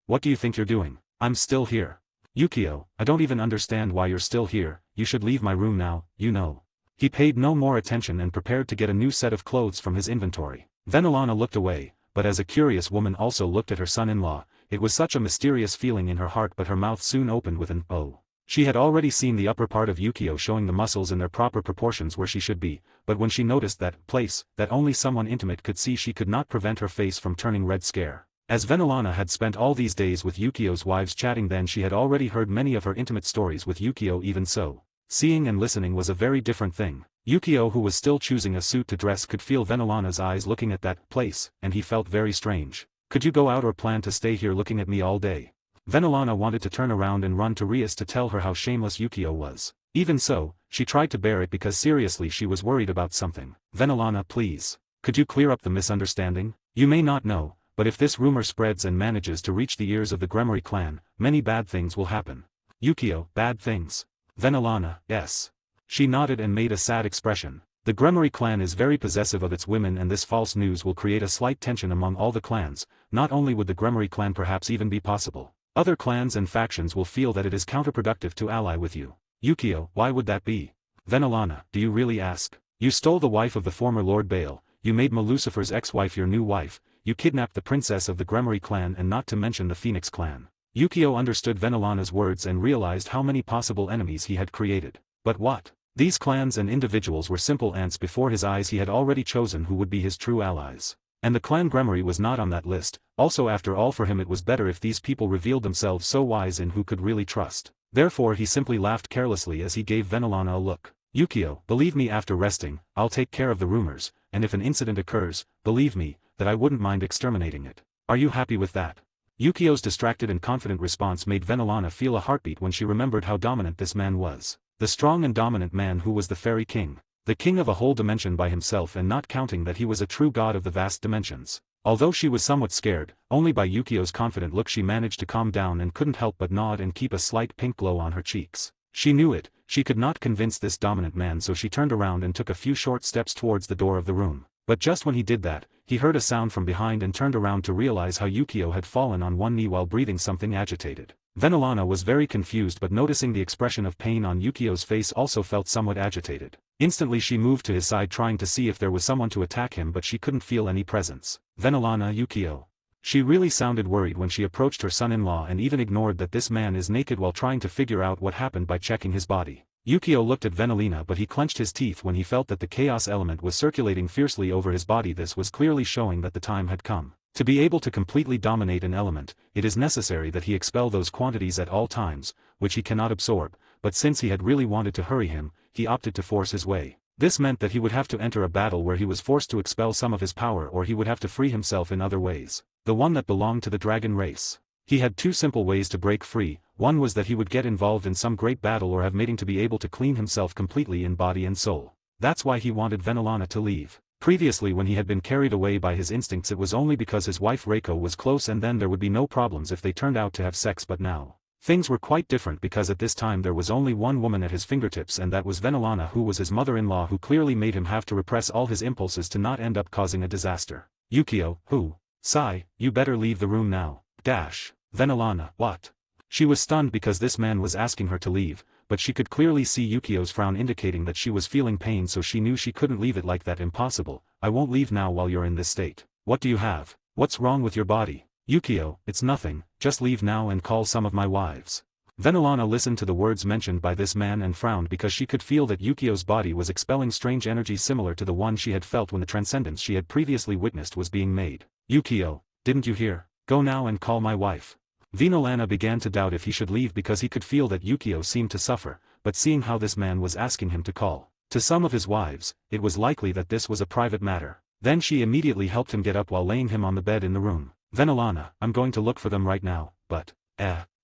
What do you think you're doing? I'm still here. Yukio, I don't even understand why you're still here, you should leave my room now, you know. He paid no more attention and prepared to get a new set of clothes from his inventory. Venelana looked away, but as a curious woman also looked at her son-in-law, it was such a mysterious feeling in her heart, but her mouth soon opened with an "oh." She had already seen the upper part of Yukio showing the muscles in their proper proportions where she should be, but when she noticed that place that only someone intimate could see, she could not prevent her face from turning red scare. As Venelana had spent all these days with Yukio's wives chatting, then she had already heard many of her intimate stories with Yukio. Even so, seeing and listening was a very different thing. Yukio, who was still choosing a suit to dress, could feel Venelana's eyes looking at that place, and he felt very strange. Could you go out or plan to stay here looking at me all day? Venelana wanted to turn around and run to Rias to tell her how shameless Yukio was. Even so, she tried to bear it because seriously she was worried about something. Venelana, please. Could you clear up the misunderstanding? You may not know, but if this rumor spreads and manages to reach the ears of the Gremory clan, many bad things will happen. Yukio, bad things? Venelana, yes. She nodded and made a sad expression. The Gremory clan is very possessive of its women, and this false news will create a slight tension among all the clans. Not only would the Gremory clan perhaps even be possible, other clans and factions will feel that it is counterproductive to ally with you. Yukio, why would that be? Venelana, do you really ask? You stole the wife of the former Lord Baal, you made Lucifer's ex-wife your new wife, you kidnapped the princess of the Gremory clan, and not to mention the Phoenix clan. Yukio understood Venelana's words and realized how many possible enemies he had created. But what? These clans and individuals were simple ants before his eyes. He had already chosen who would be his true allies. And the clan Gremory was not on that list. Also, after all, for him it was better if these people revealed themselves so wise and who could really trust. Therefore he simply laughed carelessly as he gave Venelana a look. Yukio, believe me, after resting, I'll take care of the rumors, and if an incident occurs, believe me, that I wouldn't mind exterminating it. Are you happy with that? Yukio's distracted and confident response made Venelana feel a heartbeat when she remembered how dominant this man was. The strong and dominant man who was the fairy king. The king of a whole dimension by himself, and not counting that he was a true god of the vast dimensions. Although she was somewhat scared, only by Yukio's confident look she managed to calm down and couldn't help but nod and keep a slight pink glow on her cheeks. She knew it, she could not convince this dominant man, so she turned around and took a few short steps towards the door of the room. But just when he did that, he heard a sound from behind and turned around to realize how Yukio had fallen on one knee while breathing something agitated. Venelana was very confused, but noticing the expression of pain on Yukio's face also felt somewhat agitated. Instantly she moved to his side trying to see if there was someone to attack him, but she couldn't feel any presence. Venelana, Yukio. She really sounded worried when she approached her son-in-law and even ignored that this man is naked while trying to figure out what happened by checking his body. Yukio looked at Venelina, but he clenched his teeth when he felt that the chaos element was circulating fiercely over his body. This was clearly showing that the time had come. To be able to completely dominate an element, it is necessary that he expel those quantities at all times, which he cannot absorb, but since he had really wanted to hurry him, he opted to force his way. This meant that he would have to enter a battle where he was forced to expel some of his power, or he would have to free himself in other ways. The one that belonged to the dragon race. He had two simple ways to break free. One was that he would get involved in some great battle or have mating to be able to clean himself completely in body and soul. That's why he wanted Venelana to leave. Previously when he had been carried away by his instincts it was only because his wife Reiko was close and then there would be no problems if they turned out to have sex, but now things were quite different because at this time there was only one woman at his fingertips and that was Venelana, who was his mother-in-law, who clearly made him have to repress all his impulses to not end up causing a disaster. Yukio, who? Sigh, you better leave the room now. Venelana, what? She was stunned because this man was asking her to leave, but she could clearly see Yukio's frown indicating that she was feeling pain, so she knew she couldn't leave it like that. Impossible, I won't leave now while you're in this state. What do you have? What's wrong with your body? Yukio, it's nothing, just leave now and call some of my wives. Venelana listened to the words mentioned by this man and frowned because she could feel that Yukio's body was expelling strange energy similar to the one she had felt when the transcendence she had previously witnessed was being made. Yukio, didn't you hear? Go now and call my wife. Venelana began to doubt if he should leave because he could feel that Yukio seemed to suffer, but seeing how this man was asking him to call to some of his wives, it was likely that this was a private matter. Then she immediately helped him get up while laying him on the bed in the room. Venelana, I'm going to look for them right now, but,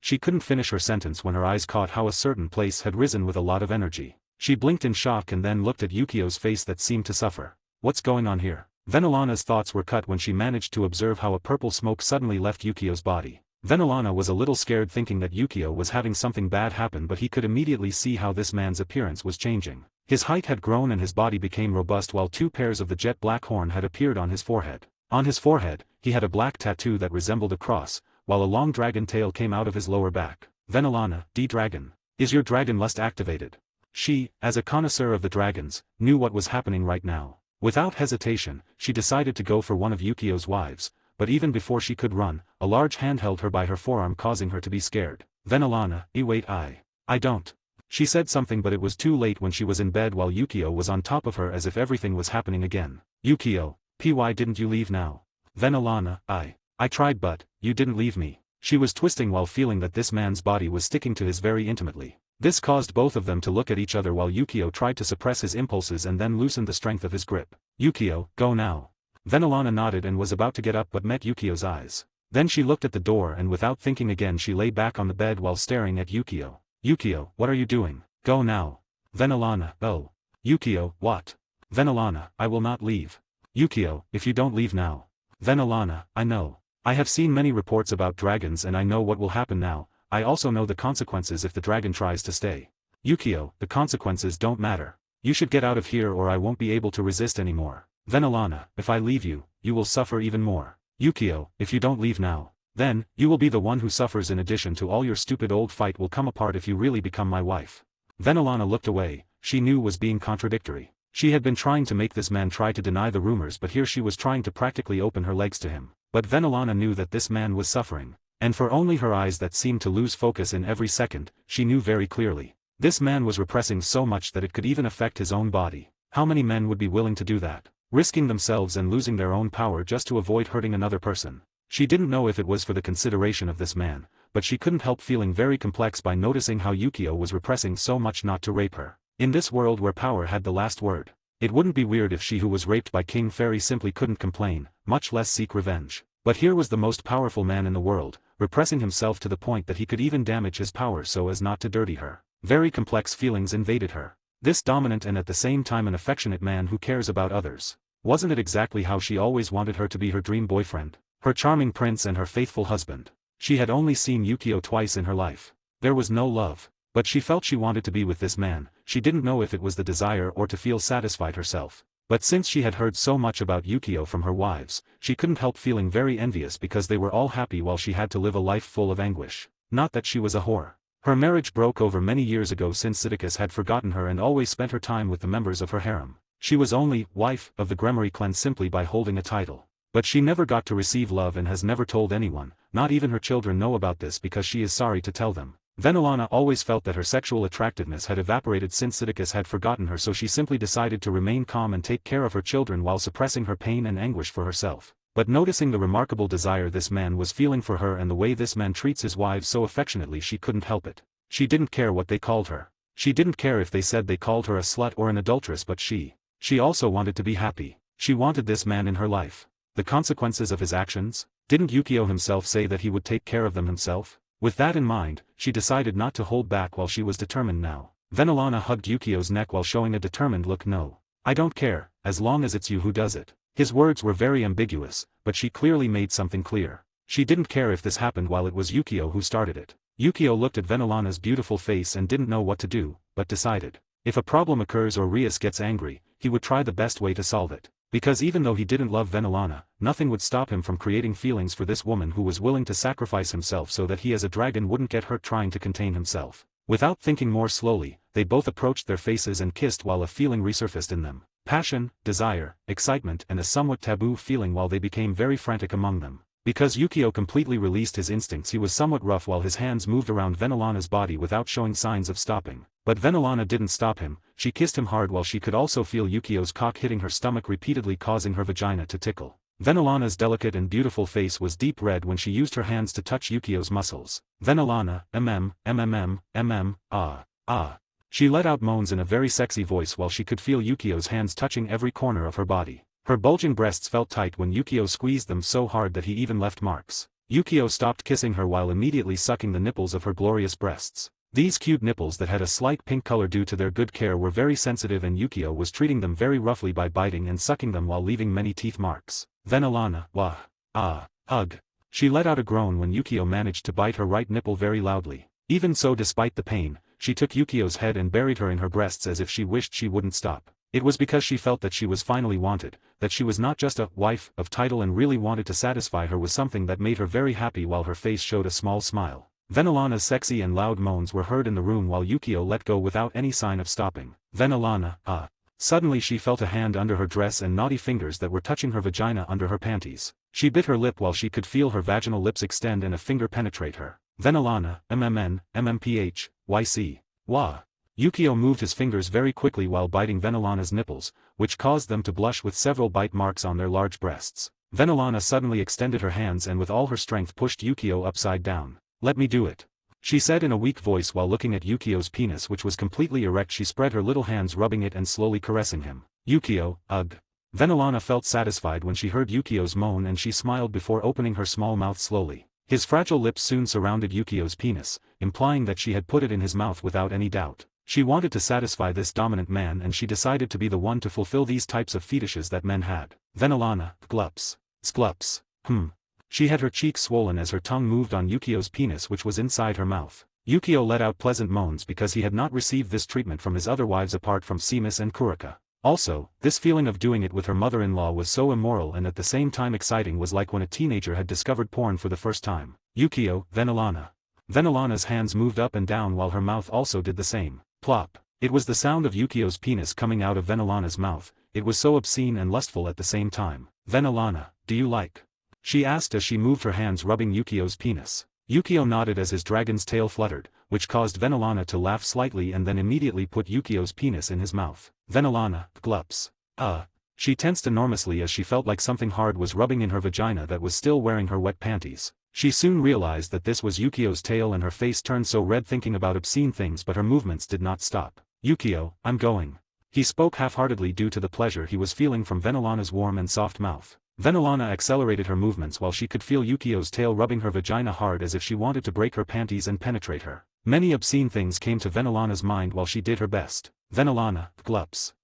She couldn't finish her sentence when her eyes caught how a certain place had risen with a lot of energy. She blinked in shock and then looked at Yukio's face that seemed to suffer. What's going on here? Venelana's thoughts were cut when she managed to observe how a purple smoke suddenly left Yukio's body. Venelana was a little scared thinking that Yukio was having something bad happen, but he could immediately see how this man's appearance was changing. His height had grown and his body became robust while 2 pairs of the jet black horn had appeared on his forehead. On his forehead, he had a black tattoo that resembled a cross, while a long dragon tail came out of his lower back. Venelana, D-Dragon. Is your dragon lust activated? She, as a connoisseur of the dragons, knew what was happening right now. Without hesitation, she decided to go for one of Yukio's wives, but even before she could run, a large hand held her by her forearm, causing her to be scared. Venelana, wait, I don't. She said something, but it was too late when she was in bed while Yukio was on top of her as if everything was happening again. Yukio, why didn't you leave now? Venelana, I tried, but you didn't leave me. She was twisting while feeling that this man's body was sticking to his very intimately. This caused both of them to look at each other while Yukio tried to suppress his impulses and then loosened the strength of his grip. Yukio, go now. Venelana nodded and was about to get up but met Yukio's eyes. Then she looked at the door and without thinking again she lay back on the bed while staring at Yukio. Yukio, what are you doing? Go now. Venelana, oh. Yukio, what? Venelana, I will not leave. Yukio, if you don't leave now. Venelana, I know. I have seen many reports about dragons and I know what will happen now. I also know the consequences if the dragon tries to stay. Yukio, the consequences don't matter. You should get out of here or I won't be able to resist anymore. Venelana, if I leave you, you will suffer even more. Yukio, if you don't leave now, then, you will be the one who suffers. In addition to all your stupid old fight will come apart if you really become my wife. Venelana looked away, she knew was being contradictory. She had been trying to make this man try to deny the rumors, but here she was trying to practically open her legs to him. But Venelana knew that this man was suffering, and for only her eyes that seemed to lose focus in every second, she knew very clearly. This man was repressing so much that it could even affect his own body. How many men would be willing to do that? Risking themselves and losing their own power just to avoid hurting another person. She didn't know if it was for the consideration of this man, but she couldn't help feeling very complex by noticing how Yukio was repressing so much not to rape her. In this world where power had the last word, it wouldn't be weird if she who was raped by King Fairy simply couldn't complain, much less seek revenge. But here was the most powerful man in the world, repressing himself to the point that he could even damage his power so as not to dirty her. Very complex feelings invaded her. This dominant and at the same time an affectionate man who cares about others. Wasn't it exactly how she always wanted her to be, her dream boyfriend? Her charming prince and her faithful husband. She had only seen Yukio twice in her life. There was no love. But she felt she wanted to be with this man. She didn't know if it was the desire or to feel satisfied herself. But since she had heard so much about Yukio from her wives, she couldn't help feeling very envious because they were all happy while she had to live a life full of anguish. Not that she was a whore. Her marriage broke over many years ago since Sidicus had forgotten her and always spent her time with the members of her harem. She was only wife of the Gremory clan simply by holding a title. But she never got to receive love and has never told anyone, not even her children know about this because she is sorry to tell them. Venelana always felt that her sexual attractiveness had evaporated since Sidicus had forgotten her, so she simply decided to remain calm and take care of her children while suppressing her pain and anguish for herself. But noticing the remarkable desire this man was feeling for her and the way this man treats his wives so affectionately, she couldn't help it. She didn't care what they called her. She didn't care if they said they called her a slut or an adulteress, but she also wanted to be happy. She wanted this man in her life. The consequences of his actions? Didn't Yukio himself say that he would take care of them himself? With that in mind, she decided not to hold back while she was determined now. Venelana hugged Yukio's neck while showing a determined look. No. I don't care, as long as it's you who does it. His words were very ambiguous, but she clearly made something clear. She didn't care if this happened while it was Yukio who started it. Yukio looked at Venelana's beautiful face and didn't know what to do, but decided. If a problem occurs or Rias gets angry, he would try the best way to solve it. Because even though he didn't love Venelana, nothing would stop him from creating feelings for this woman who was willing to sacrifice himself so that he as a dragon wouldn't get hurt trying to contain himself. Without thinking more slowly, they both approached their faces and kissed while a feeling resurfaced in them. Passion, desire, excitement and a somewhat taboo feeling while they became very frantic among them. Because Yukio completely released his instincts, he was somewhat rough while his hands moved around Venelana's body without showing signs of stopping. But Venelana didn't stop him. She kissed him hard while she could also feel Yukio's cock hitting her stomach repeatedly, causing her vagina to tickle. Venelana's delicate and beautiful face was deep red when she used her hands to touch Yukio's muscles. Venelana, ah. She let out moans in a very sexy voice while she could feel Yukio's hands touching every corner of her body. Her bulging breasts felt tight when Yukio squeezed them so hard that he even left marks. Yukio stopped kissing her while immediately sucking the nipples of her glorious breasts. These cute nipples that had a slight pink color due to their good care were very sensitive, and Yukio was treating them very roughly by biting and sucking them while leaving many teeth marks. Venelana, wah, ah, ugh. She let out a groan when Yukio managed to bite her right nipple very loudly. Even so, despite the pain, she took Yukio's head and buried her in her breasts as if she wished she wouldn't stop. It was because she felt that she was finally wanted, that she was not just a wife of title and really wanted to satisfy her with something that made her very happy while her face showed a small smile. Venelana's sexy and loud moans were heard in the room while Yukio let go without any sign of stopping. Venelana, ah. Suddenly she felt a hand under her dress and naughty fingers that were touching her vagina under her panties. She bit her lip while she could feel her vaginal lips extend and a finger penetrate her. Venelana, YC. Wah. Yukio moved his fingers very quickly while biting Venelana's nipples, which caused them to blush with several bite marks on their large breasts. Venelana suddenly extended her hands and with all her strength pushed Yukio upside down. Let me do it, she said in a weak voice while looking at Yukio's penis, which was completely erect. She spread her little hands rubbing it and slowly caressing him. Yukio, ugh. Venelana felt satisfied when she heard Yukio's moan and she smiled before opening her small mouth slowly. His fragile lips soon surrounded Yukio's penis, implying that she had put it in his mouth without any doubt. She wanted to satisfy this dominant man and she decided to be the one to fulfill these types of fetishes that men had. Venelana, glups. Sklups. She had her cheeks swollen as her tongue moved on Yukio's penis, which was inside her mouth. Yukio let out pleasant moans because he had not received this treatment from his other wives apart from Seamus and Kurika. Also, this feeling of doing it with her mother-in-law was so immoral and at the same time exciting, was like when a teenager had discovered porn for the first time. Yukio, Venelana. Venelana's hands moved up and down while her mouth also did the same. Plop. It was the sound of Yukio's penis coming out of Venelana's mouth. It was so obscene and lustful at the same time. Venelana, do you like? She asked as she moved her hands rubbing Yukio's penis. Yukio nodded as his dragon's tail fluttered, which caused Venelana to laugh slightly and then immediately put Yukio's penis in his mouth. Venelana, glups. She tensed enormously as she felt like something hard was rubbing in her vagina that was still wearing her wet panties. She soon realized that this was Yukio's tail and her face turned so red thinking about obscene things, but her movements did not stop. Yukio, I'm going. He spoke half-heartedly due to the pleasure he was feeling from Venelana's warm and soft mouth. Venelana accelerated her movements while she could feel Yukio's tail rubbing her vagina hard as if she wanted to break her panties and penetrate her. Many obscene things came to Venelana's mind while she did her best. Venelana, glups.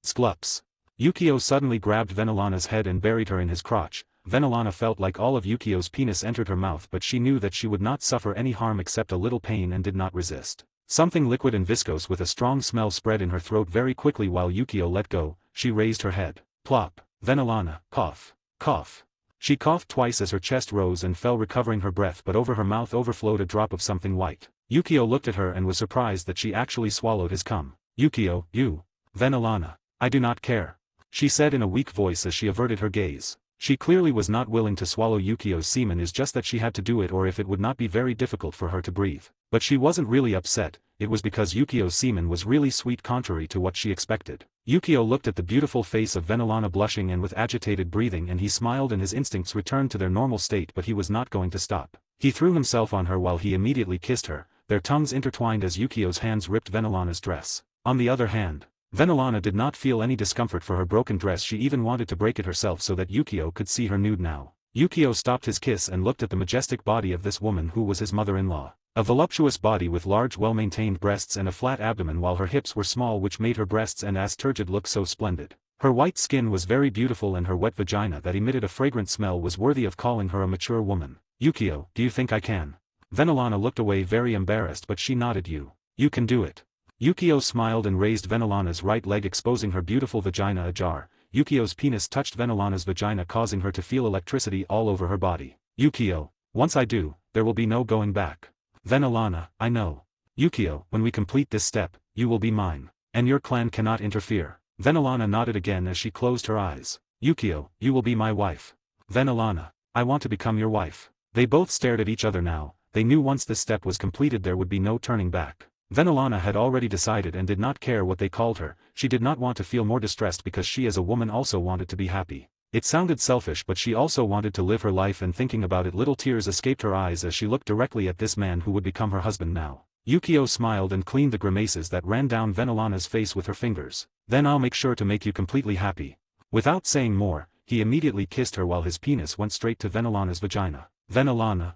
Sklups. Yukio suddenly grabbed Venelana's head and buried her in his crotch. Venelana felt like all of Yukio's penis entered her mouth, but she knew that she would not suffer any harm except a little pain and did not resist. Something liquid and viscose with a strong smell spread in her throat very quickly while Yukio let go. She raised her head. Plop. Venelana, cough. Cough. She coughed twice as her chest rose and fell, recovering her breath, but over her mouth overflowed a drop of something white. Yukio looked at her and was surprised that she actually swallowed his cum. Yukio, you. Venelana. I do not care, she said in a weak voice as she averted her gaze. She clearly was not willing to swallow Yukio's semen, it's just that she had to do it or if it would not be very difficult for her to breathe. But she wasn't really upset, it was because Yukio's semen was really sweet contrary to what she expected. Yukio looked at the beautiful face of Venelana blushing and with agitated breathing, and he smiled and his instincts returned to their normal state, but he was not going to stop. He threw himself on her while he immediately kissed her, their tongues intertwined as Yukio's hands ripped Venelana's dress. On the other hand, Venelana did not feel any discomfort for her broken dress. She even wanted to break it herself so that Yukio could see her nude now. Yukio stopped his kiss and looked at the majestic body of this woman who was his mother-in-law. A voluptuous body with large well-maintained breasts and a flat abdomen, while her hips were small, which made her breasts and ass turgid look so splendid. Her white skin was very beautiful, and her wet vagina that emitted a fragrant smell was worthy of calling her a mature woman. Yukio, do you think I can? Venelana looked away very embarrassed, but she nodded. You can do it. Yukio smiled and raised Venelana's right leg, exposing her beautiful vagina ajar. Yukio's penis touched Venelana's vagina, causing her to feel electricity all over her body. Yukio, once I do, there will be no going back. Venelana, I know. Yukio, when we complete this step, you will be mine. And your clan cannot interfere. Venelana nodded again as she closed her eyes. Yukio, you will be my wife. Venelana, I want to become your wife. They both stared at each other now. They knew once this step was completed there would be no turning back. Venelana had already decided and did not care what they called her. She did not want to feel more distressed because she as a woman also wanted to be happy. It sounded selfish, but she also wanted to live her life, and thinking about it little tears escaped her eyes as she looked directly at this man who would become her husband now. Yukio smiled and cleaned the grimaces that ran down Venelana's face with her fingers. Then I'll make sure to make you completely happy. Without saying more, he immediately kissed her while his penis went straight to Venelana's vagina. Venelana,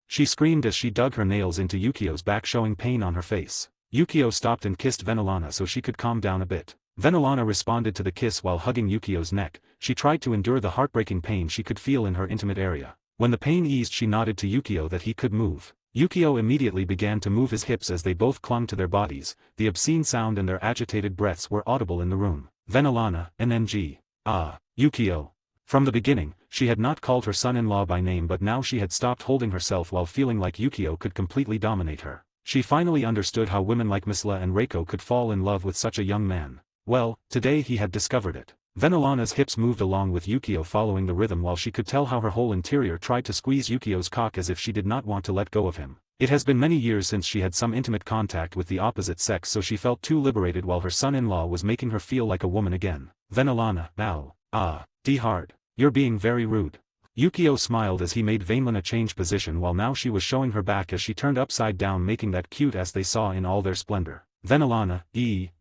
she screamed as she dug her nails into Yukio's back, showing pain on her face. Yukio stopped and kissed Venelana so she could calm down a bit. Venelana responded to the kiss while hugging Yukio's neck. She tried to endure the heartbreaking pain she could feel in her intimate area. When the pain eased, she nodded to Yukio that he could move. Yukio immediately began to move his hips as they both clung to their bodies. The obscene sound and their agitated breaths were audible in the room. Venelana, NNG. Yukio. From the beginning, she had not called her son-in-law by name, but now she had stopped holding herself while feeling like Yukio could completely dominate her. She finally understood how women like Misla and Reiko could fall in love with such a young man. Well, today he had discovered it. Venelana's hips moved along with Yukio, following the rhythm, while she could tell how her whole interior tried to squeeze Yukio's cock as if she did not want to let go of him. It has been many years since she had some intimate contact with the opposite sex, so she felt too liberated while her son-in-law was making her feel like a woman again. Venelana, now. Hard. You're being very rude. Yukio smiled as he made Venelana change position, while now she was showing her back as she turned upside down, making that cute as they saw in all their splendor. Venelana,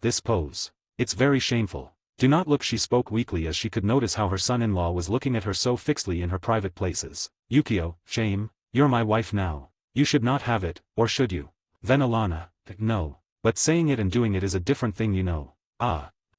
this pose. It's very shameful. Do not look, she spoke weakly as she could notice how her son-in-law was looking at her so fixedly in her private places. Yukio, shame? You're my wife now. You should not have it, or should you? Venelana, no. But saying it and doing it is a different thing, you know.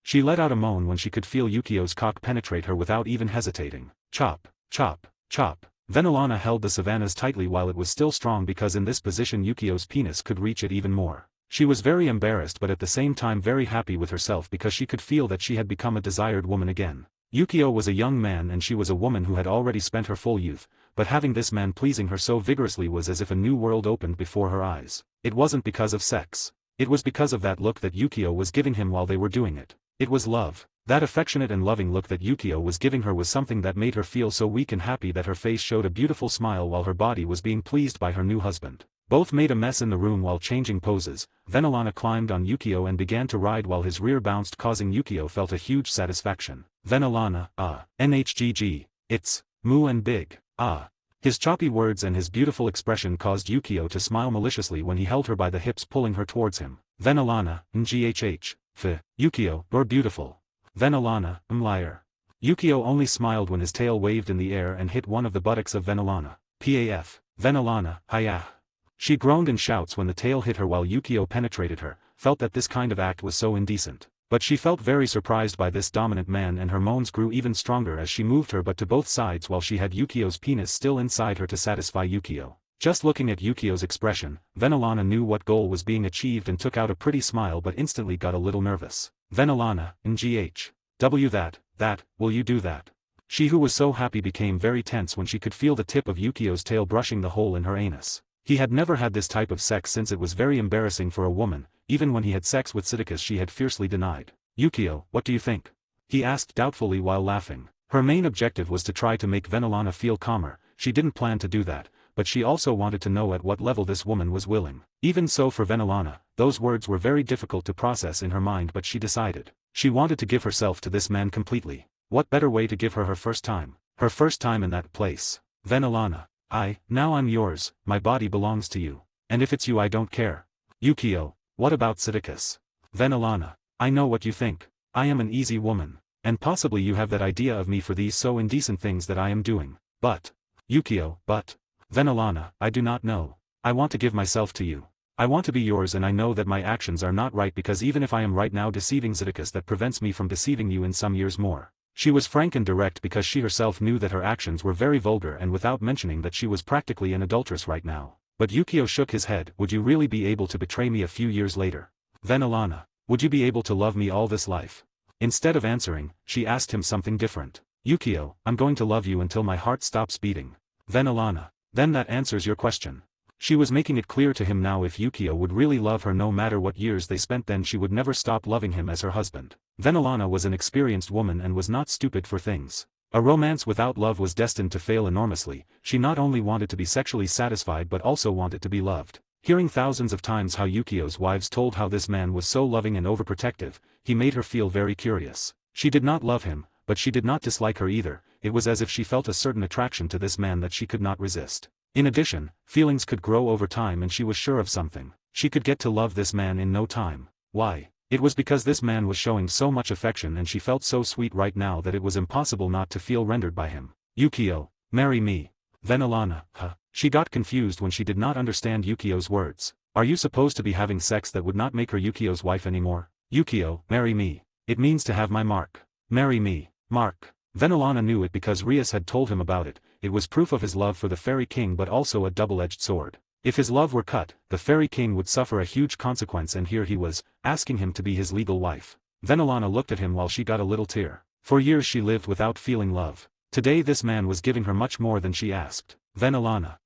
She let out a moan when she could feel Yukio's cock penetrate her without even hesitating. Chop, chop, chop. Venelana held the savannas tightly while it was still strong, because in this position Yukio's penis could reach it even more. She was very embarrassed, but at the same time very happy with herself, because she could feel that she had become a desired woman again. Yukio was a young man and she was a woman who had already spent her full youth, but having this man pleasing her so vigorously was as if a new world opened before her eyes. It wasn't because of sex. It was because of that look that Yukio was giving him while they were doing it. It was love. That affectionate and loving look that Yukio was giving her was something that made her feel so weak and happy that her face showed a beautiful smile while her body was being pleased by her new husband. Both made a mess in the room while changing poses. Venelana climbed on Yukio and began to ride while his rear bounced, causing Yukio felt a huge satisfaction. Venelana, NHGG. It's moo and big. His choppy words and his beautiful expression caused Yukio to smile maliciously when he held her by the hips, pulling her towards him. Venelana, NGHH. Yukio, you're beautiful. Venelana, liar. Yukio only smiled when his tail waved in the air and hit one of the buttocks of Venelana. PAF. Venelana, hiya. She groaned in shouts when the tail hit her while Yukio penetrated her, felt that this kind of act was so indecent. But she felt very surprised by this dominant man, and her moans grew even stronger as she moved her butt to both sides while she had Yukio's penis still inside her to satisfy Yukio. Just looking at Yukio's expression, Venelana knew what goal was being achieved and took out a pretty smile, but instantly got a little nervous. Venelana, NGH. Will you do that? She who was so happy became very tense when she could feel the tip of Yukio's tail brushing the hole in her anus. He had never had this type of sex since it was very embarrassing for a woman. Even when he had sex with Sidicus she had fiercely denied. Yukio, what do you think? He asked doubtfully while laughing. Her main objective was to try to make Venelana feel calmer. She didn't plan to do that, but she also wanted to know at what level this woman was willing. Even so, for Venelana, those words were very difficult to process in her mind, but she decided. She wanted to give herself to this man completely. What better way to give her her first time? Her first time in that place. Venelana. Now I'm yours, my body belongs to you. And if it's you I don't care. Yukio, what about Sidicus? Venelana. I know what you think. I am an easy woman. And possibly you have that idea of me for these so indecent things that I am doing. But. Yukio, but. Then Alana, I do not know. I want to give myself to you. I want to be yours, and I know that my actions are not right, because even if I am right now deceiving Zedekis, that prevents me from deceiving you in some years more. She was frank and direct because she herself knew that her actions were very vulgar, and without mentioning that she was practically an adulteress right now. But Yukio shook his head. Would you really be able to betray me a few years later? Then Alana, would you be able to love me all this life? Instead of answering, she asked him something different. Yukio, I'm going to love you until my heart stops beating. Then Alana, then that answers your question. She was making it clear to him now, if Yukio would really love her no matter what years they spent, then she would never stop loving him as her husband. Then Alana was an experienced woman and was not stupid for things. A romance without love was destined to fail enormously. She not only wanted to be sexually satisfied but also wanted to be loved. Hearing thousands of times how Yukio's wives told how this man was so loving and overprotective, he made her feel very curious. She did not love him, but she did not dislike her either. It was as if she felt a certain attraction to this man that she could not resist. In addition, feelings could grow over time, and she was sure of something. She could get to love this man in no time. Why? It was because this man was showing so much affection, and she felt so sweet right now that it was impossible not to feel rendered by him. Yukio, marry me. Then Alana, She got confused when she did not understand Yukio's words. Are you supposed to be having sex that would not make her Yukio's wife anymore? Yukio, marry me. It means to have my mark. Marry me. Mark. Then Alana knew it because Rias had told him about it. It was proof of his love for the Fairy King, but also a double-edged sword. If his love were cut, the Fairy King would suffer a huge consequence, and here he was, asking him to be his legal wife. Then Alana looked at him while she got a little tear. For years she lived without feeling love. Today this man was giving her much more than she asked. Then Alana,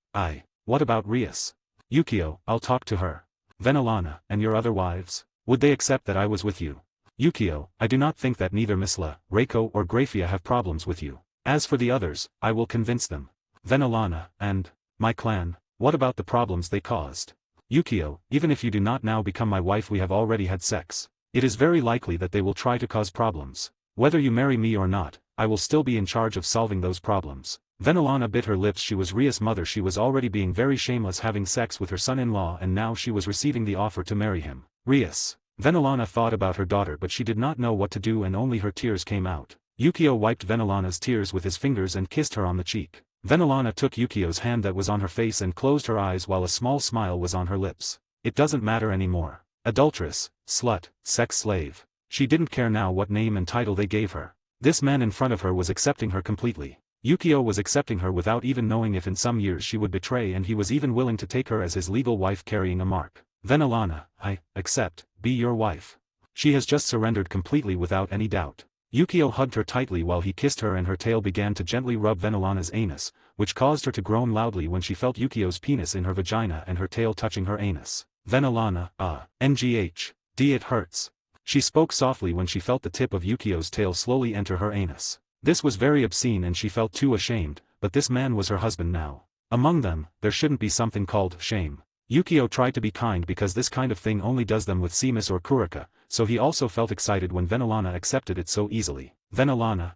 what about Rias? Yukio, I'll talk to her. Then Alana, and your other wives? Would they accept that I was with you? Yukio, I do not think that neither Misla, Reiko or Grafia have problems with you. As for the others, I will convince them. Then Alana, and my clan, what about the problems they caused? Yukio, even if you do not now become my wife, we have already had sex. It is very likely that they will try to cause problems. Whether you marry me or not, I will still be in charge of solving those problems. Then Alana bit her lips. She was Ria's mother. She was already being very shameless, having sex with her son-in-law, and now she was receiving the offer to marry him. Rias. Then Alana thought about her daughter, but she did not know what to do, and only her tears came out. Yukio wiped Venelana's tears with his fingers and kissed her on the cheek. Venelana took Yukio's hand that was on her face and closed her eyes while a small smile was on her lips. It doesn't matter anymore. Adulteress, slut, sex slave. She didn't care now what name and title they gave her. This man in front of her was accepting her completely. Yukio was accepting her without even knowing if in some years she would betray, and he was even willing to take her as his legal wife, carrying a mark. Then Alana, I accept, be your wife. She has just surrendered completely without any doubt. Yukio hugged her tightly while he kissed her, and her tail began to gently rub Venelana's anus, which caused her to groan loudly when she felt Yukio's penis in her vagina and her tail touching her anus. Then Alana, it hurts. She spoke softly when she felt the tip of Yukio's tail slowly enter her anus. This was very obscene and she felt too ashamed, but this man was her husband now. Among them, there shouldn't be something called shame. Yukio tried to be kind because this kind of thing only does them with Seamus or Kurika, so he also felt excited when Venelana accepted it so easily. Venelana,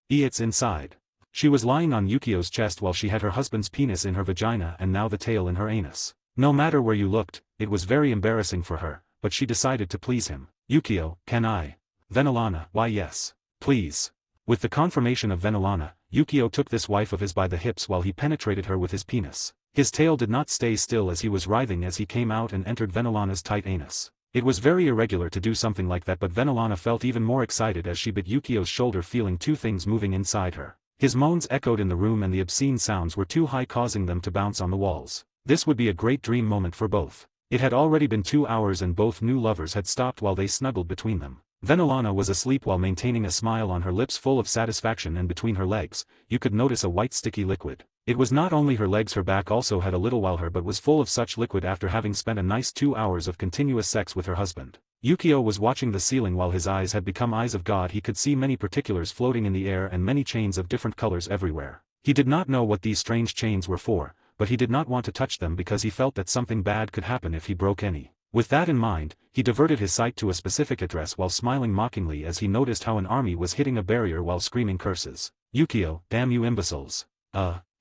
it's inside. She was lying on Yukio's chest while she had her husband's penis in her vagina and now the tail in her anus. No matter where you looked, it was very embarrassing for her, but she decided to please him. Yukio, can I? Venelana, why yes. Please. With the confirmation of Venelana, Yukio took this wife of his by the hips while he penetrated her with his penis. His tail did not stay still as he was writhing as he came out and entered Venelana's tight anus. It was very irregular to do something like that, but Venelana felt even more excited as she bit Yukio's shoulder, feeling two things moving inside her. His moans echoed in the room and the obscene sounds were too high, causing them to bounce on the walls. This would be a great dream moment for both. It had already been 2 hours and both new lovers had stopped while they snuggled between them. Venelana was asleep while maintaining a smile on her lips full of satisfaction, and between her legs, you could notice a white sticky liquid. It was not only her legs, her back also had a little while her butt was full of such liquid after having spent a nice 2 hours of continuous sex with her husband. Yukio was watching the ceiling while his eyes had become eyes of God. He could see many particulars floating in the air and many chains of different colors everywhere. He did not know what these strange chains were for, but he did not want to touch them because he felt that something bad could happen if he broke any. With that in mind, he diverted his sight to a specific address while smiling mockingly as he noticed how an army was hitting a barrier while screaming curses. Yukio, damn you imbeciles.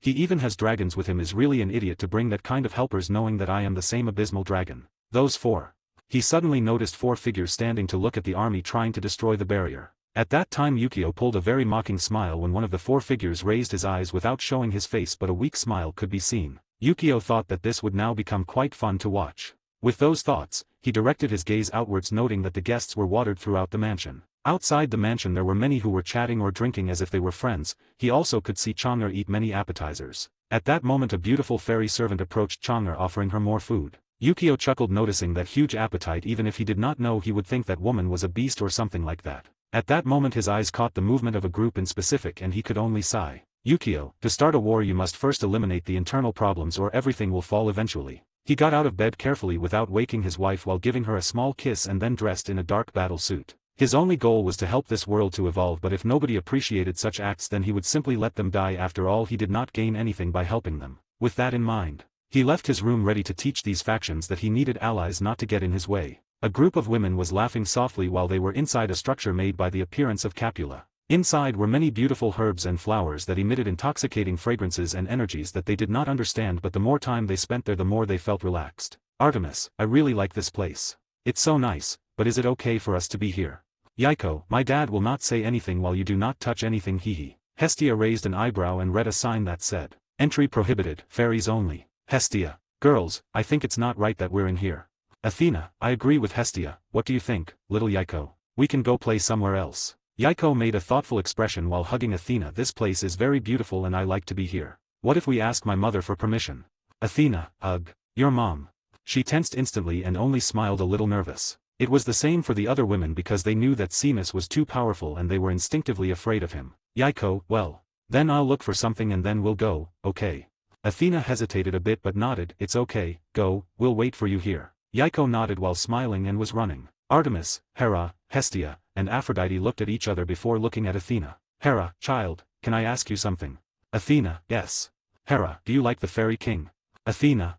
He even has dragons with him, is really an idiot to bring that kind of helpers knowing that I am the same abysmal dragon. Those 4. He suddenly noticed 4 figures standing to look at the army trying to destroy the barrier. At that time Yukio pulled a very mocking smile when one of the four figures raised his eyes without showing his face, but a weak smile could be seen. Yukio thought that this would now become quite fun to watch. With those thoughts, he directed his gaze outwards, noting that the guests were watered throughout the mansion. Outside the mansion there were many who were chatting or drinking as if they were friends. He also could see Chang'e eat many appetizers. At that moment a beautiful fairy servant approached Chang'e offering her more food. Yukio chuckled, noticing that huge appetite. Even if he did not know, he would think that woman was a beast or something like that. At that moment his eyes caught the movement of a group in specific and he could only sigh. Yukio, to start a war you must first eliminate the internal problems or everything will fall eventually. He got out of bed carefully without waking his wife while giving her a small kiss and then dressed in a dark battle suit. His only goal was to help this world to evolve, but if nobody appreciated such acts then he would simply let them die. After all, he did not gain anything by helping them. With that in mind, he left his room ready to teach these factions that he needed allies not to get in his way. A group of women was laughing softly while they were inside a structure made by the appearance of Capula. Inside were many beautiful herbs and flowers that emitted intoxicating fragrances and energies that they did not understand, but the more time they spent there the more they felt relaxed. Artemis, I really like this place. It's so nice, but is it okay for us to be here? Yaiko, my dad will not say anything while you do not touch anything, hehe. Hestia raised an eyebrow and read a sign that said, entry prohibited, fairies only. Hestia, girls, I think it's not right that we're in here. Athena, I agree with Hestia. What do you think, little Yaiko? We can go play somewhere else. Yaiko made a thoughtful expression while hugging Athena. This place is very beautiful and I like to be here. What if we ask my mother for permission? Athena, ugh, your mom. She tensed instantly and only smiled a little nervous. It was the same for the other women because they knew that Seamus was too powerful and they were instinctively afraid of him. Yaiko, well, then I'll look for something and then we'll go, okay. Athena hesitated a bit but nodded, it's okay, go, we'll wait for you here. Yaiko nodded while smiling and was running. Artemis, Hera, Hestia, and Aphrodite looked at each other before looking at Athena. Hera, child, can I ask you something? Athena, yes. Hera, do you like the fairy king? Athena,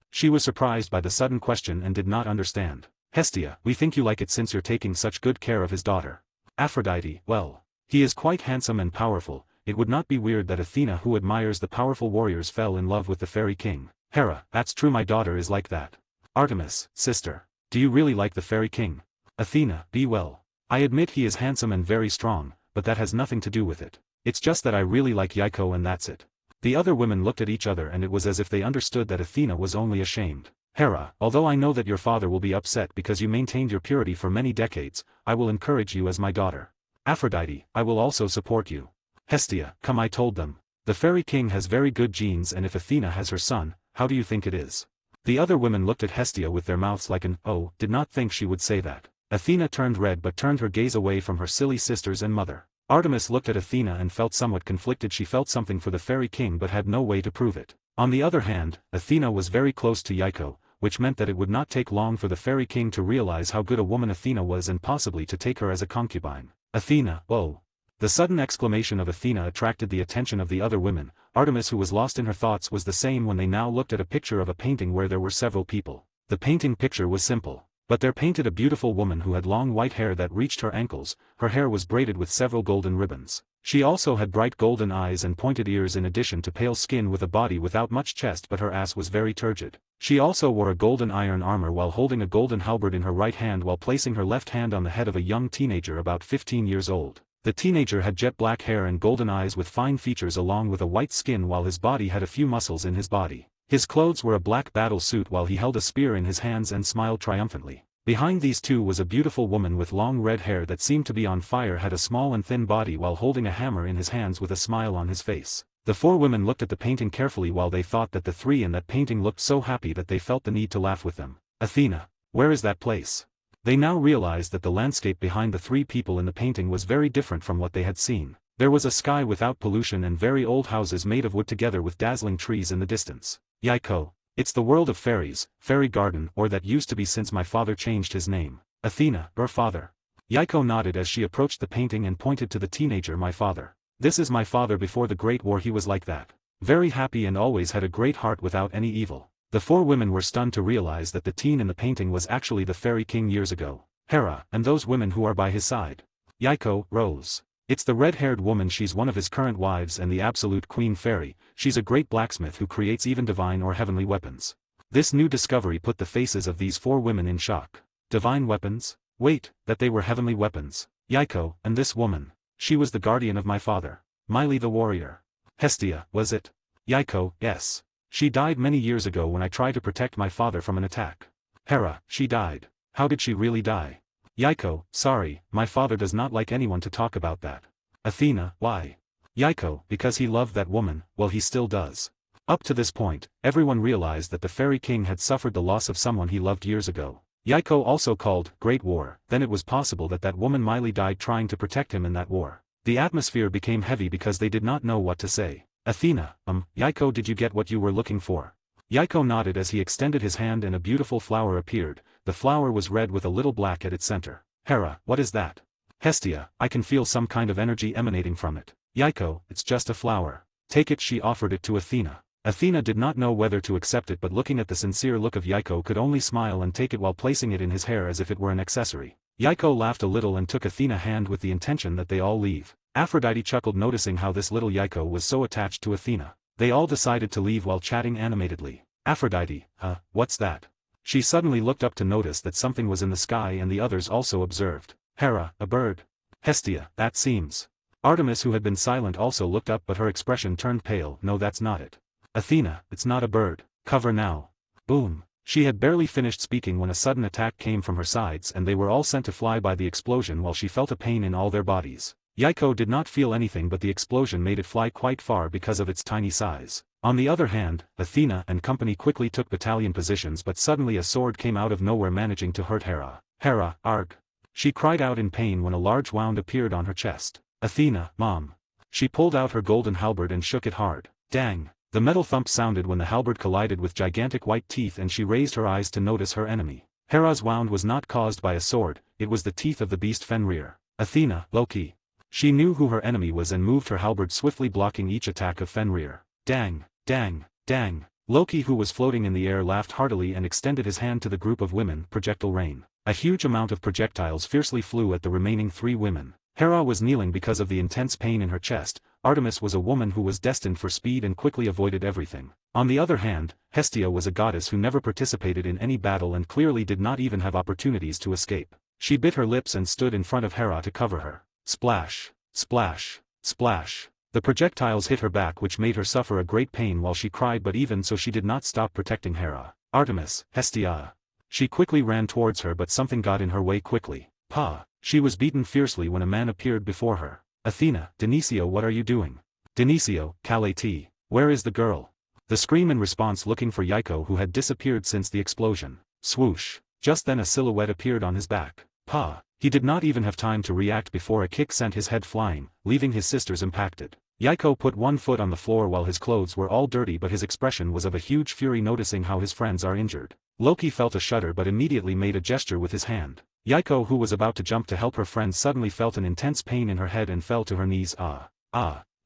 She was surprised by the sudden question and did not understand. Hestia, we think you like it since you're taking such good care of his daughter. Aphrodite, well, he is quite handsome and powerful. It would not be weird that Athena, who admires the powerful warriors, fell in love with the fairy king. Hera, that's true, my daughter is like that. Artemis, sister, do you really like the fairy king? Athena, be well. I admit he is handsome and very strong, but that has nothing to do with it. It's just that I really like Yaiko and that's it. The other women looked at each other and it was as if they understood that Athena was only ashamed. Hera, although I know that your father will be upset because you maintained your purity for many decades, I will encourage you as my daughter. Aphrodite, I will also support you. Hestia, come, I told them. The fairy king has very good genes, and if Athena has her son, how do you think it is? The other women looked at Hestia with their mouths like an, oh, did not think she would say that. Athena turned red but turned her gaze away from her silly sisters and mother. Artemis looked at Athena and felt somewhat conflicted. She felt something for the fairy king but had no way to prove it. On the other hand, Athena was very close to Yaiko, which meant that it would not take long for the fairy king to realize how good a woman Athena was and possibly to take her as a concubine. Athena, oh. The sudden exclamation of Athena attracted the attention of the other women. Artemis, who was lost in her thoughts, was the same when they now looked at a picture of a painting where there were several people. The painting picture was simple, but there painted a beautiful woman who had long white hair that reached her ankles. Her hair was braided with several golden ribbons. She also had bright golden eyes and pointed ears in addition to pale skin with a body without much chest, but her ass was very turgid. She also wore a golden iron armor while holding a golden halberd in her right hand while placing her left hand on the head of a young teenager about 15 years old. The teenager had jet black hair and golden eyes with fine features along with a white skin, while his body had a few muscles in his body. His clothes were a black battle suit while he held a spear in his hands and smiled triumphantly. Behind these two was a beautiful woman with long red hair that seemed to be on fire, had a small and thin body while holding a hammer in his hands with a smile on his face. The four women looked at the painting carefully while they thought that the three in that painting looked so happy that they felt the need to laugh with them. Athena, where is that place? They now realized that the landscape behind the three people in the painting was very different from what they had seen. There was a sky without pollution and very old houses made of wood together with dazzling trees in the distance. Yaiko, it's the world of fairies, fairy garden, or that used to be since my father changed his name. Athena, your father. Yaiko nodded as she approached the painting and pointed to the teenager. My father. This is my father. Before the Great War he was like that. Very happy and always had a great heart without any evil. The four women were stunned to realize that the teen in the painting was actually the fairy king years ago. Hera, and those women who are by his side. Yaiko, Rose. It's the red-haired woman. She's one of his current wives and the absolute queen fairy. She's a great blacksmith who creates even divine or heavenly weapons. This new discovery put the faces of these four women in shock. Divine weapons? Wait, that they were heavenly weapons. Yaiko, and this woman. She was the guardian of my father. Miley the warrior. Hestia, was it? Yaiko, yes. She died many years ago when I tried to protect my father from an attack. Hera, she died. How did she really die? Yaiko, sorry, my father does not like anyone to talk about that. Athena, why? Yaiko, because he loved that woman, well he still does. Up to this point, everyone realized that the fairy king had suffered the loss of someone he loved years ago. Yaiko also called Great War, then it was possible that that woman Miley died trying to protect him in that war. The atmosphere became heavy because they did not know what to say. Athena, Yaiko, did you get what you were looking for? Yaiko nodded as he extended his hand and a beautiful flower appeared. The flower was red with a little black at its center. Hera, what is that? Hestia, I can feel some kind of energy emanating from it. Yaiko, it's just a flower. Take it, she offered it to Athena. Athena did not know whether to accept it, but looking at the sincere look of Yaiko could only smile and take it while placing it in his hair as if it were an accessory. Yaiko laughed a little and took Athena's hand with the intention that they all leave. Aphrodite chuckled noticing how this little Yaiko was so attached to Athena. They all decided to leave while chatting animatedly. Aphrodite, what's that? She suddenly looked up to notice that something was in the sky and the others also observed. Hera, a bird. Hestia, that seems. Artemis, who had been silent, also looked up, but her expression turned pale. No, that's not it. Athena, it's not a bird. Cover now. Boom. She had barely finished speaking when a sudden attack came from her sides and they were all sent to fly by the explosion while she felt a pain in all their bodies. Yaiko did not feel anything, but the explosion made it fly quite far because of its tiny size. On the other hand, Athena and company quickly took battalion positions, but suddenly a sword came out of nowhere managing to hurt Hera. Hera, arg. She cried out in pain when a large wound appeared on her chest. Athena, mom. She pulled out her golden halberd and shook it hard. Dang. The metal thump sounded when the halberd collided with gigantic white teeth and she raised her eyes to notice her enemy. Hera's wound was not caused by a sword, it was the teeth of the beast Fenrir. Athena, Loki. She knew who her enemy was and moved her halberd swiftly, blocking each attack of Fenrir. Dang, dang, dang. Loki, who was floating in the air, laughed heartily and extended his hand to the group of women. Projectile rain. A huge amount of projectiles fiercely flew at the remaining 3 women. Hera was kneeling because of the intense pain in her chest. Artemis was a woman who was destined for speed and quickly avoided everything. On the other hand, Hestia was a goddess who never participated in any battle and clearly did not even have opportunities to escape. She bit her lips and stood in front of Hera to cover her. Splash, splash, splash. The projectiles hit her back, which made her suffer a great pain while she cried, but even so she did not stop protecting Hera. Artemis, Hestia. She quickly ran towards her, but something got in her way quickly. Pa. She was beaten fiercely when a man appeared before her. Athena, Denisio, what are you doing? Denisio, Kalati, where is the girl? The scream in response, looking for Yaiko, who had disappeared since the explosion. Swoosh. Just then a silhouette appeared on his back. Pa. He did not even have time to react before a kick sent his head flying, leaving his sisters impacted. Yaiko put one foot on the floor while his clothes were all dirty, but his expression was of a huge fury noticing how his friends are injured. Loki felt a shudder but immediately made a gesture with his hand. Yaiko, who was about to jump to help her friend, suddenly felt an intense pain in her head and fell to her knees.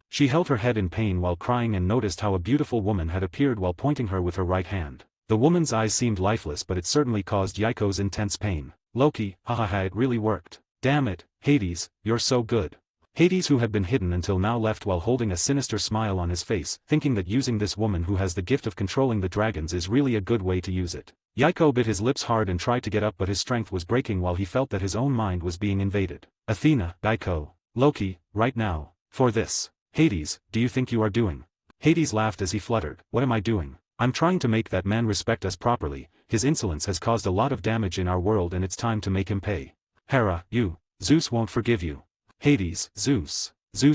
She held her head in pain while crying and noticed how a beautiful woman had appeared while pointing her with her right hand. The woman's eyes seemed lifeless, but it certainly caused Yaiko's intense pain. Loki, it really worked. Damn it, Hades, you're so good. Hades, who had been hidden until now, left while holding a sinister smile on his face, thinking that using this woman who has the gift of controlling the dragons is really a good way to use it. Yaiko bit his lips hard and tried to get up, but his strength was breaking while he felt that his own mind was being invaded. Athena, Yaiko, Loki, right now, for this. Hades, do you think you are doing? Hades laughed as he fluttered. What am I doing? I'm trying to make that man respect us properly. His insolence has caused a lot of damage in our world and it's time to make him pay. Hera, Zeus won't forgive you. Hades, Zeus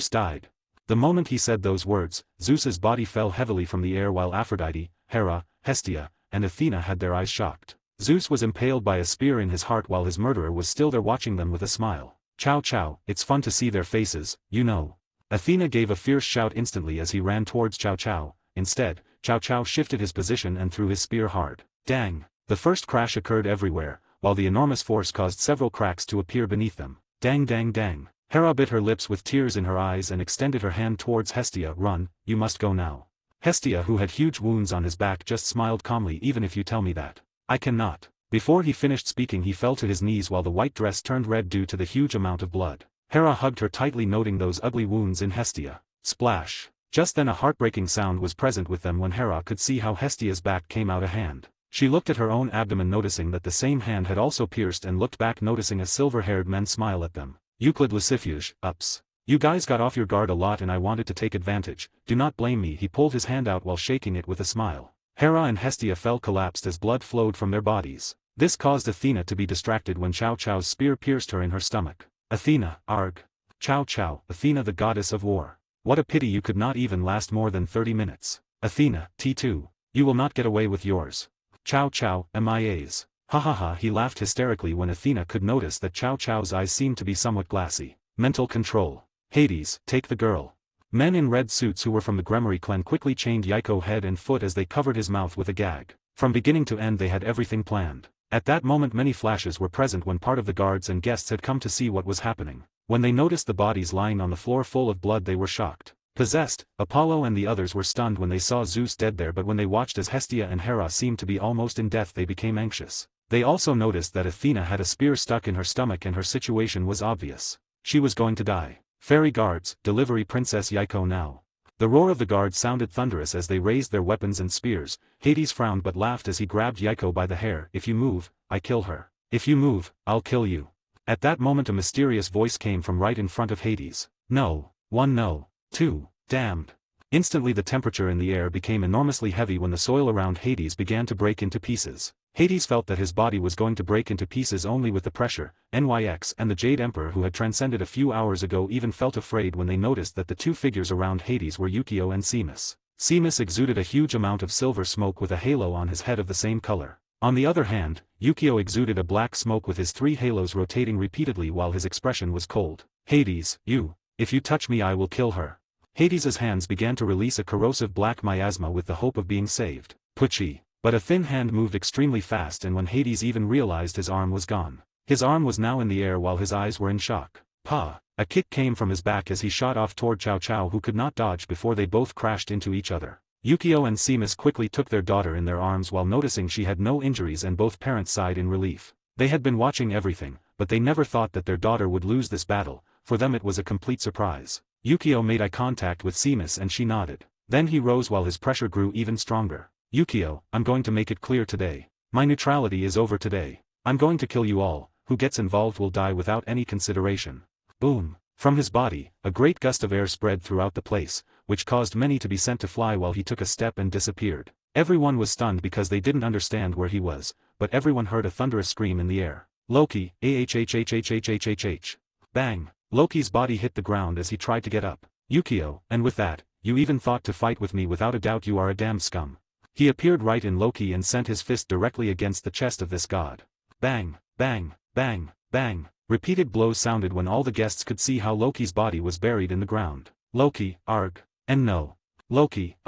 died. The moment he said those words, Zeus's body fell heavily from the air while Aphrodite, Hera, Hestia, and Athena had their eyes shocked. Zeus was impaled by a spear in his heart while his murderer was still there watching them with a smile. Chow chow, it's fun to see their faces, you know. Athena gave a fierce shout instantly as he ran towards Chow chow. Instead, Chow chow shifted his position and threw his spear hard. Dang! The first crash occurred everywhere, while the enormous force caused several cracks to appear beneath them. Dang dang dang. Hera bit her lips with tears in her eyes and extended her hand towards Hestia. Run, you must go now. Hestia, who had huge wounds on his back, just smiled calmly. Even if you tell me that. I cannot. Before he finished speaking, he fell to his knees while the white dress turned red due to the huge amount of blood. Hera hugged her tightly, noting those ugly wounds in Hestia. Splash. Just then a heartbreaking sound was present with them when Hera could see how Hestia's back came out a hand. She looked at her own abdomen, noticing that the same hand had also pierced, and looked back, noticing a silver-haired man smile at them. Euclid Lucifuge, ups. You guys got off your guard a lot and I wanted to take advantage, do not blame me. He pulled his hand out while shaking it with a smile. Hera and Hestia fell collapsed as blood flowed from their bodies. This caused Athena to be distracted when Cao Cao's spear pierced her in her stomach. Athena, arg. Cao Cao, Athena the goddess of war. What a pity you could not even last more than 30 minutes. Athena, T2. You will not get away with yours. Cao Cao, MIAs. Ha ha ha. He laughed hysterically when Athena could notice that Cao Cao's eyes seemed to be somewhat glassy. Mental control. Hades, take the girl. Men in red suits who were from the Gremory clan quickly chained Yaiko head and foot as they covered his mouth with a gag. From beginning to end they had everything planned. At that moment many flashes were present when part of the guards and guests had come to see what was happening. When they noticed the bodies lying on the floor full of blood they were shocked. Possessed, Apollo and the others were stunned when they saw Zeus dead there, but when they watched as Hestia and Hera seemed to be almost in death they became anxious. They also noticed that Athena had a spear stuck in her stomach and her situation was obvious. She was going to die. Fairy guards, delivery Princess Yaiko now. The roar of the guards sounded thunderous as they raised their weapons and spears. Hades frowned but laughed as he grabbed Yaiko by the hair. If you move, I kill her. If you move, I'll kill you. At that moment a mysterious voice came from right in front of Hades. No. 1 no. 2. Damned. Instantly the temperature in the air became enormously heavy when the soil around Hades began to break into pieces. Hades felt that his body was going to break into pieces only with the pressure. NYX and the Jade Emperor who had transcended a few hours ago even felt afraid when they noticed that the two figures around Hades were Yukio and Seamus. Seamus exuded a huge amount of silver smoke with a halo on his head of the same color. On the other hand, Yukio exuded a black smoke with his 3 halos rotating repeatedly while his expression was cold. Hades, if you touch me I will kill her. Hades's hands began to release a corrosive black miasma with the hope of being saved. Pucci. But a thin hand moved extremely fast and when Hades even realized his arm was gone. His arm was now in the air while his eyes were in shock. Pa! A kick came from his back as he shot off toward Cao Cao who could not dodge before they both crashed into each other. Yukio and Seamus quickly took their daughter in their arms while noticing she had no injuries and both parents sighed in relief. They had been watching everything, but they never thought that their daughter would lose this battle. For them it was a complete surprise. Yukio made eye contact with Seamus and she nodded. Then he rose while his pressure grew even stronger. Yukio, I'm going to make it clear today. My neutrality is over today. I'm going to kill you all. Who gets involved will die without any consideration. Boom. From his body, a great gust of air spread throughout the place, which caused many to be sent to fly while he took a step and disappeared. Everyone was stunned because they didn't understand where he was, but everyone heard a thunderous scream in the air. Loki, ahhhhhhhhhh. Bang. Loki's body hit the ground as he tried to get up. Yukio, and with that, you even thought to fight with me without a doubt you are a damn scum. He appeared right in Loki and sent his fist directly against the chest of this god. Bang, bang, bang, bang. Repeated blows sounded when all the guests could see how Loki's body was buried in the ground. Loki, arg. And no. Loki,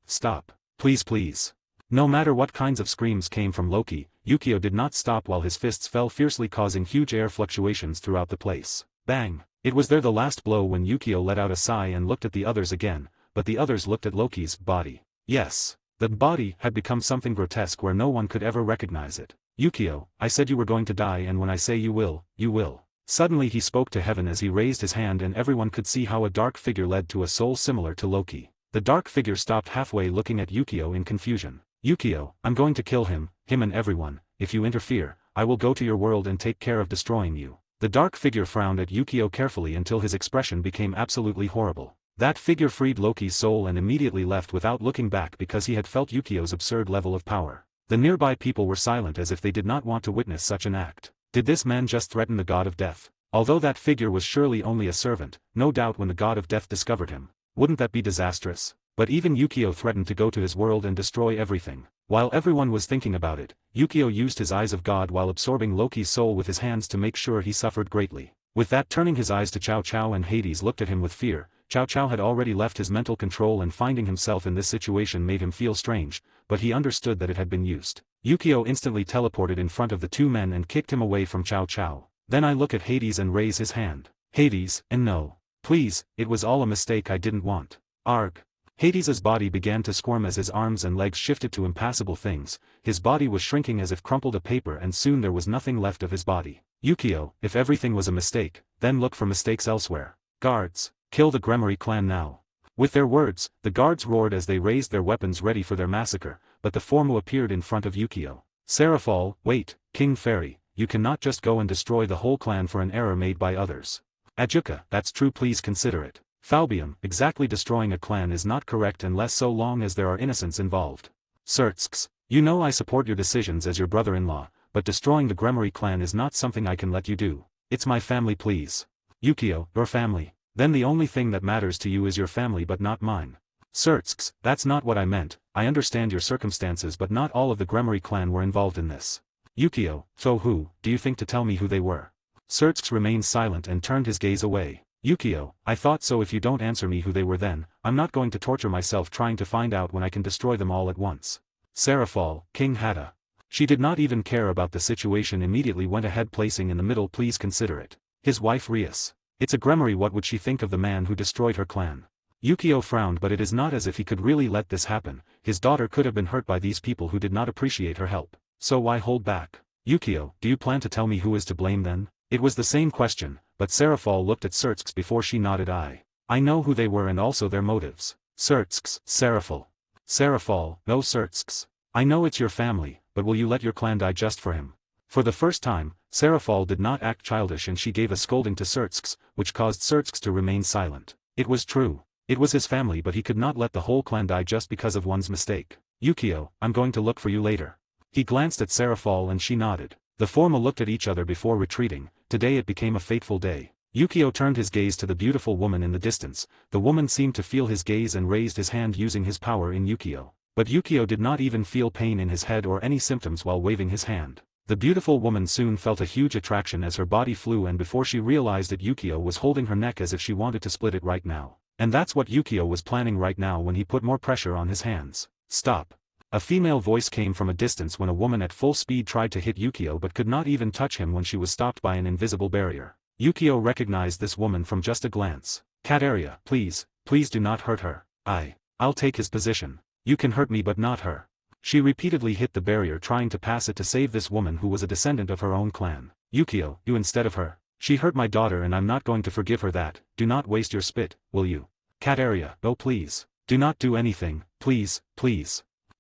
stop. Please please. No matter what kinds of screams came from Loki, Yukio did not stop while his fists fell fiercely causing huge air fluctuations throughout the place. Bang. It was there the last blow when Yukio let out a sigh and looked at the others again, but the others looked at Loki's body. Yes. The body had become something grotesque where no one could ever recognize it. Yukio, I said you were going to die and when I say you will, you will. Suddenly he spoke to heaven as he raised his hand and everyone could see how a dark figure led to a soul similar to Loki. The dark figure stopped halfway looking at Yukio in confusion. Yukio, I'm going to kill him and everyone. If you interfere, I will go to your world and take care of destroying you. The dark figure frowned at Yukio carefully until his expression became absolutely horrible. That figure freed Loki's soul and immediately left without looking back because he had felt Yukio's absurd level of power. The nearby people were silent as if they did not want to witness such an act. Did this man just threaten the god of death? Although that figure was surely only a servant, no doubt when the god of death discovered him. Wouldn't that be disastrous? But even Yukio threatened to go to his world and destroy everything. While everyone was thinking about it, Yukio used his eyes of God while absorbing Loki's soul with his hands to make sure he suffered greatly. With that turning his eyes to Cao Cao and Hades looked at him with fear. Cao Cao had already left his mental control and finding himself in this situation made him feel strange, but he understood that it had been used. Yukio instantly teleported in front of the two men and kicked him away from Cao Cao. Then I look at Hades and raise his hand. Hades, and no. Please, it was all a mistake I didn't want. Arg. Hades's body began to squirm as his arms and legs shifted to impassable things. His body was shrinking as if crumpled a paper and soon there was nothing left of his body. Yukio, if everything was a mistake, then look for mistakes elsewhere. Guards, kill the Gremory clan now. With their words, the guards roared as they raised their weapons ready for their massacre, but the Formu appeared in front of Yukio. Seraphol, wait, King Fairy, you cannot just go and destroy the whole clan for an error made by others. Adjuka, that's true, please consider it. Falbium, exactly, destroying a clan is not correct unless so long as there are innocents involved. Sertsks, you know I support your decisions as your brother-in-law, but destroying the Gremory clan is not something I can let you do. It's my family, please. Yukio, your family. Then the only thing that matters to you is your family but not mine. Sertsks, that's not what I meant. I understand your circumstances but not all of the Gremory clan were involved in this. Yukio, so who, do you think to tell me who they were? Sertsks remained silent and turned his gaze away. Yukio, I thought so. If you don't answer me who they were, then I'm not going to torture myself trying to find out when I can destroy them all at once. Seraphol, King Hada. She did not even care about the situation, immediately went ahead, placing in the middle, please consider it. His wife Rias. It's a Gremory, what would she think of the man who destroyed her clan? Yukio frowned, but it is not as if he could really let this happen. His daughter could have been hurt by these people who did not appreciate her help. So why hold back? Yukio, do you plan to tell me who is to blame then? It was the same question, but Seraphol looked at Sertsks before she nodded. I know who they were and also their motives. Sertsks, Seraphol. Seraphol, no Sertsks. I know it's your family, but will you let your clan die just for him? For the first time, Seraphol did not act childish and she gave a scolding to Sertsks, which caused Sertsks to remain silent. It was true. It was his family, but he could not let the whole clan die just because of one's mistake. Yukio, I'm going to look for you later. He glanced at Seraphol and she nodded. The former looked at each other before retreating. Today it became a fateful day. Yukio turned his gaze to the beautiful woman in the distance. The woman seemed to feel his gaze and raised his hand using his power in Yukio. But Yukio did not even feel pain in his head or any symptoms while waving his hand. The beautiful woman soon felt a huge attraction as her body flew, and before she realized it, Yukio was holding her neck as if she wanted to split it right now. And that's what Yukio was planning right now when he put more pressure on his hands. Stop. A female voice came from a distance when a woman at full speed tried to hit Yukio but could not even touch him when she was stopped by an invisible barrier. Yukio recognized this woman from just a glance. Kateria, please do not hurt her. I'll take his position. You can hurt me but not her. She repeatedly hit the barrier trying to pass it to save this woman who was a descendant of her own clan. Yukio, you instead of her. She hurt my daughter and I'm not going to forgive her that. Do not waste your spit, will you? Kateria, no please. Do not do anything, please.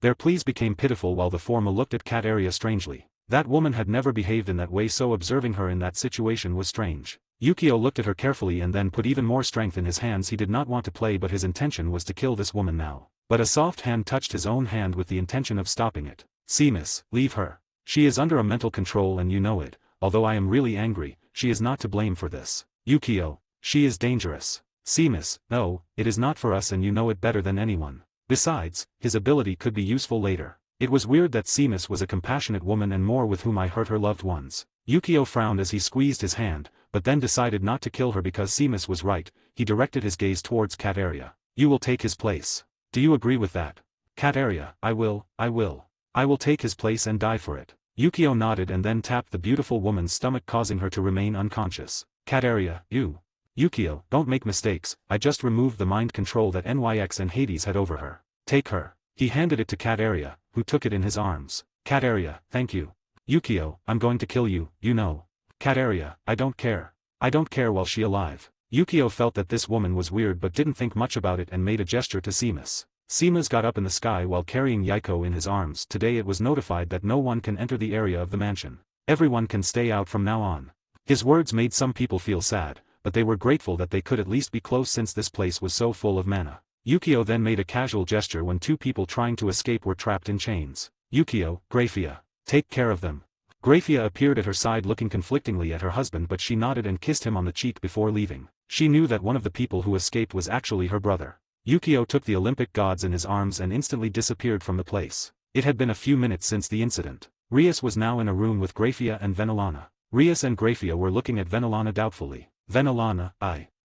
Their pleas became pitiful while the former looked at Kateria strangely. That woman had never behaved in that way, so observing her in that situation was strange. Yukio looked at her carefully and then put even more strength in his hands. He did not want to play, but his intention was to kill this woman now. But a soft hand touched his own hand with the intention of stopping it. Seamus, leave her. She is under a mental control and you know it. Although I am really angry, she is not to blame for this. Yukio, she is dangerous. Seamus, no, it is not for us and you know it better than anyone. Besides, his ability could be useful later. It was weird that Seamus was a compassionate woman and more with whom I hurt her loved ones. Yukio frowned as he squeezed his hand, but then decided not to kill her because Seamus was right. He directed his gaze towards Kateria. You will take his place. Do you agree with that? Kateria, I will. I will take his place and die for it. Yukio nodded and then tapped the beautiful woman's stomach, causing her to remain unconscious. Kateria, you. Yukio, don't make mistakes. I just removed the mind control that Nyx and Hades had over her. Take her. He handed it to Kateria, who took it in his arms. Kateria, thank you. Yukio, I'm going to kill you, you know. Kateria, I don't care. I don't care while she alive. Yukio felt that this woman was weird but didn't think much about it and made a gesture to Seamus. Seamus got up in the sky while carrying Yaiko in his arms. Today it was notified that no one can enter the area of the mansion. Everyone can stay out from now on. His words made some people feel sad, but they were grateful that they could at least be close since this place was so full of mana. Yukio then made a casual gesture when two people trying to escape were trapped in chains. Yukio, Graphia. Take care of them. Graphia appeared at her side looking conflictingly at her husband, but she nodded and kissed him on the cheek before leaving. She knew that one of the people who escaped was actually her brother. Yukio took the Olympic gods in his arms and instantly disappeared from the place. It had been a few minutes since the incident. Rias was now in a room with Graphia and Venelana. Rias and Graphia were looking at Venelana doubtfully. Venelana,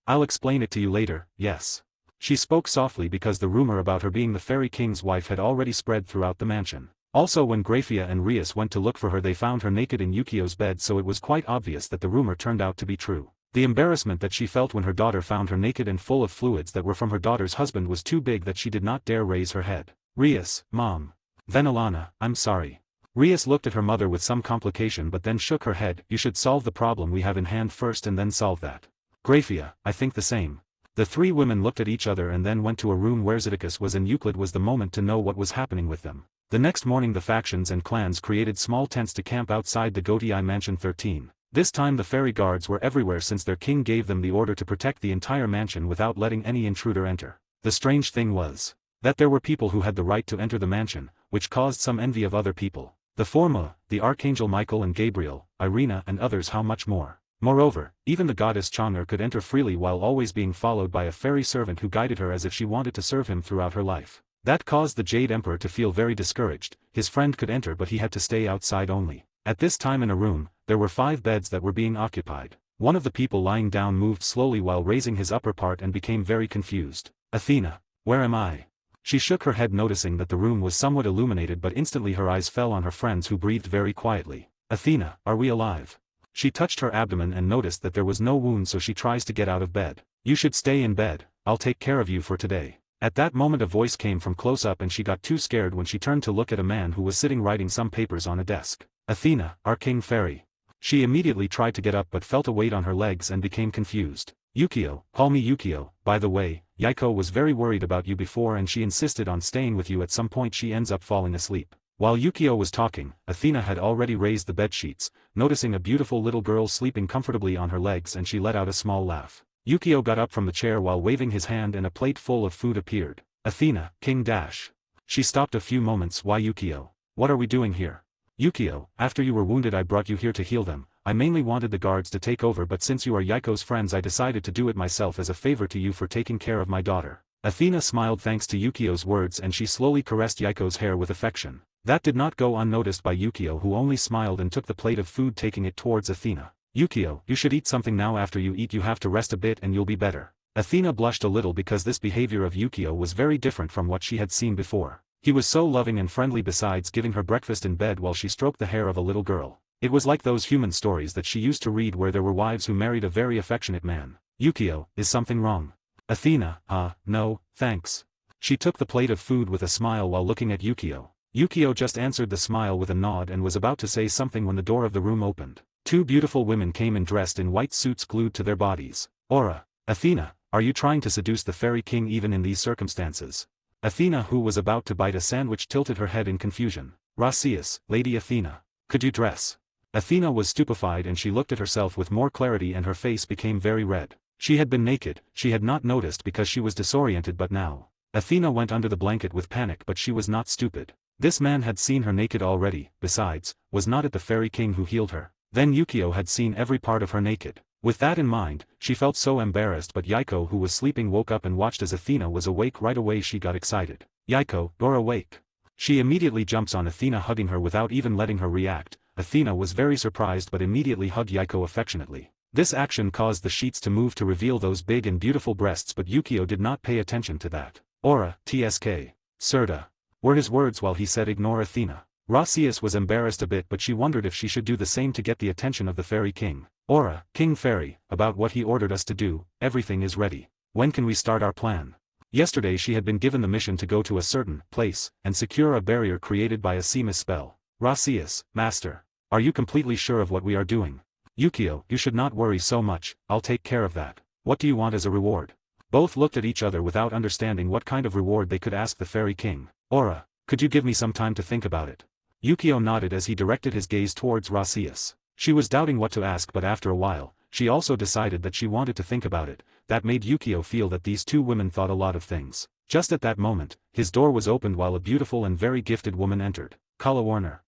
I'll explain it to you later, yes. She spoke softly because the rumor about her being the Fairy King's wife had already spread throughout the mansion. Also, when Graphia and Rias went to look for her, they found her naked in Yukio's bed, so it was quite obvious that the rumor turned out to be true. The embarrassment that she felt when her daughter found her naked and full of fluids that were from her daughter's husband was too big that she did not dare raise her head. Rias, Mom. Venelana, I'm sorry. Rias looked at her mother with some complication but then shook her head. You should solve the problem we have in hand first and then solve that. Graphia, I think the same. The three women looked at each other and then went to a room where Zidicus was, and Euclid was the moment to know what was happening with them. The next morning the factions and clans created small tents to camp outside the Gotii Mansion 13. This time the fairy guards were everywhere since their king gave them the order to protect the entire mansion without letting any intruder enter. The strange thing was that there were people who had the right to enter the mansion, which caused some envy of other people. The former, the Archangel Michael and Gabriel, Irina and others, how much more. Moreover, even the goddess Chang'er could enter freely while always being followed by a fairy servant who guided her as if she wanted to serve him throughout her life. That caused the Jade Emperor to feel very discouraged. His friend could enter but he had to stay outside only. At this time in a room, there were 5 beds that were being occupied. One of the people lying down moved slowly while raising his upper part and became very confused. Athena, where am I? She shook her head noticing that the room was somewhat illuminated, but instantly her eyes fell on her friends who breathed very quietly. Athena, are we alive? She touched her abdomen and noticed that there was no wound, so she tries to get out of bed. You should stay in bed, I'll take care of you for today. At that moment a voice came from close up and she got too scared when she turned to look at a man who was sitting writing some papers on a desk. Athena, our king fairy. She immediately tried to get up but felt a weight on her legs and became confused. Yukio, call me Yukio. By the way, Yaiko was very worried about you before and she insisted on staying with you. At some point she ends up falling asleep. While Yukio was talking, Athena had already raised the bed sheets, noticing a beautiful little girl sleeping comfortably on her legs, and she let out a small laugh. Yukio got up from the chair while waving his hand and a plate full of food appeared. Athena, King Dash. She stopped a few moments. Why Yukio? What are we doing here? Yukio, after you were wounded I brought you here to heal them. I mainly wanted the guards to take over, but since you are Yaiko's friends I decided to do it myself as a favor to you for taking care of my daughter. Athena smiled thanks to Yukio's words and she slowly caressed Yaiko's hair with affection. That did not go unnoticed by Yukio, who only smiled and took the plate of food, taking it towards Athena. Yukio, you should eat something now. After you eat you have to rest a bit and you'll be better. Athena blushed a little because this behavior of Yukio was very different from what she had seen before. He was so loving and friendly, besides giving her breakfast in bed while she stroked the hair of a little girl. It was like those human stories that she used to read where there were wives who married a very affectionate man. Yukio, is something wrong? Athena, no, thanks. She took the plate of food with a smile while looking at Yukio. Yukio just answered the smile with a nod and was about to say something when the door of the room opened. 2 beautiful women came in dressed in white suits glued to their bodies. Aura. Athena, are you trying to seduce the fairy king even in these circumstances? Athena, who was about to bite a sandwich, tilted her head in confusion. Rasius, Lady Athena. Could you dress? Athena was stupefied and she looked at herself with more clarity and her face became very red. She had been naked, she had not noticed because she was disoriented, but now. Athena went under the blanket with panic, but she was not stupid. This man had seen her naked already. Besides, was not it the fairy king who healed her? Then Yukio had seen every part of her naked. With that in mind, she felt so embarrassed, but Yaiko, who was sleeping, woke up and watched as Athena was awake. Right away she got excited. Yaiko, you're awake. She immediately jumps on Athena, hugging her without even letting her react. Athena was very surprised but immediately hugged Yaiko affectionately. This action caused the sheets to move to reveal those big and beautiful breasts, but Yukio did not pay attention to that. Aura, TSK. Serta. Were his words while he said ignore Athena. Rasius was embarrassed a bit, but she wondered if she should do the same to get the attention of the fairy king. Aura, King Fairy, about what he ordered us to do. Everything is ready. When can we start our plan? Yesterday she had been given the mission to go to a certain place and secure a barrier created by a Seamus spell. Rasius, Master. Are you completely sure of what we are doing? Yukio, you should not worry so much, I'll take care of that. What do you want as a reward? Both looked at each other without understanding what kind of reward they could ask the fairy king. Aura, could you give me some time to think about it? Yukio nodded as he directed his gaze towards Rasius. She was doubting what to ask, but after a while, she also decided that she wanted to think about it. That made Yukio feel that these 2 women thought a lot of things. Just at that moment, his door was opened while a beautiful and very gifted woman entered. Kala Warner.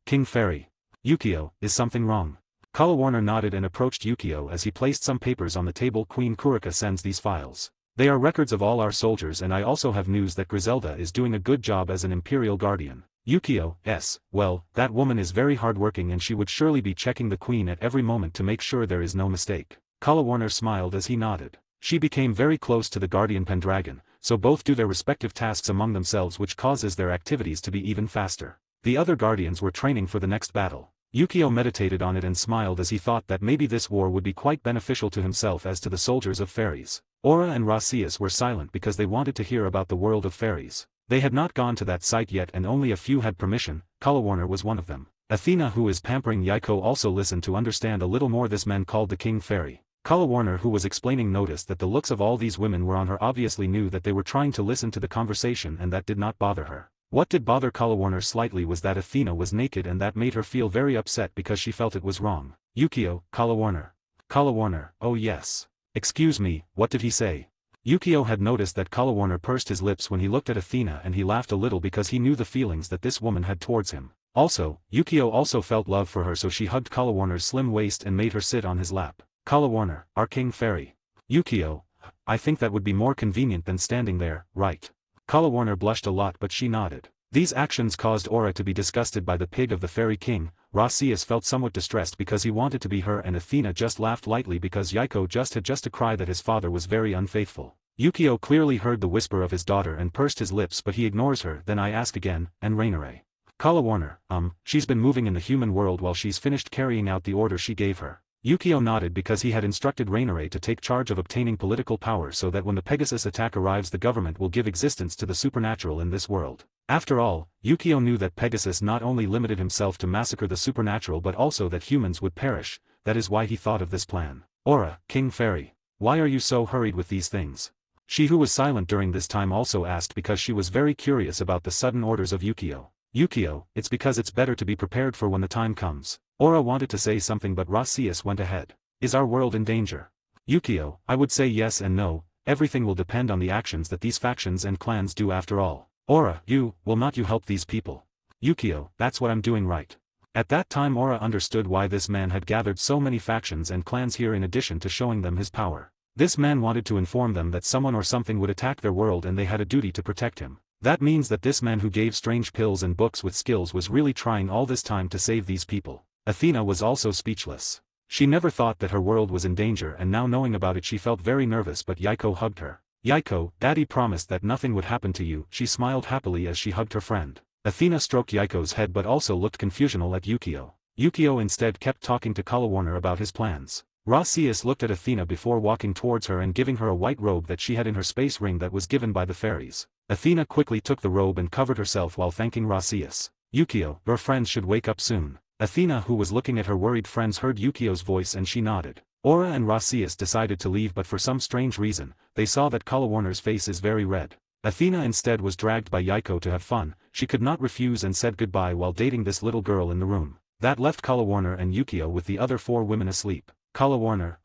King Fairy. Yukio, is something wrong? Kala Warner nodded and approached Yukio as he placed some papers on the table. Queen Kurika sends these files. They are records of all our soldiers, and I also have news that Griselda is doing a good job as an Imperial Guardian. Yukio, yes, well, that woman is very hardworking and she would surely be checking the queen at every moment to make sure there is no mistake. Kala Warner smiled as he nodded. She became very close to the Guardian Pendragon, so both do their respective tasks among themselves, which causes their activities to be even faster. The other Guardians were training for the next battle. Yukio meditated on it and smiled as he thought that maybe this war would be quite beneficial to himself as to the soldiers of fairies. Aura and Rasius were silent because they wanted to hear about the world of fairies. They had not gone to that site yet and only a few had permission. Kala Warner was one of them. Athena, who is pampering Yaiko, also listened to understand a little more this man called the King Fairy. Kala Warner, who was explaining, noticed that the looks of all these women were on her, obviously knew that they were trying to listen to the conversation, and that did not bother her. What did bother Kalawarner slightly was that Athena was naked, and that made her feel very upset because she felt it was wrong. Yukio, Kalawarner. Kalawarner, oh yes. Excuse me, what did he say? Yukio had noticed that Kalawarner pursed his lips when he looked at Athena, and he laughed a little because he knew the feelings that this woman had towards him. Also, Yukio also felt love for her, so she hugged Kalawarner's slim waist and made her sit on his lap. Kalawarner, our king fairy. Yukio, I think that would be more convenient than standing there, right? Kalawarner blushed a lot, but she nodded. These actions caused Aura to be disgusted by the pig of the fairy king. Rasius felt somewhat distressed because he wanted to be her, and Athena just laughed lightly because Yaiko had just to cry that his father was very unfaithful. Yukio clearly heard the whisper of his daughter and pursed his lips, but he ignores her. Then I ask again, and Rainare. Kalawarner, she's been moving in the human world while she's finished carrying out the order she gave her. Yukio nodded because he had instructed Rainare to take charge of obtaining political power so that when the Pegasus attack arrives the government will give existence to the supernatural in this world. After all, Yukio knew that Pegasus not only limited himself to massacre the supernatural but also that humans would perish. That is why he thought of this plan. Aura, King Fairy. Why are you so hurried with these things? She, who was silent during this time, also asked because she was very curious about the sudden orders of Yukio. Yukio, it's because it's better to be prepared for when the time comes. Aura wanted to say something but Rasius went ahead. Is our world in danger? Yukio, I would say yes and no, everything will depend on the actions that these factions and clans do after all. Aura, will not you help these people? Yukio, that's what I'm doing right. At that time Aura understood why this man had gathered so many factions and clans here in addition to showing them his power. This man wanted to inform them that someone or something would attack their world and they had a duty to protect him. That means that this man who gave strange pills and books with skills was really trying all this time to save these people. Athena was also speechless. She never thought that her world was in danger, and now knowing about it she felt very nervous, but Yaiko hugged her. Yaiko, Daddy promised that nothing would happen to you. She smiled happily as she hugged her friend. Athena stroked Yaiko's head but also looked confusional at Yukio. Yukio instead kept talking to Kalawarner about his plans. Rasius looked at Athena before walking towards her and giving her a white robe that she had in her space ring that was given by the fairies. Athena quickly took the robe and covered herself while thanking Rasius. Yukio, your friends should wake up soon. Athena, who was looking at her worried friends, heard Yukio's voice and she nodded. Aura and Rasius decided to leave, but for some strange reason, they saw that Kalawarner's face is very red. Athena instead was dragged by Yaiko to have fun. She could not refuse and said goodbye while dating this little girl in the room. That left Kalawarner and Yukio with the other 4 women asleep. Kalawarner,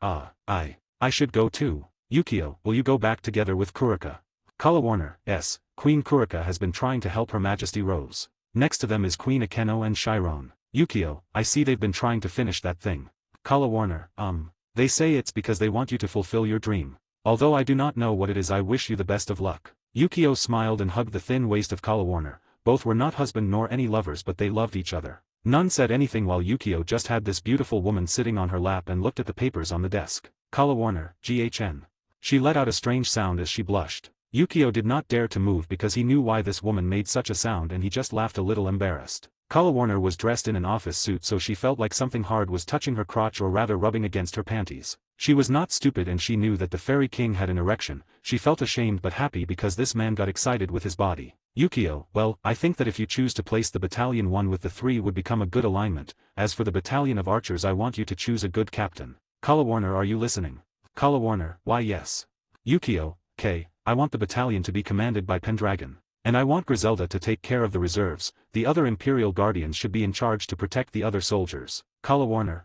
I should go too. Yukio, will you go back together with Kurika? Kalawarner, yes, Queen Kurika has been trying to help Her Majesty Rose. Next to them is Queen Akeno and Chiron. Yukio, I see they've been trying to finish that thing. Kalawarner, they say it's because they want you to fulfill your dream. Although I do not know what it is, I wish you the best of luck. Yukio smiled and hugged the thin waist of Kalawarner. Both were not husband nor any lovers, but they loved each other. None said anything while Yukio just had this beautiful woman sitting on her lap and looked at the papers on the desk. Kalawarner, GHN. She let out a strange sound as she blushed. Yukio did not dare to move because he knew why this woman made such a sound, and he just laughed a little embarrassed. Kalawarner was dressed in an office suit, so she felt like something hard was touching her crotch, or rather rubbing against her panties. She was not stupid and she knew that the fairy king had an erection. She felt ashamed but happy because this man got excited with his body. Yukio, well, I think that if you choose to place the battalion 1 with the 3 would become a good alignment. As for the battalion of archers, I want you to choose a good captain. Kalawarner, are you listening? Kalawarner, why yes. Yukio, okay, I want the battalion to be commanded by Pendragon. And I want Griselda to take care of the reserves. The other Imperial Guardians should be in charge to protect the other soldiers. Kalawarner,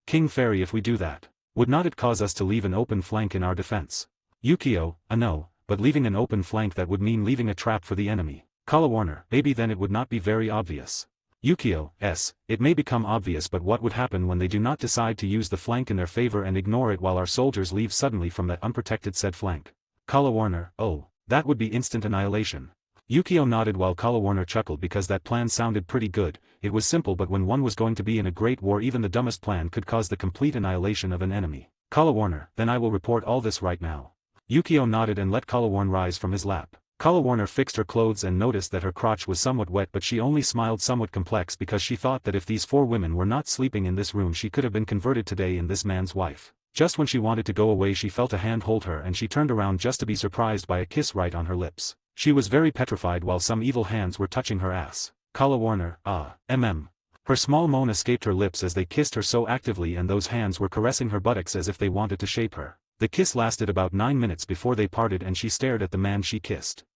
King Fairy, if we do that, would not it cause us to leave an open flank in our defense? Yukio, no, but leaving an open flank, that would mean leaving a trap for the enemy. Kalawarner, maybe then it would not be very obvious. Yukio, yes, it may become obvious, but what would happen when they do not decide to use the flank in their favor and ignore it while our soldiers leave suddenly from that unprotected said flank? Kalawarner, oh, that would be instant annihilation. Yukio nodded while Kalawarner chuckled because that plan sounded pretty good. It was simple, but when one was going to be in a great war, even the dumbest plan could cause the complete annihilation of an enemy. Kalawarner, then I will report all this right now. Yukio nodded and let Kalawarner rise from his lap. Kalawarner fixed her clothes and noticed that her crotch was somewhat wet, but she only smiled somewhat complex because she thought that if these 4 women were not sleeping in this room, she could have been converted today in this man's wife. Just when she wanted to go away, she felt a hand hold her and she turned around just to be surprised by a kiss right on her lips. She was very petrified while some evil hands were touching her ass. Kalawarner, Her small moan escaped her lips as they kissed her so actively, and those hands were caressing her buttocks as if they wanted to shape her. The kiss lasted about 9 minutes before they parted and she stared at the man she kissed.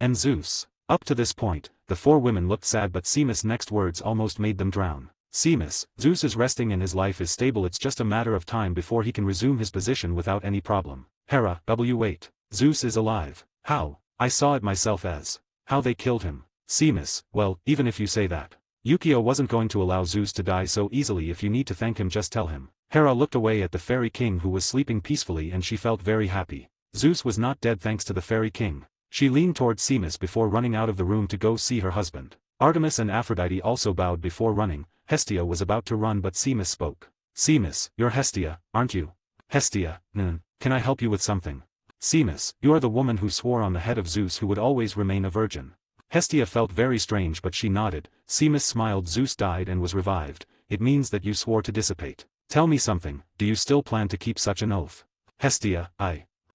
And Zeus. Up to this point, the four women looked sad, but Seamus' next words almost made them drown. Seamus, Zeus is resting and his life is stable. It's just a matter of time before he can resume his position without any problem. Hera, wait. Zeus is alive. How? I saw it myself as. How they killed him. Seamus, well, even if you say that. Yukio wasn't going to allow Zeus to die so easily. If you need to thank him, just tell him. Hera looked away at the Fairy King, who was sleeping peacefully, and she felt very happy. Zeus was not dead thanks to the Fairy King. She leaned toward Seamus before running out of the room to go see her husband. Artemis and Aphrodite also bowed before running. Hestia was about to run, but Seamus spoke. Seamus, you're Hestia, aren't you? Hestia, can I help you with something? Seamus, you are the woman who swore on the head of Zeus who would always remain a virgin. Hestia felt very strange, but she nodded. Seamus smiled. Zeus died and was revived. It means that you swore to dissipate. Tell me something, do you still plan to keep such an oath? Hestia,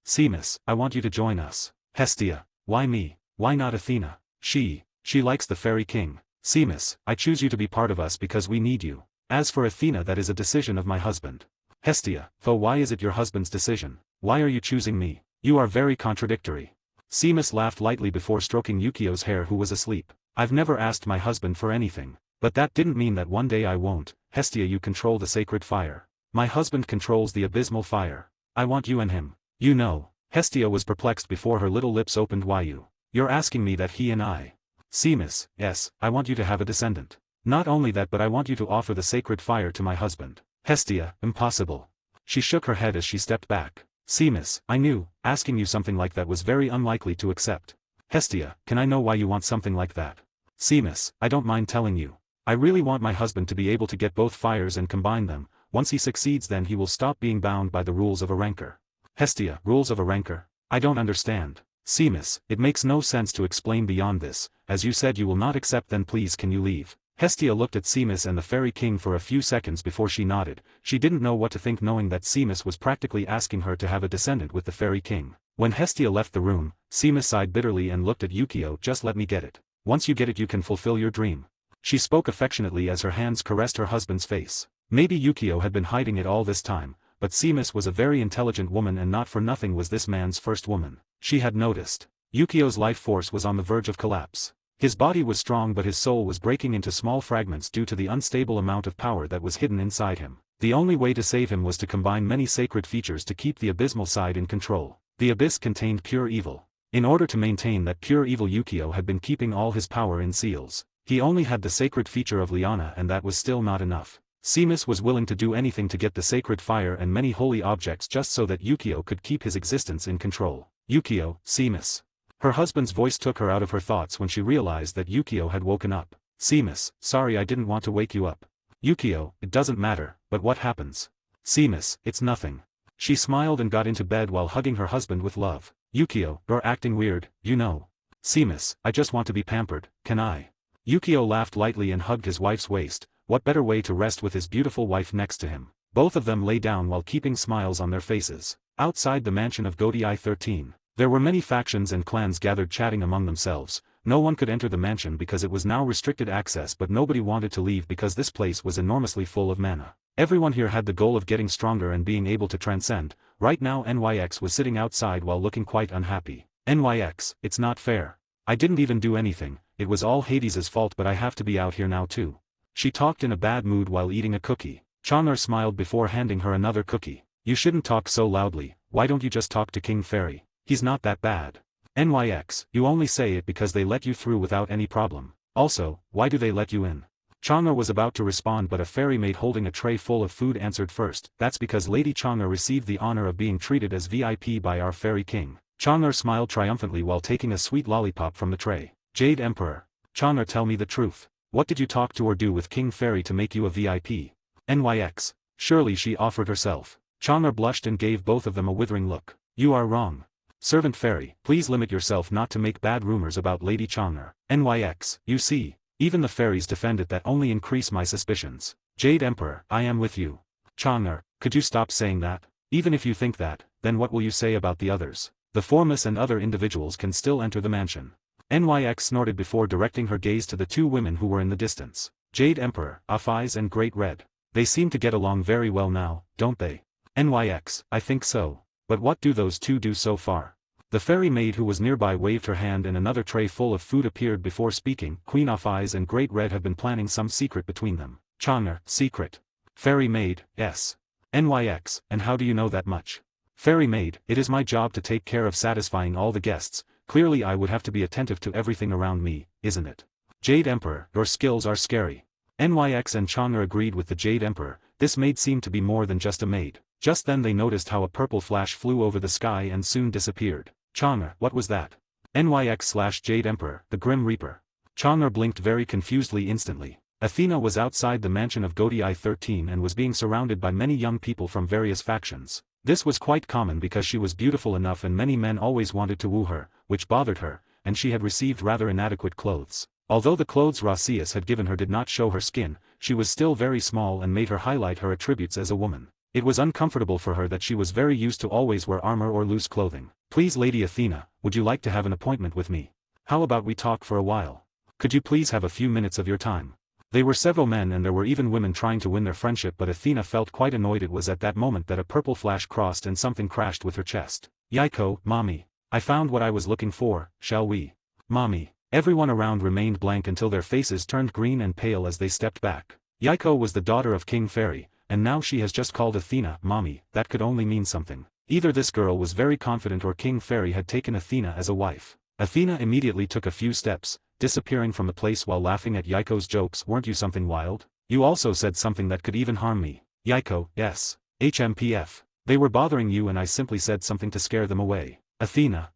Seamus, I want you to join us. Hestia, why me? Why not Athena? She likes the Fairy King. Seamus, I choose you to be part of us because we need you. As for Athena, that is a decision of my husband. Hestia, though why is it your husband's decision? Why are you choosing me? You are very contradictory. Seamus laughed lightly before stroking Yukio's hair, who was asleep. I've never asked my husband for anything. But that didn't mean that one day I won't. Hestia, you control the sacred fire. My husband controls the abysmal fire. I want you and him. You know. Hestia was perplexed before her little lips opened. Why you? You're asking me that he and I. Seamus, yes, I want you to have a descendant. Not only that, but I want you to offer the sacred fire to my husband. Hestia, impossible. She shook her head as she stepped back. Seamus, I knew, asking you something like that was very unlikely to accept. Hestia, can I know why you want something like that? Seamus, I don't mind telling you. I really want my husband to be able to get both fires and combine them. Once he succeeds, then he will stop being bound by the rules of a rancor. Hestia, rules of a rancor? I don't understand. Seamus, it makes no sense to explain beyond this. As you said you will not accept, then please can you leave? Hestia looked at Seamus and the Fairy King for a few seconds before she nodded. She didn't know what to think, knowing that Seamus was practically asking her to have a descendant with the Fairy King. When Hestia left the room, Seamus sighed bitterly and looked at Yukio. Just let me get it. Once you get it, you can fulfill your dream. She spoke affectionately as her hands caressed her husband's face. Maybe Yukio had been hiding it all this time, but Seamus was a very intelligent woman, and not for nothing was this man's first woman. She had noticed. Yukio's life force was on the verge of collapse. His body was strong, but his soul was breaking into small fragments due to the unstable amount of power that was hidden inside him. The only way to save him was to combine many sacred features to keep the abysmal side in control. The abyss contained pure evil. In order to maintain that pure evil, Yukio had been keeping all his power in seals. He only had the sacred feature of Liana, and that was still not enough. Seamus was willing to do anything to get the sacred fire and many holy objects just so that Yukio could keep his existence in control. Yukio, Seamus. Her husband's voice took her out of her thoughts when she realized that Yukio had woken up. Seamus, sorry, I didn't want to wake you up. Yukio, it doesn't matter, but what happens? Seamus, it's nothing. She smiled and got into bed while hugging her husband with love. Yukio, you're acting weird, you know. Seamus, I just want to be pampered, can I? Yukio laughed lightly and hugged his wife's waist. What better way to rest with his beautiful wife next to him? Both of them lay down while keeping smiles on their faces. Outside the mansion of Godii 13. There were many factions and clans gathered chatting among themselves. No one could enter the mansion because it was now restricted access, but nobody wanted to leave because this place was enormously full of mana. Everyone here had the goal of getting stronger and being able to transcend. Right now NYX was sitting outside while looking quite unhappy. NYX, it's not fair. I didn't even do anything, it was all Hades's fault, but I have to be out here now too. She talked in a bad mood while eating a cookie. Chang'e smiled before handing her another cookie. You shouldn't talk so loudly, why don't you just talk to King Fairy? He's not that bad. NYX, you only say it because they let you through without any problem. Also, why do they let you in? Chang'e was about to respond, but a fairy maid holding a tray full of food answered first. That's because Lady Chang'e received the honor of being treated as VIP by our Fairy King. Chang'e smiled triumphantly while taking a sweet lollipop from the tray. Jade Emperor. Chang'e, tell me the truth. What did you talk to or do with King Fairy to make you a VIP? NYX. Surely she offered herself. Chang'e blushed and gave both of them a withering look. You are wrong. Servant Fairy, please limit yourself not to make bad rumors about Lady Chang'e. NYX, you see, even the fairies defend it, that only increase my suspicions. Jade Emperor, I am with you. Chang'e, could you stop saying that? Even if you think that, then what will you say about the others? The Formus and other individuals can still enter the mansion. NYX snorted before directing her gaze to the two women who were in the distance. Jade Emperor, Eyes and Great Red. They seem to get along very well now, don't they? NYX, I think so. But what do those two do so far? The fairy maid who was nearby waved her hand and another tray full of food appeared before speaking. Queen Off Eyes and Great Red have been planning some secret between them. Chang'er, secret. Fairy maid, yes. NYX, and how do you know that much? Fairy maid, it is my job to take care of satisfying all the guests, clearly I would have to be attentive to everything around me, isn't it? Jade Emperor, your skills are scary. NYX and Chang'er agreed with the Jade Emperor. This maid seemed to be more than just a maid. Just then they noticed how a purple flash flew over the sky and soon disappeared. Chang'er, what was that? NYX/Jade Emperor, the Grim Reaper. Chang'er blinked very confusedly instantly. Athena was outside the mansion of Godei 13 and was being surrounded by many young people from various factions. This was quite common because she was beautiful enough and many men always wanted to woo her, which bothered her, and she had received rather inadequate clothes. Although the clothes Rasius had given her did not show her skin, she was still very small and made her highlight her attributes as a woman. It was uncomfortable for her that she was very used to always wear armor or loose clothing. Please Lady Athena, would you like to have an appointment with me? How about we talk for a while? Could you please have a few minutes of your time? There were several men and there were even women trying to win their friendship, but Athena felt quite annoyed. It was at that moment that a purple flash crossed and something crashed with her chest. Yaiko, mommy. I found what I was looking for, shall we? Mommy. Everyone around remained blank until their faces turned green and pale as they stepped back. Yaiko was the daughter of King Fairy, and now she has just called Athena, mommy. That could only mean something. Either this girl was very confident or King Fairy had taken Athena as a wife. Athena immediately took a few steps, disappearing from the place while laughing at Yaiko's jokes. Weren't you something wild? You also said something that could even harm me. Yaiko, yes. HMPF. They were bothering you and I simply said something to scare them away. Athena,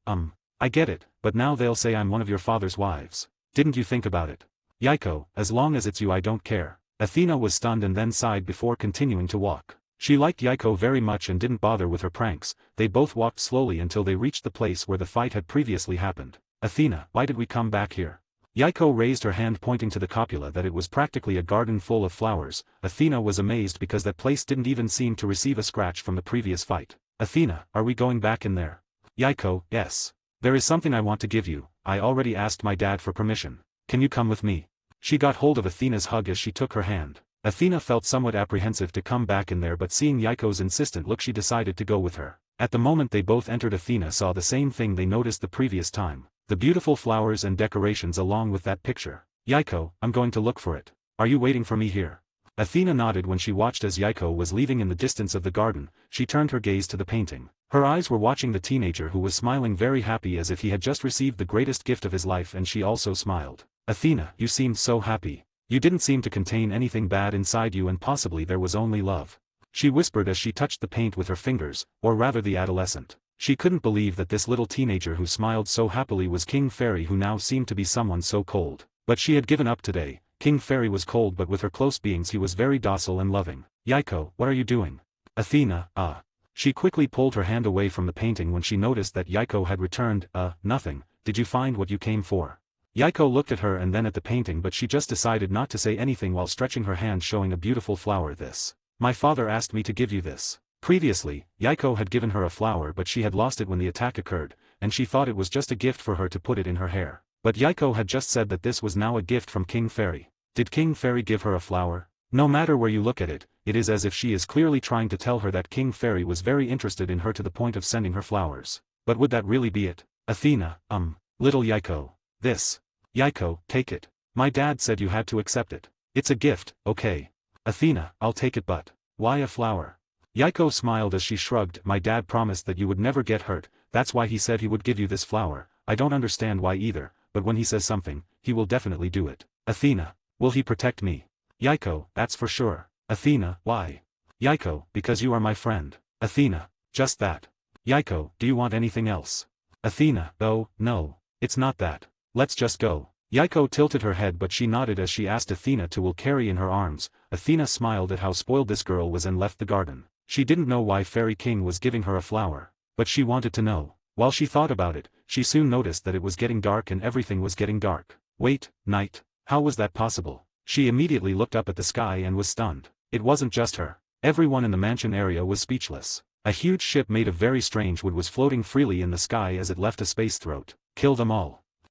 I get it, but now they'll say I'm one of your father's wives. Didn't you think about it? Yaiko, as long as it's you I don't care. Athena was stunned and then sighed before continuing to walk. She liked Yaiko very much and didn't bother with her pranks. They both walked slowly until they reached the place where the fight had previously happened. Athena, why did we come back here? Yaiko raised her hand pointing to the copula that it was practically a garden full of flowers. Athena was amazed because that place didn't even seem to receive a scratch from the previous fight. Athena, are we going back in there? Yaiko, yes. There is something I want to give you. I already asked my dad for permission. Can you come with me? She got hold of Athena's hug as she took her hand. Athena felt somewhat apprehensive to come back in there, but seeing Yaiko's insistent look she decided to go with her. At the moment they both entered, Athena saw the same thing they noticed the previous time. The beautiful flowers and decorations along with that picture. Yaiko, I'm going to look for it. Are you waiting for me here? Athena nodded when she watched as Yaiko was leaving in the distance of the garden. She turned her gaze to the painting. Her eyes were watching the teenager who was smiling very happy as if he had just received the greatest gift of his life, and she also smiled. Athena, you seemed so happy. You didn't seem to contain anything bad inside you, and possibly there was only love. She whispered as she touched the paint with her fingers, or rather the adolescent. She couldn't believe that this little teenager who smiled so happily was King Fairy, who now seemed to be someone so cold. But she had given up today. King Fairy was cold, but with her close beings he was very docile and loving. Yaiko, what are you doing? Athena, She quickly pulled her hand away from the painting when she noticed that Yaiko had returned. Nothing. Did you find what you came for? Yaiko looked at her and then at the painting, but she just decided not to say anything while stretching her hand showing a beautiful flower. This. My father asked me to give you this. Previously, Yaiko had given her a flower, but she had lost it when the attack occurred, and she thought it was just a gift for her to put it in her hair. But Yaiko had just said that this was now a gift from King Fairy. Did King Fairy give her a flower? No matter where you look at it, it is as if she is clearly trying to tell her that King Fairy was very interested in her to the point of sending her flowers. But would that really be it? Athena, little Yaiko. This. Yaiko, take it. My dad said you had to accept it. It's a gift, okay. Athena, I'll take it, but why a flower? Yaiko smiled as she shrugged. My dad promised that you would never get hurt, that's why he said he would give you this flower. I don't understand why either, but when he says something, he will definitely do it. Athena, will he protect me? Yaiko, that's for sure. Athena, why? Yaiko, because you are my friend. Athena, just that. Yaiko, do you want anything else? Athena, oh, no. It's not that. Let's just go. Yaiko tilted her head, but she nodded as she asked Athena to will carry in her arms. Athena smiled at how spoiled this girl was and left the garden. She didn't know why Fairy King was giving her a flower, but she wanted to know. While she thought about it, she soon noticed that it was getting dark and everything was getting dark. Wait, night? How was that possible? She immediately looked up at the sky and was stunned. It wasn't just her. Everyone in the mansion area was speechless. A huge ship made of very strange wood was floating freely in the sky as it left a space throat. Kill them all.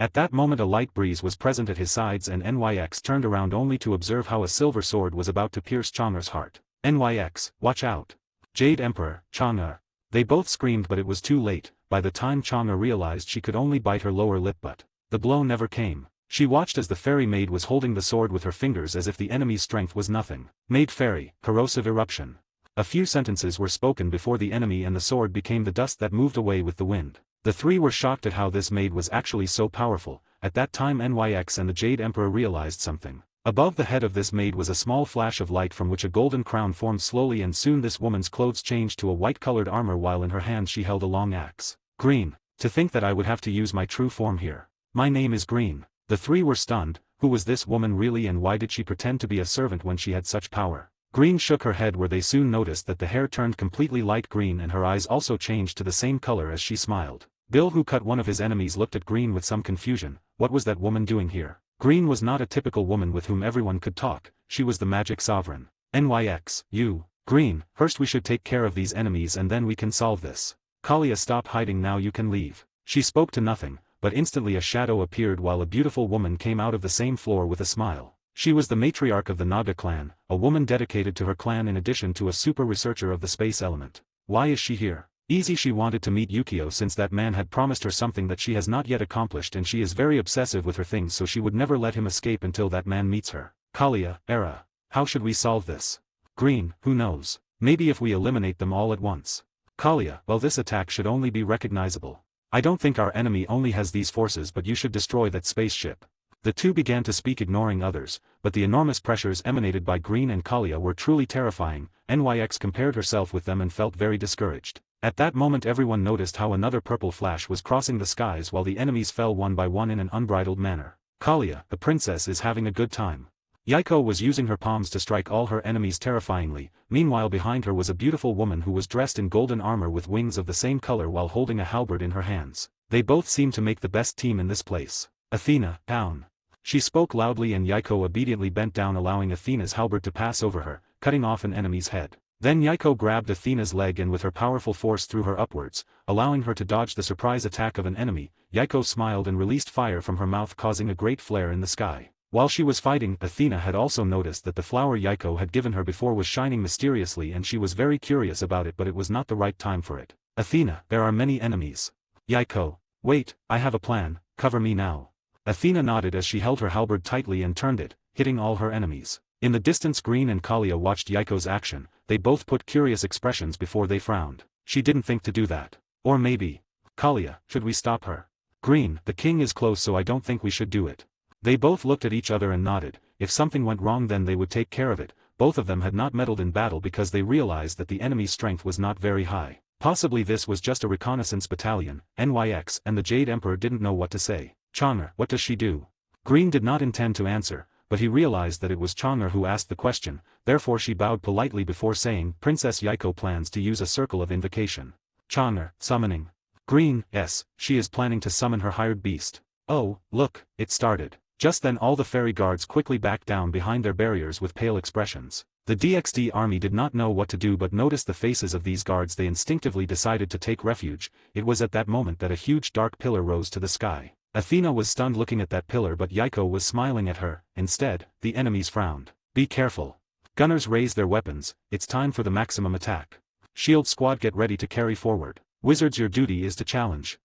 At that moment a light breeze was present at his sides and NYX turned around only to observe how a silver sword was about to pierce Chang'er's heart. NYX, watch out! Jade Emperor, Chang'er. They both screamed but it was too late. By the time Chang'er realized she could only bite her lower lip but the blow never came. She watched as the fairy maid was holding the sword with her fingers as if the enemy's strength was nothing. Maid Fairy, corrosive eruption. A few sentences were spoken before the enemy and the sword became the dust that moved away with the wind. The three were shocked at how this maid was actually so powerful. At that time NYX and the Jade Emperor realized something. Above the head of this maid was a small flash of light from which a golden crown formed slowly and soon this woman's clothes changed to a white-colored armor while in her hand she held a long axe. Green. To think that I would have to use my true form here. My name is Green. The three were stunned. Who was this woman really and why did she pretend to be a servant when she had such power? Green shook her head where they soon noticed that the hair turned completely light green and her eyes also changed to the same color as she smiled. Bill, who cut one of his enemies, looked at Green with some confusion. What was that woman doing here? Green was not a typical woman with whom everyone could talk. She was the magic sovereign. NYX, you. Green, first we should take care of these enemies and then we can solve this. Kalia, stop hiding now, you can leave. She spoke to nothing, but instantly a shadow appeared while a beautiful woman came out of the same floor with a smile. She was the matriarch of the Naga clan, a woman dedicated to her clan in addition to a super researcher of the space element. Why is she here? Easy, she wanted to meet Yukio since that man had promised her something that she has not yet accomplished and she is very obsessive with her things so she would never let him escape until that man meets her. Kalia, Era. How should we solve this? Green, who knows? Maybe if we eliminate them all at once. Kalia, well, this attack should only be recognizable. I don't think our enemy only has these forces, but you should destroy that spaceship. The two began to speak ignoring others, but the enormous pressures emanated by Green and Kalia were truly terrifying. NYX compared herself with them and felt very discouraged. At that moment everyone noticed how another purple flash was crossing the skies while the enemies fell one by one in an unbridled manner. Kalia, the princess, is having a good time. Yaiko was using her palms to strike all her enemies terrifyingly. Meanwhile behind her was a beautiful woman who was dressed in golden armor with wings of the same color while holding a halberd in her hands. They both seemed to make the best team in this place. Athena, down. She spoke loudly and Yaiko obediently bent down, allowing Athena's halberd to pass over her, cutting off an enemy's head. Then Yaiko grabbed Athena's leg and with her powerful force threw her upwards, allowing her to dodge the surprise attack of an enemy. Yaiko smiled and released fire from her mouth, causing a great flare in the sky. While she was fighting, Athena had also noticed that the flower Yaiko had given her before was shining mysteriously and she was very curious about it, but it was not the right time for it. Athena, there are many enemies. Yaiko, wait, I have a plan, cover me now. Athena nodded as she held her halberd tightly and turned it, hitting all her enemies. In the distance Green and Kalia watched Yaiko's action. They both put curious expressions before they frowned. She didn't think to do that. Or maybe. Kalia, should we stop her? Green, the king is close so I don't think we should do it. They both looked at each other and nodded. If something went wrong then they would take care of it. Both of them had not meddled in battle because they realized that the enemy's strength was not very high. Possibly this was just a reconnaissance battalion. NYX and the Jade Emperor didn't know what to say. Chang'er, what does she do? Green did not intend to answer, but he realized that it was Chang'er who asked the question, therefore she bowed politely before saying, Princess Yaiko plans to use a circle of invocation. Chang'er, summoning. Green, yes, she is planning to summon her hired beast. Oh, look, it started. Just then all the fairy guards quickly backed down behind their barriers with pale expressions. The DxD army did not know what to do but noticed the faces of these guards. They instinctively decided to take refuge. It was at that moment that a huge dark pillar rose to the sky. Athena was stunned looking at that pillar but Yaiko was smiling at her. Instead, the enemies frowned. Be careful. Gunners raise their weapons, it's time for the maximum attack. Shield squad, get ready to carry forward. Wizards, your duty is to challenge.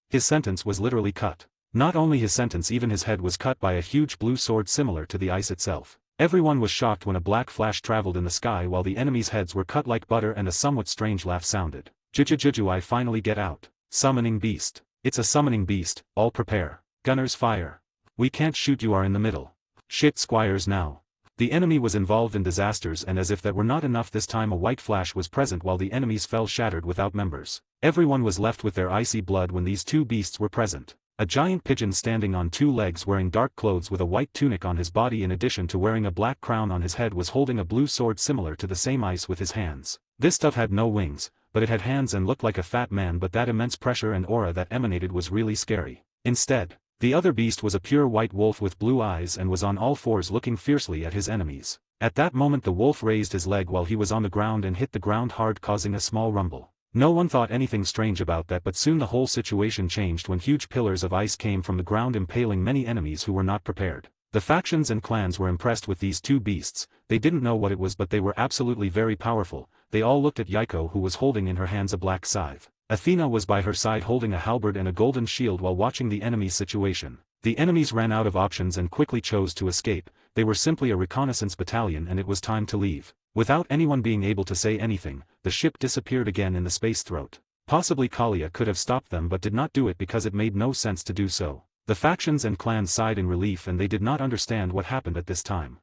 His sentence was literally cut. Not only his sentence, even his head was cut by a huge blue sword similar to the ice itself. Everyone was shocked when a black flash traveled in the sky while the enemies' heads were cut like butter and a somewhat strange laugh sounded. Juju, I finally get out. Summoning beast. It's a summoning beast, all prepare. Gunners fire. We can't shoot, you are in the middle. Shit, squires now. The enemy was involved in disasters and as if that were not enough, this time a white flash was present while the enemies fell shattered without members. Everyone was left with their icy blood when these two beasts were present. A giant pigeon standing on two legs wearing dark clothes with a white tunic on his body in addition to wearing a black crown on his head was holding a blue sword similar to the same ice with his hands. This stuff had no wings, but it had hands and looked like a fat man, but that immense pressure and aura that emanated was really scary. Instead, the other beast was a pure white wolf with blue eyes and was on all fours looking fiercely at his enemies. At that moment the wolf raised his leg while he was on the ground and hit the ground hard, causing a small rumble. No one thought anything strange about that, but soon the whole situation changed when huge pillars of ice came from the ground, impaling many enemies who were not prepared. The factions and clans were impressed with these two beasts. They didn't know what it was, but they were absolutely very powerful. They all looked at Yaiko, who was holding in her hands a black scythe. Athena was by her side holding a halberd and a golden shield while watching the enemy's situation. The enemies ran out of options and quickly chose to escape. They were simply a reconnaissance battalion and it was time to leave. Without anyone being able to say anything, the ship disappeared again in the space throat. Possibly Kalia could have stopped them but did not do it because it made no sense to do so. The factions and clans sighed in relief and they did not understand what happened at this time.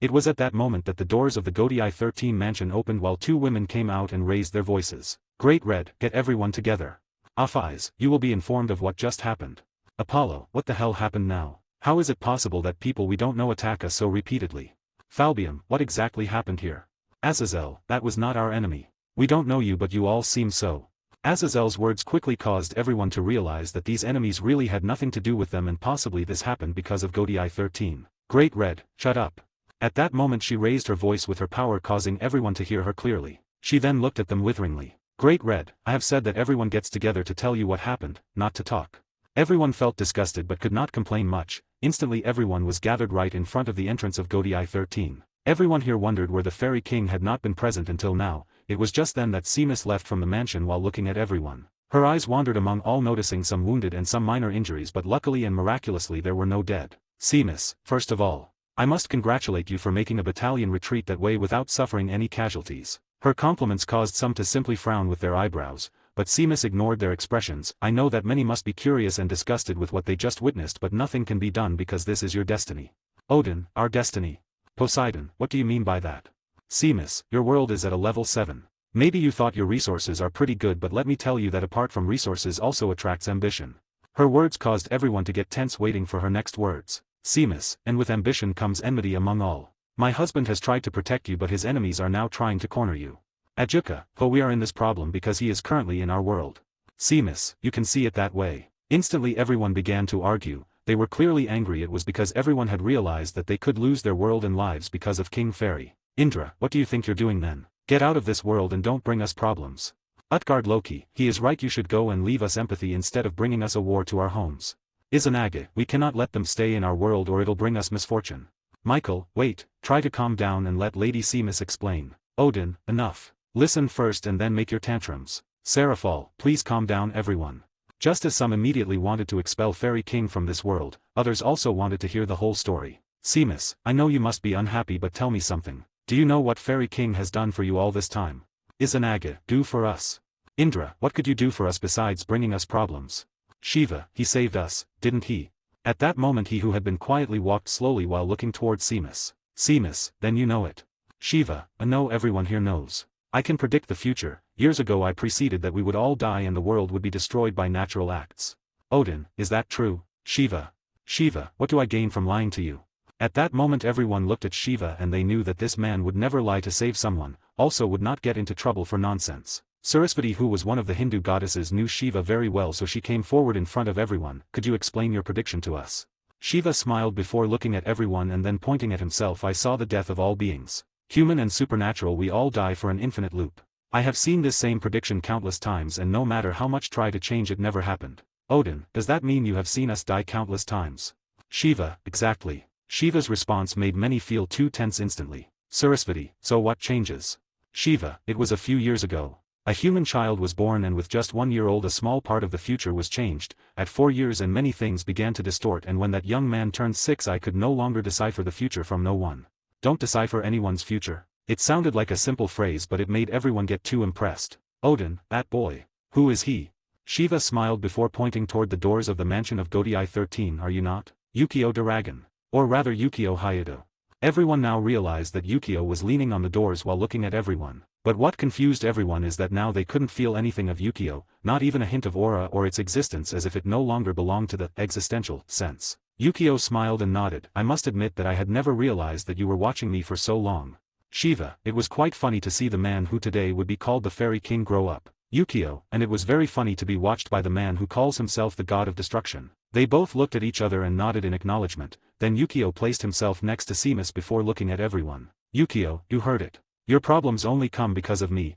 It was at that moment that the doors of the Godii 13 mansion opened while two women came out and raised their voices. Great Red, get everyone together. Aphies, you will be informed of what just happened. Apollo, what the hell happened now? How is it possible that people we don't know attack us so repeatedly? Falbium, what exactly happened here? Azazel, that was not our enemy. We don't know you but you all seem so. Azazel's words quickly caused everyone to realize that these enemies really had nothing to do with them and possibly this happened because of Godii 13. Great Red, shut up. At that moment she raised her voice with her power, causing everyone to hear her clearly. She then looked at them witheringly. Great Red, I have said that everyone gets together to tell you what happened, not to talk. Everyone felt disgusted but could not complain much. Instantly everyone was gathered right in front of the entrance of Godii 13. Everyone here wondered where the Fairy King had not been present until now. It was just then that Seamus left from the mansion while looking at everyone. Her eyes wandered among all, noticing some wounded and some minor injuries, but luckily and miraculously there were no dead. Seamus, first of all, I must congratulate you for making a battalion retreat that way without suffering any casualties. Her compliments caused some to simply frown with their eyebrows, but Seamus ignored their expressions. I know that many must be curious and disgusted with what they just witnessed, but nothing can be done because this is your destiny. Odin, our destiny. Poseidon, what do you mean by that? Seamus, your world is at a level 7. Maybe you thought your resources are pretty good, but let me tell you that apart from resources also attracts ambition. Her words caused everyone to get tense, waiting for her next words. Seamus, and with ambition comes enmity among all. My husband has tried to protect you but his enemies are now trying to corner you. Adjuka, we are in this problem because he is currently in our world. Seamus, you can see it that way. Instantly everyone began to argue. They were clearly angry. It was because everyone had realized that they could lose their world and lives because of King Fairy. Indra, what do you think you're doing then? Get out of this world and don't bring us problems. Utgard Loki, he is right, you should go and leave us empathy instead of bringing us a war to our homes. Izanagi, we cannot let them stay in our world or it'll bring us misfortune. Michael, wait, try to calm down and let Lady Seamus explain. Odin, enough. Listen first and then make your tantrums. Seraphal, please calm down everyone. Just as some immediately wanted to expel Fairy King from this world, others also wanted to hear the whole story. Seamus, I know you must be unhappy but tell me something. Do you know what Fairy King has done for you all this time? Izanagi, do for us. Indra, what could you do for us besides bringing us problems? Shiva, he saved us, didn't he? At that moment he who had been quietly walked slowly while looking towards Seamus. Seamus, then you know it. Shiva, I know everyone here knows. I can predict the future. Years ago I preceded that we would all die and the world would be destroyed by natural acts. Odin, is that true? Shiva. Shiva, what do I gain from lying to you? At that moment everyone looked at Shiva and they knew that this man would never lie to save someone, also would not get into trouble for nonsense. Sarasvati, who was one of the Hindu goddesses, knew Shiva very well, so she came forward in front of everyone. Could you explain your prediction to us? Shiva smiled before looking at everyone and then pointing at himself. I saw the death of all beings. Human and supernatural, we all die for an infinite loop. I have seen this same prediction countless times and no matter how much try to change it never happened. Odin, does that mean you have seen us die countless times? Shiva, exactly. Shiva's response made many feel too tense instantly. Sarasvati, so what changes? Shiva, it was a few years ago. A human child was born and with just 1 year old a small part of the future was changed. At 4 years and many things began to distort, and when that young man turned 6 I could no longer decipher the future from no one. Don't decipher anyone's future. It sounded like a simple phrase but it made everyone get too impressed. Odin, that boy. Who is he? Shiva smiled before pointing toward the doors of the mansion of Godii 13. Are you not? Yukio Dragon. Or rather Yukio Hayato. Everyone now realized that Yukio was leaning on the doors while looking at everyone. But what confused everyone is that now they couldn't feel anything of Yukio, not even a hint of aura or its existence, as if it no longer belonged to the existential sense. Yukio smiled and nodded. I must admit that I had never realized that you were watching me for so long. Shiva, it was quite funny to see the man who today would be called the Fairy King grow up. Yukio, and it was very funny to be watched by the man who calls himself the God of Destruction. They both looked at each other and nodded in acknowledgement. Then Yukio placed himself next to Seamus before looking at everyone. Yukio, you heard it. Your problems only come because of me.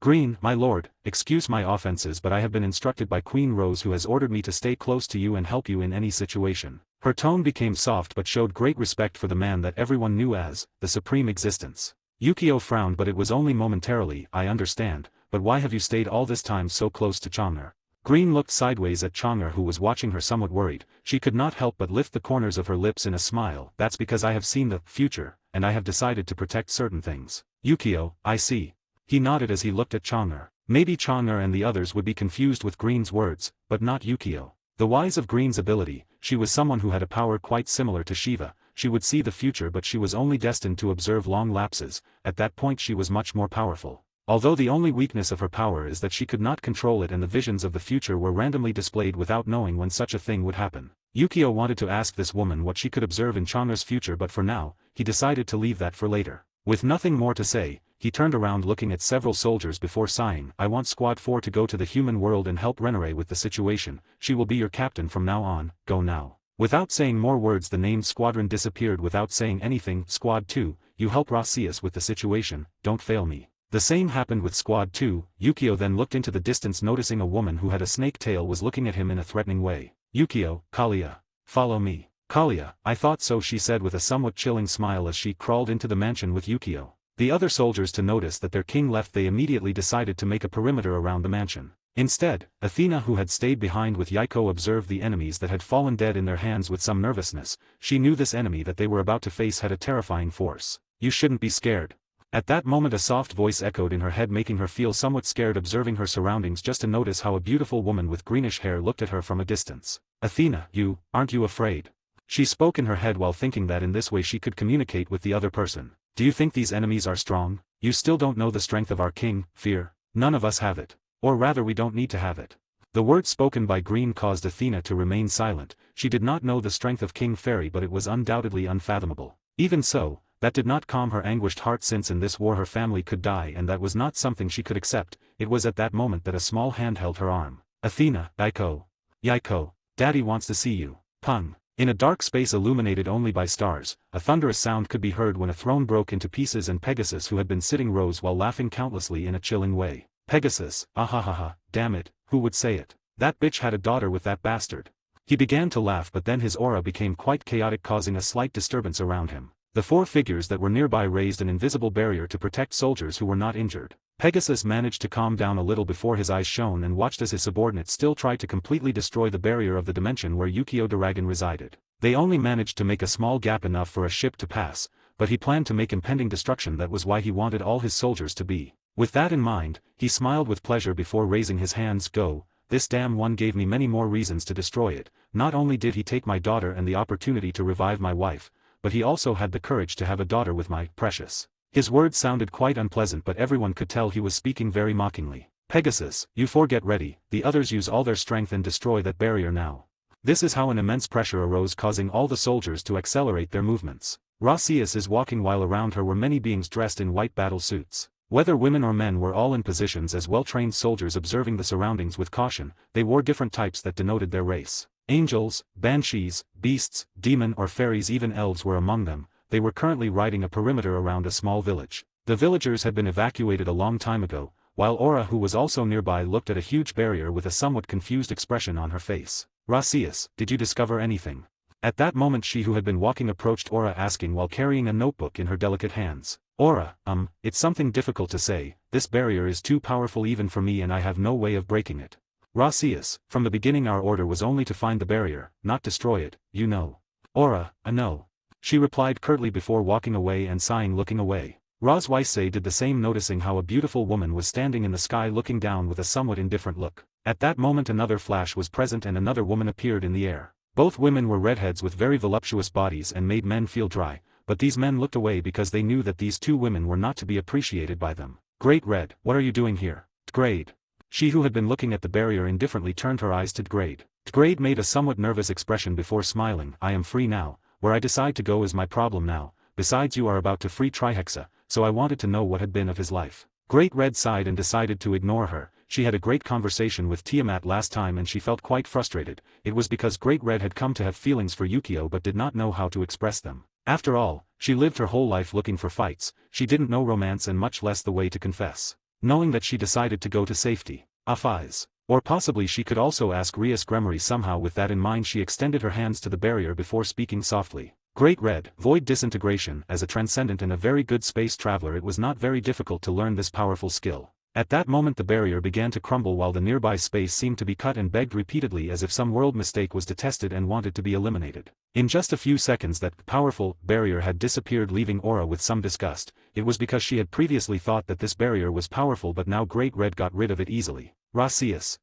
Green, my lord, excuse my offenses, but I have been instructed by Queen Rose, who has ordered me to stay close to you and help you in any situation. Her tone became soft but showed great respect for the man that everyone knew as the Supreme Existence. Yukio frowned, but it was only momentarily. I understand, but why have you stayed all this time so close to Chang'er? Green looked sideways at Chang'er, who was watching her somewhat worried. She could not help but lift the corners of her lips in a smile. That's because I have seen the future, and I have decided to protect certain things. Yukio, I see. He nodded as he looked at Chang'er. Maybe Chang'er and the others would be confused with Green's words, but not Yukio. The wise of Green's ability, she was someone who had a power quite similar to Shiva. She would see the future, but she was only destined to observe long lapses. At that point she was much more powerful. Although the only weakness of her power is that she could not control it, and the visions of the future were randomly displayed without knowing when such a thing would happen. Yukio wanted to ask this woman what she could observe in Chang'er's future, but for now, he decided to leave that for later. With nothing more to say, he turned around looking at several soldiers before sighing. I want Squad 4 to go to the human world and help Renere with the situation. She will be your captain from now on. Go now. Without saying more words, the named squadron disappeared without saying anything. Squad 2, you help Rasius with the situation, don't fail me. The same happened with Squad 2. Yukio then looked into the distance, noticing a woman who had a snake tail was looking at him in a threatening way. Yukio, Kalia. Follow me. Kalia, I thought so, she said with a somewhat chilling smile as she crawled into the mansion with Yukio. The other soldiers to notice that their king left, they immediately decided to make a perimeter around the mansion. Instead, Athena, who had stayed behind with Yaiko, observed the enemies that had fallen dead in their hands with some nervousness. She knew this enemy that they were about to face had a terrifying force. You shouldn't be scared. At that moment a soft voice echoed in her head, making her feel somewhat scared, observing her surroundings just to notice how a beautiful woman with greenish hair looked at her from a distance. Athena, aren't you afraid? She spoke in her head while thinking that in this way she could communicate with the other person. Do you think these enemies are strong? You still don't know the strength of our king, Fear. None of us have it. Or rather, we don't need to have it. The words spoken by Green caused Athena to remain silent. She did not know the strength of King Fairy, but it was undoubtedly unfathomable. Even so, that did not calm her anguished heart, since in this war her family could die, and that was not something she could accept. It was at that moment that a small hand held her arm. Athena, Yaiko, Daddy wants to see you. Pung. In a dark space illuminated only by stars, a thunderous sound could be heard when a throne broke into pieces, and Pegasus, who had been sitting, rose while laughing countlessly in a chilling way. Pegasus, ahahaha, damn it, who would say it? That bitch had a daughter with that bastard. He began to laugh, but then his aura became quite chaotic, causing a slight disturbance around him. The four figures that were nearby raised an invisible barrier to protect soldiers who were not injured. Pegasus managed to calm down a little before his eyes shone and watched as his subordinates still tried to completely destroy the barrier of the dimension where Yukio Dragon resided. They only managed to make a small gap, enough for a ship to pass, but he planned to make impending destruction. That was why he wanted all his soldiers to be. With that in mind, he smiled with pleasure before raising his hands. Go, this damn one gave me many more reasons to destroy it. Not only did he take my daughter and the opportunity to revive my wife, but he also had the courage to have a daughter with my precious. His words sounded quite unpleasant, but everyone could tell he was speaking very mockingly. Pegasus, you four get ready. The others use all their strength and destroy that barrier now. This is how an immense pressure arose, causing all the soldiers to accelerate their movements. Rasius is walking while around her were many beings dressed in white battle suits. Whether women or men were all in positions as well-trained soldiers, observing the surroundings with caution. They wore different types that denoted their race. Angels, banshees, beasts, demon or fairies, even elves were among them. They were currently riding a perimeter around a small village. The villagers had been evacuated a long time ago, while Aura, who was also nearby, looked at a huge barrier with a somewhat confused expression on her face. Rasius, did you discover anything? At that moment she who had been walking approached Aura, asking while carrying a notebook in her delicate hands. Aura, it's something difficult to say. This barrier is too powerful even for me, and I have no way of breaking it. Rasius, from the beginning our order was only to find the barrier, not destroy it, you know. Aura, no. She replied curtly before walking away and sighing, looking away. Rosweise did the same, noticing how a beautiful woman was standing in the sky looking down with a somewhat indifferent look. At that moment another flash was present and another woman appeared in the air. Both women were redheads with very voluptuous bodies and made men feel dry, but these men looked away because they knew that these two women were not to be appreciated by them. Great Red, what are you doing here? Tgrade. She who had been looking at the barrier indifferently turned her eyes to Tgrade. Tgrade made a somewhat nervous expression before smiling. I am free now. Where I decide to go is my problem now. Besides, you are about to free Trihexa, so I wanted to know what had been of his life. Great Red sighed and decided to ignore her. She had a great conversation with Tiamat last time and she felt quite frustrated. It was because Great Red had come to have feelings for Yukio but did not know how to express them. After all, she lived her whole life looking for fights. She didn't know romance and much less the way to confess. knowing that she decided to go to safety. Eyes. Or possibly she could also ask Rias Gremory somehow. With that in mind, she extended her hands to the barrier before speaking softly. Great Red, void disintegration. As a transcendent and a very good space traveler, it was not very difficult to learn this powerful skill. At that moment the barrier began to crumble while the nearby space seemed to be cut and begged repeatedly as if some world mistake was detested and wanted to be eliminated. In just a few seconds that powerful barrier had disappeared, leaving Aura with some disgust. It was because she had previously thought that this barrier was powerful, but now Great Red got rid of it easily. Rasius,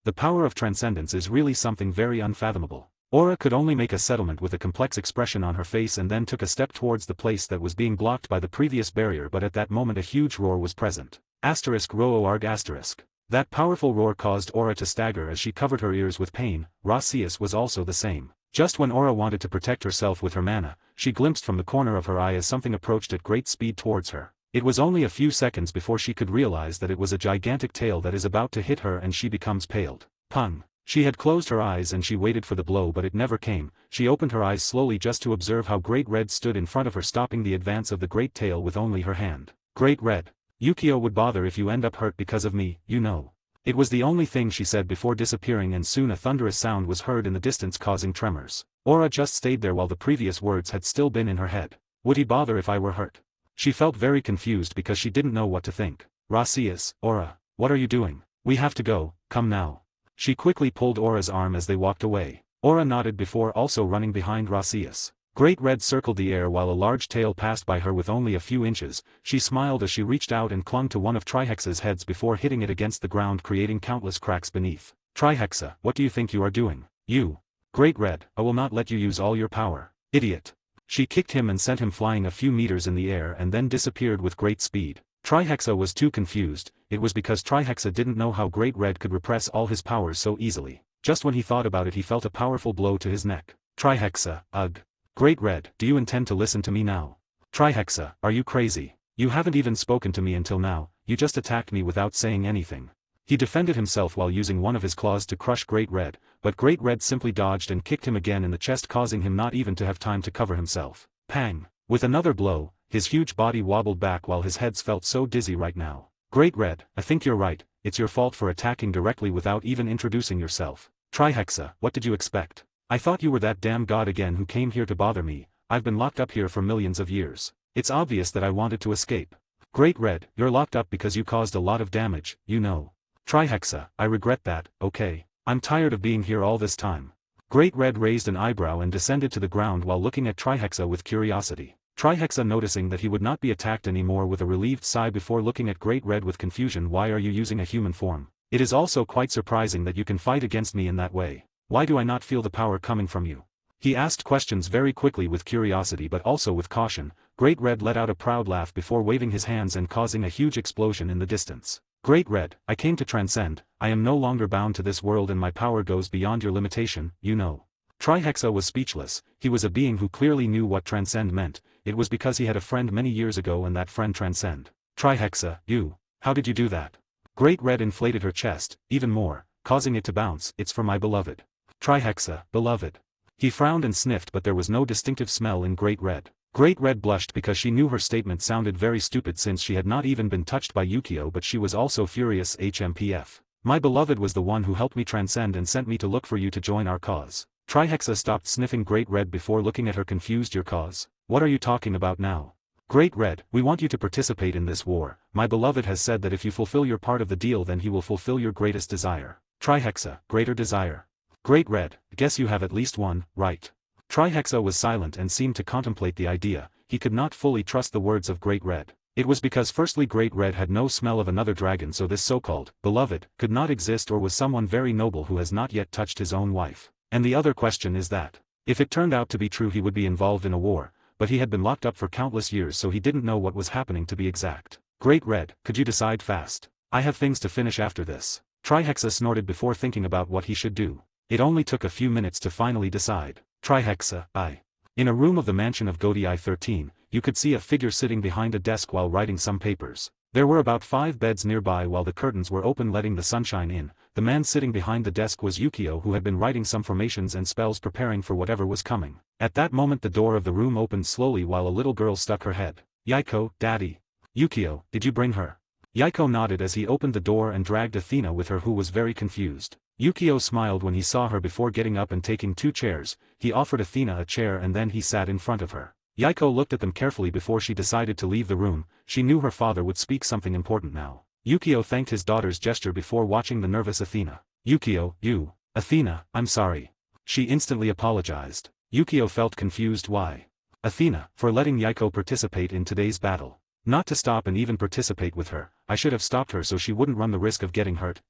the power of transcendence is really something very unfathomable. Aura could only make a settlement with a complex expression on her face and then took a step towards the place that was being blocked by the previous barrier, but at that moment a huge roar was present. ******. That powerful roar caused Aura to stagger as she covered her ears with pain. Rasius was also the same. Just when Aura wanted to protect herself with her mana, she glimpsed from the corner of her eye as something approached at great speed towards her. It was only a few seconds before she could realize that it was a gigantic tail that is about to hit her, and she becomes paled. Pung. She had closed her eyes and she waited for the blow, but it never came. She opened her eyes slowly just to observe how Great Red stood in front of her, stopping the advance of the great tail with only her hand. Great Red. Yukio would bother if you end up hurt because of me, you know. It was the only thing she said before disappearing, and soon a thunderous sound was heard in the distance causing tremors. Aura just stayed there while the previous words had still been in her head. Would he bother if I were hurt? She felt very confused because she didn't know what to think. Rasius, Aura, what are you doing? We have to go, come now. She quickly pulled Aura's arm as they walked away. Aura nodded before also running behind Rasius. Great Red circled the air while a large tail passed by her with only a few inches. She smiled as she reached out and clung to one of Trihexa's heads before hitting it against the ground, creating countless cracks beneath. Trihexa, what do you think you are doing? You. Great Red, I will not let you use all your power. Idiot. She kicked him and sent him flying a few meters in the air and then disappeared with great speed. Trihexa was too confused. It was because Trihexa didn't know how Great Red could repress all his powers so easily. Just when he thought about it, he felt a powerful blow to his neck. Trihexa, ugh. Great Red, do you intend to listen to me now? Trihexa, are you crazy? You haven't even spoken to me until now, you just attacked me without saying anything. He defended himself while using one of his claws to crush Great Red, but Great Red simply dodged and kicked him again in the chest, causing him not even to have time to cover himself. Pang! With another blow, his huge body wobbled back while his head felt so dizzy right now. Great Red, I think you're right, it's your fault for attacking directly without even introducing yourself. Trihexa, what did you expect? I thought you were that damn god again who came here to bother me. I've been locked up here for millions of years. It's obvious that I wanted to escape. Great Red, you're locked up because you caused a lot of damage, you know. Trihexa, I regret that, okay. I'm tired of being here all this time. Great Red raised an eyebrow and descended to the ground while looking at Trihexa with curiosity. Trihexa, noticing that he would not be attacked anymore, with a relieved sigh before looking at Great Red with confusion. Why are you using a human form? It is also quite surprising that you can fight against me in that way. Why do I not feel the power coming from you? He asked questions very quickly with curiosity but also with caution. Great Red let out a proud laugh before waving his hands and causing a huge explosion in the distance. Great Red, I came to transcend, I am no longer bound to this world and my power goes beyond your limitation, you know. Trihexa was speechless. He was a being who clearly knew what transcend meant. It was because he had a friend many years ago and that friend transcend. Trihexa, you, how did you do that? Great Red inflated her chest, even more, causing it to bounce. It's for my beloved. Trihexa, beloved. He frowned and sniffed, but there was no distinctive smell in Great Red. Great Red blushed because she knew her statement sounded very stupid since she had not even been touched by Yukio, but she was also furious. HMPF. My beloved was the one who helped me transcend and sent me to look for you to join our cause. Trihexa stopped sniffing Great Red before looking at her confused. Your cause? What are you talking about now? Great Red, we want you to participate in this war. My beloved has said that if you fulfill your part of the deal then he will fulfill your greatest desire. Trihexa, greater desire. Great Red, guess you have at least one, right? Trihexa was silent and seemed to contemplate the idea. He could not fully trust the words of Great Red. It was because firstly Great Red had no smell of another dragon, so this so-called beloved could not exist, or was someone very noble who has not yet touched his own wife. And the other question is that, if it turned out to be true, he would be involved in a war, but he had been locked up for countless years, so he didn't know what was happening to be exact. Great Red, could you decide fast? I have things to finish after this. Trihexa snorted before thinking about what he should do. It only took a few minutes to finally decide. Trihexa, I. In a room of the mansion of Godi I-13, you could see a figure sitting behind a desk while writing some papers. There were about 5 beds nearby while the curtains were open letting the sunshine in. The man sitting behind the desk was Yukio, who had been writing some formations and spells preparing for whatever was coming. At that moment the door of the room opened slowly while a little girl stuck her head. Yaiko, Daddy. Yukio, did you bring her? Yaiko nodded as he opened the door and dragged Athena with her, who was very confused. Yukio smiled when he saw her. Before getting up and taking 2 chairs, he offered Athena a chair and then he sat in front of her. Yaiko looked at them carefully before she decided to leave the room. She knew her father would speak something important now. Yukio thanked his daughter's gesture before watching the nervous Athena. Yukio, you. Athena, I'm sorry. She instantly apologized. Yukio felt confused. Why? Athena, for letting Yaiko participate in today's battle. Not to stop and even participate with her. I should have stopped her so she wouldn't run the risk of getting hurt.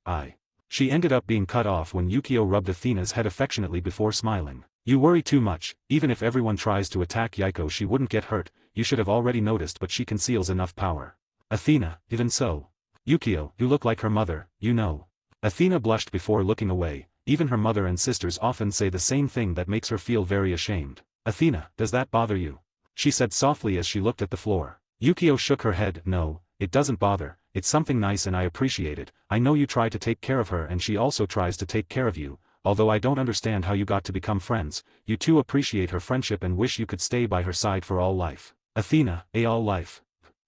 She ended up being cut off when Yukio rubbed Athena's head affectionately before smiling. You worry too much. Even if everyone tries to attack Yaiko, she wouldn't get hurt. You should have already noticed, but she conceals enough power. Athena, even so. Yukio, you look like her mother, you know. Athena blushed before looking away. Even her mother and sisters often say the same thing that makes her feel very ashamed. Athena, does that bother you? She said softly as she looked at the floor. Yukio shook her head. No, it doesn't bother. It's something nice and I appreciate it. I know you try to take care of her and she also tries to take care of you. Although I don't understand how you got to become friends, you two appreciate her friendship and wish you could stay by her side for all life. Athena, all life?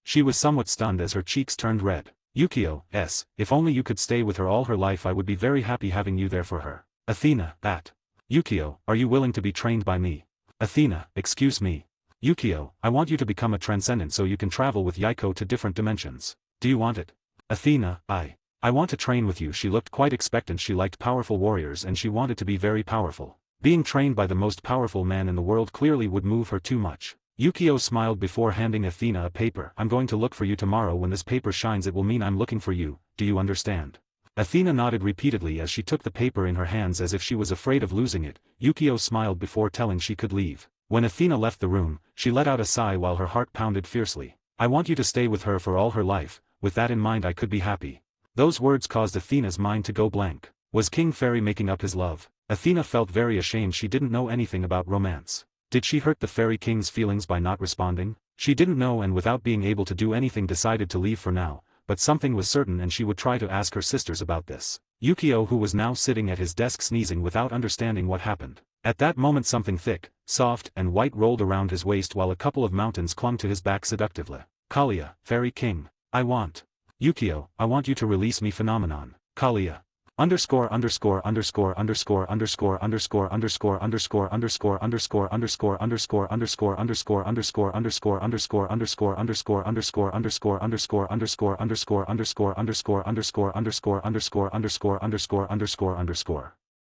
She was somewhat stunned as her cheeks turned red. Yukio, yes, if only you could stay with her all her life, I would be very happy having you there for her. Athena, that. Yukio, are you willing to be trained by me? Athena, excuse me. Yukio, I want you to become a transcendent so you can travel with Yaiko to different dimensions. Do you want it? Athena, I want to train with you. She looked quite expectant. She liked powerful warriors and she wanted to be very powerful. Being trained by the most powerful man in the world clearly would move her too much. Yukio smiled before handing Athena a paper. I'm going to look for you tomorrow. When this paper shines, it will mean I'm looking for you. Do you understand? Athena nodded repeatedly as she took the paper in her hands as if she was afraid of losing it. Yukio smiled before telling she could leave. When Athena left the room, she let out a sigh while her heart pounded fiercely. I want you to stay with her for all her life. With that in mind, I could be happy. Those words caused Athena's mind to go blank. Was King Fairy making up his love? Athena felt very ashamed. She didn't know anything about romance. Did she hurt the Fairy King's feelings by not responding? She didn't know, and without being able to do anything decided to leave for now, but something was certain and she would try to ask her sisters about this. Yukio, who was now sitting at his desk sneezing without understanding what happened. At that moment something thick, soft, and white rolled around his waist while a couple of mountains clung to his back seductively. Kalia, Fairy King. Yukio, I want you to release me. Phenomenon. Kalia. Underscore.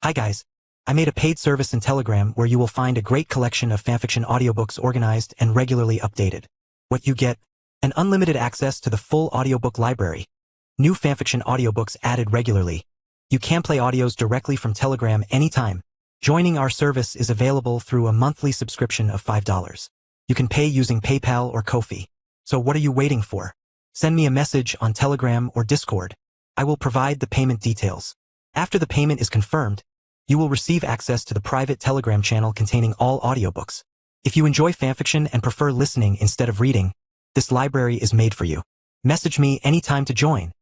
Hi guys. I made a paid service in Telegram where you will find a great collection of fanfiction audiobooks organized and regularly updated. What you get? An unlimited access to the full audiobook library. New fanfiction audiobooks added regularly. You can play audios directly from Telegram anytime. Joining our service is available through a monthly subscription of $5. You can pay using PayPal or Ko-fi. So what are you waiting for? Send me a message on Telegram or Discord. I will provide the payment details. After the payment is confirmed, you will receive access to the private Telegram channel containing all audiobooks. If you enjoy fanfiction and prefer listening instead of reading, this library is made for you. Message me anytime to join.